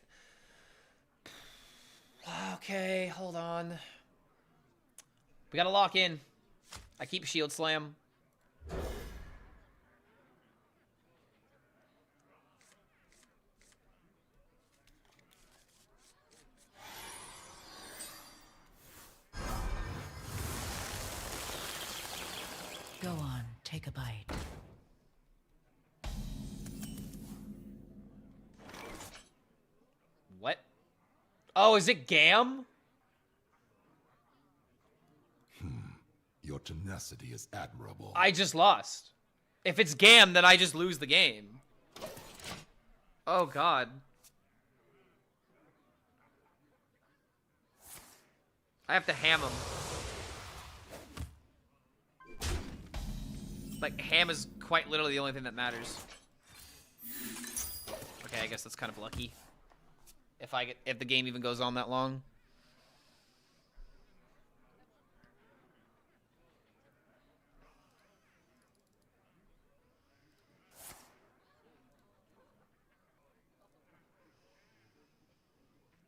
Okay, hold on. We gotta lock in. I keep shield slam. Go on, take a bite. What? Oh, is it Gam? Your tenacity is admirable. I just lost. If it's Gam, then I just lose the game. Oh, God. I have to ham him. Like, ham is quite literally the only thing that matters. Okay, I guess that's kind of lucky. If the game even goes on that long.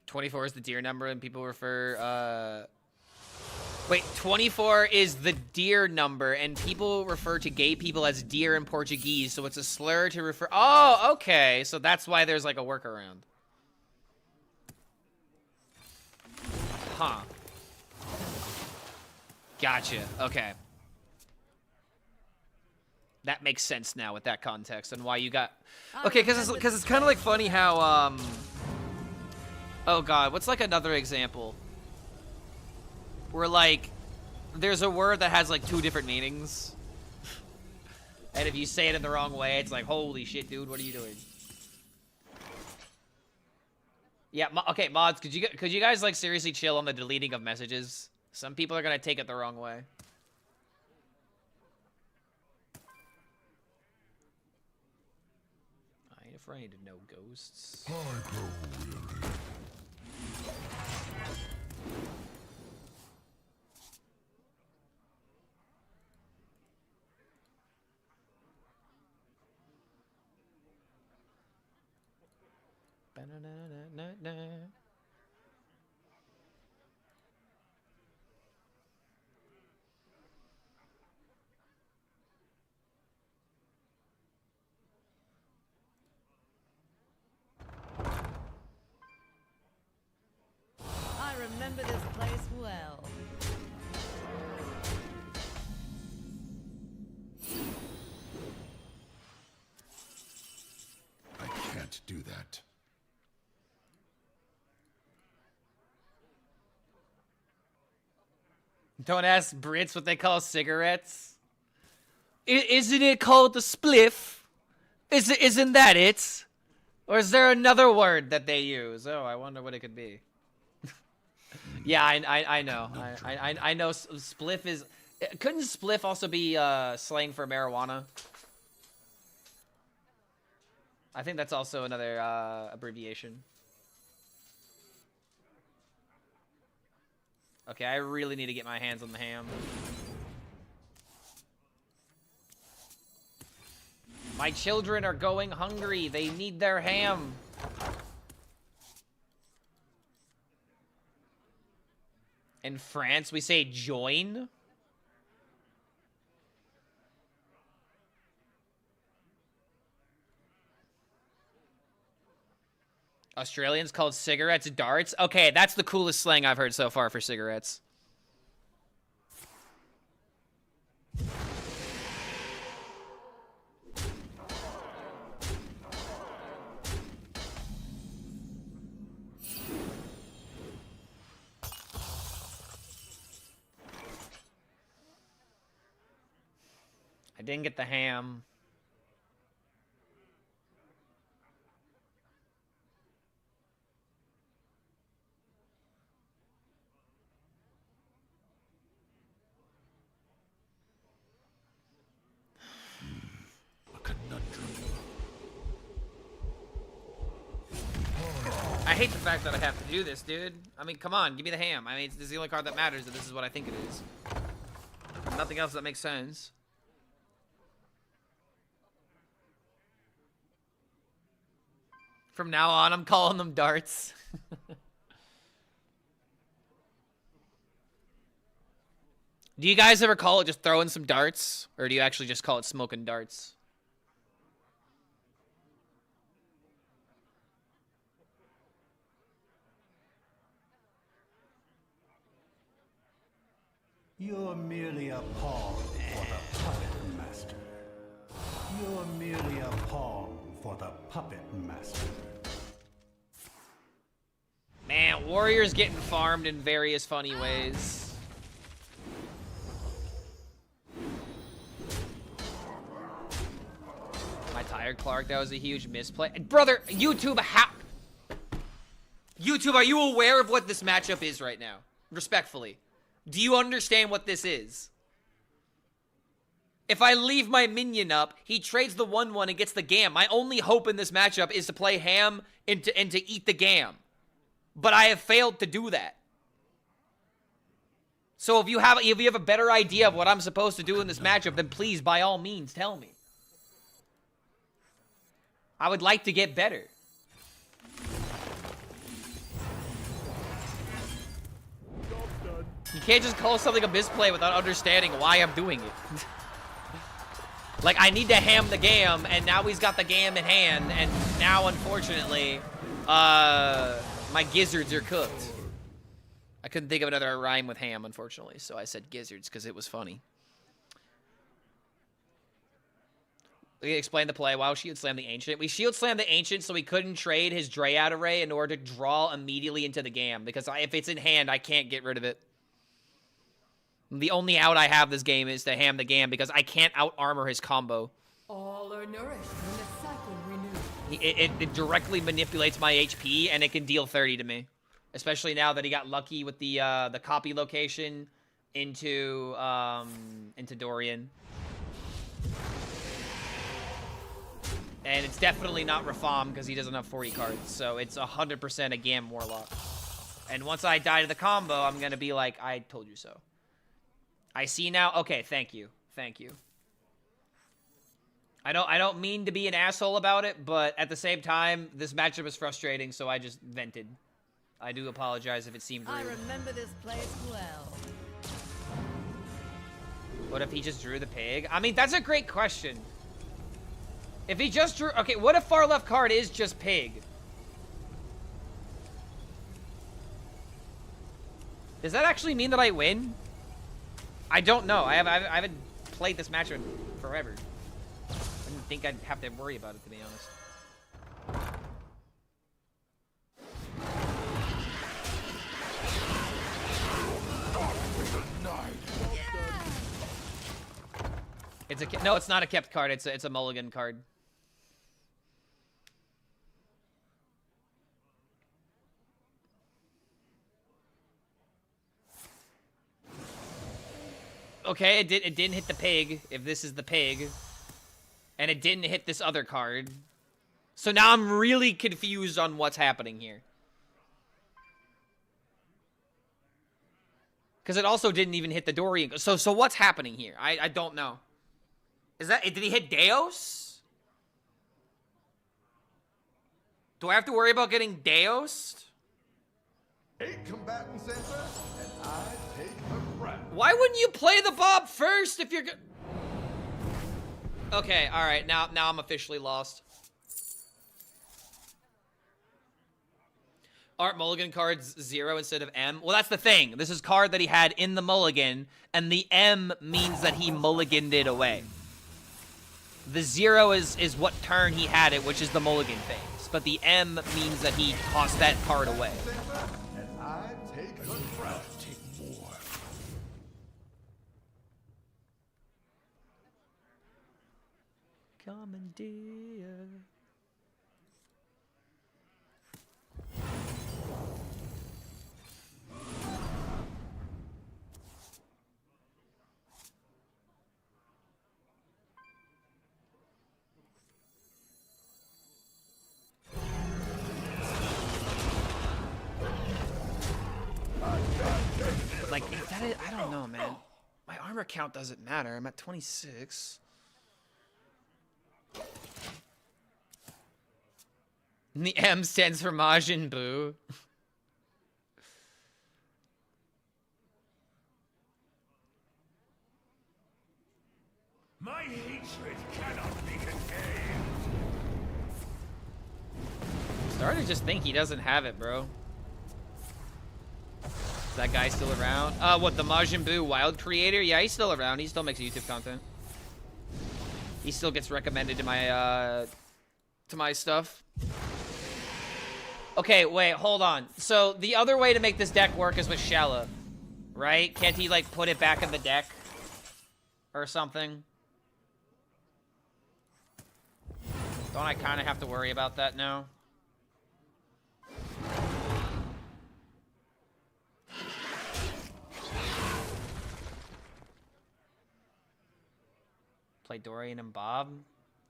"24 is the deer number, and people refer, Wait, 24 is the deer number, and people refer to gay people as deer in Portuguese, so it's a slur to refer... Oh, okay, so that's why there's, like, a workaround. Huh. Gotcha, okay. That makes sense now with that context, and why you got... Okay, because it's kind of, like, funny how, Oh, God, what's, like, another example? Where, like, there's a word that has, like, 2 different meanings. And if you say it in the wrong way, it's like, holy shit, dude, what are you doing? Yeah, okay, mods, could you guys, like, seriously chill on the deleting of messages? Some people are gonna take it the wrong way. I ain't afraid of no ghosts. I grow weary. remember this place well. I can't do that. Don't ask Brits what they call cigarettes. Isn't it called the spliff? Isn't that it? Or is there another word that they use? Oh, I wonder what it could be. Yeah, I know. I know spliff is... Couldn't spliff also be slang for marijuana? I think that's also another abbreviation. Okay, I really need to get my hands on the ham. My children are going hungry. They need their ham. In France, we say join. Australians called cigarettes darts. Okay, that's the coolest slang I've heard so far for cigarettes. I didn't get the ham. I hate the fact that I have to do this, dude. I mean, come on, give me the ham. I mean, this is the only card that matters, and this is what I think it is. Nothing else that makes sense. From now on, I'm calling them darts. Do you guys ever call it just throwing some darts? Or do you actually just call it smoking darts? You're merely a pawn for the puppet master. You're merely a pawn for the puppet master. Man, Warrior's getting farmed in various funny ways. My tired Clark, that was a huge misplay. Brother, YouTube, YouTube, are you aware of what this matchup is right now? Respectfully. Do you understand what this is? If I leave my minion up, he trades the 1/1 and gets the Gam. My only hope in this matchup is to play ham and to eat the Gam. But I have failed to do that. So if you have a better idea of what I'm supposed to do in this matchup, then please, by all means, tell me. I would like to get better. You can't just call something a misplay without understanding why I'm doing it. Like, I need to ham the Gam, and now he's got the Gam in hand, and now, unfortunately, my gizzards are cooked. I couldn't think of another rhyme with ham, unfortunately, so I said gizzards because it was funny. We explain the play. Wow, shield slam the Ancient. We shield slam the Ancient so we couldn't trade his Dryad array in order to draw immediately into the Gam, because if it's in hand, I can't get rid of it. The only out I have this game is to ham the Gam because I can't out-armor his combo. All are nourished when the cycle renews. It directly manipulates my HP, and it can deal 30 to me. Especially now that he got lucky with the copy location into Dorian. And it's definitely not Rafam because he doesn't have 40 cards, so it's 100% a Gam Warlock. And once I die to the combo, I'm gonna be like, I told you so. I see now. Okay, thank you. Thank you. I don't mean to be an asshole about it, but at the same time, this matchup is frustrating, so I just vented. I do apologize if it seemed rude. I remember this place well. What if he just drew the pig? I mean, that's a great question. If he just drew... Okay, what if far left card is just pig? Does that actually mean that I win? I don't know. I haven't played this match in forever. I didn't think I'd have to worry about it, to be honest. It's a no. It's not a kept card. It's a mulligan card. Okay, it didn't hit the pig, if this is the pig. And it didn't hit this other card. So now I'm really confused on what's happening here. Because it also didn't even hit the Dorian. So what's happening here? I don't know. Is that... Did he hit Deos? Do I have to worry about getting Deos? 8 combatants enter, and I take the crown. Why wouldn't you play the Bob first if you're good? Okay, alright, now I'm officially lost. Aren't mulligan cards 0 instead of M? Well, that's the thing. This is card that he had in the mulligan, and the M means that he mulliganed it away. The 0 is what turn he had it, which is the mulligan phase. But the M means that he tossed that card away. And I take the crown. Take more. Commandeer. Like, if that is, I don't know, man. My armor count doesn't matter. I'm at 26. And the M stands for Majin Buu. My hatred cannot be contained. Starting to just think he doesn't have it, bro. Is that guy still around? What, the Majin Buu wild creator? Yeah, he's still around. He still makes YouTube content. He still gets recommended to my stuff. Okay, wait, hold on. So the other way to make this deck work is with Shala, right? Can't he like put it back in the deck or something? Don't I kind of have to worry about that now? Play Dorian and Bob.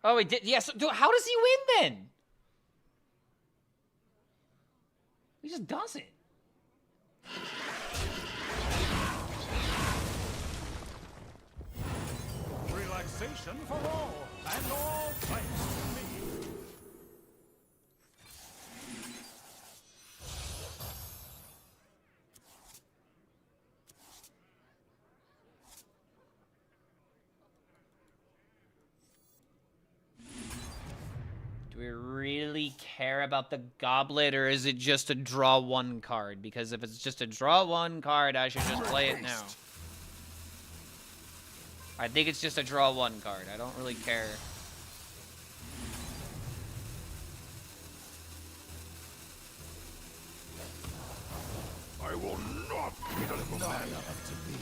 Oh, he did. Yes. Yeah, so, how does he win then? He just does it. Relaxation for all, and all thanks to me. Do we really care about the goblet, or is it just a draw one card? Because if it's just a draw one card, I should just play it now. I think it's just a draw one card. I don't really care. I will not be the man up to me.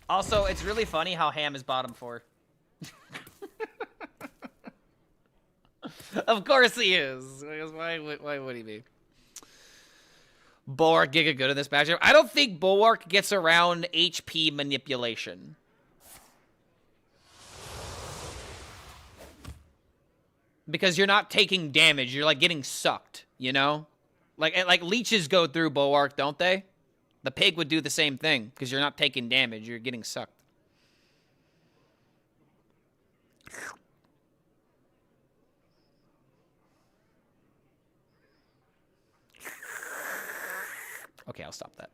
Also, it's really funny how Ham is bottom 4. Of course he is. Why would he be? Bulwark Giga good in this matchup. I don't think Bulwark gets around HP manipulation. Because you're not taking damage. You're like getting sucked, you know? Like leeches go through Bulwark, don't they? The pig would do the same thing. Because you're not taking damage. You're getting sucked. Okay, I'll stop that.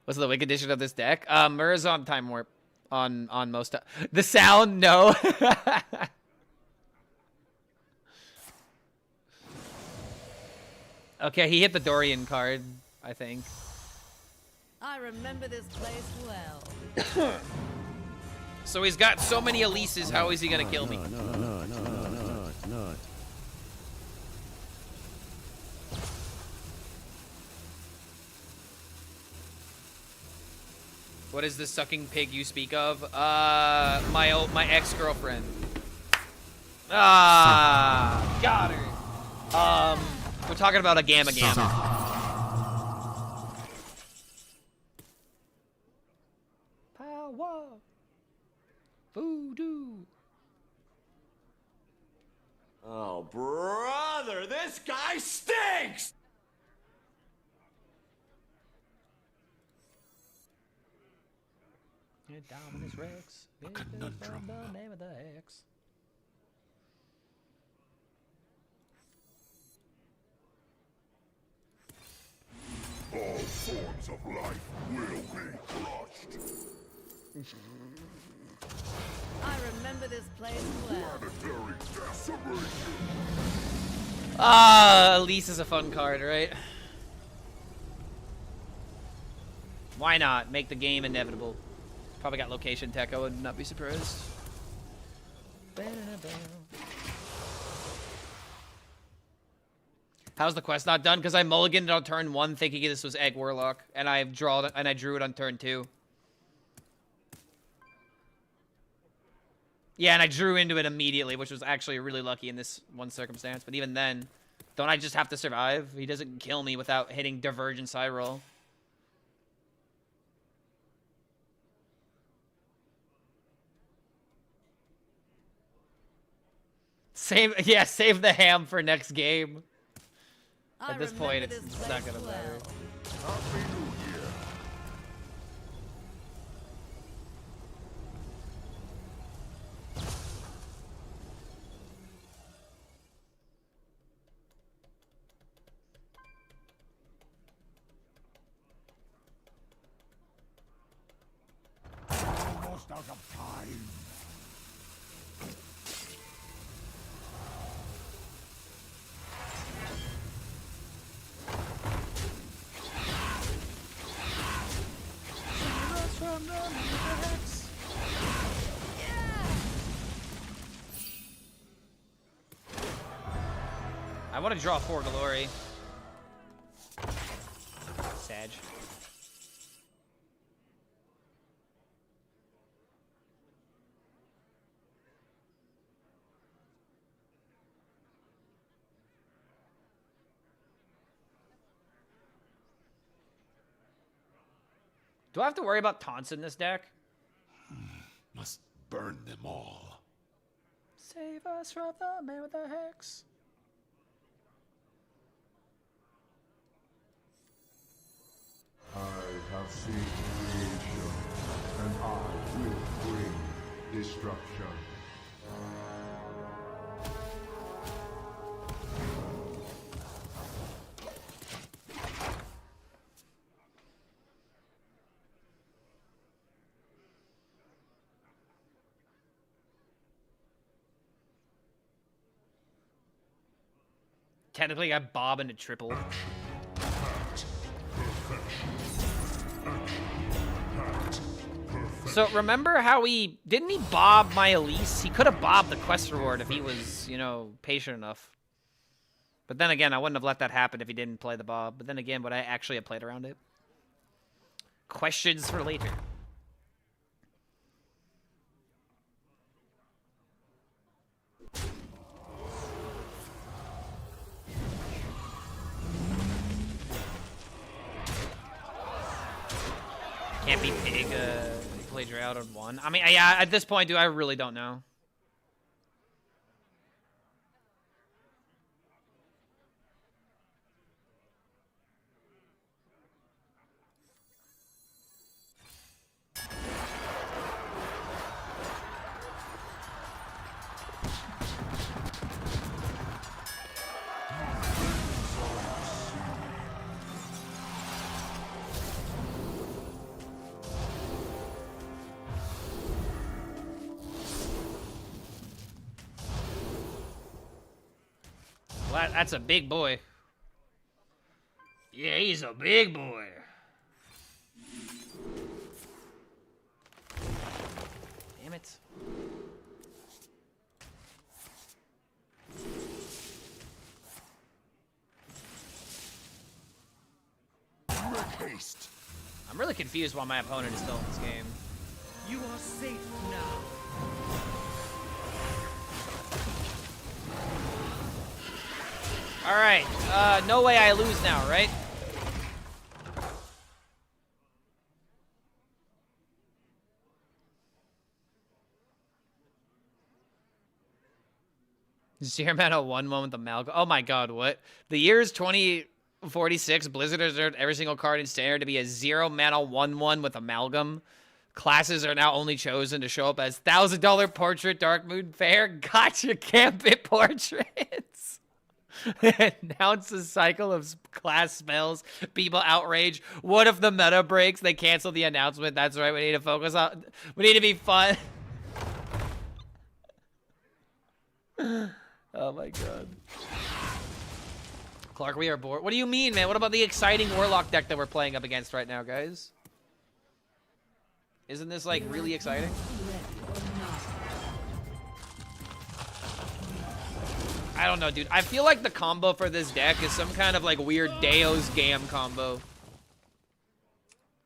What's the win condition of this deck? Murr's on Time Warp. On most... The sound? No. Okay, he hit the Dorian card, I think. I remember this place well. So he's got so many Elises, how is he gonna kill me? No. What is the sucking pig you speak of? My ex-girlfriend. Ah, got her. We're talking about a Gamma. Power. Voodoo. Oh, brother, this guy stinks! Dominus Rex. A conundrum. The name of the X. All forms of life will be crushed. I remember this place well. Planetary decimation. Ah, Elise is a fun card, right? Why not? Make the game inevitable. Probably got location tech, I would not be surprised. How's the quest not done? Because I mulliganed it on turn 1 thinking this was Egg Warlock, and I drew it on turn 2. Yeah, and I drew into it immediately, which was actually really lucky in this one circumstance. But even then, don't I just have to survive? He doesn't kill me without hitting Divergent Side Roll. Save the ham for next game. At this point, it's not gonna matter. Almost out of time. I want to draw 4 Glory. Sag. Do I have to worry about taunts in this deck? Must burn them all. Save us from the man with the hex. I have seen creation, and I will bring destruction. Technically, I bob into triple. So remember how didn't he bob my Elise? He could have bobbed the quest reward if he was, you know, patient enough. But then again, I wouldn't have let that happen if he didn't play the bob. But then again, would I actually have played around it? Questions for later. Can't be pig, play Drought on 1. I mean, yeah, at this point, I really don't know. Well, that's a big boy. Yeah, he's a big boy. Damn it. Make haste. I'm really confused why my opponent is still in this game. You are safe now. All right, no way I lose now, right? Zero mana 1/1 with Amalgam. Oh my god, what? The year is 2046. Blizzard has reserved every single card in Standard to be a 0 mana 1/1 with Amalgam. Classes are now only chosen to show up as $1,000 Portrait, Dark Moon Fair, Gotcha Gambit Portraits. Announce a cycle of class spells. People outrage. What if the meta breaks? They cancel the announcement. That's right. We need to focus on. We need to be fun. Oh my god. Clark, we are bored. What do you mean, man? What about the exciting Warlock deck that we're playing up against right now, guys? Isn't this, like, really exciting? I don't know, dude. I feel like the combo for this deck is some kind of, like, weird Deo's Gam combo.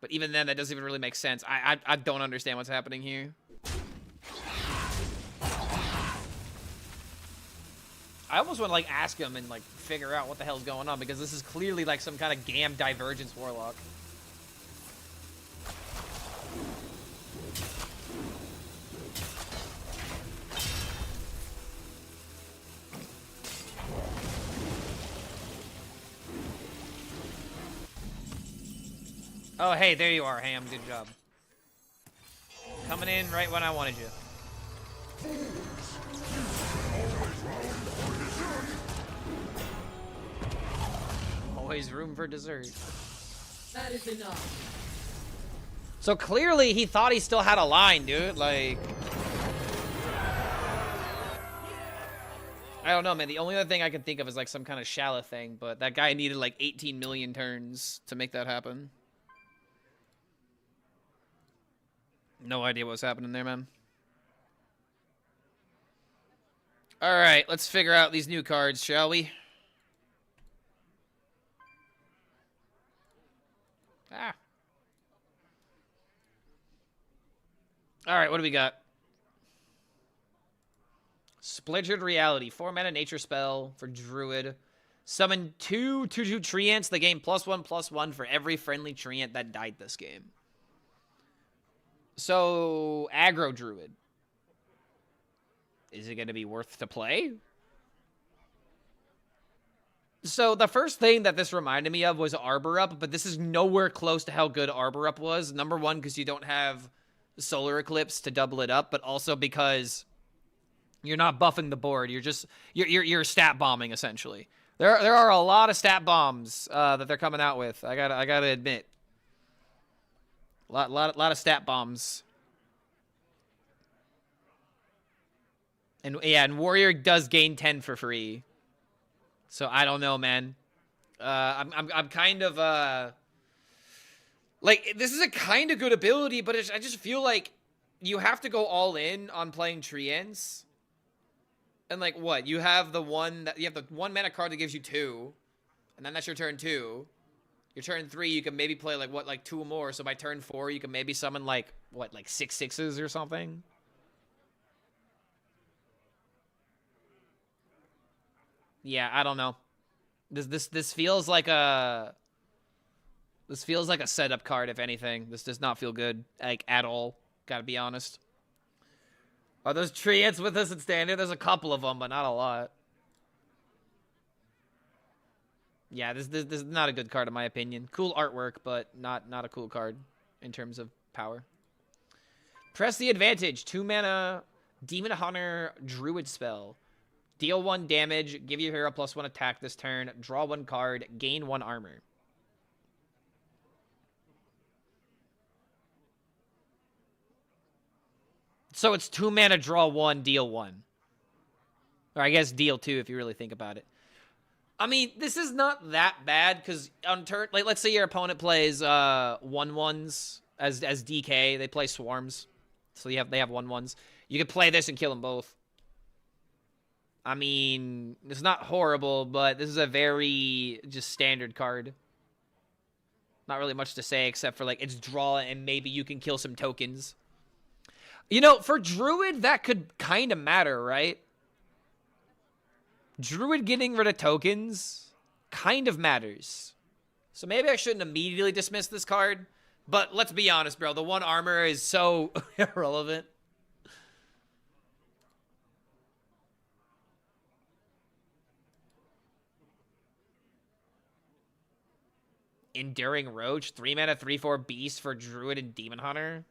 But even then, that doesn't even really make sense. I don't understand what's happening here. I almost want to, like, ask him and, like, figure out what the hell's going on, because this is clearly, like, some kind of Gam Divergence Warlock. Oh, hey, there you are, Ham. Good job. Coming in right when I wanted you. Always room for dessert. That is enough. So clearly he thought he still had a line, dude. Like, I don't know, man. The only other thing I can think of is like some kind of Shala thing, but that guy needed like 18 million turns to make that happen. No idea what was happening there, man. All right, let's figure out these new cards, shall we? Ah. All right, what do we got? Splintered Reality. 4 mana nature spell for Druid. Summon 2/2/2 Treants. The game +1/+1 for every friendly Treant that died this game. So, aggro Druid. Is it going to be worth to play? So, the first thing that this reminded me of was Arbor Up, but this is nowhere close to how good Arbor Up was. Number one, because you don't have Solar Eclipse to double it up, but also because you're not buffing the board. You're just, you're stat bombing, essentially. There are a lot of stat bombs that they're coming out with. I gotta admit. Lot of stat bombs. And yeah, and Warrior does gain 10 for free. So I don't know, man. I'm kind of like, this is a kind of good ability, but I just feel like you have to go all in on playing Treants. And like what? You have the one mana card that gives you 2, and then that's your turn 2. Your turn 3, you can maybe play like what, like 2 more. So by turn 4, you can maybe summon like what, like 6 6s or something. Yeah, I don't know. This feels like a setup card, if anything. This does not feel good, like, at all. Gotta be honest. Are those Treants with us in Standard? There's a couple of them, but not a lot. Yeah, this is not a good card in my opinion. Cool artwork, but not a cool card in terms of power. Press the Advantage. 2 mana Demon Hunter Druid spell. Deal 1 damage, give your hero +1 attack this turn, draw 1 card, gain 1 armor. So it's 2 mana, draw 1, deal 1. Or I guess deal 2 if you really think about it. I mean, this is not that bad because on turn, like, let's say your opponent plays 1/1s as DK. They play swarms, so they have 1/1s. You could play this and kill them both. I mean, it's not horrible, but this is a very just standard card. Not really much to say except for like it's draw and maybe you can kill some tokens. You know, for Druid that could kind of matter, right? Druid getting rid of tokens kind of matters. So maybe I shouldn't immediately dismiss this card. But let's be honest, bro. The 1 armor is so irrelevant. Enduring Roach. 3 mana, 3/4 beast for Druid and Demon Hunter.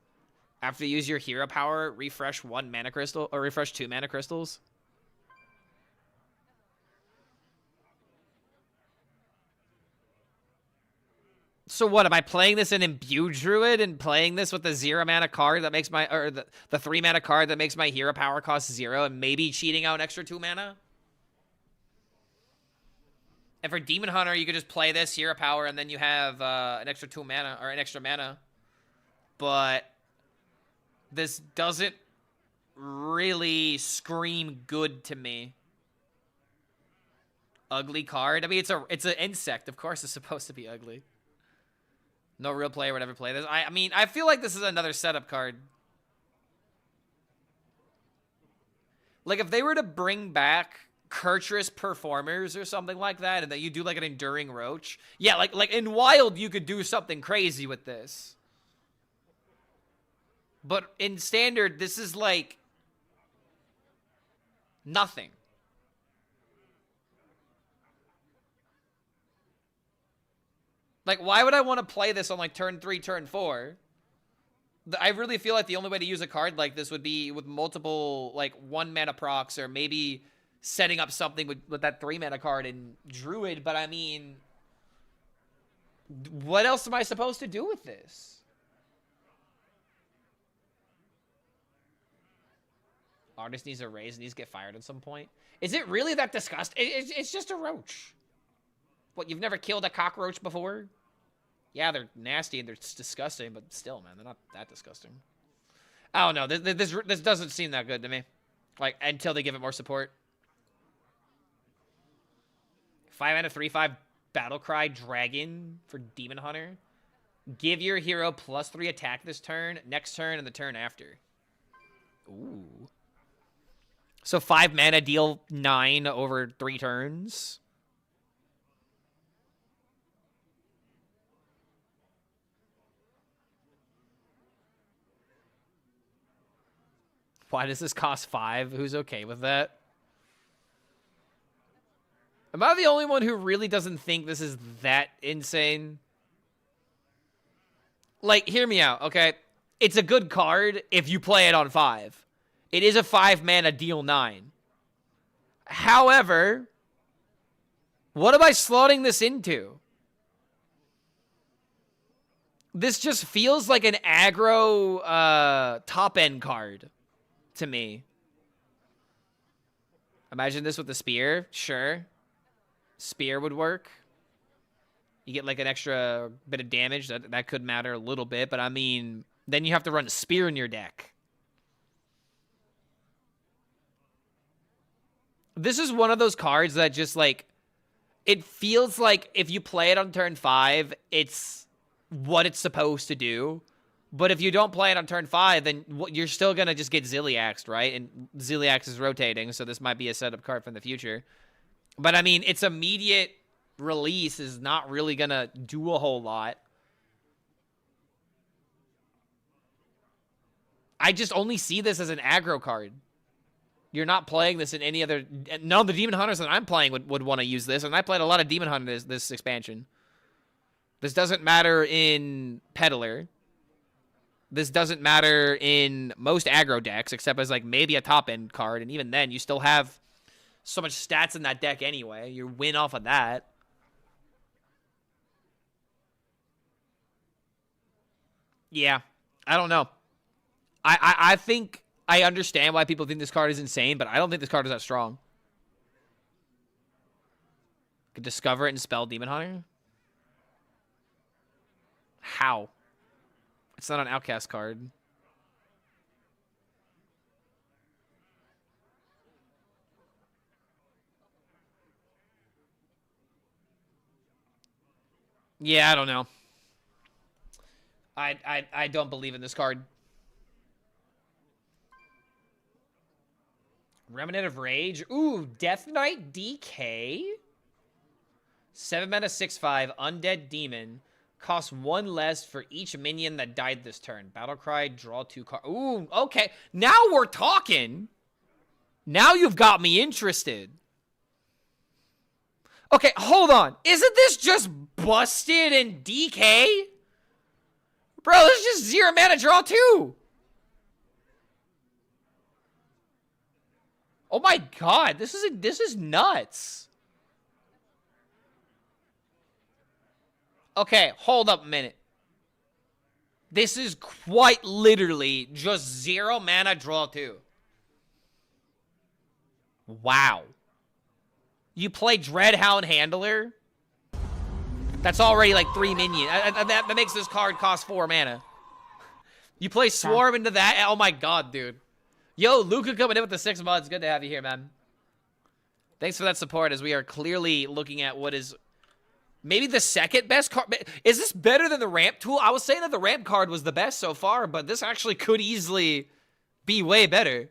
After you use your hero power, refresh 1 mana crystal. Or refresh 2 mana crystals. So what, am I playing this in Imbue Druid and playing this with the 0 mana card that makes my, or the 3 mana card that makes my hero power cost 0 and maybe cheating out an extra 2 mana? And for Demon Hunter, you could just play this hero power and then you have an extra 2 mana, or an extra mana. But this doesn't really scream good to me. Ugly card? I mean, it's an insect. Of course it's supposed to be ugly. No real player would ever play this. I mean, I feel like this is another setup card. Like, if they were to bring back Kurtrus Performers or something like that, and that you do, like, an Enduring Roach. Yeah, like in Wild, you could do something crazy with this. But in Standard, this is, like, nothing. Like, why would I want to play this on, like, turn 3, turn 4? I really feel like the only way to use a card like this would be with multiple, like, 1 mana procs, or maybe setting up something with that 3 mana card in Druid. But, I mean, what else am I supposed to do with this? Artist needs a raise and needs to get fired at some point. Is it really that disgusting? It's just a roach. What, you've never killed a cockroach before? Yeah, they're nasty and they're disgusting, but still, man, they're not that disgusting. I don't know. This doesn't seem that good to me. Like, until they give it more support. 5 mana, 3/5 Battlecry Dragon for Demon Hunter. Give your hero +3 attack this turn, next turn, and the turn after. Ooh. So 5 mana, deal 9 over 3 turns. Why does this cost 5? Who's okay with that? Am I the only one who really doesn't think this is that insane? Like, hear me out, okay? It's a good card if you play it on 5. It is a 5 mana deal 9. However, what am I slotting this into? This just feels like an aggro top-end card to me. Imagine this with the spear. Sure. Spear would work. You get like an extra bit of damage. That could matter a little bit. But I mean, then you have to run a spear in your deck. This is one of those cards that just like, it feels like if you play it on turn 5, it's what it's supposed to do. But if you don't play it on turn 5, then you're still going to just get Ziliaxed, right? And Ziliax is rotating, so this might be a setup card for the future. But, I mean, its immediate release is not really going to do a whole lot. I just only see this as an aggro card. You're not playing this in any other... None of the Demon Hunters that I'm playing would want to use this, and I played a lot of Demon Hunters this expansion. This doesn't matter in Peddler. This doesn't matter in most aggro decks, except as like maybe a top-end card, and even then, you still have so much stats in that deck anyway. You win off of that. Yeah, I don't know. I think I understand why people think this card is insane, but I don't think this card is that strong. Could discover it and spell Demon Hunter? How? It's not an outcast card. Yeah, I don't know. I don't believe in this card. Remnant of Rage. Ooh, Death Knight DK. 7 mana, 6/5, Undead Demon. Costs 1 less for each minion that died this turn. Battlecry, draw 2 cards. Ooh, okay. Now we're talking. Now you've got me interested. Okay, hold on. Isn't this just busted in DK? Bro, this is just 0 mana, draw 2. Oh my god, this is nuts. Okay, hold up a minute. This is quite literally just 0 mana, draw 2. Wow. You play Dreadhound Handler? That's already like 3 minions. That makes this card cost 4 mana. You play Swarm into that? Oh my god, dude. Yo, Luca coming in with the 6 months. Good to have you here, man. Thanks for that support as we are clearly looking at what is maybe the second best card. Is this better than the ramp tool? I was saying that the ramp card was the best so far, but this actually could easily be way better.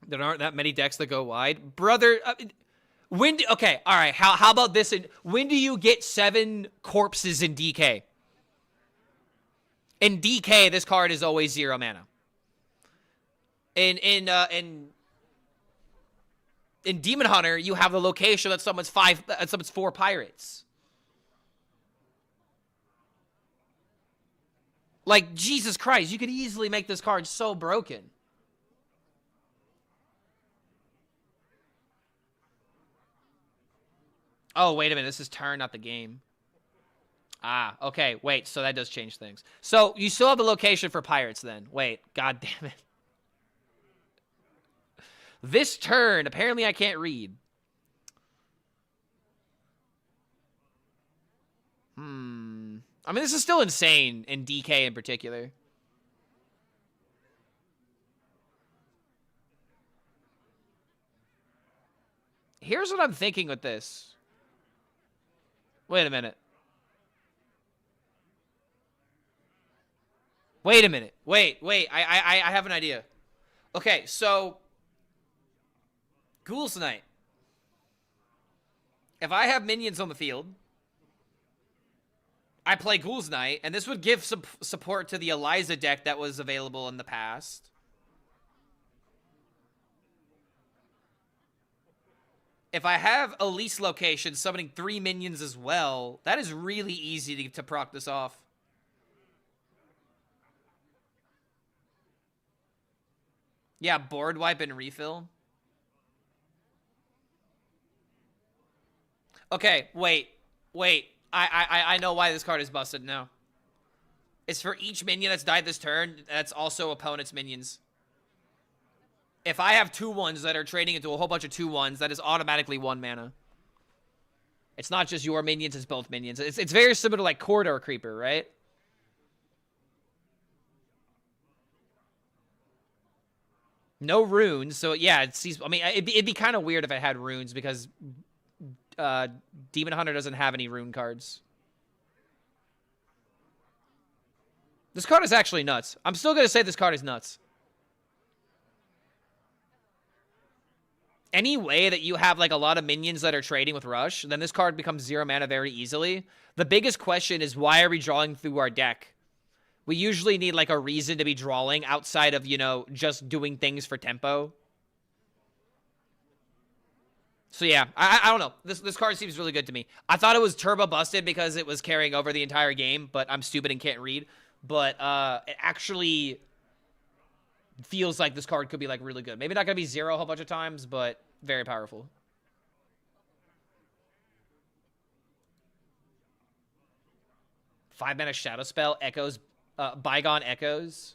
There aren't that many decks that go wide. Brother, okay, all right. How about this? When do you get 7 corpses in DK? In DK, this card is always 0 mana. In Demon Hunter, you have the location that summons 4 pirates. Like, Jesus Christ, you could easily make this card so broken. Oh, wait a minute. This is turn, not the game. Ah, okay. Wait, so that does change things. So you still have the location for pirates then. Wait, god damn it. This turn, apparently I can't read. I mean, this is still insane in DK in particular. Here's what I'm thinking with this. Wait a minute. Wait a minute. Wait. I have an idea. Okay, so Ghouls Night. If I have minions on the field, I play Ghouls Night, and this would give some support to the Eliza deck that was available in the past. If I have Elise location summoning 3 minions as well, that is really easy to proc this off. Yeah, board wipe and refill. Okay, wait. I know why this card is busted now. It's for each minion that's died this turn, that's also opponent's minions. If I have 2/1s that are trading into a whole bunch of 2/1s, that is automatically 1 mana. It's not just your minions, it's both minions. It's very similar to like Corridor Creeper, right? No runes, so yeah, I mean, it'd be kind of weird if it had runes because Demon Hunter doesn't have any rune cards. This card is actually nuts. I'm still going to say this card is nuts. Any way that you have like a lot of minions that are trading with Rush, then this card becomes 0 mana very easily. The biggest question is, why are we drawing through our deck? We usually need like a reason to be drawing outside of, you know, just doing things for tempo. So yeah, I don't know. This card seems really good to me. I thought it was turbo busted because it was carrying over the entire game, but I'm stupid and can't read. But it actually feels like this card could be like really good. Maybe not gonna be 0 a whole bunch of times, but very powerful. Five mana Shadow Spell, Echoes, Bygone Echoes.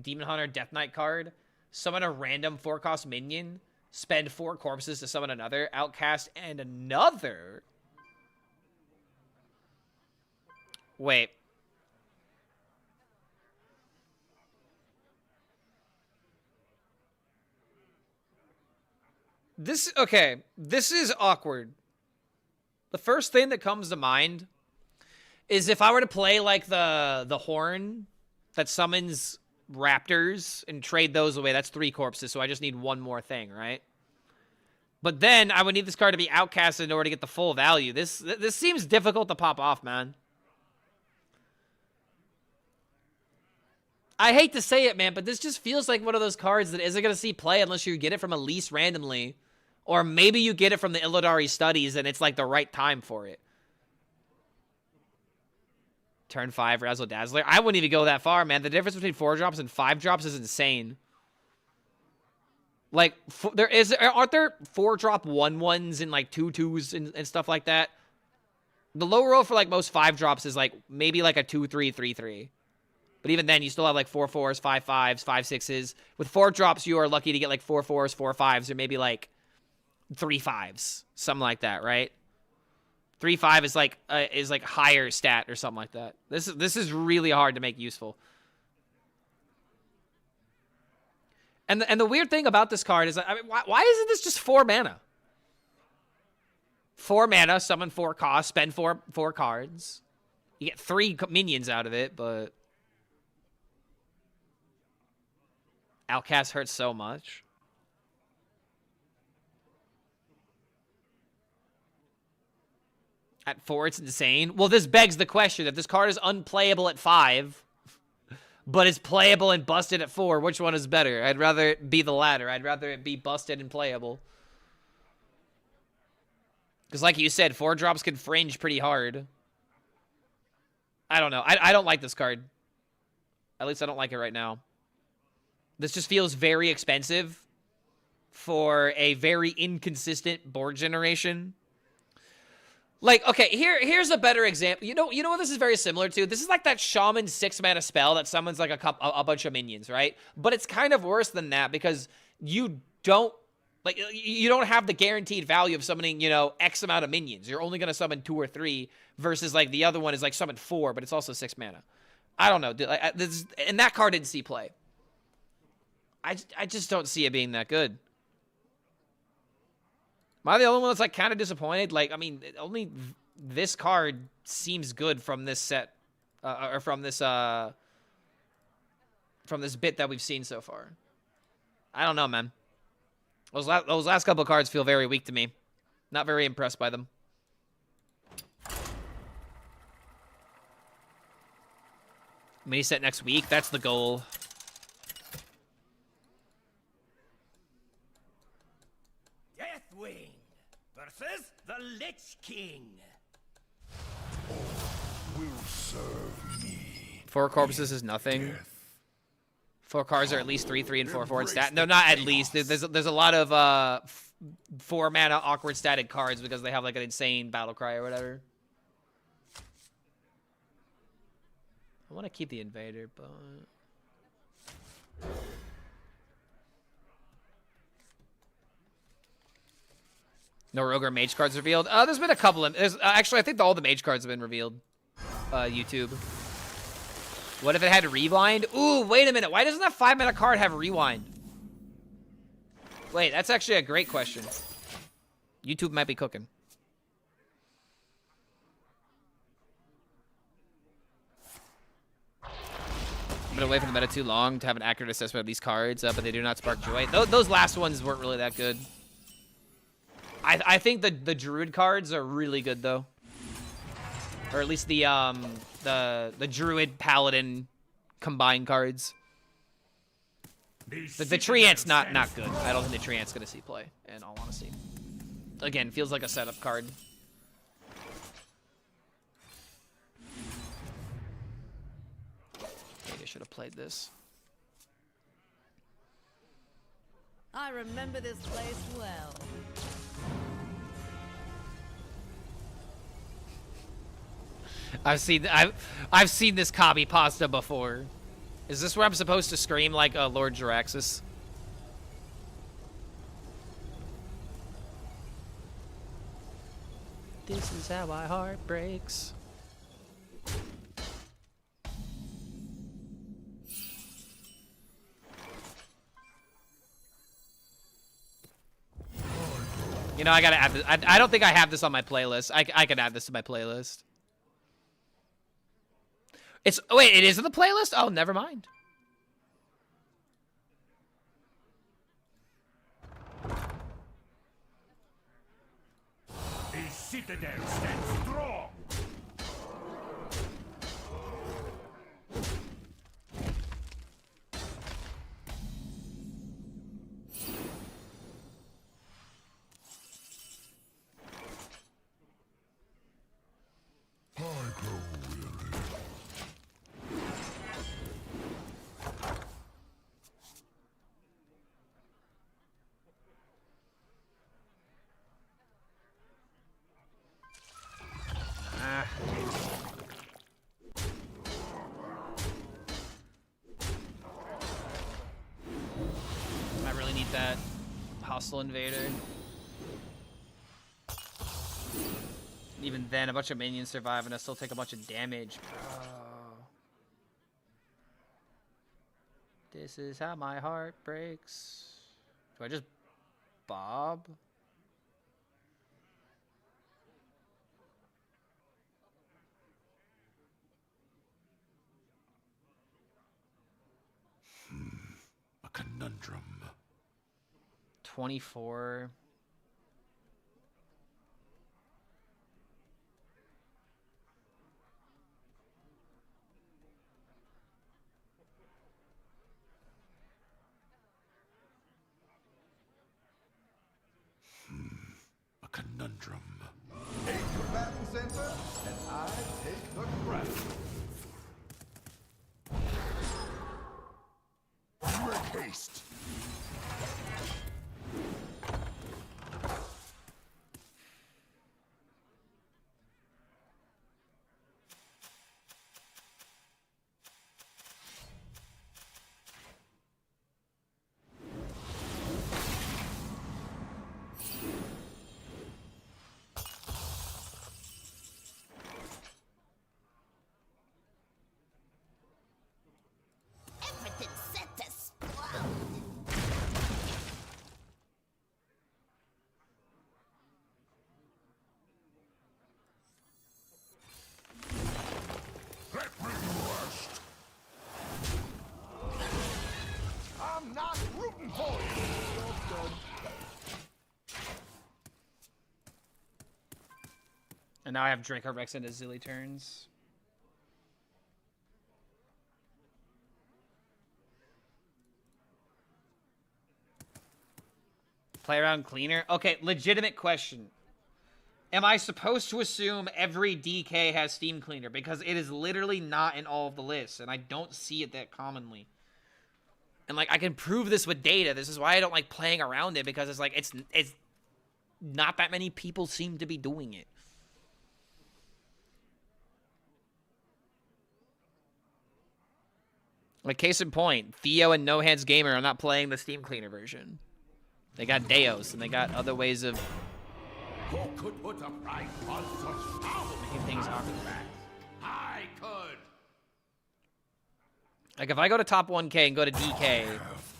Demon Hunter Death Knight card, summon a random 4-cost minion, spend 4 corpses to summon another, outcast, and another. Wait. Okay, this is awkward. The first thing that comes to mind is if I were to play like the horn that summons raptors and trade those away, that's 3 corpses, so I just need 1 more thing, right? But then I would need this card to be outcasted in order to get the full value. This seems difficult to pop off, man. I hate to say it, man, but this just feels like one of those cards that isn't going to see play unless you get it from Elise randomly. Or maybe you get it from the Illidari studies and it's like the right time for it. Turn 5, Razzle Dazzler. I wouldn't even go that far, man. The difference between 4 drops and 5 drops is insane. Like, aren't there 4-drop 1/1s and like 2/2s and stuff like that? The low roll for like most 5 drops is like maybe like a 2/3, 3/3. But even then, you still have like 4 4s, 5 5s, 5 6s. With 4 drops, you are lucky to get like 4 4s, 4 5s, or maybe like 3 5s, something like that, right? 3 5 is like higher stat or something like that. This is really hard to make useful. And the weird thing about this card is, I mean, why isn't this just 4 mana? 4 mana, summon 4 costs, spend 4 cards. You get 3 minions out of it, but Outcast hurts so much. At 4, it's insane. Well, this begs the question. If this card is unplayable at 5, but it's playable and busted at 4, which one is better? I'd rather it be the latter. I'd rather it be busted and playable. Because like you said, 4 drops can fringe pretty hard. I don't know. I don't like this card. At least I don't like it right now. This just feels very expensive for a very inconsistent board generation. Like, okay, here's a better example. You know what this is very similar to? This is like that Shaman 6-mana spell that summons like a bunch of minions, right? But it's kind of worse than that because you don't have the guaranteed value of summoning, X amount of minions. You're only going to summon 2 or 3 versus like the other one is like summon 4, but it's also 6 mana. I don't know. And that card didn't see play. I just don't see it being that good. Am I the only one that's like kind of disappointed? Like, I mean, only this card seems good from this set, or from this bit that we've seen so far. I don't know, man. Those last couple of cards feel very weak to me. Not very impressed by them. Mini set next week. That's the goal. Deathwing versus the Lich King. Will serve me. 4 corpses is nothing. 4 cards are at least 3, 3, and 4, 4 in stat. No, not at least. There's a lot of 4 mana awkward statted cards because they have like an insane battle cry or whatever. I want to keep the invader, but no rogue or mage cards revealed. There's been a couple. Actually, I think all the mage cards have been revealed. YouTube. What if it had rewind? Ooh, wait a minute. Why doesn't that 5-mana card have rewind? Wait, that's actually a great question. YouTube might be cooking. I've been away from the meta too long to have an accurate assessment of these cards, but they do not spark joy. Those last ones weren't really that good. I think the druid cards are really good though, or at least the druid paladin combined cards. The treant's not good. I don't think the treant's gonna see play. In all honesty, again, feels like a setup card. Maybe I should have played this. I remember this place well. I've seen this copy pasta before. Is this where I'm supposed to scream like Lord Jiraxis? This is how my heart breaks. You know, I gotta add this. I don't think I have this on my playlist. I could add this to my playlist. It's wait, it is in the playlist? Oh, never mind. The citadel stands strong. I really need that hostile invader. Even then, a bunch of minions survive and I still take a bunch of damage, bro. This is how my heart breaks. Do I just bob? A conundrum. 24. A conundrum. A combatant center, and I take the crown. Make haste. Everything set to explode. Let me rest. I'm not rooting for you. And now I have Draco Rex into Zilly turns. Play around cleaner? Okay, legitimate question. Am I supposed to assume every DK has Steam Cleaner? Because it is literally not in all of the lists, and I don't see it that commonly. And, like, I can prove this with data. This is why I don't like playing around it, because it's like, it's not that many people seem to be doing it. Like, case in point, Theo and No Hands Gamer are not playing the Steam Cleaner version. They got Deos, and they got other ways of Who could put a price on such power? making things awkward. I could. Like, if I go to top 1K and go to DK,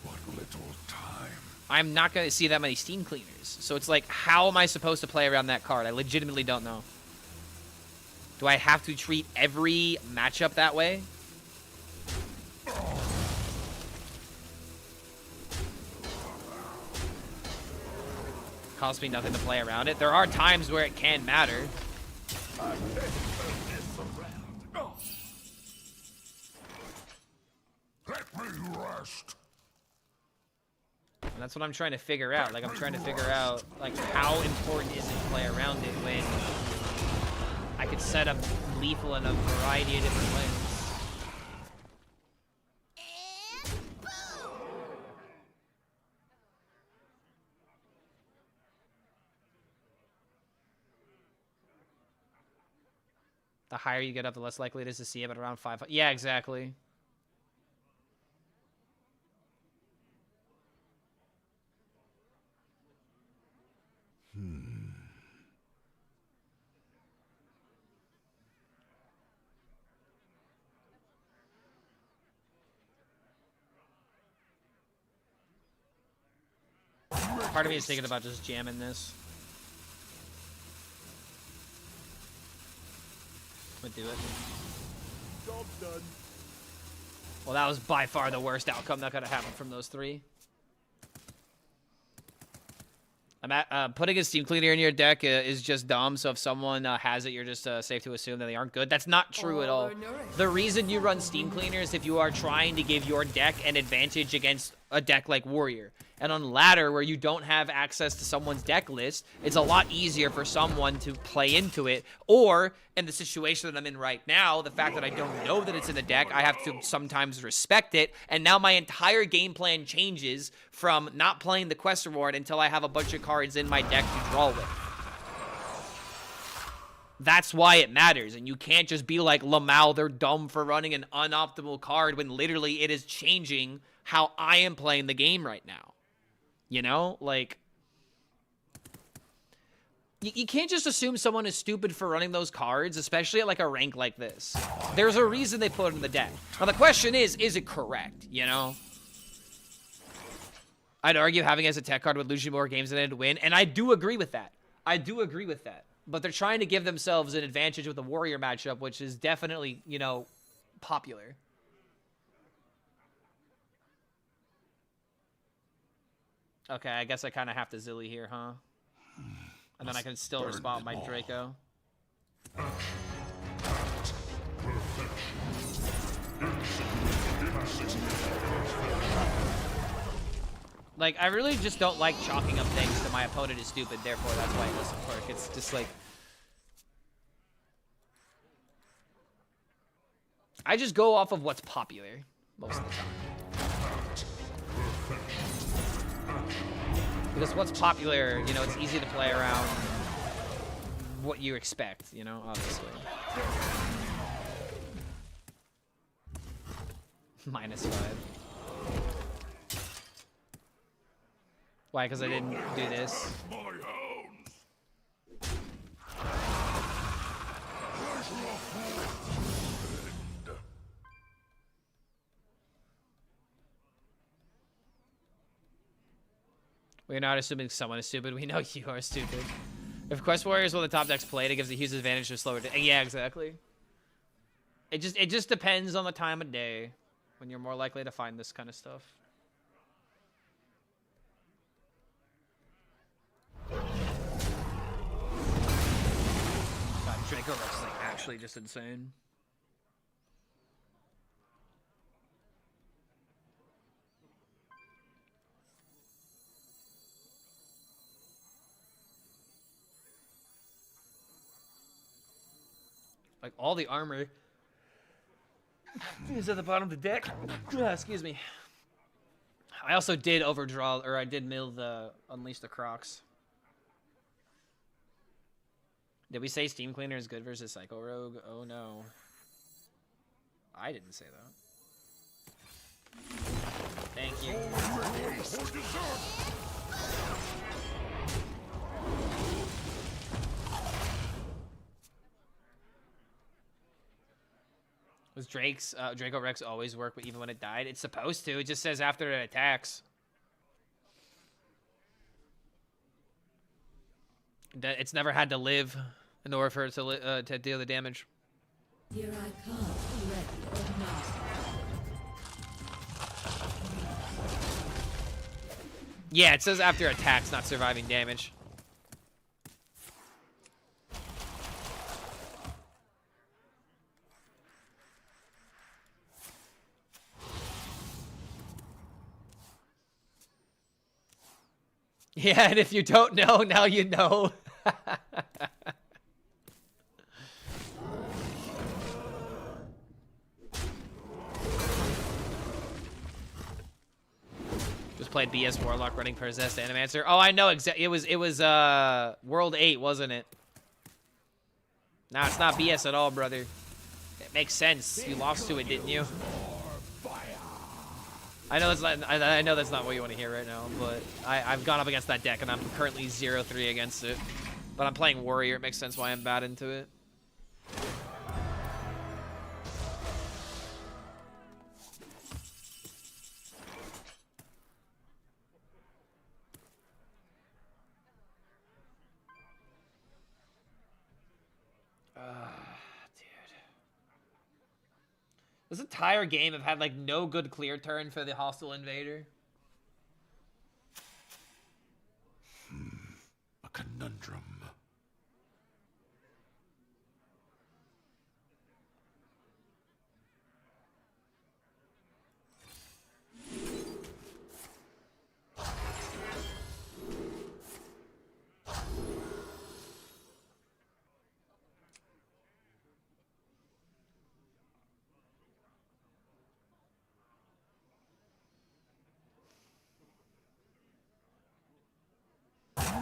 What little time. I'm not going to see that many Steam Cleaners. So it's like, how am I supposed to play around that card? I legitimately don't know. Do I have to treat every matchup that way? Costs me nothing to play around it. There are times where it can matter. Let me rest. And that's what I'm trying to figure out. Like, I'm trying to figure out, like, how important is it to play around it when I could set up lethal in a variety of different ways. The higher you get up, the less likely it is to see him at around 500. Yeah, exactly. Part of me is thinking about just jamming this. Would do it. Job done. Well, that was by far the worst outcome that could have happened from those three. Putting a steam cleaner in your deck is just dumb. So if someone has it, you're just safe to assume that they aren't good. That's not true at all. The reason you run steam cleaners if you are trying to give your deck an advantage against a deck like Warrior. And on ladder, where you don't have access to someone's deck list, it's a lot easier for someone to play into it. Or, in the situation that I'm in right now, the fact that I don't know that it's in the deck, I have to sometimes respect it. And now my entire game plan changes from not playing the quest reward until I have a bunch of cards in my deck to draw with. That's why it matters. And you can't just be like, Lamau, they're dumb for running an unoptimal card, when literally it is changing how I am playing the game right now. You know, like, you can't just assume someone is stupid for running those cards, especially at like a rank like this. There's a reason they put it in the deck. Now the question is it correct, you know? I'd argue having it as a tech card would lose you more games than it'd win, and I do agree with that. I do agree with that. But they're trying to give themselves an advantage with the Warrior matchup, which is definitely, you know, popular. Okay, I guess I kind of have to Zilly here, huh? And then I can still respond with my Draco. Like, I really just don't like chalking up things to my opponent is stupid, therefore that's why it doesn't work. It's just like... I just go off of what's popular most of the time. Because what's popular, you know, it's easy to play around what you expect, you know, obviously. -5. Why? Because I didn't do this. We're not assuming someone is stupid. We know you are stupid. If Quest Warrior is what the top decks played, it gives a huge advantage to slower. Yeah, exactly. It just depends on the time of day when you're more likely to find this kind of stuff. God, Draco Rex is like actually just insane. Like, all the armor is at the bottom of the deck. Excuse me. I also did overdraw, or I did mill the Unleash the Crocs. Did we say Steam Cleaner is good versus Psycho Rogue? Oh, no. I didn't say that. Thank you. Was Draco Rex always work even when it died? It's supposed to. It just says after it attacks. It's never had to live in order for it to deal the damage. Here I come, ready or not. Yeah, it says after attacks, not surviving damage. Yeah, and if you don't know, now you know. Just played BS Warlock running Possessed Animancer. Oh, I know exactly. It was World 8, wasn't it? Nah, it's not BS at all, brother. It makes sense. You lost to it, didn't you? I know that's not what you want to hear right now, but I've gone up against that deck and I'm currently 0-3 against it. But I'm playing Warrior. It makes sense why I'm bad into it. This entire game I've had like no good clear turn for the hostile invader. A conundrum.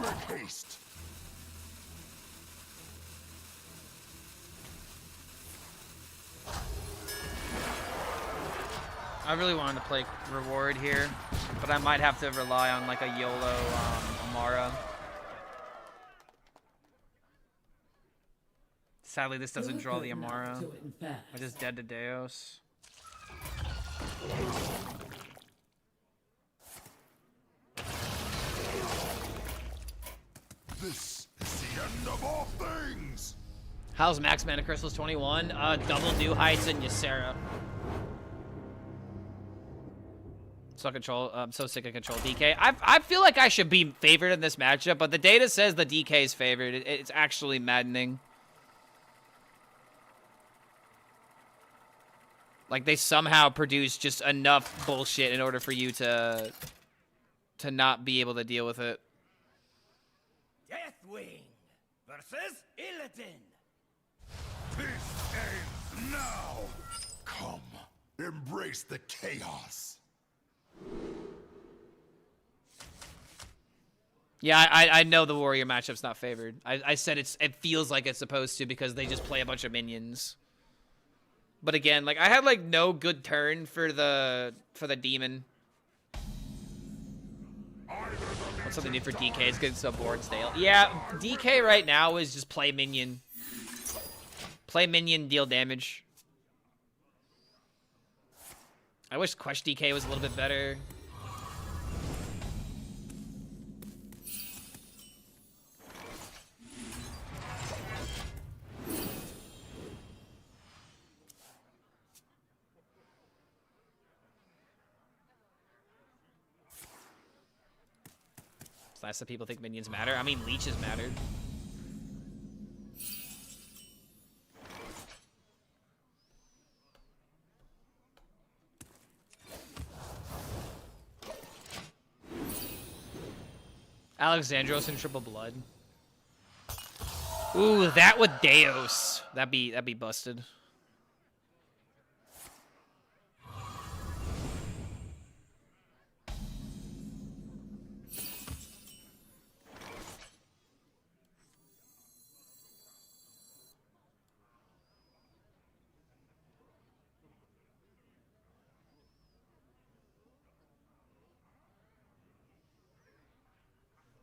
Make haste. I really wanted to play reward here, but I might have to rely on like a YOLO Amara. Sadly, this doesn't draw the Amara. I just dead to Deos. This is the end of all things. How's max mana crystals 21? Double New Heights and Ysera. So control. I'm so sick of control DK. I feel like I should be favored in this matchup, but the data says the DK is favored. It's actually maddening. Like they somehow produce just enough bullshit in order for you to not be able to deal with it. Deathwing versus Illidan. This ends now. Come, embrace the chaos. Yeah, I know the warrior matchup's not favored. I said it feels like it's supposed to because they just play a bunch of minions. But again, like I had like no good turn for the demon. What's something new for DK? It's good so board stale. Yeah, DK right now is just play minion. Play minion, deal damage. I wish Quest DK was a little bit better. It's nice that people think minions matter. I mean, leeches mattered. Alexandros in triple blood. Ooh, that with Deos. That'd be busted.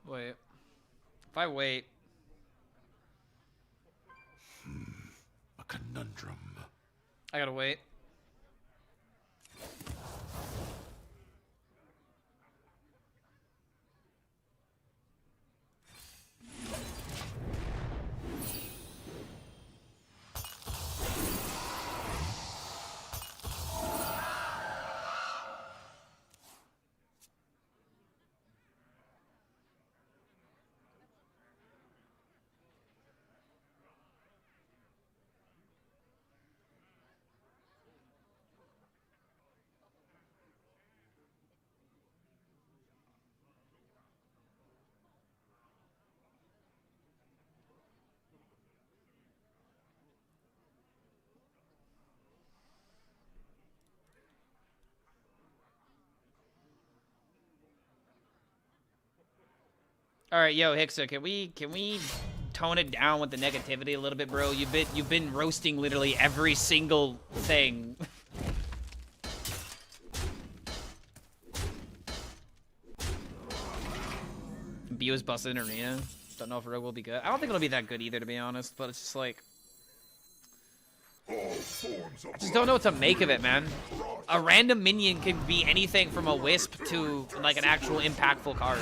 Wait. If I wait. A conundrum. I gotta wait. All right, yo, Hixa, can we tone it down with the negativity a little bit, bro? You've been roasting literally every single thing. B was busted in arena. Don't know if Rogue will be good. I don't think it'll be that good either, to be honest. But it's just like I just don't know what to make of it, man. A random minion can be anything from a wisp to like an actual impactful card.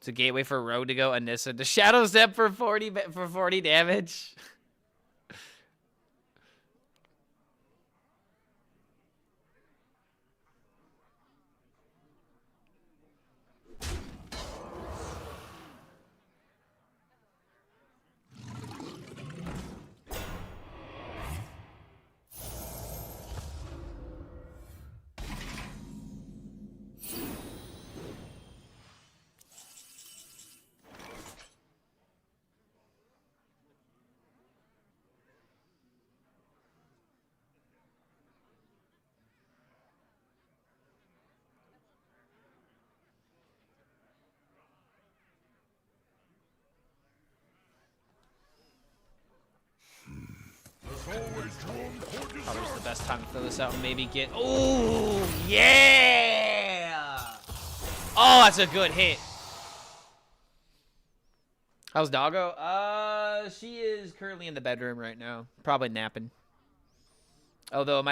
It's a gateway for Rogue to go Anissa to Shadow Step for 40 damage. Probably just the best time to fill this out and maybe get. Oh yeah! Oh, that's a good hit. How's Doggo? She is currently in the bedroom right now, probably napping. Although it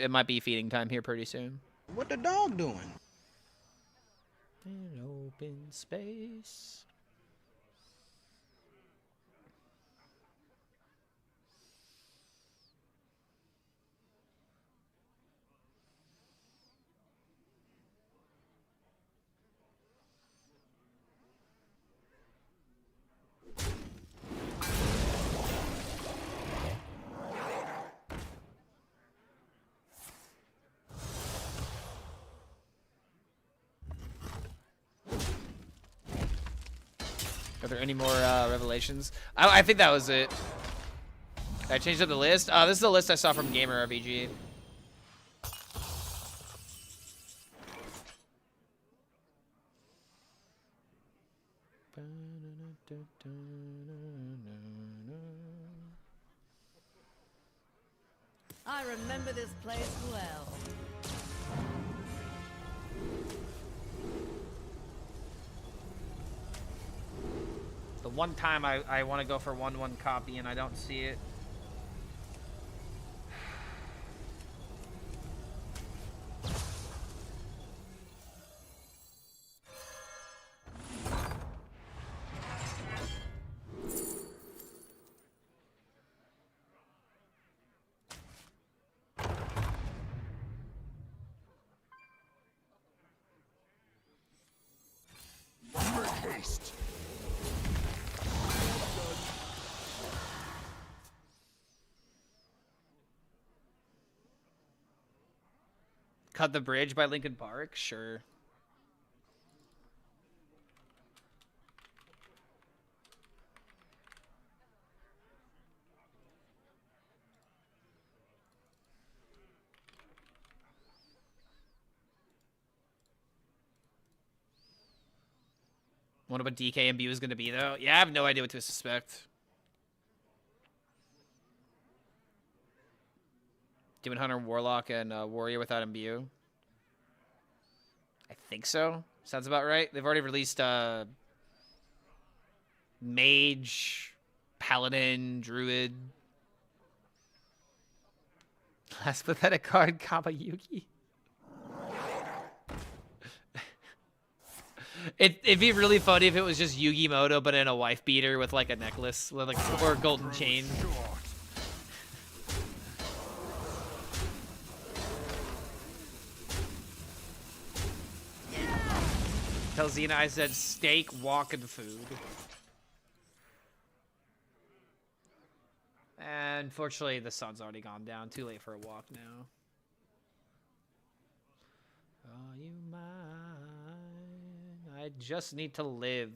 might be feeding time here pretty soon. What the dog doing? In open space. Are there any more revelations? I think that was it. I changed up the list. This is the list I saw from Gamer RPG. I remember this place well. The one time I want to go for 1/1 copy and I don't see it. Make haste. Cut the Bridge by Linkin Park? Sure. Wonder what DKMB is going to be, though. Yeah, I have no idea what to suspect. Demon Hunter, Warlock, and Warrior without imbue. I think so. Sounds about right. They've already released Mage, Paladin, Druid. Last pathetic card, Gabba Yugi. It'd be really funny if it was just Yugi Moto, but in a wife beater with like a necklace, with like or a golden chain. Tell Xena I said steak, walk, and food. And unfortunately, the sun's already gone down. Too late for a walk now. Are you mine? I just need to live.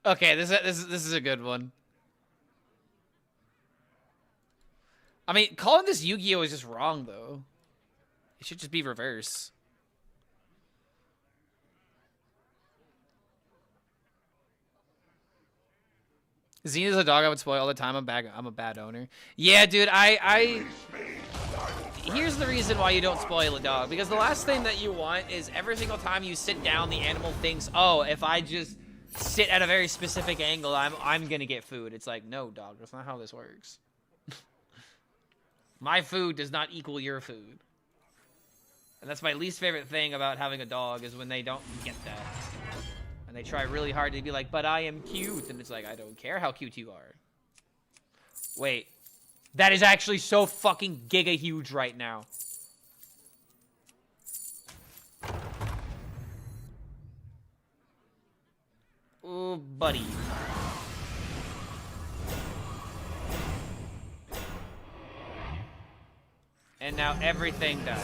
Okay, this is a good one. I mean, calling this Yu-Gi-Oh is just wrong though. It should just be reverse. Xena's a dog I would spoil all the time. I'm a bad owner. Yeah, dude, here's the reason why you don't spoil a dog. Because the last thing that you want is every single time you sit down, the animal thinks, oh, if I just sit at a very specific angle, I'm gonna get food. It's like, no, dog, that's not how this works. My food does not equal your food. And that's my least favorite thing about having a dog is when they don't get that. And they try really hard to be like, but I am cute. And it's like, I don't care how cute you are. Wait. That is actually so fucking giga huge right now. Ooh, buddy. And now everything does.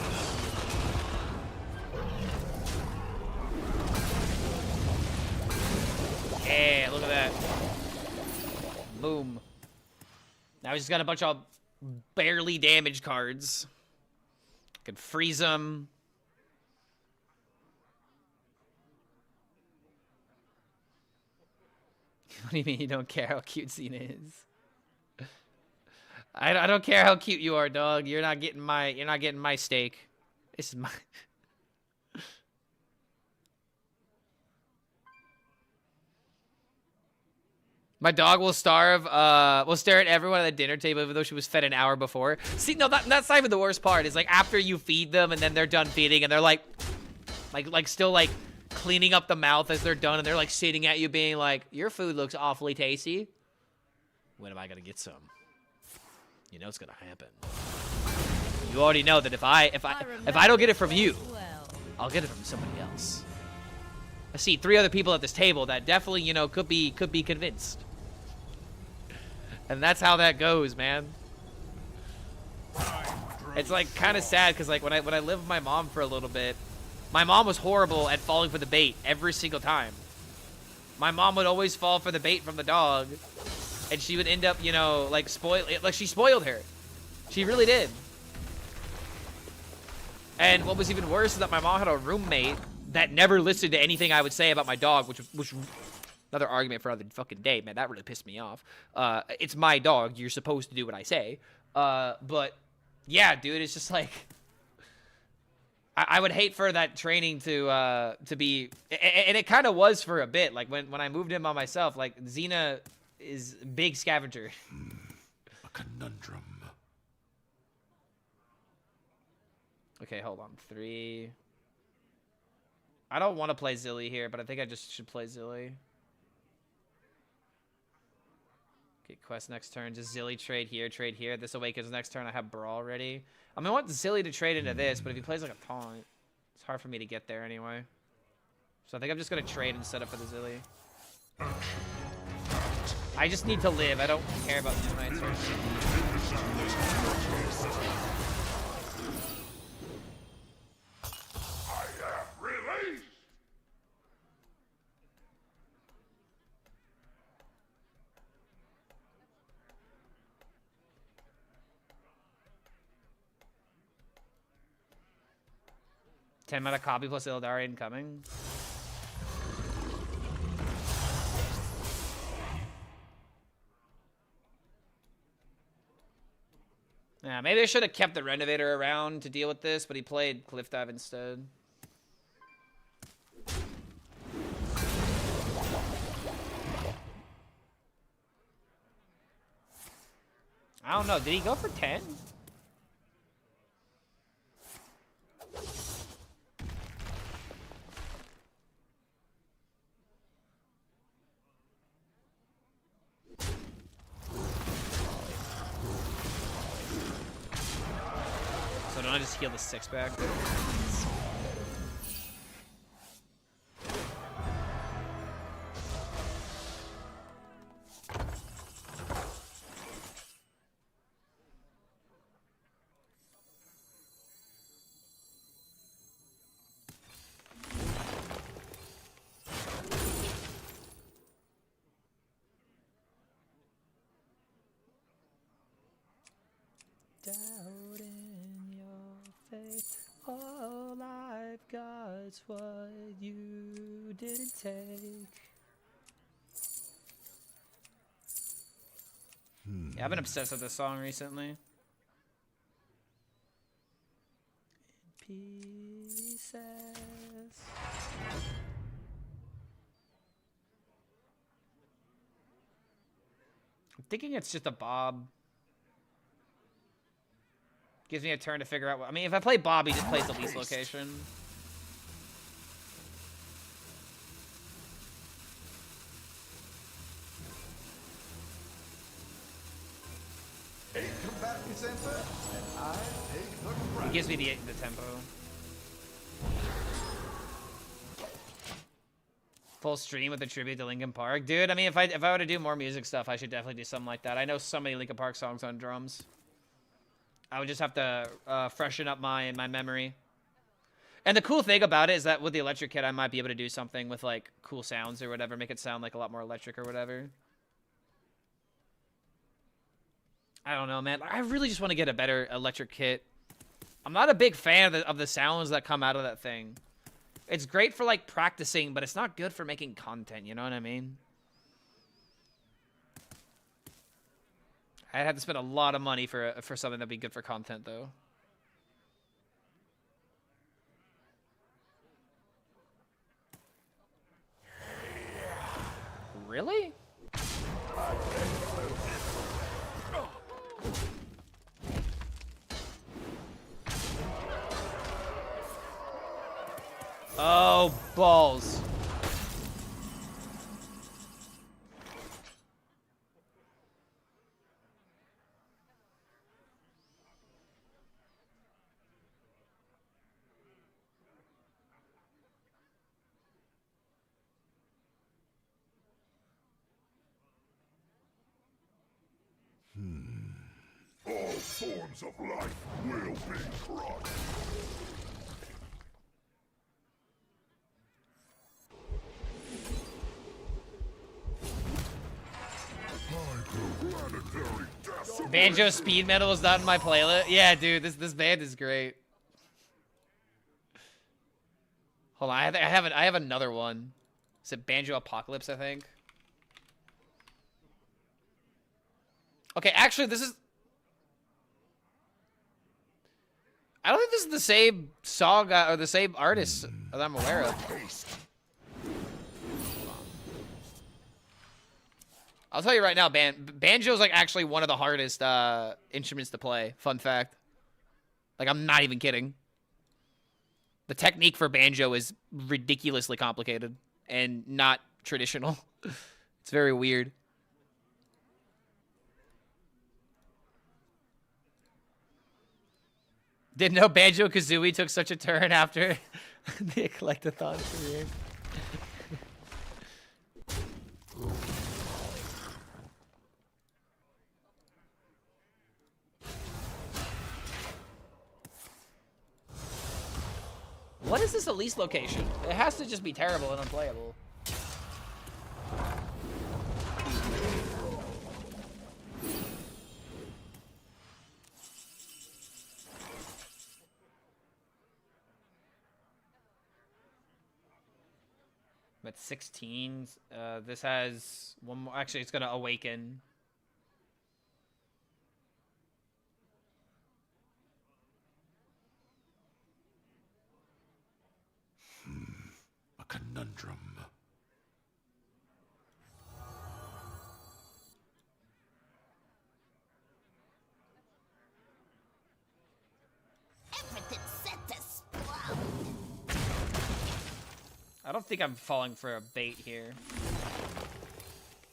Yeah, look at that. Boom. Now he's just got a bunch of barely damaged cards. Could freeze them. What do you mean you don't care how cute Xena is? I don't care how cute you are, dog. You're not getting my steak. This is my My dog will starve, will stare at everyone at the dinner table even though she was fed an hour before. See, no, that's not even the worst part. Is like after you feed them and then they're done feeding and they're like still like cleaning up the mouth as they're done and they're like sitting at you being like, your food looks awfully tasty. When am I gonna get some? You know it's gonna happen. You already know that if I don't get it from you, I'll get it from somebody else. I see 3 other people at this table that definitely, you know, could be convinced. And that's how that goes, man. It's like kind of sad because like when I lived with my mom for a little bit, my mom was horrible at falling for the bait every single time. My mom would always fall for the bait from the dog, and she would end up, you know, like she spoiled her. She really did. And what was even worse is that my mom had a roommate that never listened to anything I would say about my dog, which another argument for another fucking day, man. That really pissed me off. It's my dog. You're supposed to do what I say. But yeah, dude, it's just like I would hate for that training to be, and it kind of was for a bit. Like when I moved in by myself, like Xena is big scavenger. A conundrum. Okay, hold on. 3. I don't want to play Zilly here, but I think I just should play Zilly. Okay, quest next turn. Just Zilly trade here, trade here. This awakens next turn. I have Brawl ready. I mean, I want Zilly to trade into this, but if he plays like a taunt, it's hard for me to get there anyway. So I think I'm just going to trade and set up for the Zilly. I just need to live. I don't care about the Knights. 10 mana copy plus Ildari incoming. Yeah, maybe I should have kept the Renovator around to deal with this, but he played Cliff Dive instead. I don't know. Did he go for 10? So don't I just heal the 6 back? doubt in your faith. All I've got's what you didn't take. Yeah, I've been obsessed with this song recently. In pieces. I'm thinking it's just a Bob. Gives me a turn to figure out what... I mean, if I play Bob, he just plays the least location. Eight combatant center, and I take the crown. He gives me the tempo. Full stream with a tribute to Linkin Park. Dude, I mean, if I were to do more music stuff, I should definitely do something like that. I know so many Linkin Park songs on drums. I would just have to freshen up my memory. And the cool thing about it is that with the electric kit, I might be able to do something with, like, cool sounds or whatever. Make it sound, like, a lot more electric or whatever. I don't know, man. I really just want to get a better electric kit. I'm not a big fan of the sounds that come out of that thing. It's great for, like, practicing, but it's not good for making content, you know what I mean? I'd have to spend a lot of money for something that'd be good for content, though. Really? Oh, balls. All forms of life will be crushed. Banjo speed metal is not in my playlist. Yeah, dude, this band is great. Hold on, I have another one. Is it Banjo Apocalypse, I think? Okay, actually, this is... I don't think this is the same song or the same artist that I'm aware of. I'll tell you right now, banjo is like actually one of the hardest instruments to play. Fun fact. Like, I'm not even kidding. The technique for banjo is ridiculously complicated and not traditional. It's very weird. Didn't know Banjo-Kazooie took such a turn after the Eclectathon career. What is this Elise location? It has to just be terrible and unplayable. But 16. This has one more. Actually, it's gonna awaken. A conundrum. Everything set to explode. I don't think I'm falling for a bait here.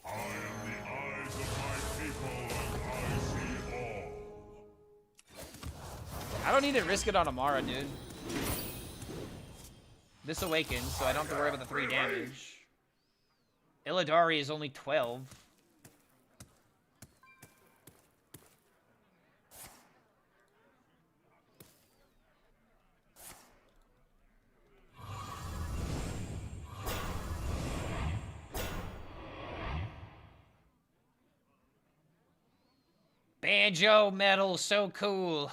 I am the eyes of my people, and I see all. I don't need to risk it on Amara, dude. This awakens, so I don't have to worry about the 3 damage. Illidari is only 12. Banjo metal, so cool.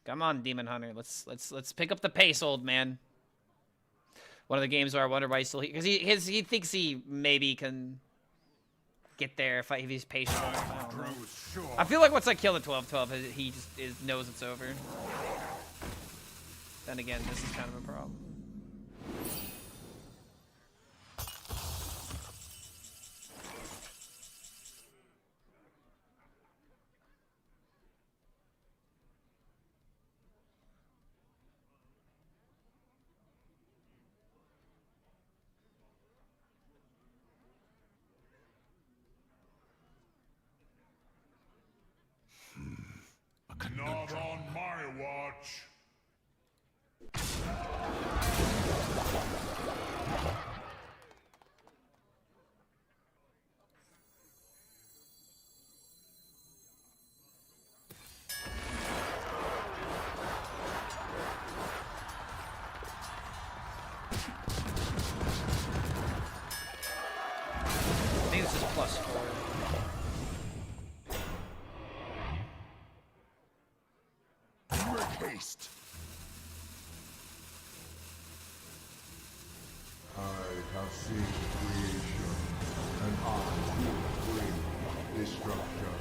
Come on, Demon Hunter. Let's pick up the pace, old man. One of the games where I wonder why he's still here, because he thinks he maybe can get there if he's patient enough. I don't know. I feel like once I kill the 12-12, he just knows it's over. Then again, this is kind of a problem. Not on my watch. I think this is +4. Haste. I have seen creation, and I will bring destruction.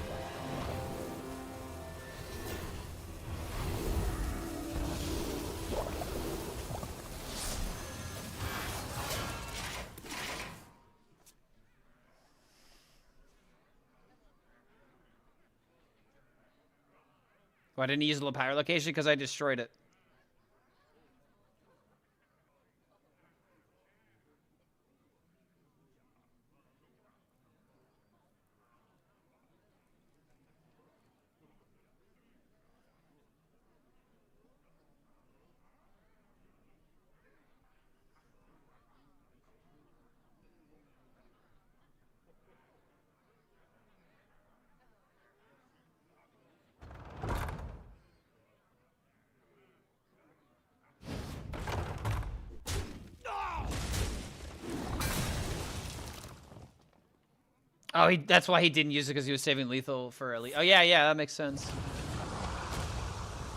Why didn't he use the power location? Because I destroyed it. Oh, that's why he didn't use it, because he was saving lethal for Elite. Oh, yeah, that makes sense.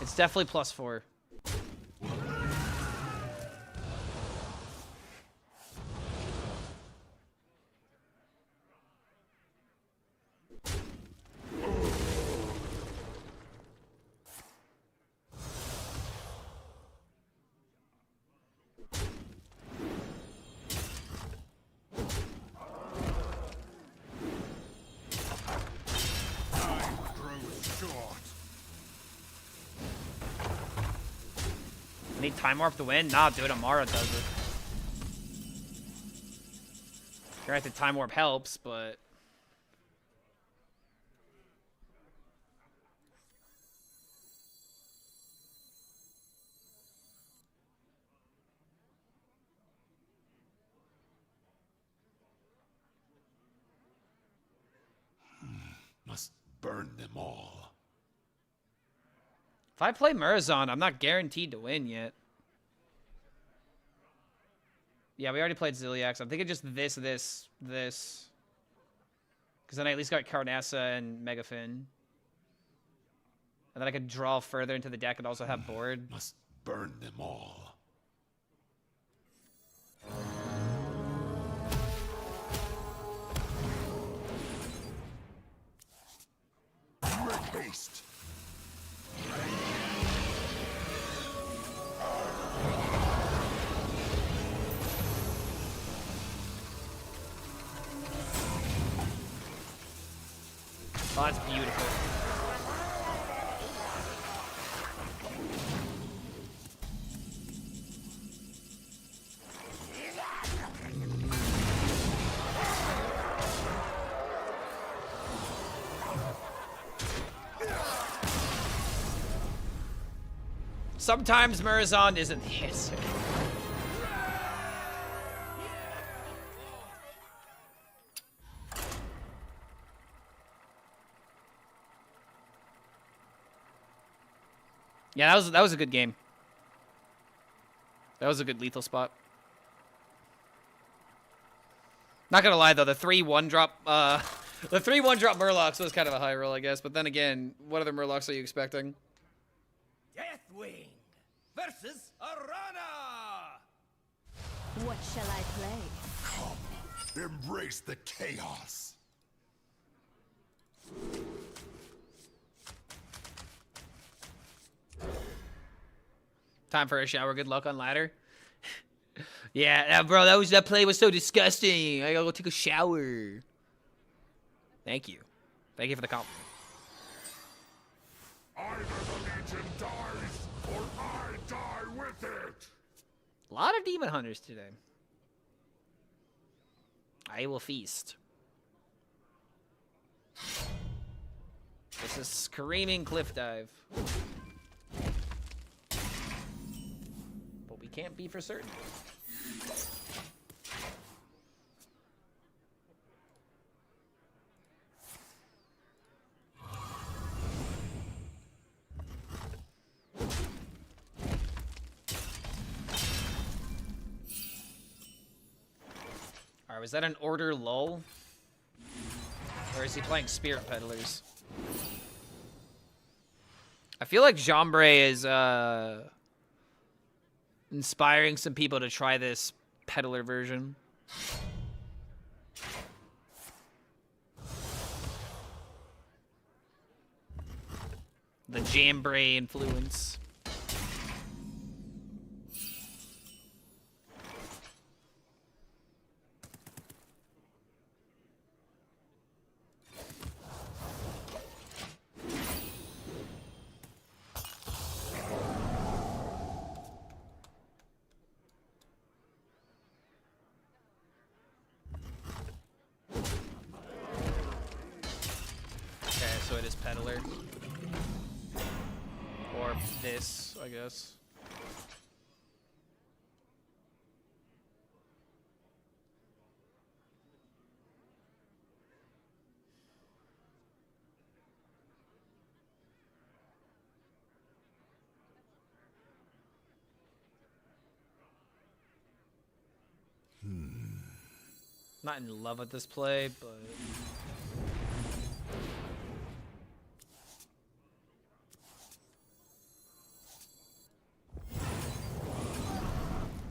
It's definitely +4. Need Time Warp to win? Nah, dude, Amara does it. You're right, the Time Warp helps, but... Must burn them all. If I play Murazon, I'm not guaranteed to win yet. Yeah, we already played Ziliax. I'm thinking just this. Because then I at least got Carnassa and Megafin. And then I could draw further into the deck and also have board. Must burn them all. Make haste. Oh, that's beautiful. Sometimes Murazon isn't the answer. Yeah, that was a good game. That was a good lethal spot. Not gonna lie though, the 3-1 drop, the 3-1 drop Murlocs was kind of a high roll, I guess. But then again, what other Murlocs are you expecting? Deathwing versus Arana. What shall I play? Come, embrace the chaos. Time for a shower. Good luck on ladder. Yeah, bro, that play was so disgusting. I gotta go take a shower. Thank you. Thank you for the compliment. Either the Legion dies, or I die with it. A lot of demon hunters today. I will feast. This is screaming cliff dive. But we can't be for certain. Alright, was that an order lull? Or is he playing Spirit Peddlers? I feel like Jambray is inspiring some people to try this Peddler version. The Jambray influence. So it is Peddler. Or this, I guess. Not in love with this play, but...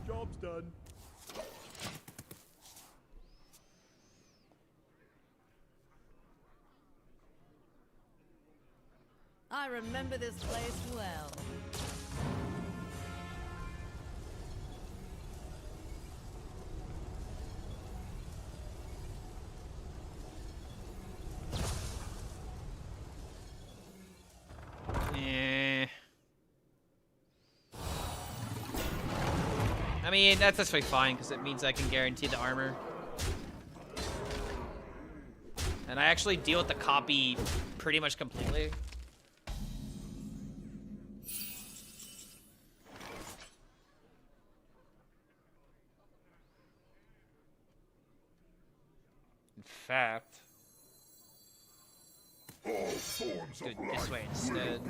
Job's done. I remember this place well. I mean, that's actually fine, because it means I can guarantee the armor. And I actually deal with the copy pretty much completely. In fact... All forms do it of this life way instead.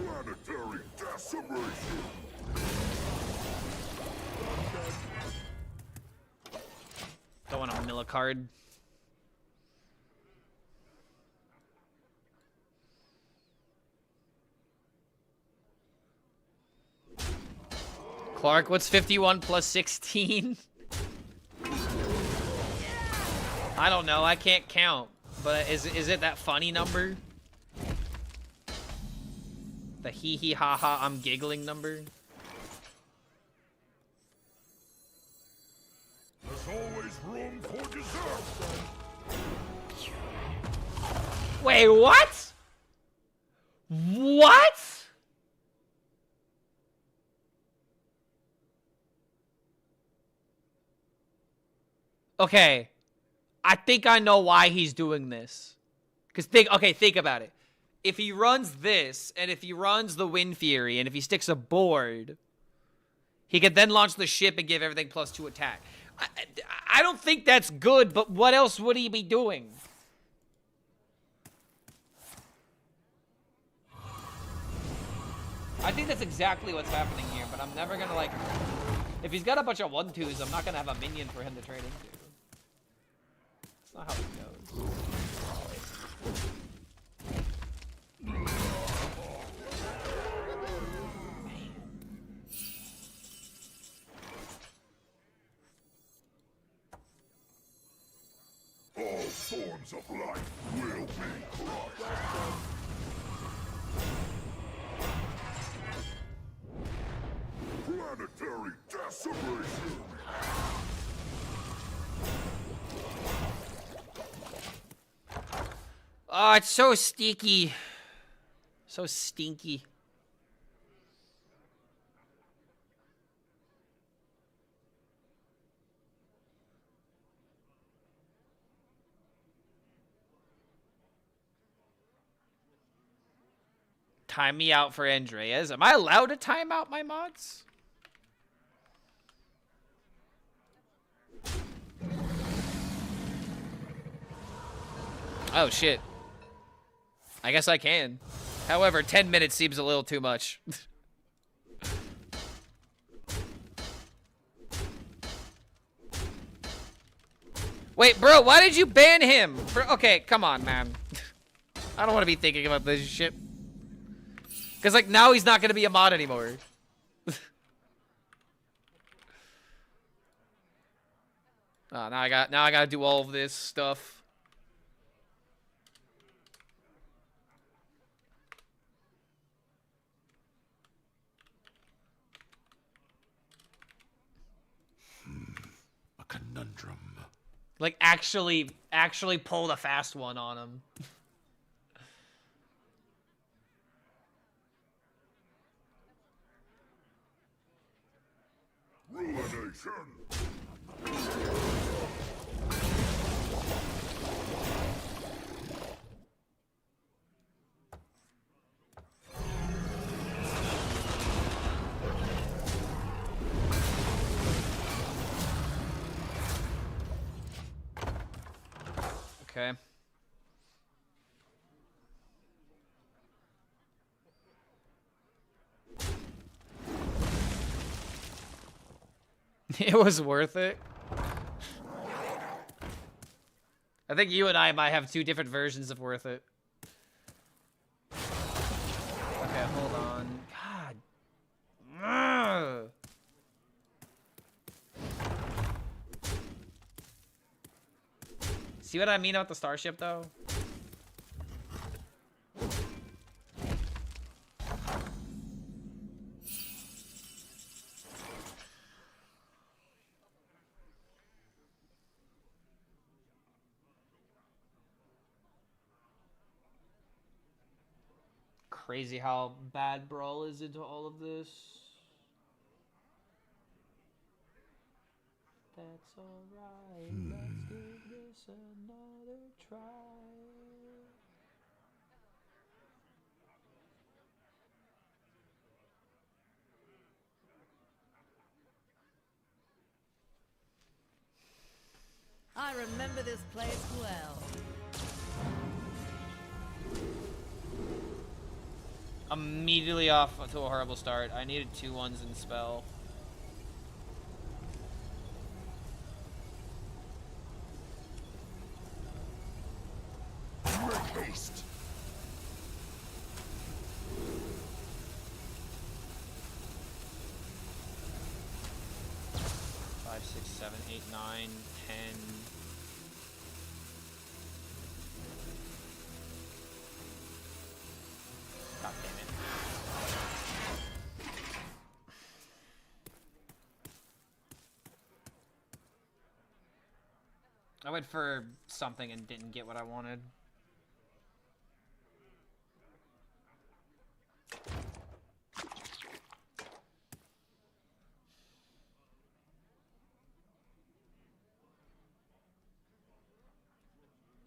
Planetary decimation. Don't want to mill a card. Clark, what's 51 plus 16? I don't know. I can't count. But is it that funny number? The hee hee ha ha I'm giggling number? There's always room for dessert. Wait, what? What? Okay. I think I know why he's doing this. Because think about it. If he runs this, and if he runs the Wind Fury, and if he sticks a board, he could then launch the ship and give everything +2 attack. I don't think that's good, but what else would he be doing? I think that's exactly what's happening here, but I'm never gonna, like... If he's got a bunch of 1-2s, I'm not gonna have a minion for him to trade into. That's not how it goes. All forms of life will be crushed. Planetary decimation! Oh, it's so sticky. So stinky. Time me out for Andreas. Am I allowed to time out my mods? Oh, shit. I guess I can. However, 10 minutes seems a little too much. Wait, bro, why did you ban him? Okay, come on, man. I don't want to be thinking about this shit. Because, like, now he's not going to be a mod anymore. Oh, now I got to do all of this stuff. A conundrum. Like, actually pull the fast one on him. Ruination! Okay. It was worth it. I think you and I might have two different versions of worth it. Okay, hold on. God. Ugh. See what I mean about the starship, though? Crazy how bad Brawl is into all of this. That's alright. Let's give this another try. I remember this place well. Immediately off to a horrible start. I needed 2 1s in spell. Make haste! 5, 6, 7, 8, 9, 10. God damn it. I went for something and didn't get what I wanted.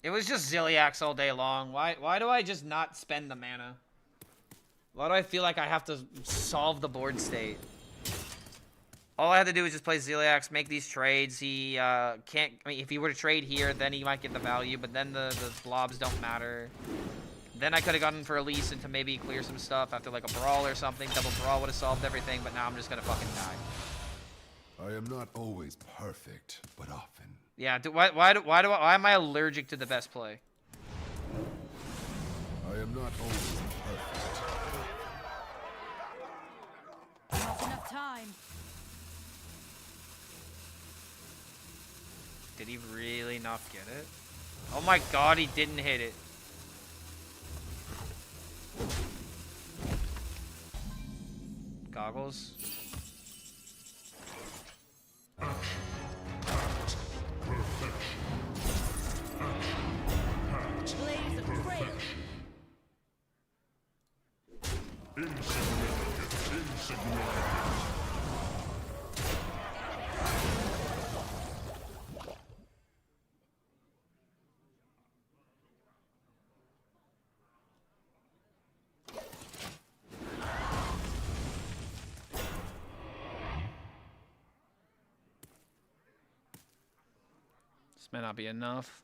It was just Zilliax all day long. Why do I just not spend the mana? Why do I feel like I have to solve the board state? All I had to do was just play Zeliax, make these trades. He can't. I mean, if he were to trade here, then he might get the value, but then the blobs don't matter. Then I could have gotten for Elise and to maybe clear some stuff after like a brawl or something. Double brawl would have solved everything, but now I'm just gonna fucking die. I am not always perfect, but often. Yeah. Why am I allergic to the best play? I am not always perfect. Not enough time. Did he really not get it? Oh my god, he didn't hit it. Goggles. Blaze of trail. This may not be enough.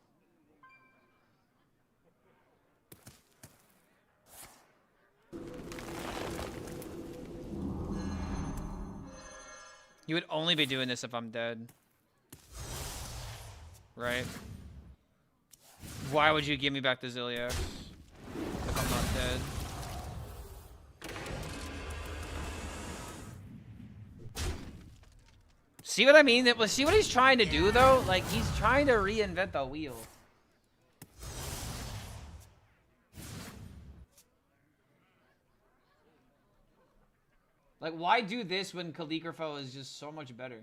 You would only be doing this if I'm dead. Right? Why would you give me back the Ziliax if I'm not dead? See what I mean? See what he's trying to do, though? Like, he's trying to reinvent the wheel. Like, why do this when Calligrapho is just so much better?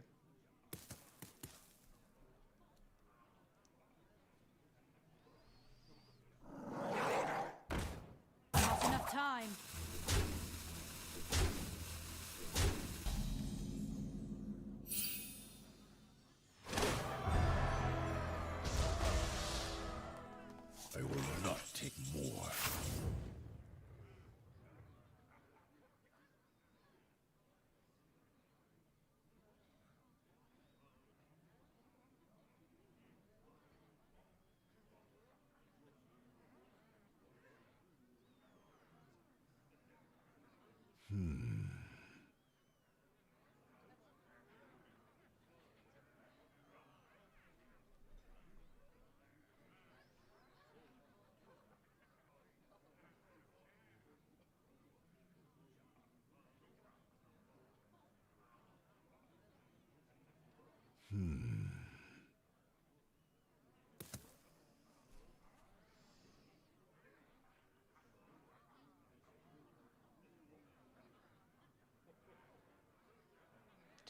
Not enough time. I will not take more.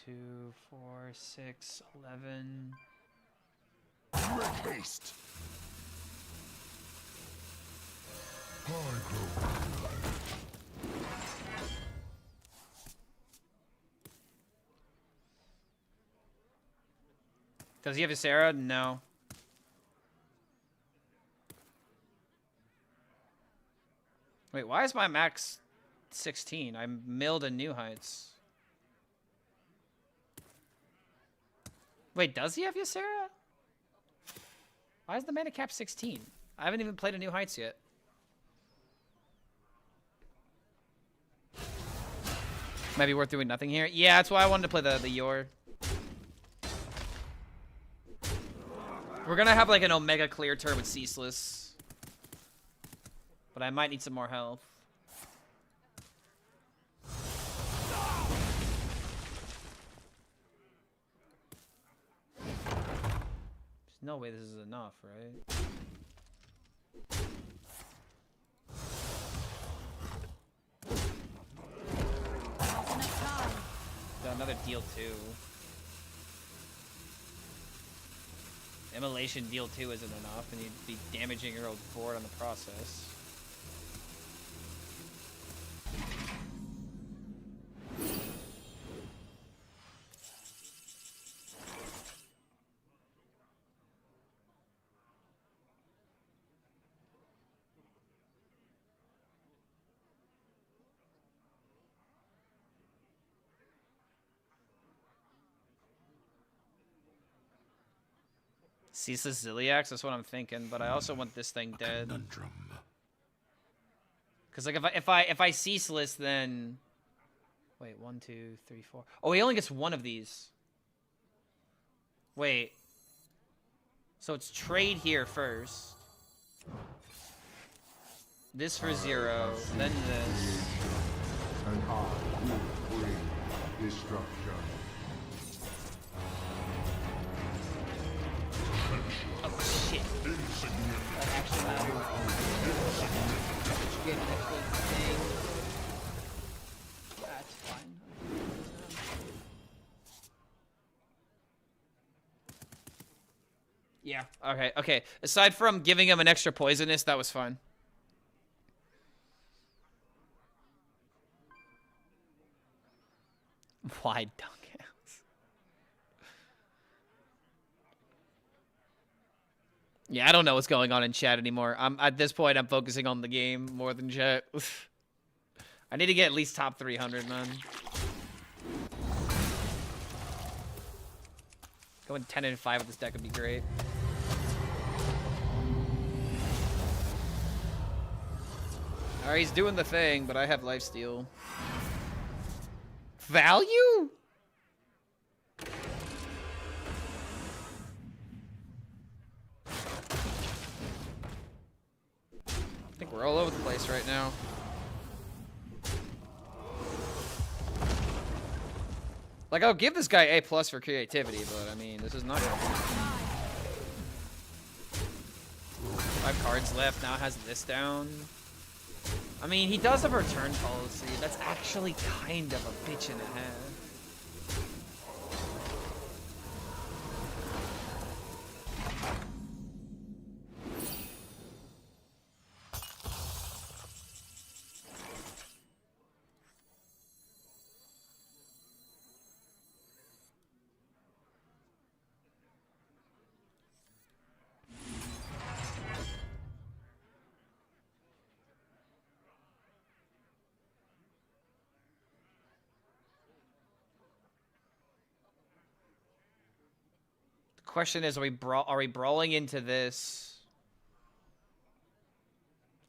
Two, 4, 6, 11. Make haste. I grow. Does he have a Sarah? No. Wait, why is my max 16? I milled a new heights. Wait, does he have Ysera? Why is the mana cap 16? I haven't even played a New Heights yet. Might be worth doing nothing here. Yeah, that's why I wanted to play the Yor. We're gonna have like an Omega clear turn with Ceaseless. But I might need some more health. There's no way this is enough, right? Got another deal 2. Immolation deal 2 isn't enough, and you'd be damaging your old board on the process. Ceaseless Ziliax, that's what I'm thinking, but I also want this thing dead. Conundrum. Cause like if I ceaseless, then wait, 1, 2, 3, 4. Oh, he only gets one of these. Wait. So it's trade here first. This for 0, then this. And I will bring destruction. Oh shit. That actually get an extra thing. That's fine. Yeah. Okay. Aside from giving him an extra poisonous, that was fine. Wide dunkouts. Yeah, I don't know what's going on in chat anymore. At this point, I'm focusing on the game more than chat. I need to get at least top 300, man. Going 10 and 5 with this deck would be great. Alright, he's doing the thing, but I have lifesteal. Value? I think we're all over the place right now. Like, I'll give this guy A+ for creativity, but I mean, this is not gonna be. 5 cards left, now has this down. I mean, he does have a return policy. That's actually kind of a bitch and a half. Question is, are we brawling into this?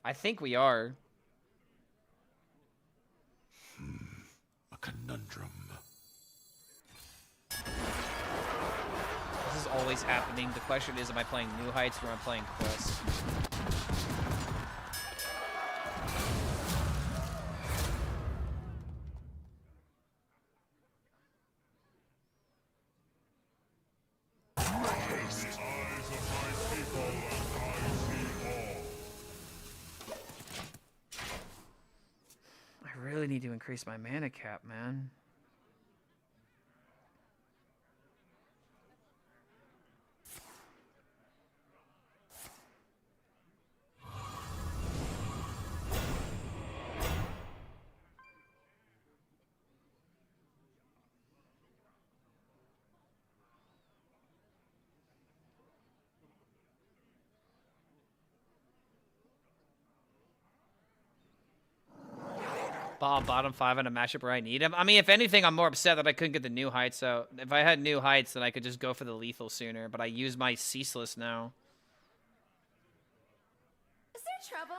I think we are. A conundrum. This is always happening. The question is, am I playing New Heights or am I playing Quest? I really need to increase my mana cap, man. Bottom 5 in a matchup where I need him. I mean, if anything, I'm more upset that I couldn't get the New Heights. So if I had New Heights, then I could just go for the lethal sooner. But I use my Ceaseless now. Is there trouble?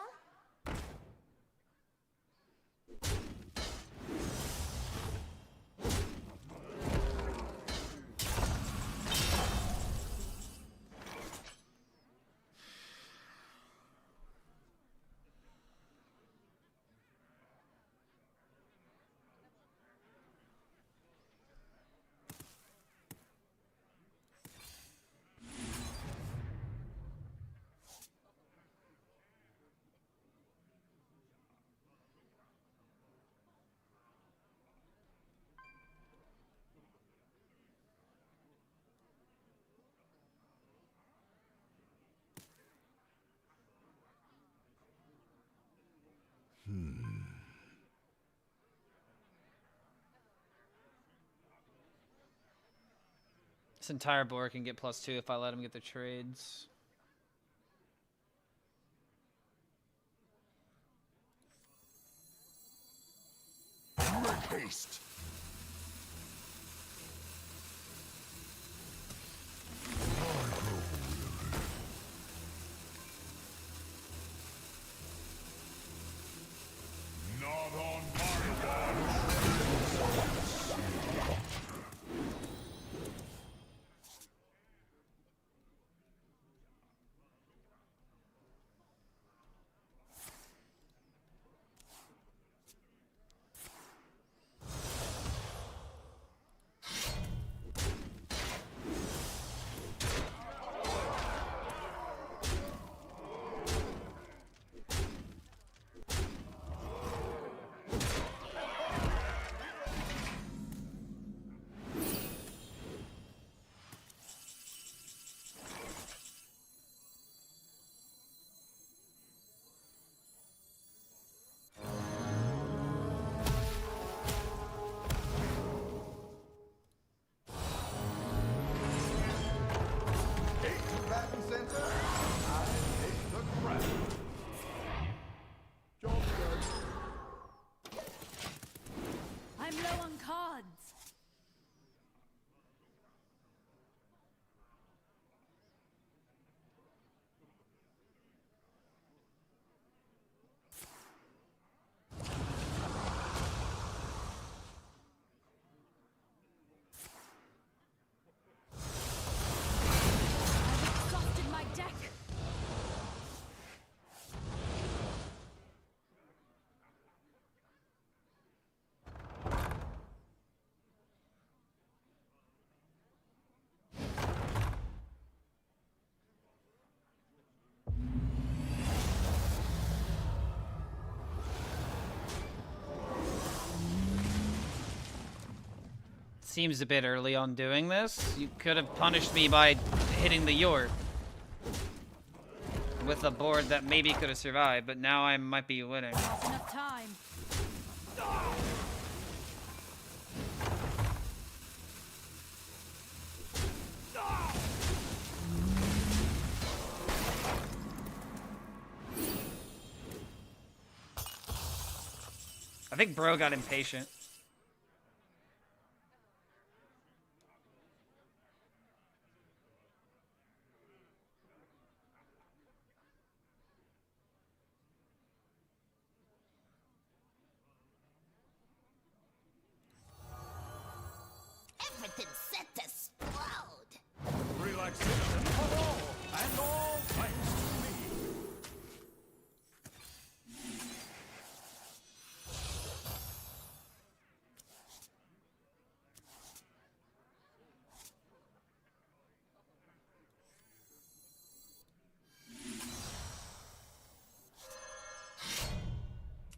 This entire board can get +2 if I let him get the trades. Make haste. I grow Seems a bit early on doing this. You could have punished me by hitting the York with a board that maybe could have survived, but now I might be winning. Not enough time. I think bro got impatient. Everything's set to explode. Relaxation for all, and all thanks to me.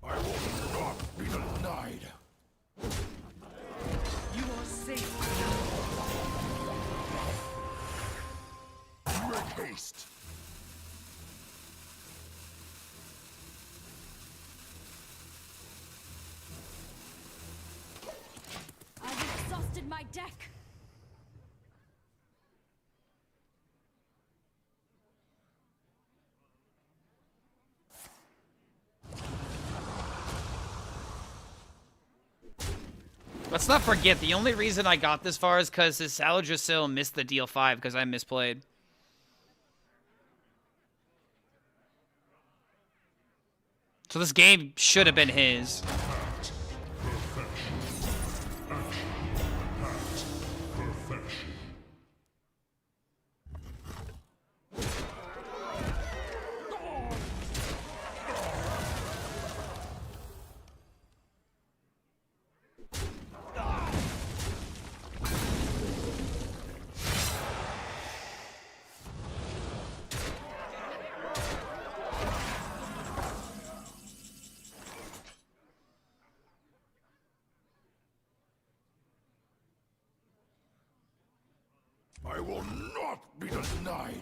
I will not be denied. You are safe Make haste. I've exhausted my deck. Let's not forget, the only reason I got this far is because his Saladrisil missed the deal 5 because I misplayed. So this game should have been his. I will not be denied.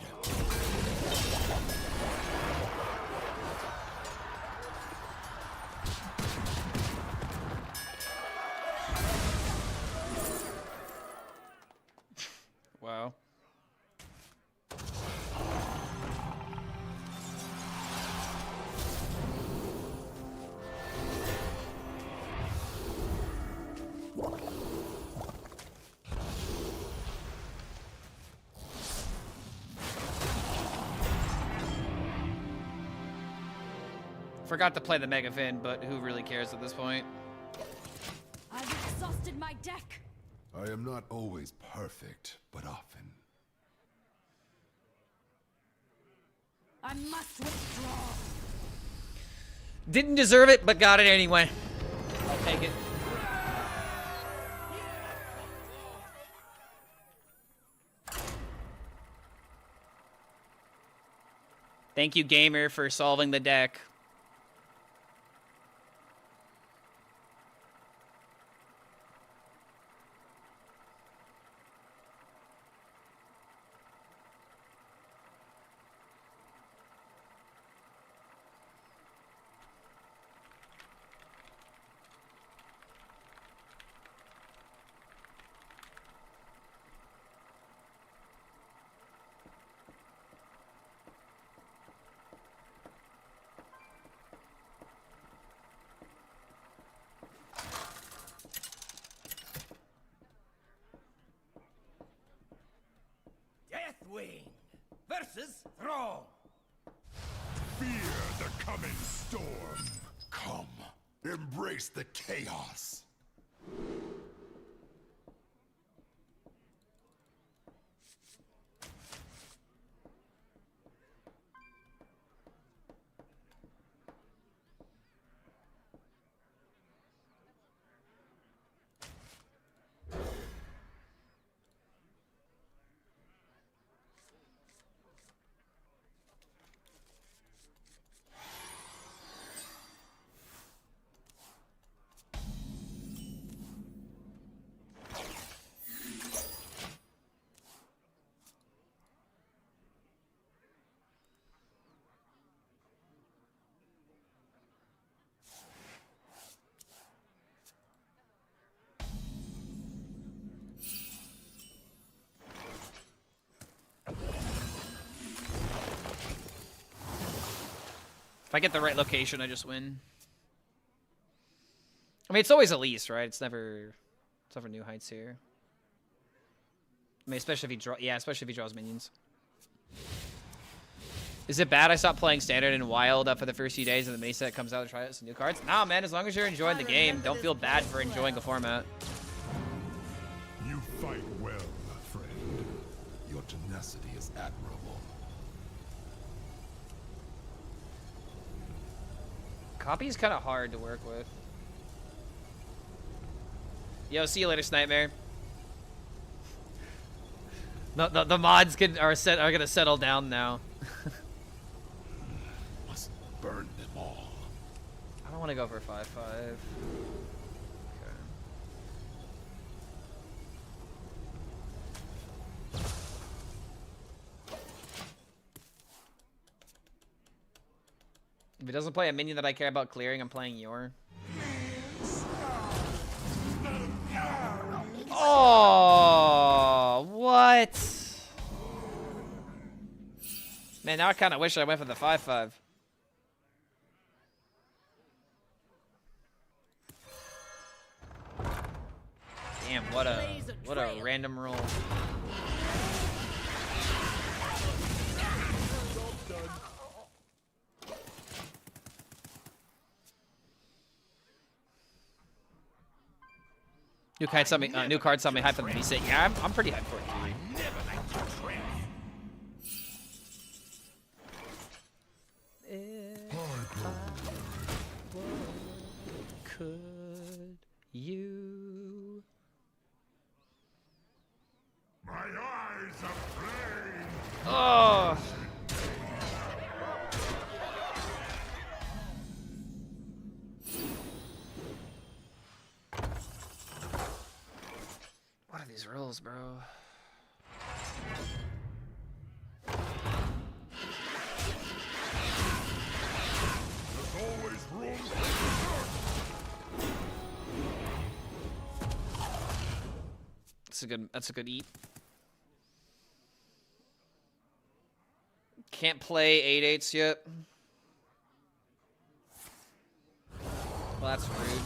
Wow. Forgot to play the Mega Fin, but who really cares at this point? I've exhausted my deck. I am not always perfect, but often. I must withdraw. Didn't deserve it, but got it anyway. I'll take it. Thank you, gamer, for solving the deck. Deathwing versus Thrall. Fear the coming storm. Come, embrace the chaos. If I get the right location, I just win. I mean, it's always Elise, right? It's never New Heights here. I mean, especially if he draws minions. Is it bad I stopped playing Standard and Wild for the first few days and the mini set comes out to try out some new cards? Nah, man, as long as you're enjoying the game, don't feel bad for enjoying the format. You fight well, my friend. Your tenacity is admirable. Copy is kind of hard to work with. Yo, see you later, Nightmare. The mods are gonna settle down now. Must burn them all. I don't want to go for 5/5. Okay. If it doesn't play a minion that I care about clearing, I'm playing Yor. Oh, what? Man, now I kind of wish I went for the 5/5. Damn, what a random roll. New card something hype for the V6. Yeah, I'm pretty hyped for it too. Could you? My eyes are flame. Oh. What are these rolls, bro? There's always room. That's a good eat. Can't play 8/8s yet. Well, that's rude.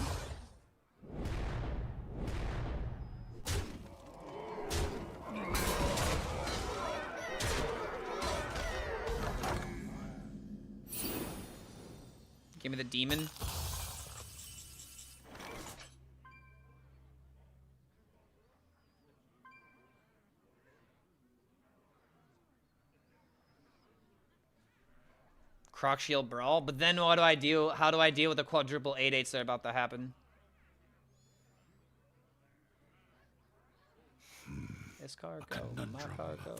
Give me the demon. Croc Shield Brawl, but then what do I do? How do I deal with the quadruple 8/8s that are about to happen? This card go, my card go.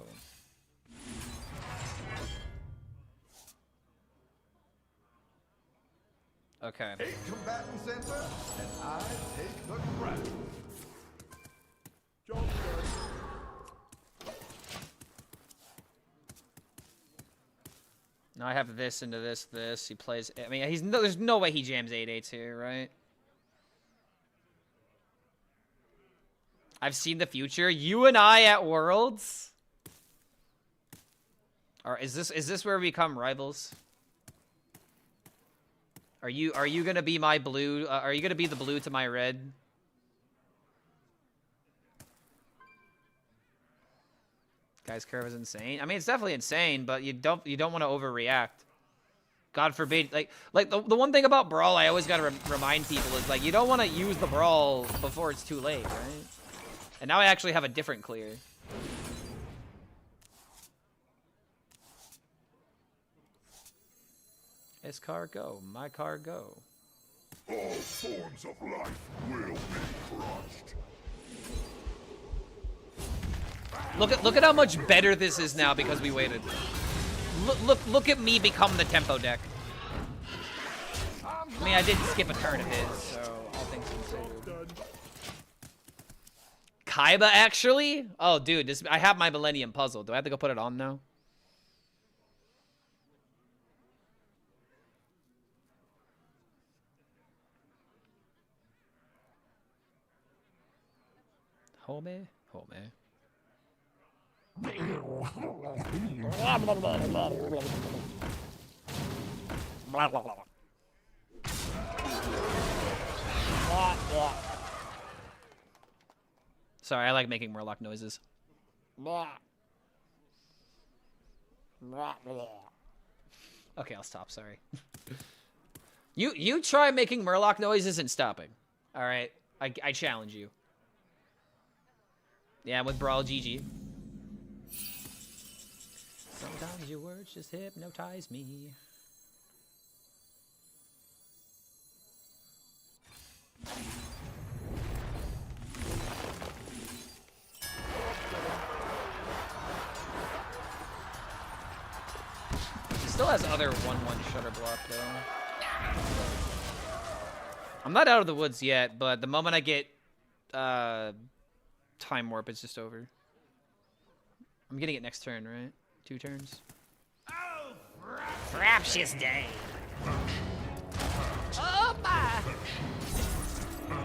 Okay. 8 combatants enter, and I take the crown. Job done. Now I have this into this. He plays. I mean, there's no way he jams 8/8s here, right? I've seen the future. You and I at Worlds. Or is this where we become rivals? Are you gonna be my blue? Are you gonna be the blue to my red? Guy's curve is insane. I mean, it's definitely insane, but you don't want to overreact. God forbid. Like the one thing about Brawl, I always gotta remind people is like you don't want to use the Brawl before it's too late, right? And now I actually have a different clear. His car go, my car go. All forms of life will be crushed. Look at how much better this is now because we waited. Look at me become the tempo deck. I mean, I did skip a turn of his, so all things considered. Kaiba, actually? Oh, dude, I have my Millennium Puzzle. Do I have to go put it on now? Home. Blah, blah, blah. Blah, blah. Sorry, I like making Murloc noises. Blah. Blah, blah. Okay, I'll stop. Sorry. You try making Murloc noises and stopping. All right, I challenge you. Yeah, with Brawl GG. Sometimes your words just hypnotize me. Still has other 1/1 shutter block though. I'm not out of the woods yet, but the moment I get time warp, it's just over. I'm getting it next turn, right? 2 turns. Oh, Fraptious day.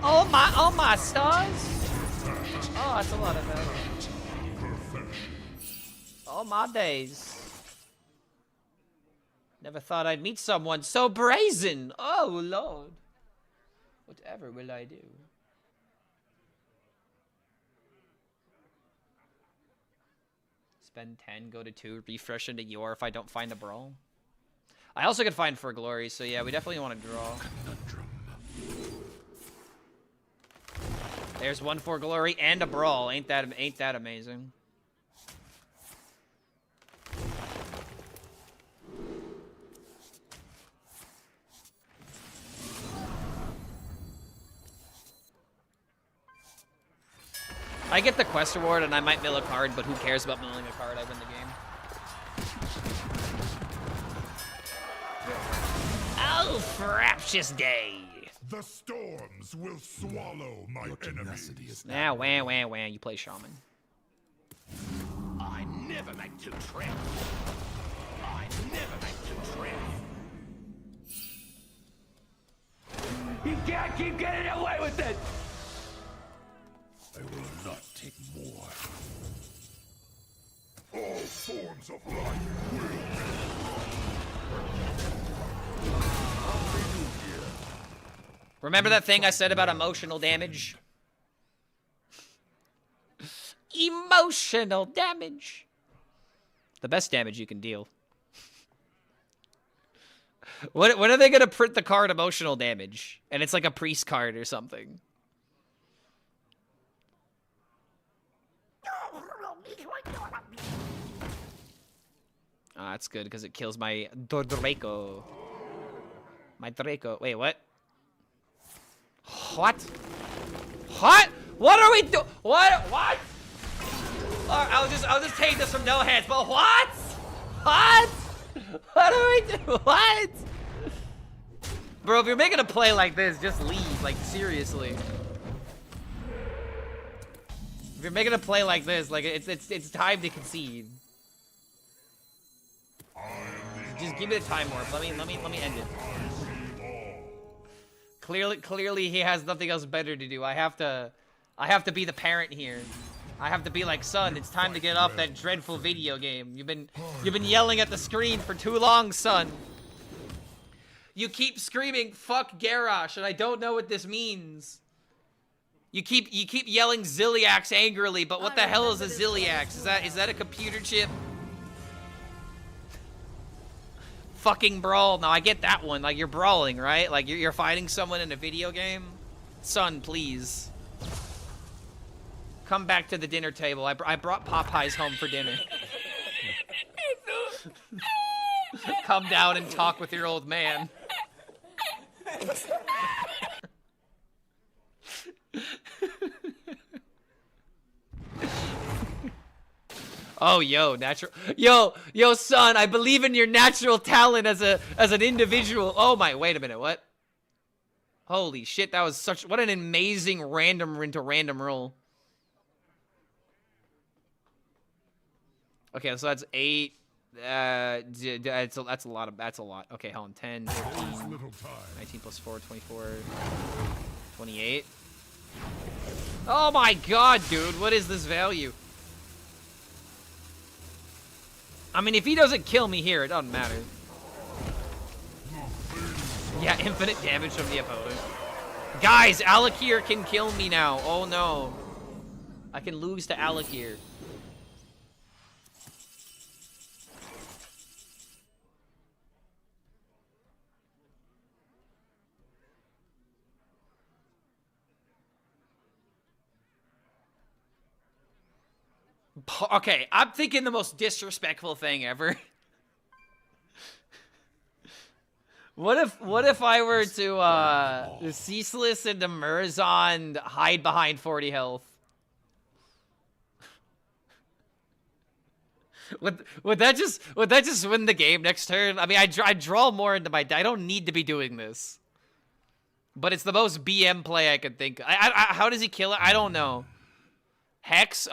Oh my! Oh my stars! Oh, that's a lot of that. Oh my days. Never thought I'd meet someone so brazen. Oh Lord. Whatever will I do? Spend 10, go to 2, refresh into Yor if I don't find a brawl. I also could find For Glory, so yeah, we definitely want to draw. There's 1 For Glory and a brawl. Ain't that amazing? I get the quest reward and I might mill a card, but who cares about milling a card? I win the game. Oh, fraptious day. The storms will swallow my enemies. Nah, wah. You play Shaman. I never make 2 trips. I never make 2 trips. You can't keep getting away with it. I will not take more. All forms of life Remember that thing I said about emotional damage? Emotional damage. The best damage you can deal. When are they gonna print the card emotional damage? And it's like a priest card or something. Ah, that's good because it kills my Draco. My Draco. Wait, what? What? What? What are we doing? What? I'll just take this from no hands. But what? What? What are we doing? What? Bro, if you're making a play like this, just leave. Like seriously. If you're making a play like this, like it's time to concede. Just give me the time warp. Let me end it. Clearly he has nothing else better to do. I have to be the parent here. I have to be like, son, it's time to get off that dreadful video game. You've been yelling at the screen for too long, son. You keep screaming fuck Garrosh, and I don't know what this means. You keep yelling Ziliax angrily, but what the hell is a Ziliax? Is that a computer chip? Fucking brawl. No, I get that one. Like, you're brawling, right? Like, you're fighting someone in a video game? Son, please. Come back to the dinner table. I brought Popeyes home for dinner. Come down and talk with your old man. Oh, yo, son, I believe in your natural talent as an individual. Oh my, wait a minute, what? Holy shit, that was what an amazing random roll. Okay, so that's 8. That's a lot. Okay, hold on. 10, 15, 19 plus 4, 24, 28. Oh my god, dude, what is this value? I mean, if he doesn't kill me here, it doesn't matter. Yeah, infinite damage from the opponent. Guys, Alakir can kill me now. Oh no. I can lose to Alakir. Okay, I'm thinking the most disrespectful thing ever. What if I were to Ceaseless into Murzon, hide behind 40 health? Would that just win the game next turn? I mean, I draw more into my. I don't need to be doing this, but it's the most BM play I could think. How does he kill it? I don't know. Hex.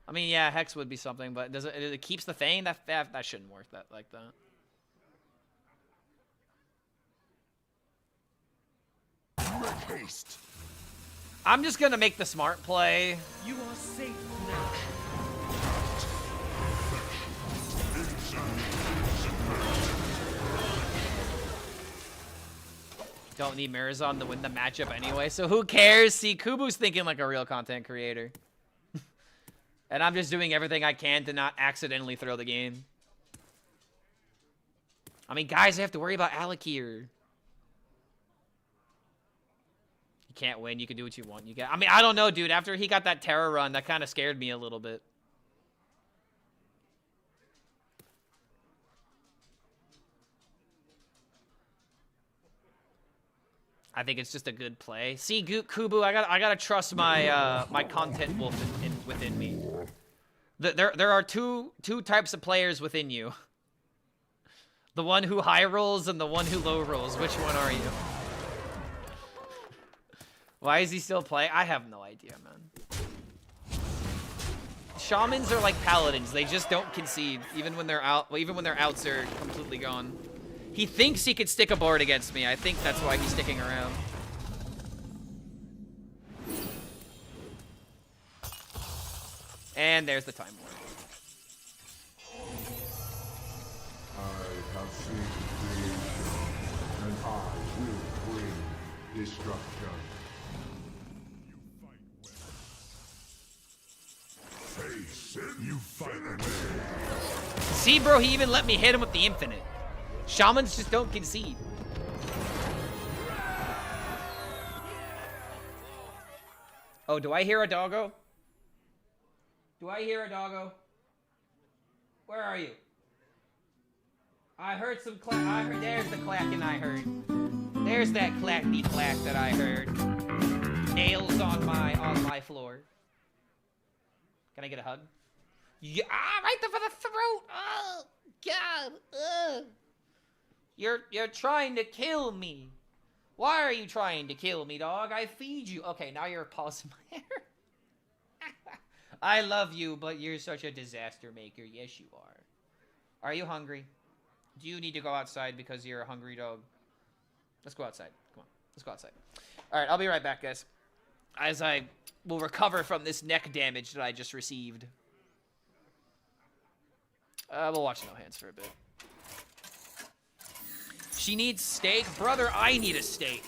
I mean, yeah, Hex would be something, but does it keeps the Fang? That shouldn't work like that. Make haste. I'm just gonna make the smart play. You are safe now. Don't need Mirazon to win the matchup anyway, so who cares? See, Kubu's thinking like a real content creator. And I'm just doing everything I can to not accidentally throw the game. I mean, guys, I have to worry about Alakir. You can't win. You can do what you want. I mean, I don't know, dude. After he got that Terror run, that kind of scared me a little bit. I think it's just a good play. See, Kubu, I gotta trust my my content wolf within me. There are two types of players within you. The one who high rolls and the one who low rolls. Which one are you? Why is he still playing? I have no idea, man. Shamans are like paladins. They just don't concede, even when they're out. Well, even when their outs are completely gone. He thinks he could stick a board against me. I think that's why he's sticking around. And there's the time warp. I have seen creation, and I will bring destruction. You fight well. See, bro, he even let me hit him with the infinite. Shamans just don't concede. Oh, do I hear a doggo? Do I hear a doggo? Where are you? I heard some clack. I heard. There's the clacking I heard. There's that clackety clack that I heard. Nails on my floor. Can I get a hug? Yeah, right there for the throat. Oh God. Ugh. You're trying to kill me. Why are you trying to kill me, dog? I feed you. Okay, now you're pausing my hair. I love you, but you're such a disaster maker. Yes, you are. Are you hungry? Do you need to go outside because you're a hungry dog? Let's go outside. Come on. Let's go outside. All right, I'll be right back, guys. As I will recover from this neck damage that I just received. We'll watch No Hands for a bit. She needs steak? Brother, I need a steak.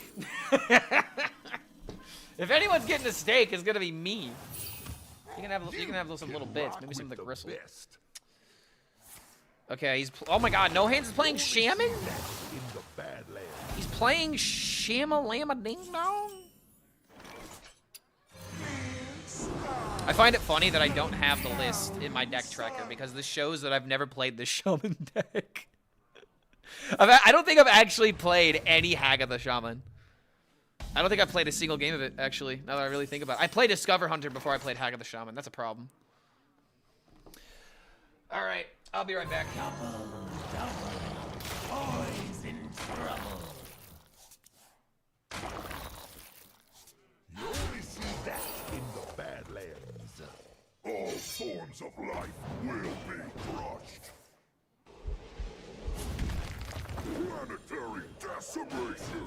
If anyone's getting a steak, it's gonna be me. You can have some little bits, maybe some of the gristle. Okay, oh my God, No Hands is playing Shaman? He's playing Shamalama Ding Dong? I find it funny that I don't have the list in my deck tracker because this shows that I've never played the Shaman deck. I don't think I've actually played any Hag of the Shaman. I don't think I've played a single game of it, actually, now that I really think about it. I played Discover Hunter before I played Hag of the Shaman. That's a problem. Alright, I'll be right back. Always in trouble. You only see that in the Badlands. All forms of life will be crushed. Planetary decimation!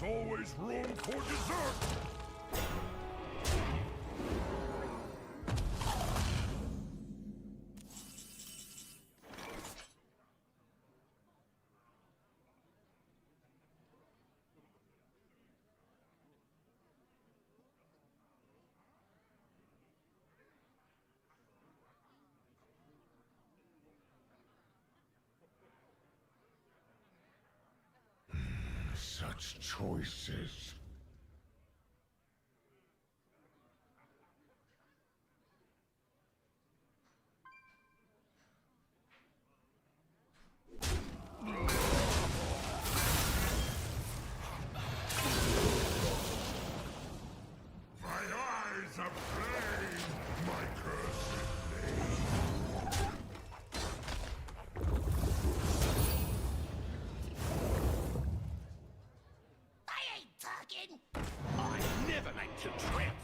There's always room for dessert! Such choices. My eyes are plain, my cursed name. I ain't talking. I never make two trips.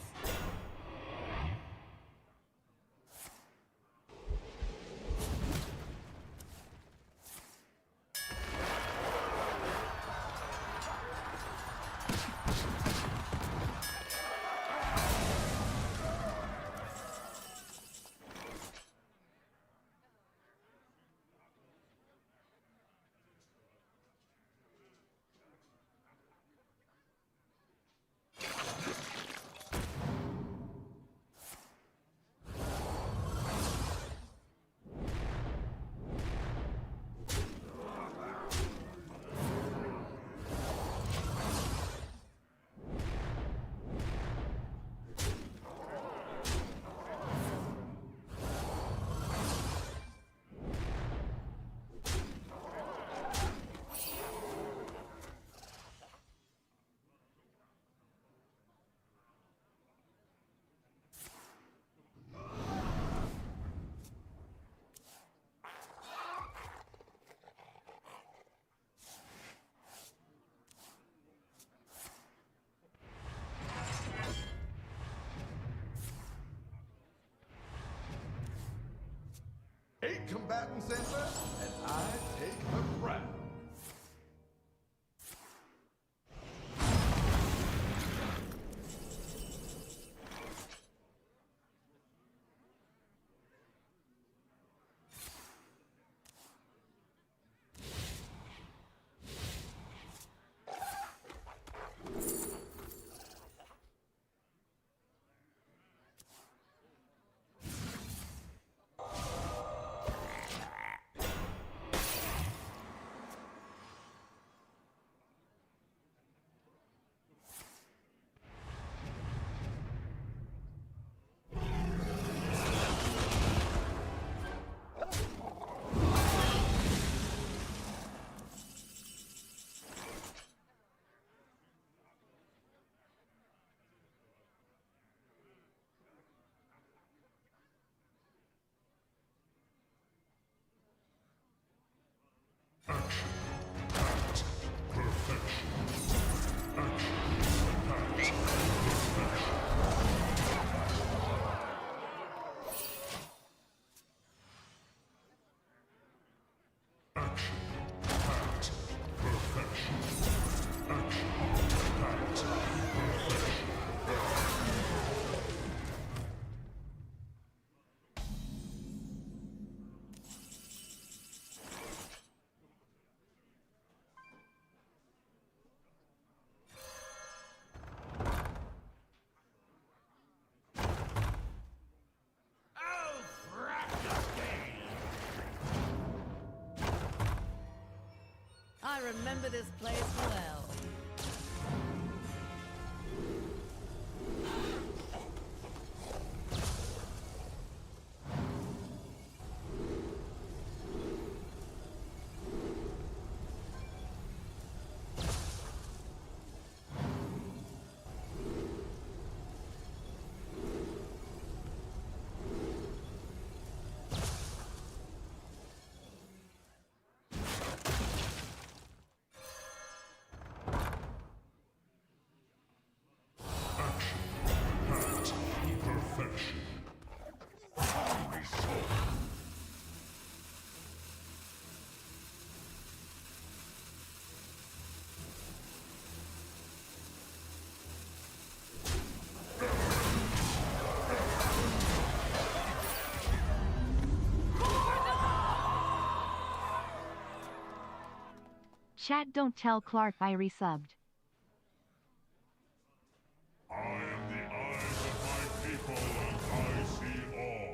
Eight combatants enter, and I take the crown. I remember this place well. Chat, don't tell Clark I resubbed. I am the eyes of my people, and I see all.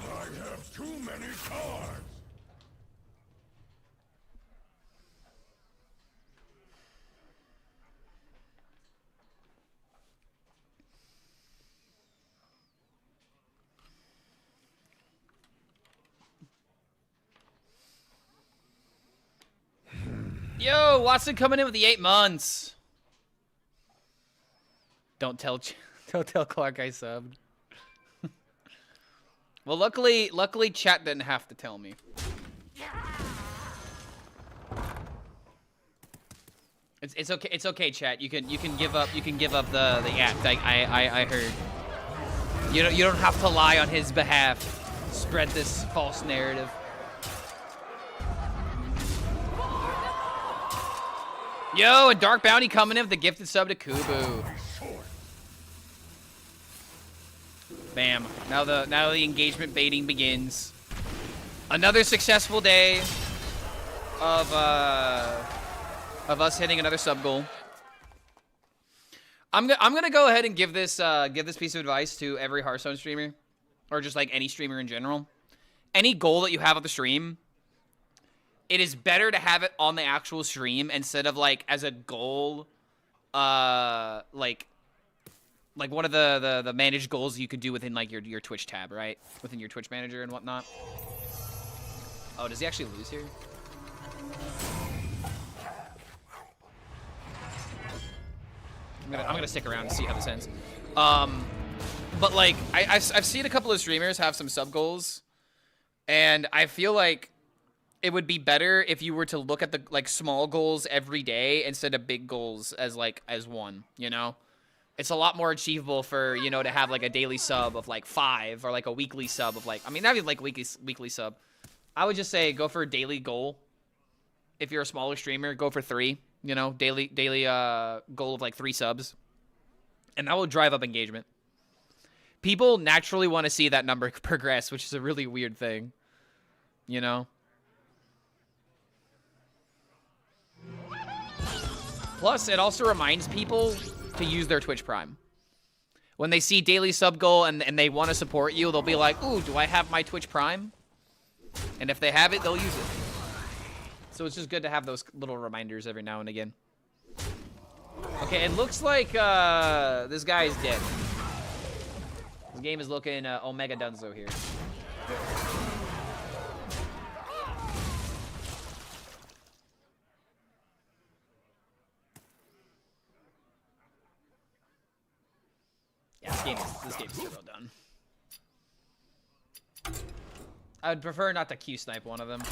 I have too many cards. Yo, Watson coming in with the 8 months. Don't tell Clark I subbed. Well, luckily chat didn't have to tell me. It's okay. It's okay, chat. You can give up the act. I heard. You don't have to lie on his behalf. Spread this false narrative. Yo, a Dark Bounty coming in with the gifted sub to Kubu. Bam. Now the engagement baiting begins. Another successful day of us hitting another sub goal. I'm gonna go ahead and give this piece of advice to every Hearthstone streamer, or just like any streamer in general. Any goal that you have on the stream, it is better to have it on the actual stream instead of like as a goal, like one of the managed goals you could do within like your Twitch tab, right? Within your Twitch manager and whatnot. Oh, does he actually lose here? I'm gonna stick around and see how this ends. But like I've seen a couple of streamers have some sub goals, and I feel like it would be better if you were to look at the like small goals every day instead of big goals as one, you know? It's a lot more achievable for, you know, to have like a daily sub of like 5 or like a weekly sub of like, I mean, that'd be like weekly sub. I would just say go for a daily goal. If you're a smaller streamer, go for 3, you know, daily goal of like 3 subs. And that will drive up engagement. People naturally want to see that number progress, which is a really weird thing, you know? Plus, it also reminds people to use their Twitch Prime. When they see daily sub goal and they want to support you, they'll be like, ooh, do I have my Twitch Prime? And if they have it, they'll use it. So it's just good to have those little reminders every now and again. Okay, it looks like this guy is dead. This game is looking Omega Dunzo here. Yeah, this game is so well done. I would prefer not to Q snipe one of them.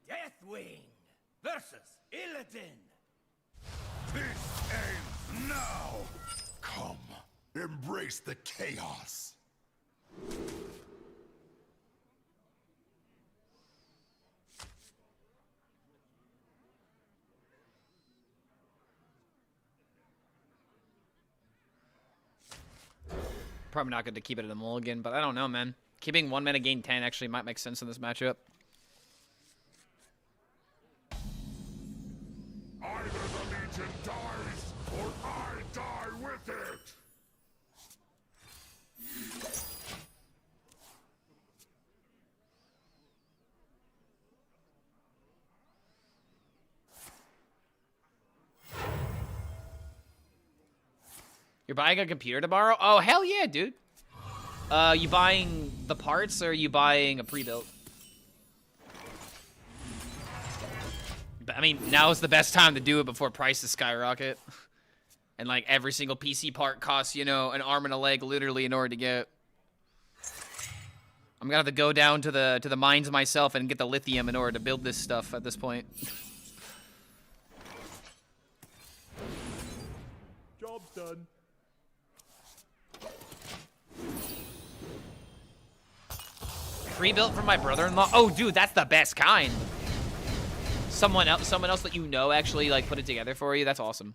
Deathwing versus Illidan. This ends now. Come, embrace the chaos. Probably not good to keep it in the mulligan, but I don't know, man. Keeping 1 mana gain 10 actually might make sense in this matchup. Either the Legion dies, or I die with it! You're buying a computer to borrow? Oh, hell yeah, dude. You buying the parts, or are you buying a pre-built? I mean, now is the best time to do it before prices skyrocket. And, like, every single PC part costs, you know, an arm and a leg, literally, in order to get. I'm gonna have to go down to the mines myself and get the lithium in order to build this stuff at this point. Job's done. Pre-built for my brother-in-law. Oh, dude, that's the best kind. Someone else that you know actually like put it together for you. That's awesome.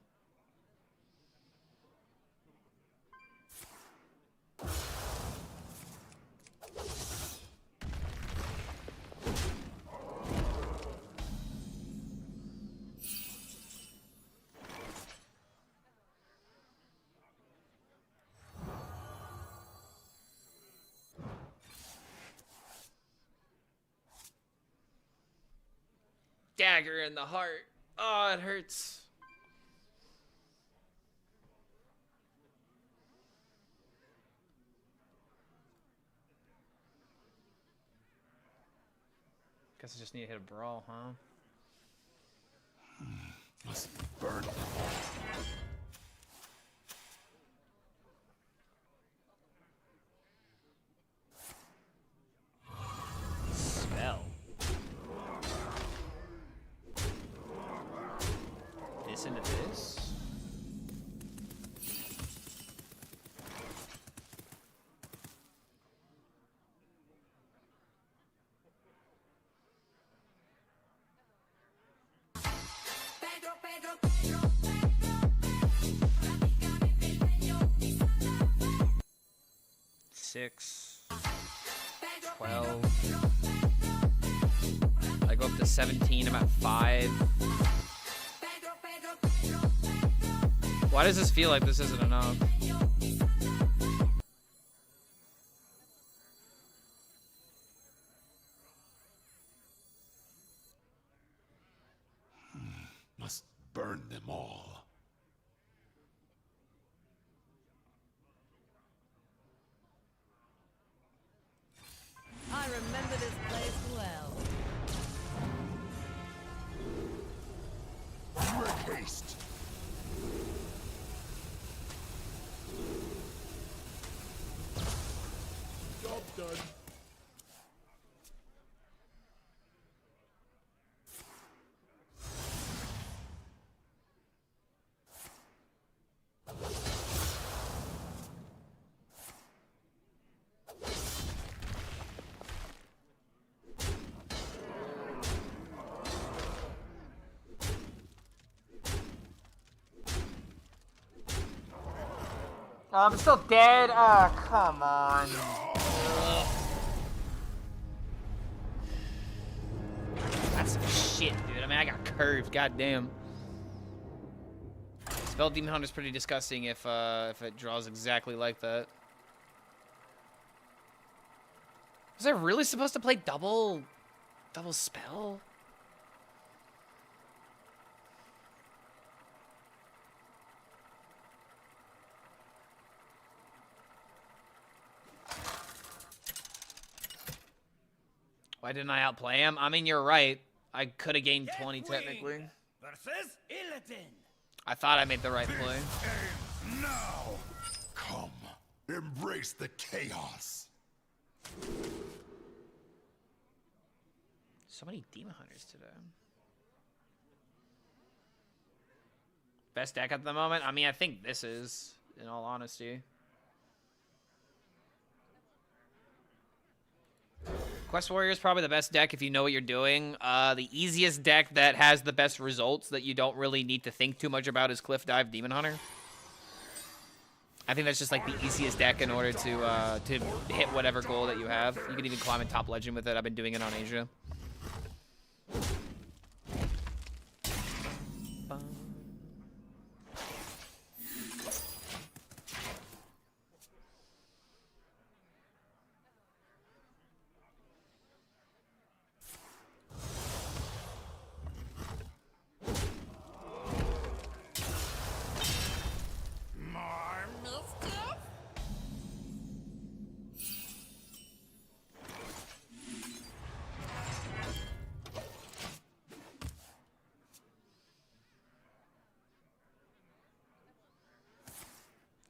Dagger in the heart. Oh, it hurts. Guess I just need to hit a brawl, huh? Must burn them all. Spell. This into this. Six. 12. I go up to 17. I'm at 5. Why does this feel like this isn't enough? Must burn them all. I remember this place well. Make haste. Job done. I'm still dead? Oh, come on. That's some shit, dude. I mean, I got curved. Goddamn. Spell Demon Hunter's pretty disgusting if it draws exactly like that. Was I really supposed to play double spell? Why didn't I outplay him? I mean, you're right. I could have gained 20 technically. Versus Illidan. I thought I made the right play. Now, come, embrace the chaos. So many Demon Hunters today. Best deck at the moment? I mean, I think this is, in all honesty. Quest Warrior is probably the best deck if you know what you're doing. The easiest deck that has the best results that you don't really need to think too much about is Cliff Dive Demon Hunter. I think that's just like the easiest deck in order to hit whatever goal that you have. You can even climb in top legend with it. I've been doing it on Asia.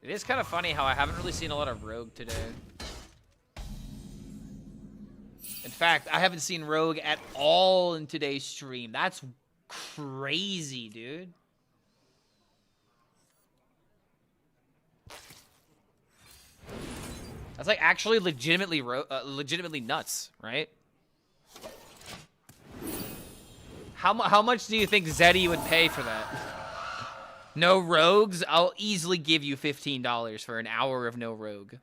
It is kind of funny how I haven't really seen a lot of Rogue today. In fact, I haven't seen Rogue at all in today's stream. That's crazy, dude. That's like actually legitimately nuts, right? How much do you think Zeddy would pay for that? No rogues? I'll easily give you $15 for an hour of no rogue.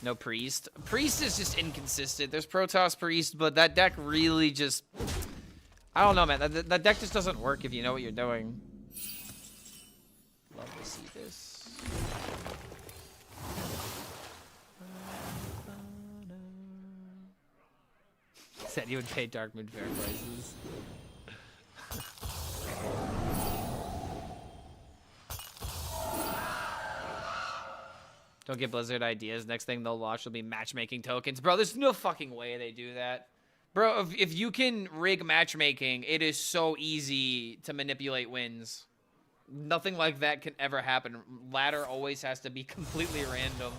No priest. Priest is just inconsistent. There's Protoss priest, but that deck really just... I don't know, man. That deck just doesn't work if you know what you're doing. Love to see this. Said he would pay Darkmoon fair prices. Don't get Blizzard ideas. Next thing they'll launch will be matchmaking tokens. Bro, there's no fucking way they do that. Bro, if you can rig matchmaking, it is so easy to manipulate wins. Nothing like that can ever happen. Ladder always has to be completely random.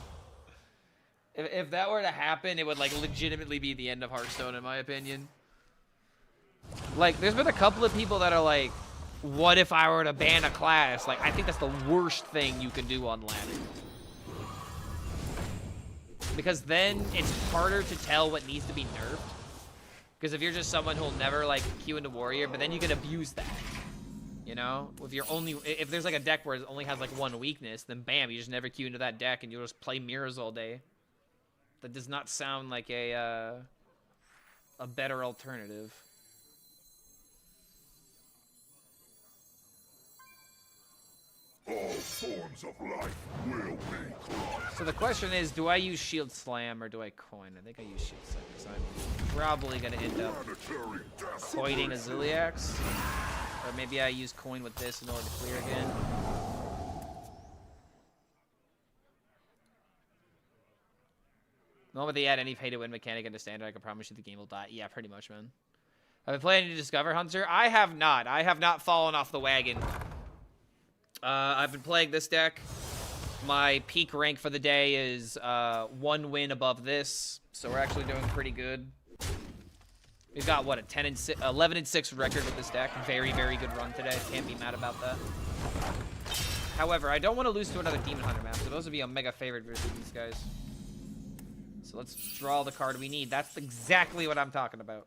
If that were to happen, it would, like, legitimately be the end of Hearthstone, in my opinion. Like, there's been a couple of people that are like, what if I were to ban a class? Like, I think that's the worst thing you can do on ladder. Because then it's harder to tell what needs to be nerfed. Because if you're just someone who'll never, like, queue into warrior, but then you can abuse that. You know? If there's, like, a deck where it only has, like, one weakness, then bam, you just never queue into that deck and you'll just play mirrors all day. That does not sound like a better alternative. All forms of life will be crushed. So the question is, do I use Shield Slam or do I coin? I think I use Shield Slam because I'm probably going to end up coining a Ziliax. Or maybe I use coin with this in order to clear again. The moment they add any pay-to-win mechanic into Standard, I can promise you the game will die. Yeah, pretty much, man. Have I played any Discover Hunter? I have not. I have not fallen off the wagon. I've been playing this deck. My peak rank for the day is 1 win above this, so we're actually doing pretty good. We've got, what, a 11-6 record with this deck. Very, very good run today. Can't be mad about that. However, I don't want to lose to another Demon Hunter map, so those would be a mega favorite versus these guys. So let's draw the card we need. That's exactly what I'm talking about.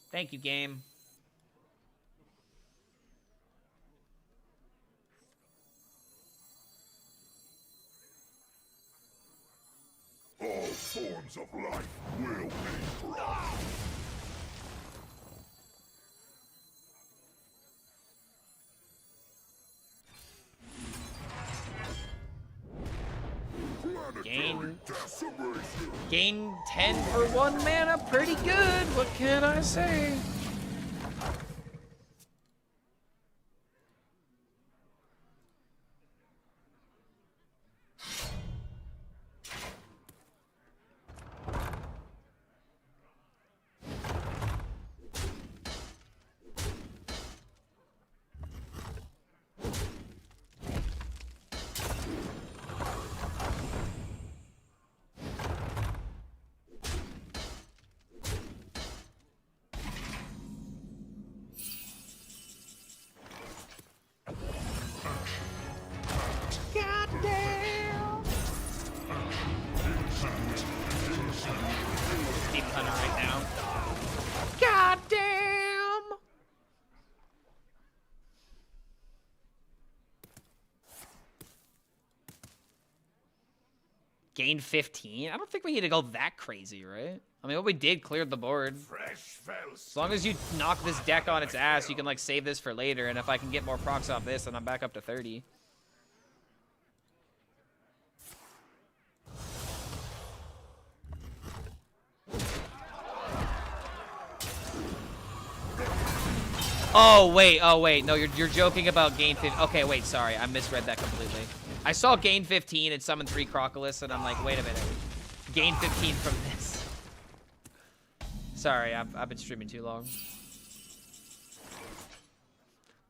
Thank you, game. All forms of life will be crushed. Gain 10 for 1 mana. Pretty good. What can I say? Gain 15? I don't think we need to go that crazy, right? I mean, what we did cleared the board. As long as you knock this deck on its ass, you can, like, save this for later. And if I can get more procs off this, then I'm back up to 30. Oh, wait. No, you're joking about gain 15. Okay, wait, sorry. I misread that completely. I saw gain 15 and summon 3 Crocodilus, and I'm like, wait a minute. Gain 15 from this. Sorry, I've been streaming too long.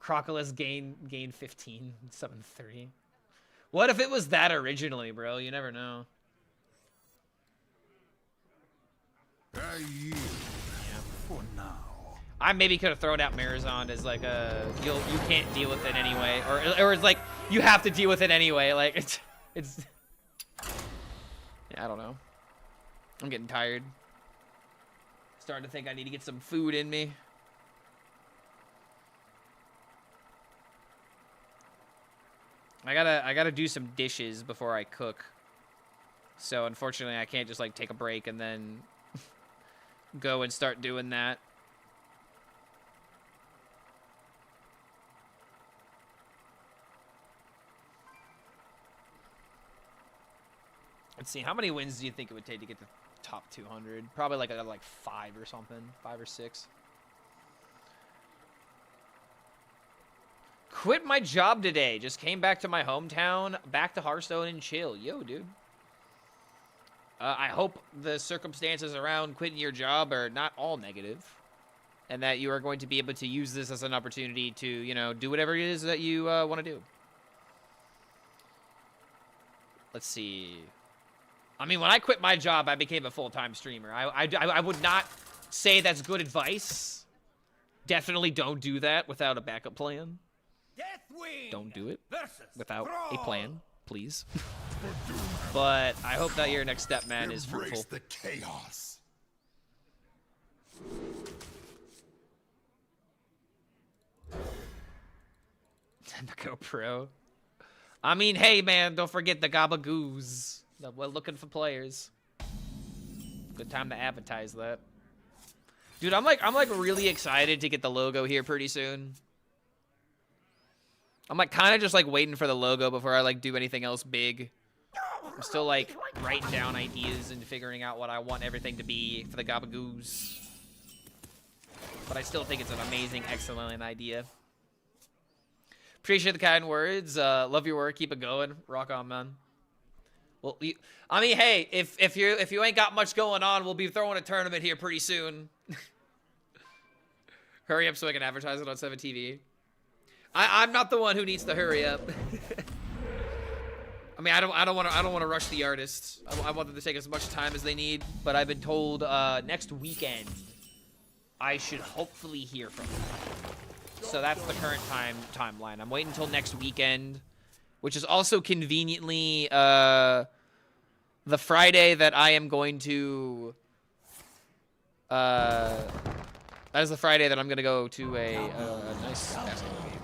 Crocodilus gain 15, summon 3. What if it was that originally, bro? You never know. Yeah. For now. I maybe could have thrown out Marizond as like a you can't deal with it anyway, or it's like you have to deal with it anyway. Like it's yeah, I don't know. I'm getting tired. Starting to think I need to get some food in me. I gotta do some dishes before I cook. So unfortunately, I can't just like take a break and then go and start doing that. Let's see, how many wins do you think it would take to get to top 200? Probably like 5 or something, 5 or 6. Quit my job today. Just came back to my hometown, back to Hearthstone and chill. Yo, dude. I hope the circumstances around quitting your job are not all negative, and that you are going to be able to use this as an opportunity to, you know, do whatever it is that you want to do. Let's see. I mean, when I quit my job, I became a full-time streamer. I would not say that's good advice. Definitely don't do that without a backup plan. Don't do it without a plan, please. But I hope that your next step, man, is fruitful. The chaos. The GoPro. I mean, hey, man, don't forget the Gabba Ghouls. We're looking for players. Good time to advertise that. Dude, I'm like really excited to get the logo here pretty soon. I'm like kind of just like waiting for the logo before I like do anything else big. I'm still like writing down ideas and figuring out what I want everything to be for the Gabba Ghouls. But I still think it's an amazing, excellent idea. Appreciate the kind words. Love your work. Keep it going. Rock on, man. Well, I mean, hey, if you ain't got much going on, we'll be throwing a tournament here pretty soon. Hurry up so I can advertise it on 7TV. I'm not the one who needs to hurry up. I mean, I don't want to rush the artists. I want them to take as much time as they need. But I've been told next weekend I should hopefully hear from them. So that's the current timeline. I'm waiting until next weekend, which is also conveniently the Friday that I am going to. That is the Friday that I'm gonna go to a nice basketball game.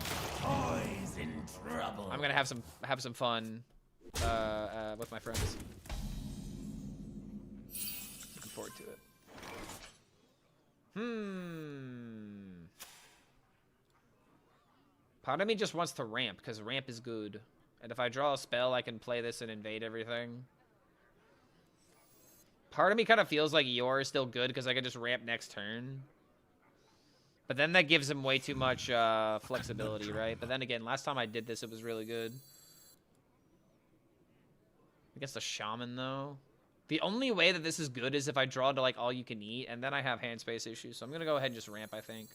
I'm gonna have some fun with my friends. Looking forward to it. Part of me just wants to ramp, because ramp is good. And if I draw a spell, I can play this and invade everything. Part of me kind of feels like Yor is still good, because I can just ramp next turn. But then that gives him way too much flexibility, right? But then again, last time I did this, it was really good. Against the Shaman, though. The only way that this is good is if I draw to, like, all you can eat, and then I have hand space issues. So I'm going to go ahead and just ramp, I think.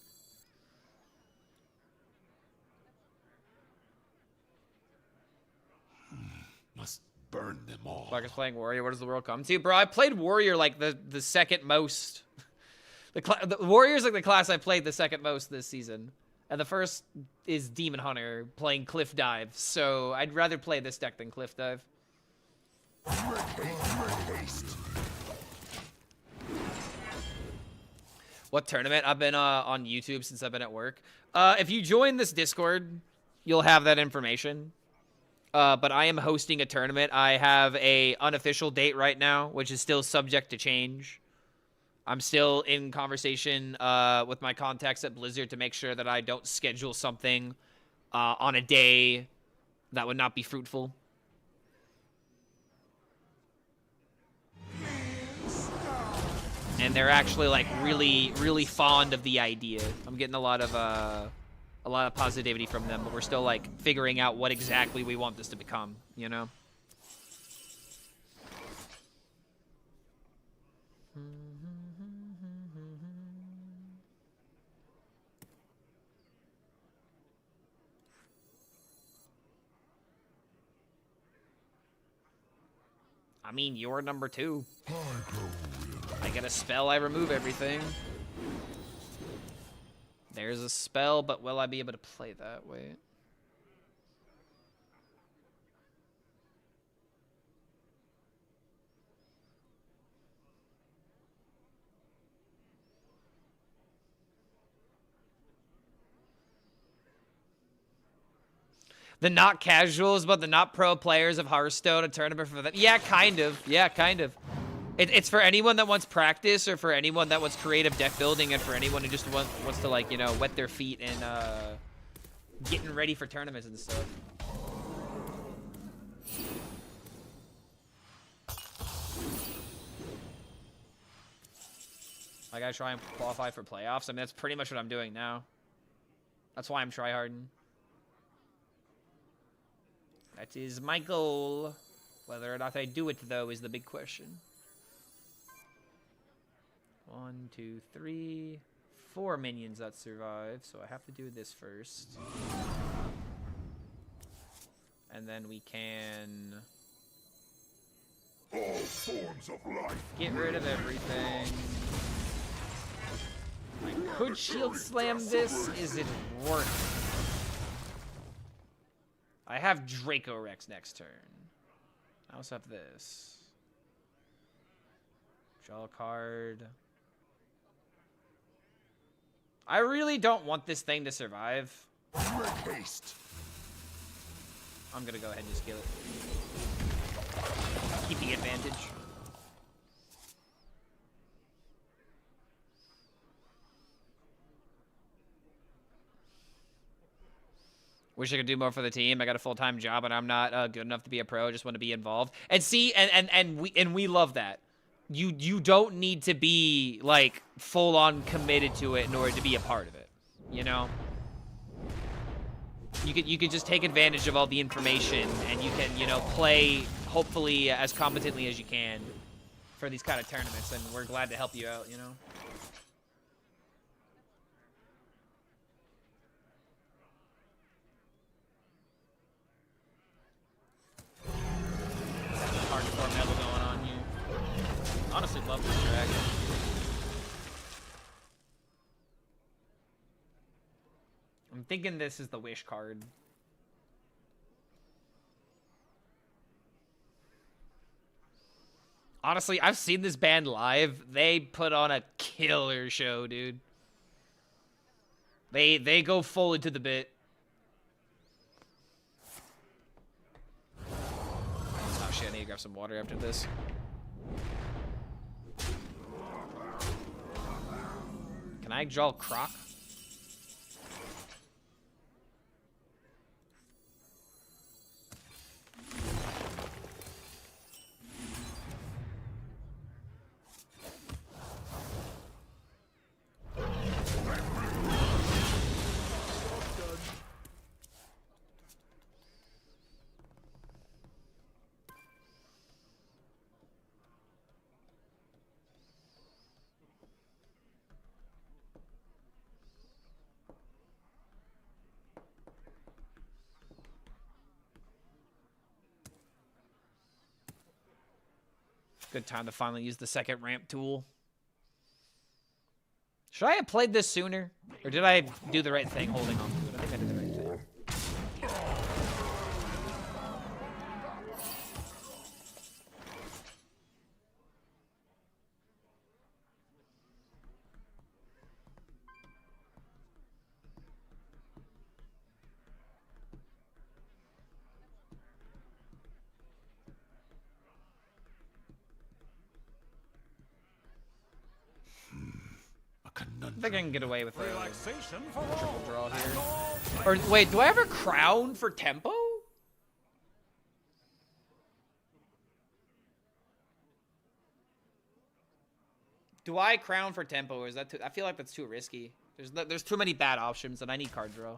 Must burn them all. Black is playing Warrior. What does the world come to? Bro, I played Warrior, like, the second most. The Warrior's, like, the class I played the second most this season. And the first is Demon Hunter playing Cliff Dive. So I'd rather play this deck than Cliff Dive. What tournament? I've been on YouTube since I've been at work. If you join this Discord, you'll have that information. but I am hosting a tournament. I have a unofficial date right now, which is still subject to change. I'm still in conversation with my contacts at Blizzard to make sure that I don't schedule something on a day that would not be fruitful. And they're actually like really fond of the idea. I'm getting a lot of positivity from them, but we're still like figuring out what exactly we want this to become, you know? I mean, you're number 2. I get a spell, I remove everything. There's a spell, but will I be able to play that? Wait. The not casuals, but the not pro players of Hearthstone, a tournament for them. Yeah, kind of. Yeah, kind of. It's for anyone that wants practice, or for anyone that wants creative deck building, and for anyone who just wants to, like, you know, wet their feet in getting ready for tournaments and stuff. I gotta try and qualify for playoffs. I mean, that's pretty much what I'm doing now. That's why I'm tryharding. That is my goal. Whether or not I do it, though, is the big question. 1, 2, 3, 4 minions that survive, so I have to do this first. And then we can all forms of life get rid of everything. I could shield slam this. Is it worth it? I have Draco Rex next turn. I also have this. Draw a card. I really don't want this thing to survive. Make haste. I'm gonna go ahead and just kill it. Keep the advantage. Wish I could do more for the team. I got a full-time job and I'm not good enough to be a pro. I just want to be involved. And see, and we love that. You don't need to be like full-on committed to it in order to be a part of it. You know? You could just take advantage of all the information and you can, you know, play hopefully as competently as you can for these kind of tournaments, and we're glad to help you out, you know? Hardcore metal going on here. Honestly, love this dragon. I'm thinking this is the wish card. Honestly, I've seen this band live. They put on a killer show, dude. They go full into the bit. Oh shit, I need to grab some water after this. Can I draw Croc? Good time to finally use the second ramp tool. Should I have played this sooner? Or did I do the right thing holding on to it? I think I did the right thing. think I can get away with a Relaxation for triple all. draw here. And all Or wait, do I have a crown for tempo? Do I crown for tempo, or is that too? I feel like that's too risky. There's too many bad options, and I need card draw.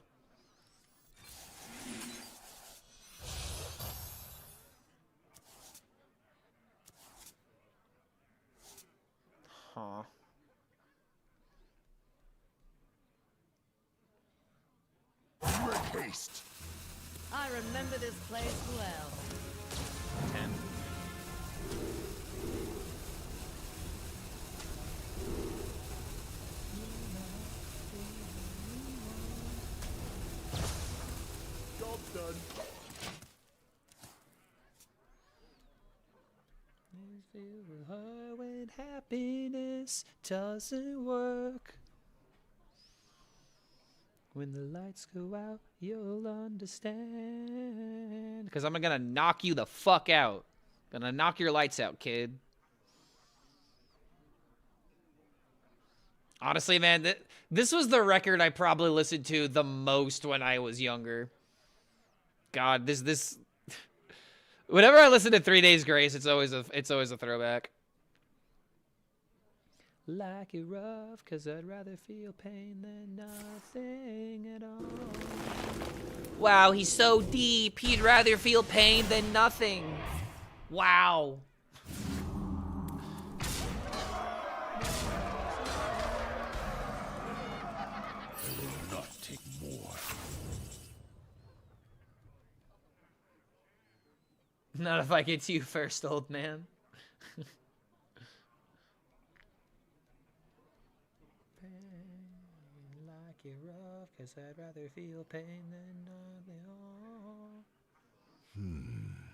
Huh. Make haste. I remember this place well. 10. Job done. When happiness doesn't work. When the lights go out, you'll understand. Because I'm gonna knock you the fuck out. Gonna knock your lights out, kid. Honestly, man, this was the record I probably listened to the most when I was younger. God, this. Whenever I listen to 3 Days Grace, it's always a throwback. Like it rough, 'cause I'd rather feel pain than nothing at all. Wow, he's so deep. He'd rather feel pain than nothing. Wow. I will not take more. Not if I get to you first, old man. Like it rough, 'cause I'd rather feel pain than nothing.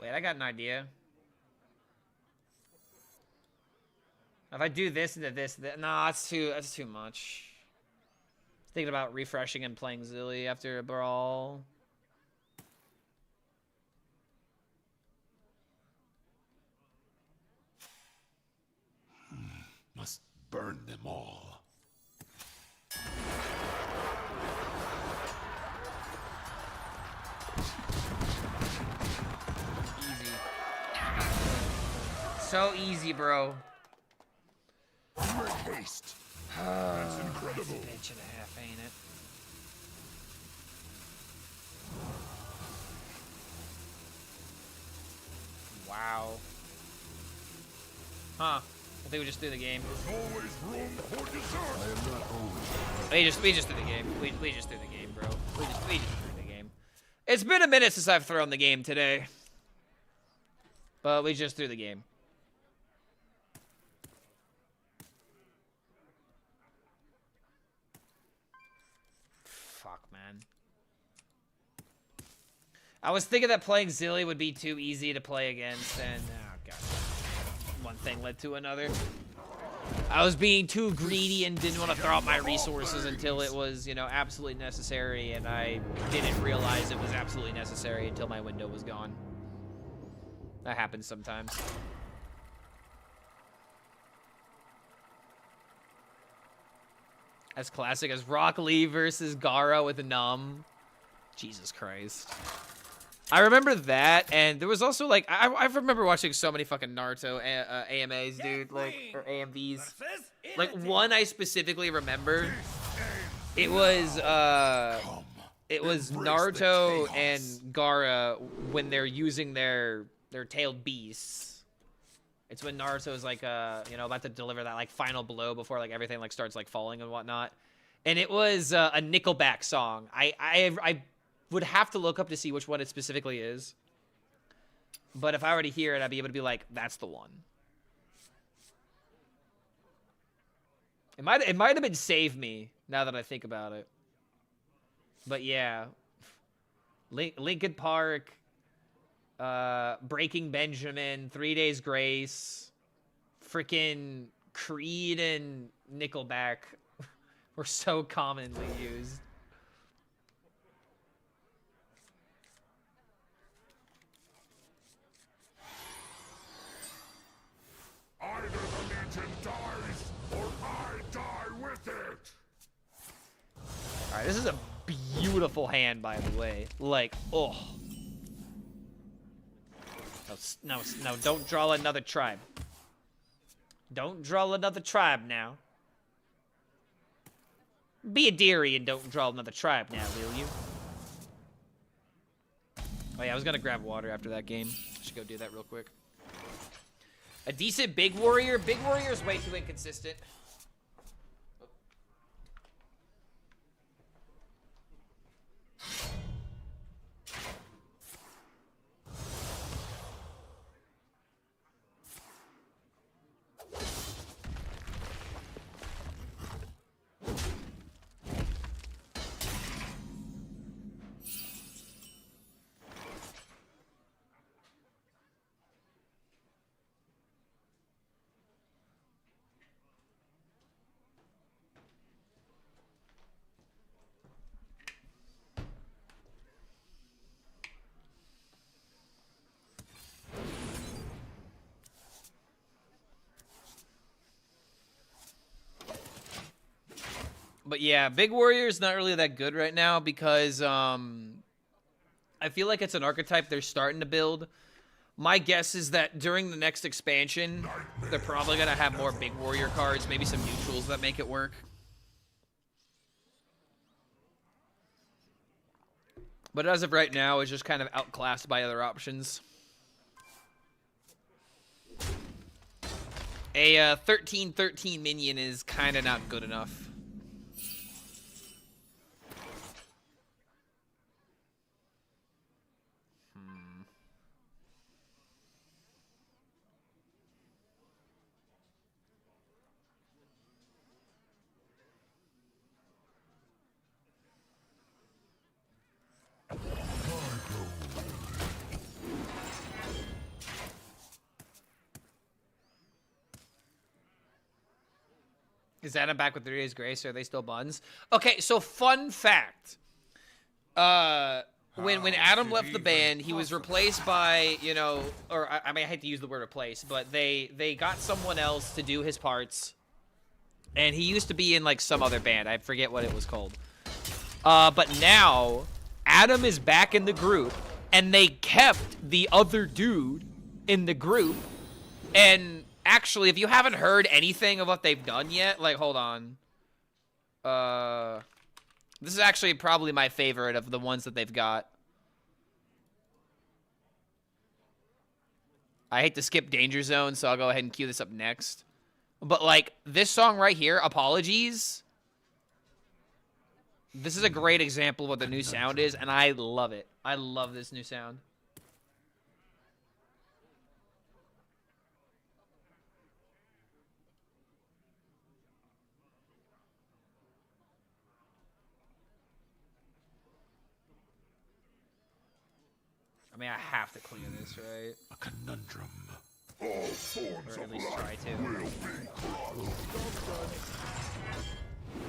Wait, I got an idea. If I do this into this, nah, that's too much. Thinking about refreshing and playing Zilly after a brawl. Must burn them all. Easy. So easy, bro. Make haste. That's incredible. It's a bitch and a half, ain't it? Wow. Huh. I think we just threw the game. There's always room for dessert. I am not always. We just threw the game. We just threw the game, bro. We just threw the game. It's been a minute since I've thrown the game today. But we just threw the game. Fuck, man. I was thinking that playing Zilly would be too easy to play against, and oh god, one thing led to another. I was being too greedy and didn't want to throw out my resources until it was, you know, absolutely necessary, and I didn't realize it was absolutely necessary until my window was gone. That happens sometimes. As classic as Rock Lee versus Gara with a Numb. Jesus Christ. I remember that, and there was also, like, I remember watching so many fucking Naruto AMAs, dude, like, or AMVs. Like, one I specifically remember, it was Naruto and Gara when they're using their tailed beasts. It's when Naruto's, like, you know, about to deliver that, like, final blow before, like, everything, like, starts, like, falling and whatnot. And it was a Nickelback song. I would have to look up to see which one it specifically is. But if I were to hear it, I'd be able to be like, that's the one. It might have been Save Me, now that I think about it. But yeah. Linkin Park, Breaking Benjamin, 3 Days Grace, freaking Creed and Nickelback were so commonly used. Either the Legion dies, or I die with it! This is a beautiful hand, by the way. Like, oh. No, don't draw another tribe. Don't draw another tribe now. Be a dearie and don't draw another tribe now, will you? Oh yeah, I was gonna grab water after that game. Should go do that real quick. A decent big warrior? Big warrior is way too inconsistent. But yeah, Big Warrior is not really that good right now because I feel like it's an archetype they're starting to build. My guess is that during the next expansion, they're probably going to have more Big Warrior cards, maybe some neutrals that make it work. But as of right now, it's just kind of outclassed by other options. A 13/13 minion is kind of not good enough. Is Adam back with 3 days grace? Are they still buns? Okay, so fun fact. When Adam left the band, he was replaced by, you know, or I mean, I hate to use the word replace, but they got someone else to do his parts. And he used to be in like some other band. I forget what it was called. But now Adam is back in the group and they kept the other dude in the group. And actually, if you haven't heard anything of what they've done yet, like, hold on. This is actually probably my favorite of the ones that they've got. I hate to skip Danger Zone, so I'll go ahead and cue this up next. But, like, this song right here, Apologies. This is a great example of what the new sound is, and I love it. I love this new sound. I mean, I have to clear this, right? A conundrum. All forms Or at of least try life to. will be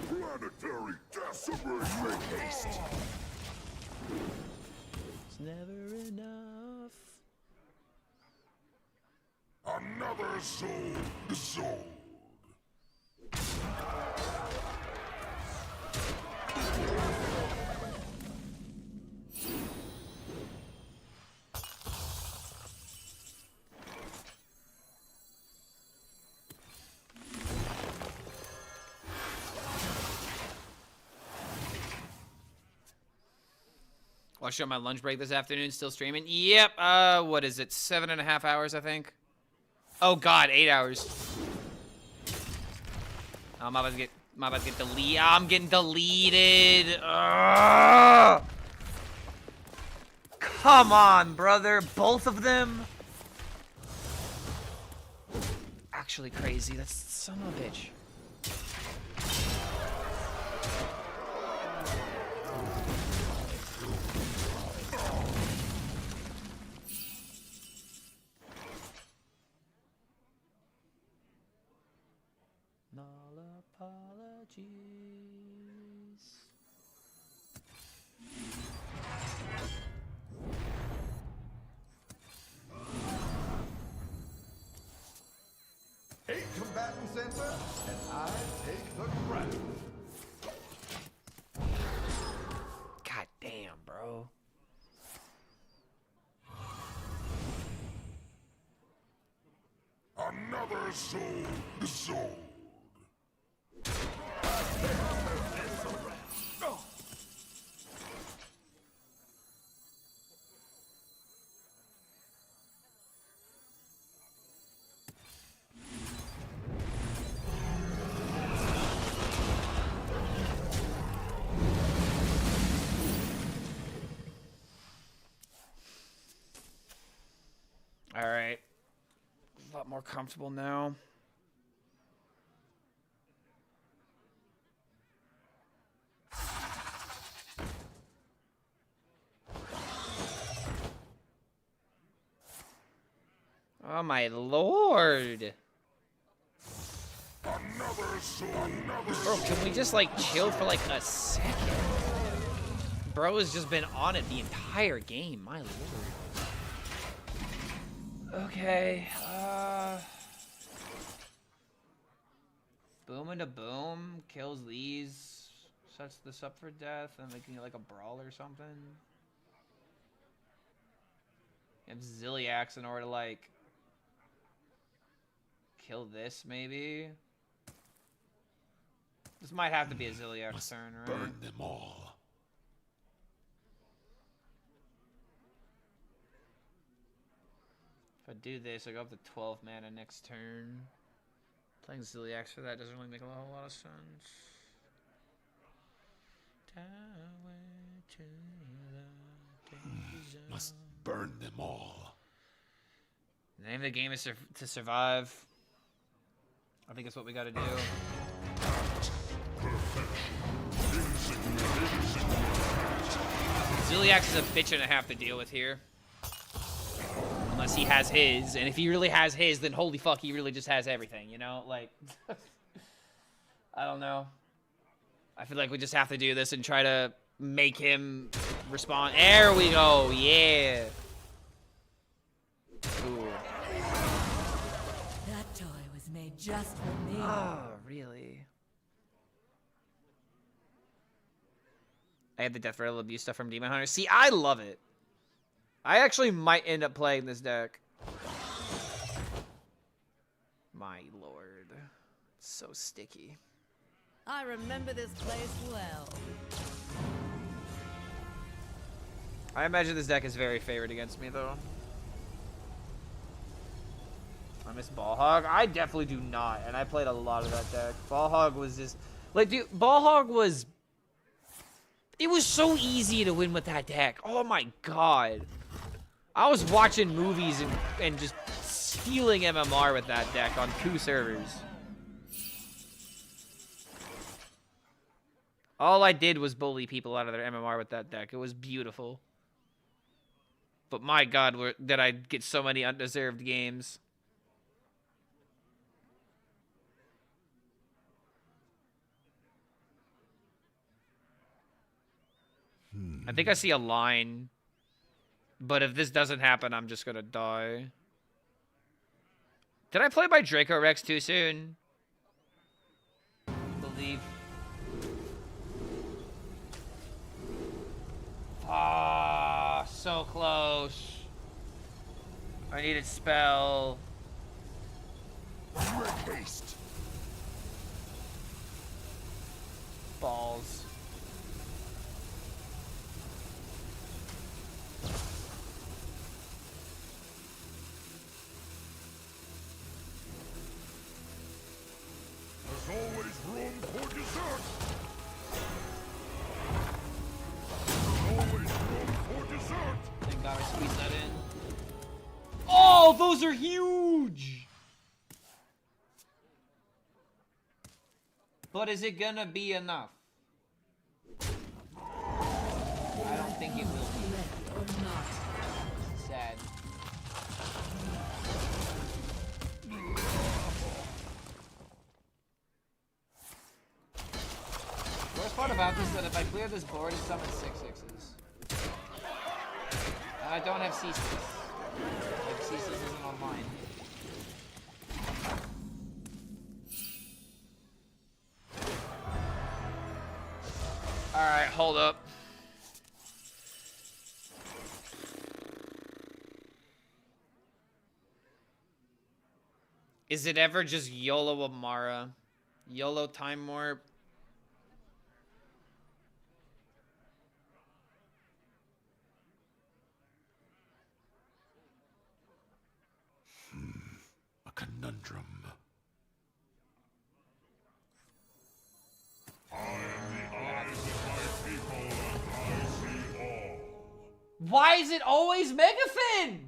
planetary decimation. Make haste. It's never enough. Another soul sold. Watched it on my lunch break this afternoon, still streaming. Yep, what is it? 7.5 hours, I think. Oh god, 8 hours. I'm about to get deleted. I'm getting deleted. Ugh! Come on, brother. Both of them? Actually crazy. That's son of a bitch. Apologies. Eight combatants enter, and I take the crown. Damn, bro. Another soul sold. All right. A lot more comfortable now. Oh my lord. Bro, can we just like chill for like a second? Bro has just been on it the entire game, my lord. Okay, boom and a boom kills these, sets this up for death, and making it like a brawl or something. You have Zilliax in order to like kill this, maybe. This might have to be a Zilliax turn, right? Burn them all. If I do this, I go up to 12 mana next turn. Playing Zilliax for that doesn't really make a whole lot of sense. Must burn them all. The name of the game is to survive. I think it's what we gotta do. Zilliax is a bitch and a half to deal with here. Unless he has his, and if he really has his, then holy fuck, he really just has everything, you know? Like, I don't know. I feel like we just have to do this and try to make him respond. There we go, yeah. Ooh. That toy was made just for me. Oh, really? I had the Death Rattle Abuse stuff from Demon Hunter. See, I love it. I actually might end up playing this deck. My lord. It's so sticky. I remember this place well. I imagine this deck is very favored against me, though. I miss Ballhog. I definitely do not, and I played a lot of that deck. Ballhog was just... Like, dude, Ballhog was... It was so easy to win with that deck. Oh my god. I was watching movies and just stealing MMR with that deck on 2 servers. All I did was bully people out of their MMR with that deck. It was beautiful. But my god, did I get so many undeserved games. I think I see a line. But if this doesn't happen, I'm just gonna die. Did I play my Draco Rex too soon? Believe. Ah, so close. I needed spell. Make haste. Balls. There's always room for dessert. There's always room for dessert. Thank God I squeezed that in. Oh, those are huge! But is it gonna be enough? I don't think it will be. Sad. Worst part about this is that if I clear this board, it summons 6/6s. And I don't have C6. Like, C6 isn't online. Alright, hold up. Is it ever just YOLO Amara? YOLO Time Warp? A conundrum. Why is it always Megafin?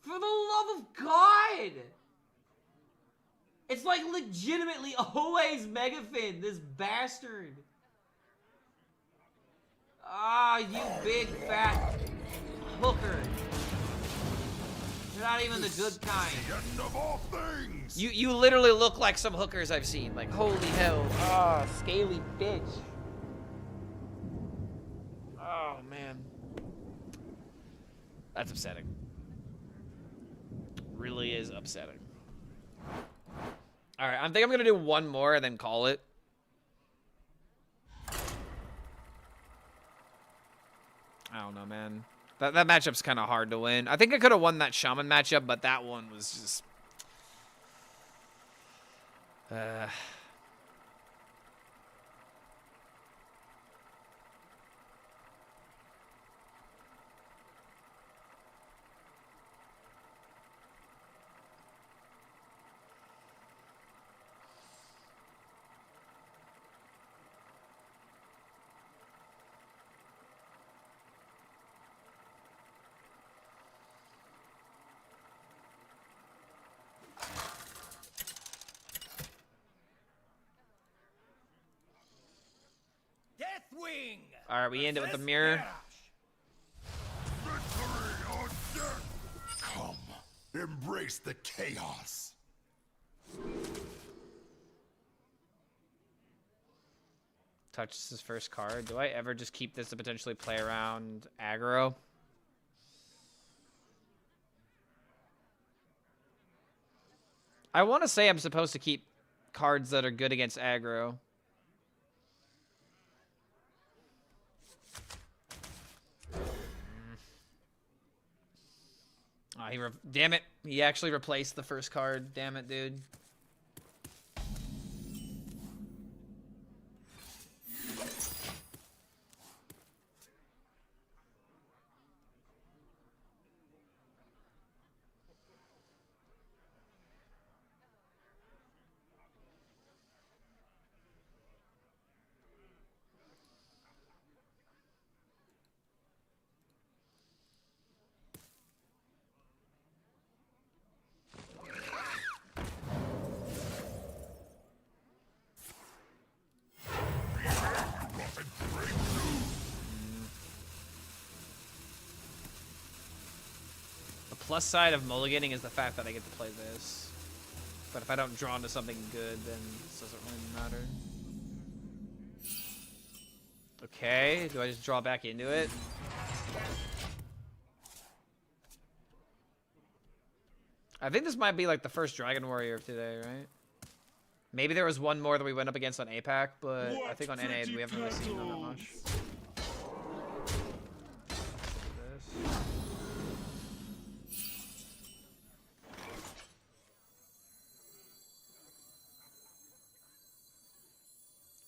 For the love of God! It's like legitimately always Megafin, this bastard. Ah, you big fat hooker. You're not even the good kind. End of all things. You literally look like some hookers I've seen. Like, holy hell. Ah, scaly bitch. Oh, man. That's upsetting. Really is upsetting. All right, I think I'm going to do one more and then call it. I don't know, man. That matchup's kind of hard to win. I think I could have won that Shaman matchup, but that one was just... Deathwing. All right, we end it with the mirror. Victory or death. Come, embrace the chaos. Touches his first card. Do I ever just keep this to potentially play around aggro? I want to say I'm supposed to keep cards that are good against aggro. Oh, damn it. He actually replaced the first card. Damn it, dude. Plus side of mulliganing is the fact that I get to play this. But if I don't draw into something good, then it doesn't really matter. Okay, do I just draw back into it? I think this might be like the first Dragon Warrior of today, right? Maybe there was one more that we went up against on APAC, but I think on NA we haven't really seen them that much.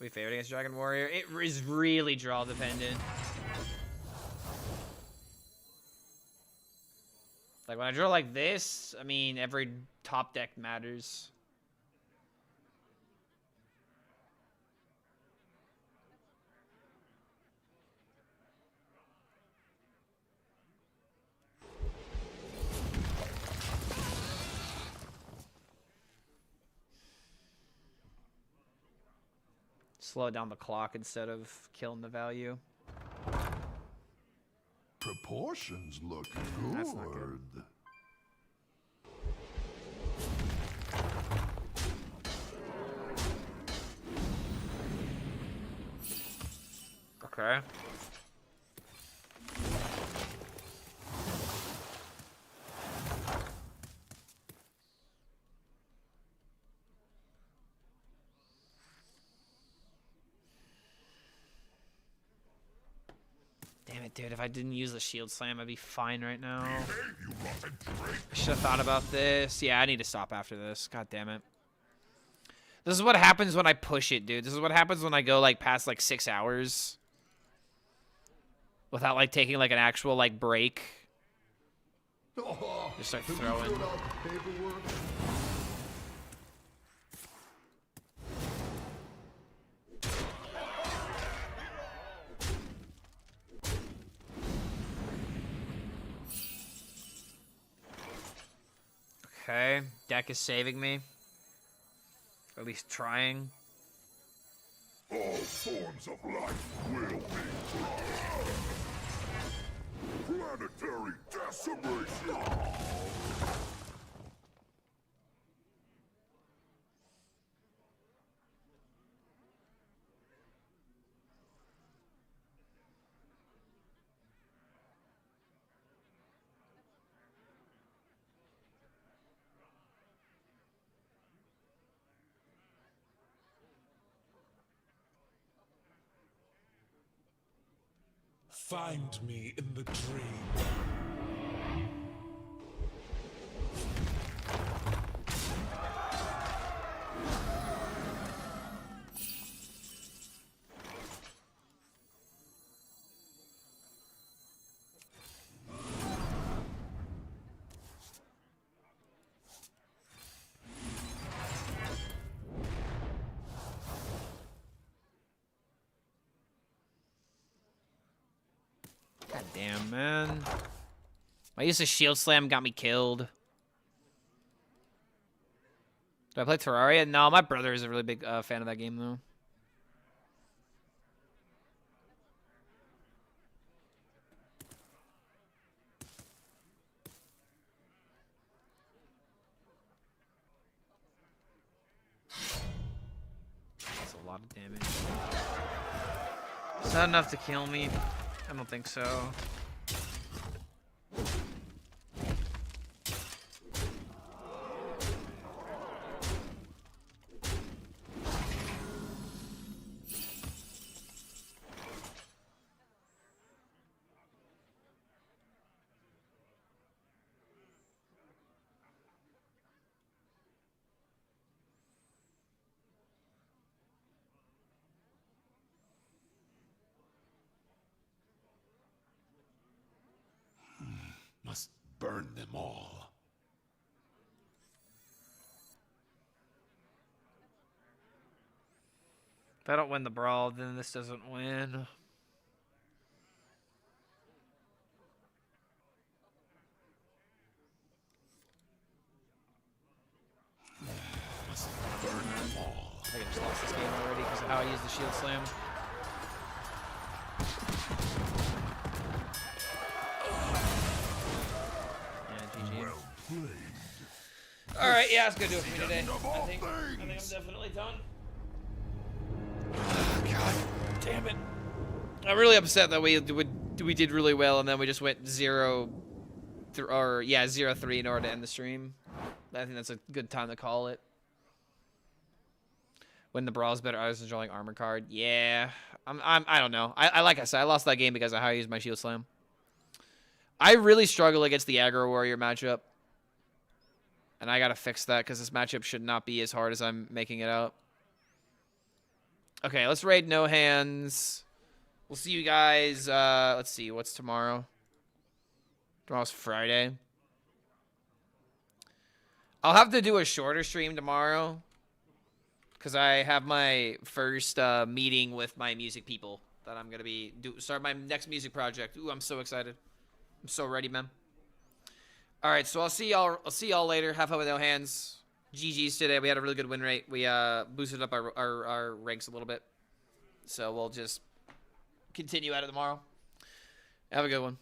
We favored against Dragon Warrior. It is really draw dependent. Like when I draw like this, I mean every top deck matters. Slow down the clock instead of killing the value. Proportions look That's not good. Okay. Damn it, dude. If I didn't use the shield slam, I'd be fine right now. I should have thought about this. Yeah, I need to stop after this. God damn it. This is what happens when I push it, dude. This is what happens when I go, like, past, like, 6 hours. Without, like, taking, like, an actual, like, break. Just start throwing. Okay, deck is saving me. Or at least trying. All forms of life will be tried. Planetary decimation! Find me in the dream. God damn, man. My use of shield slam got me killed. Do I play Terraria? No, my brother is a really big fan of that game, though. That's a lot of damage. Is that enough to kill me? I don't think so. Must burn them all. If I don't win the brawl, then this doesn't win. Must burn them all. I think I just lost this game already because of how I used the shield slam. Alright, yeah, that's gonna do it for me today. I think I'm definitely done. God damn it. I'm really upset that we did really well and then we just went 0-3 in order to end the stream. I think that's a good time to call it. When the brawl's better, I was enjoying armor card. Yeah, I don't know. I like I said, I lost that game because of how I used my shield slam. I really struggle against the aggro warrior matchup. And I gotta fix that because this matchup should not be as hard as I'm making it out. Okay, let's raid no hands. We'll see you guys. Let's see, what's tomorrow? Tomorrow's Friday. I'll have to do a shorter stream tomorrow because I have my first meeting with my music people that I'm gonna be start my next music project. Ooh, I'm so excited. I'm so ready, man. All right, so I'll see y'all later. Have fun with no hands. GG's today. We had a really good win rate. We boosted up our ranks a little bit. So we'll just continue at it tomorrow. Have a good one.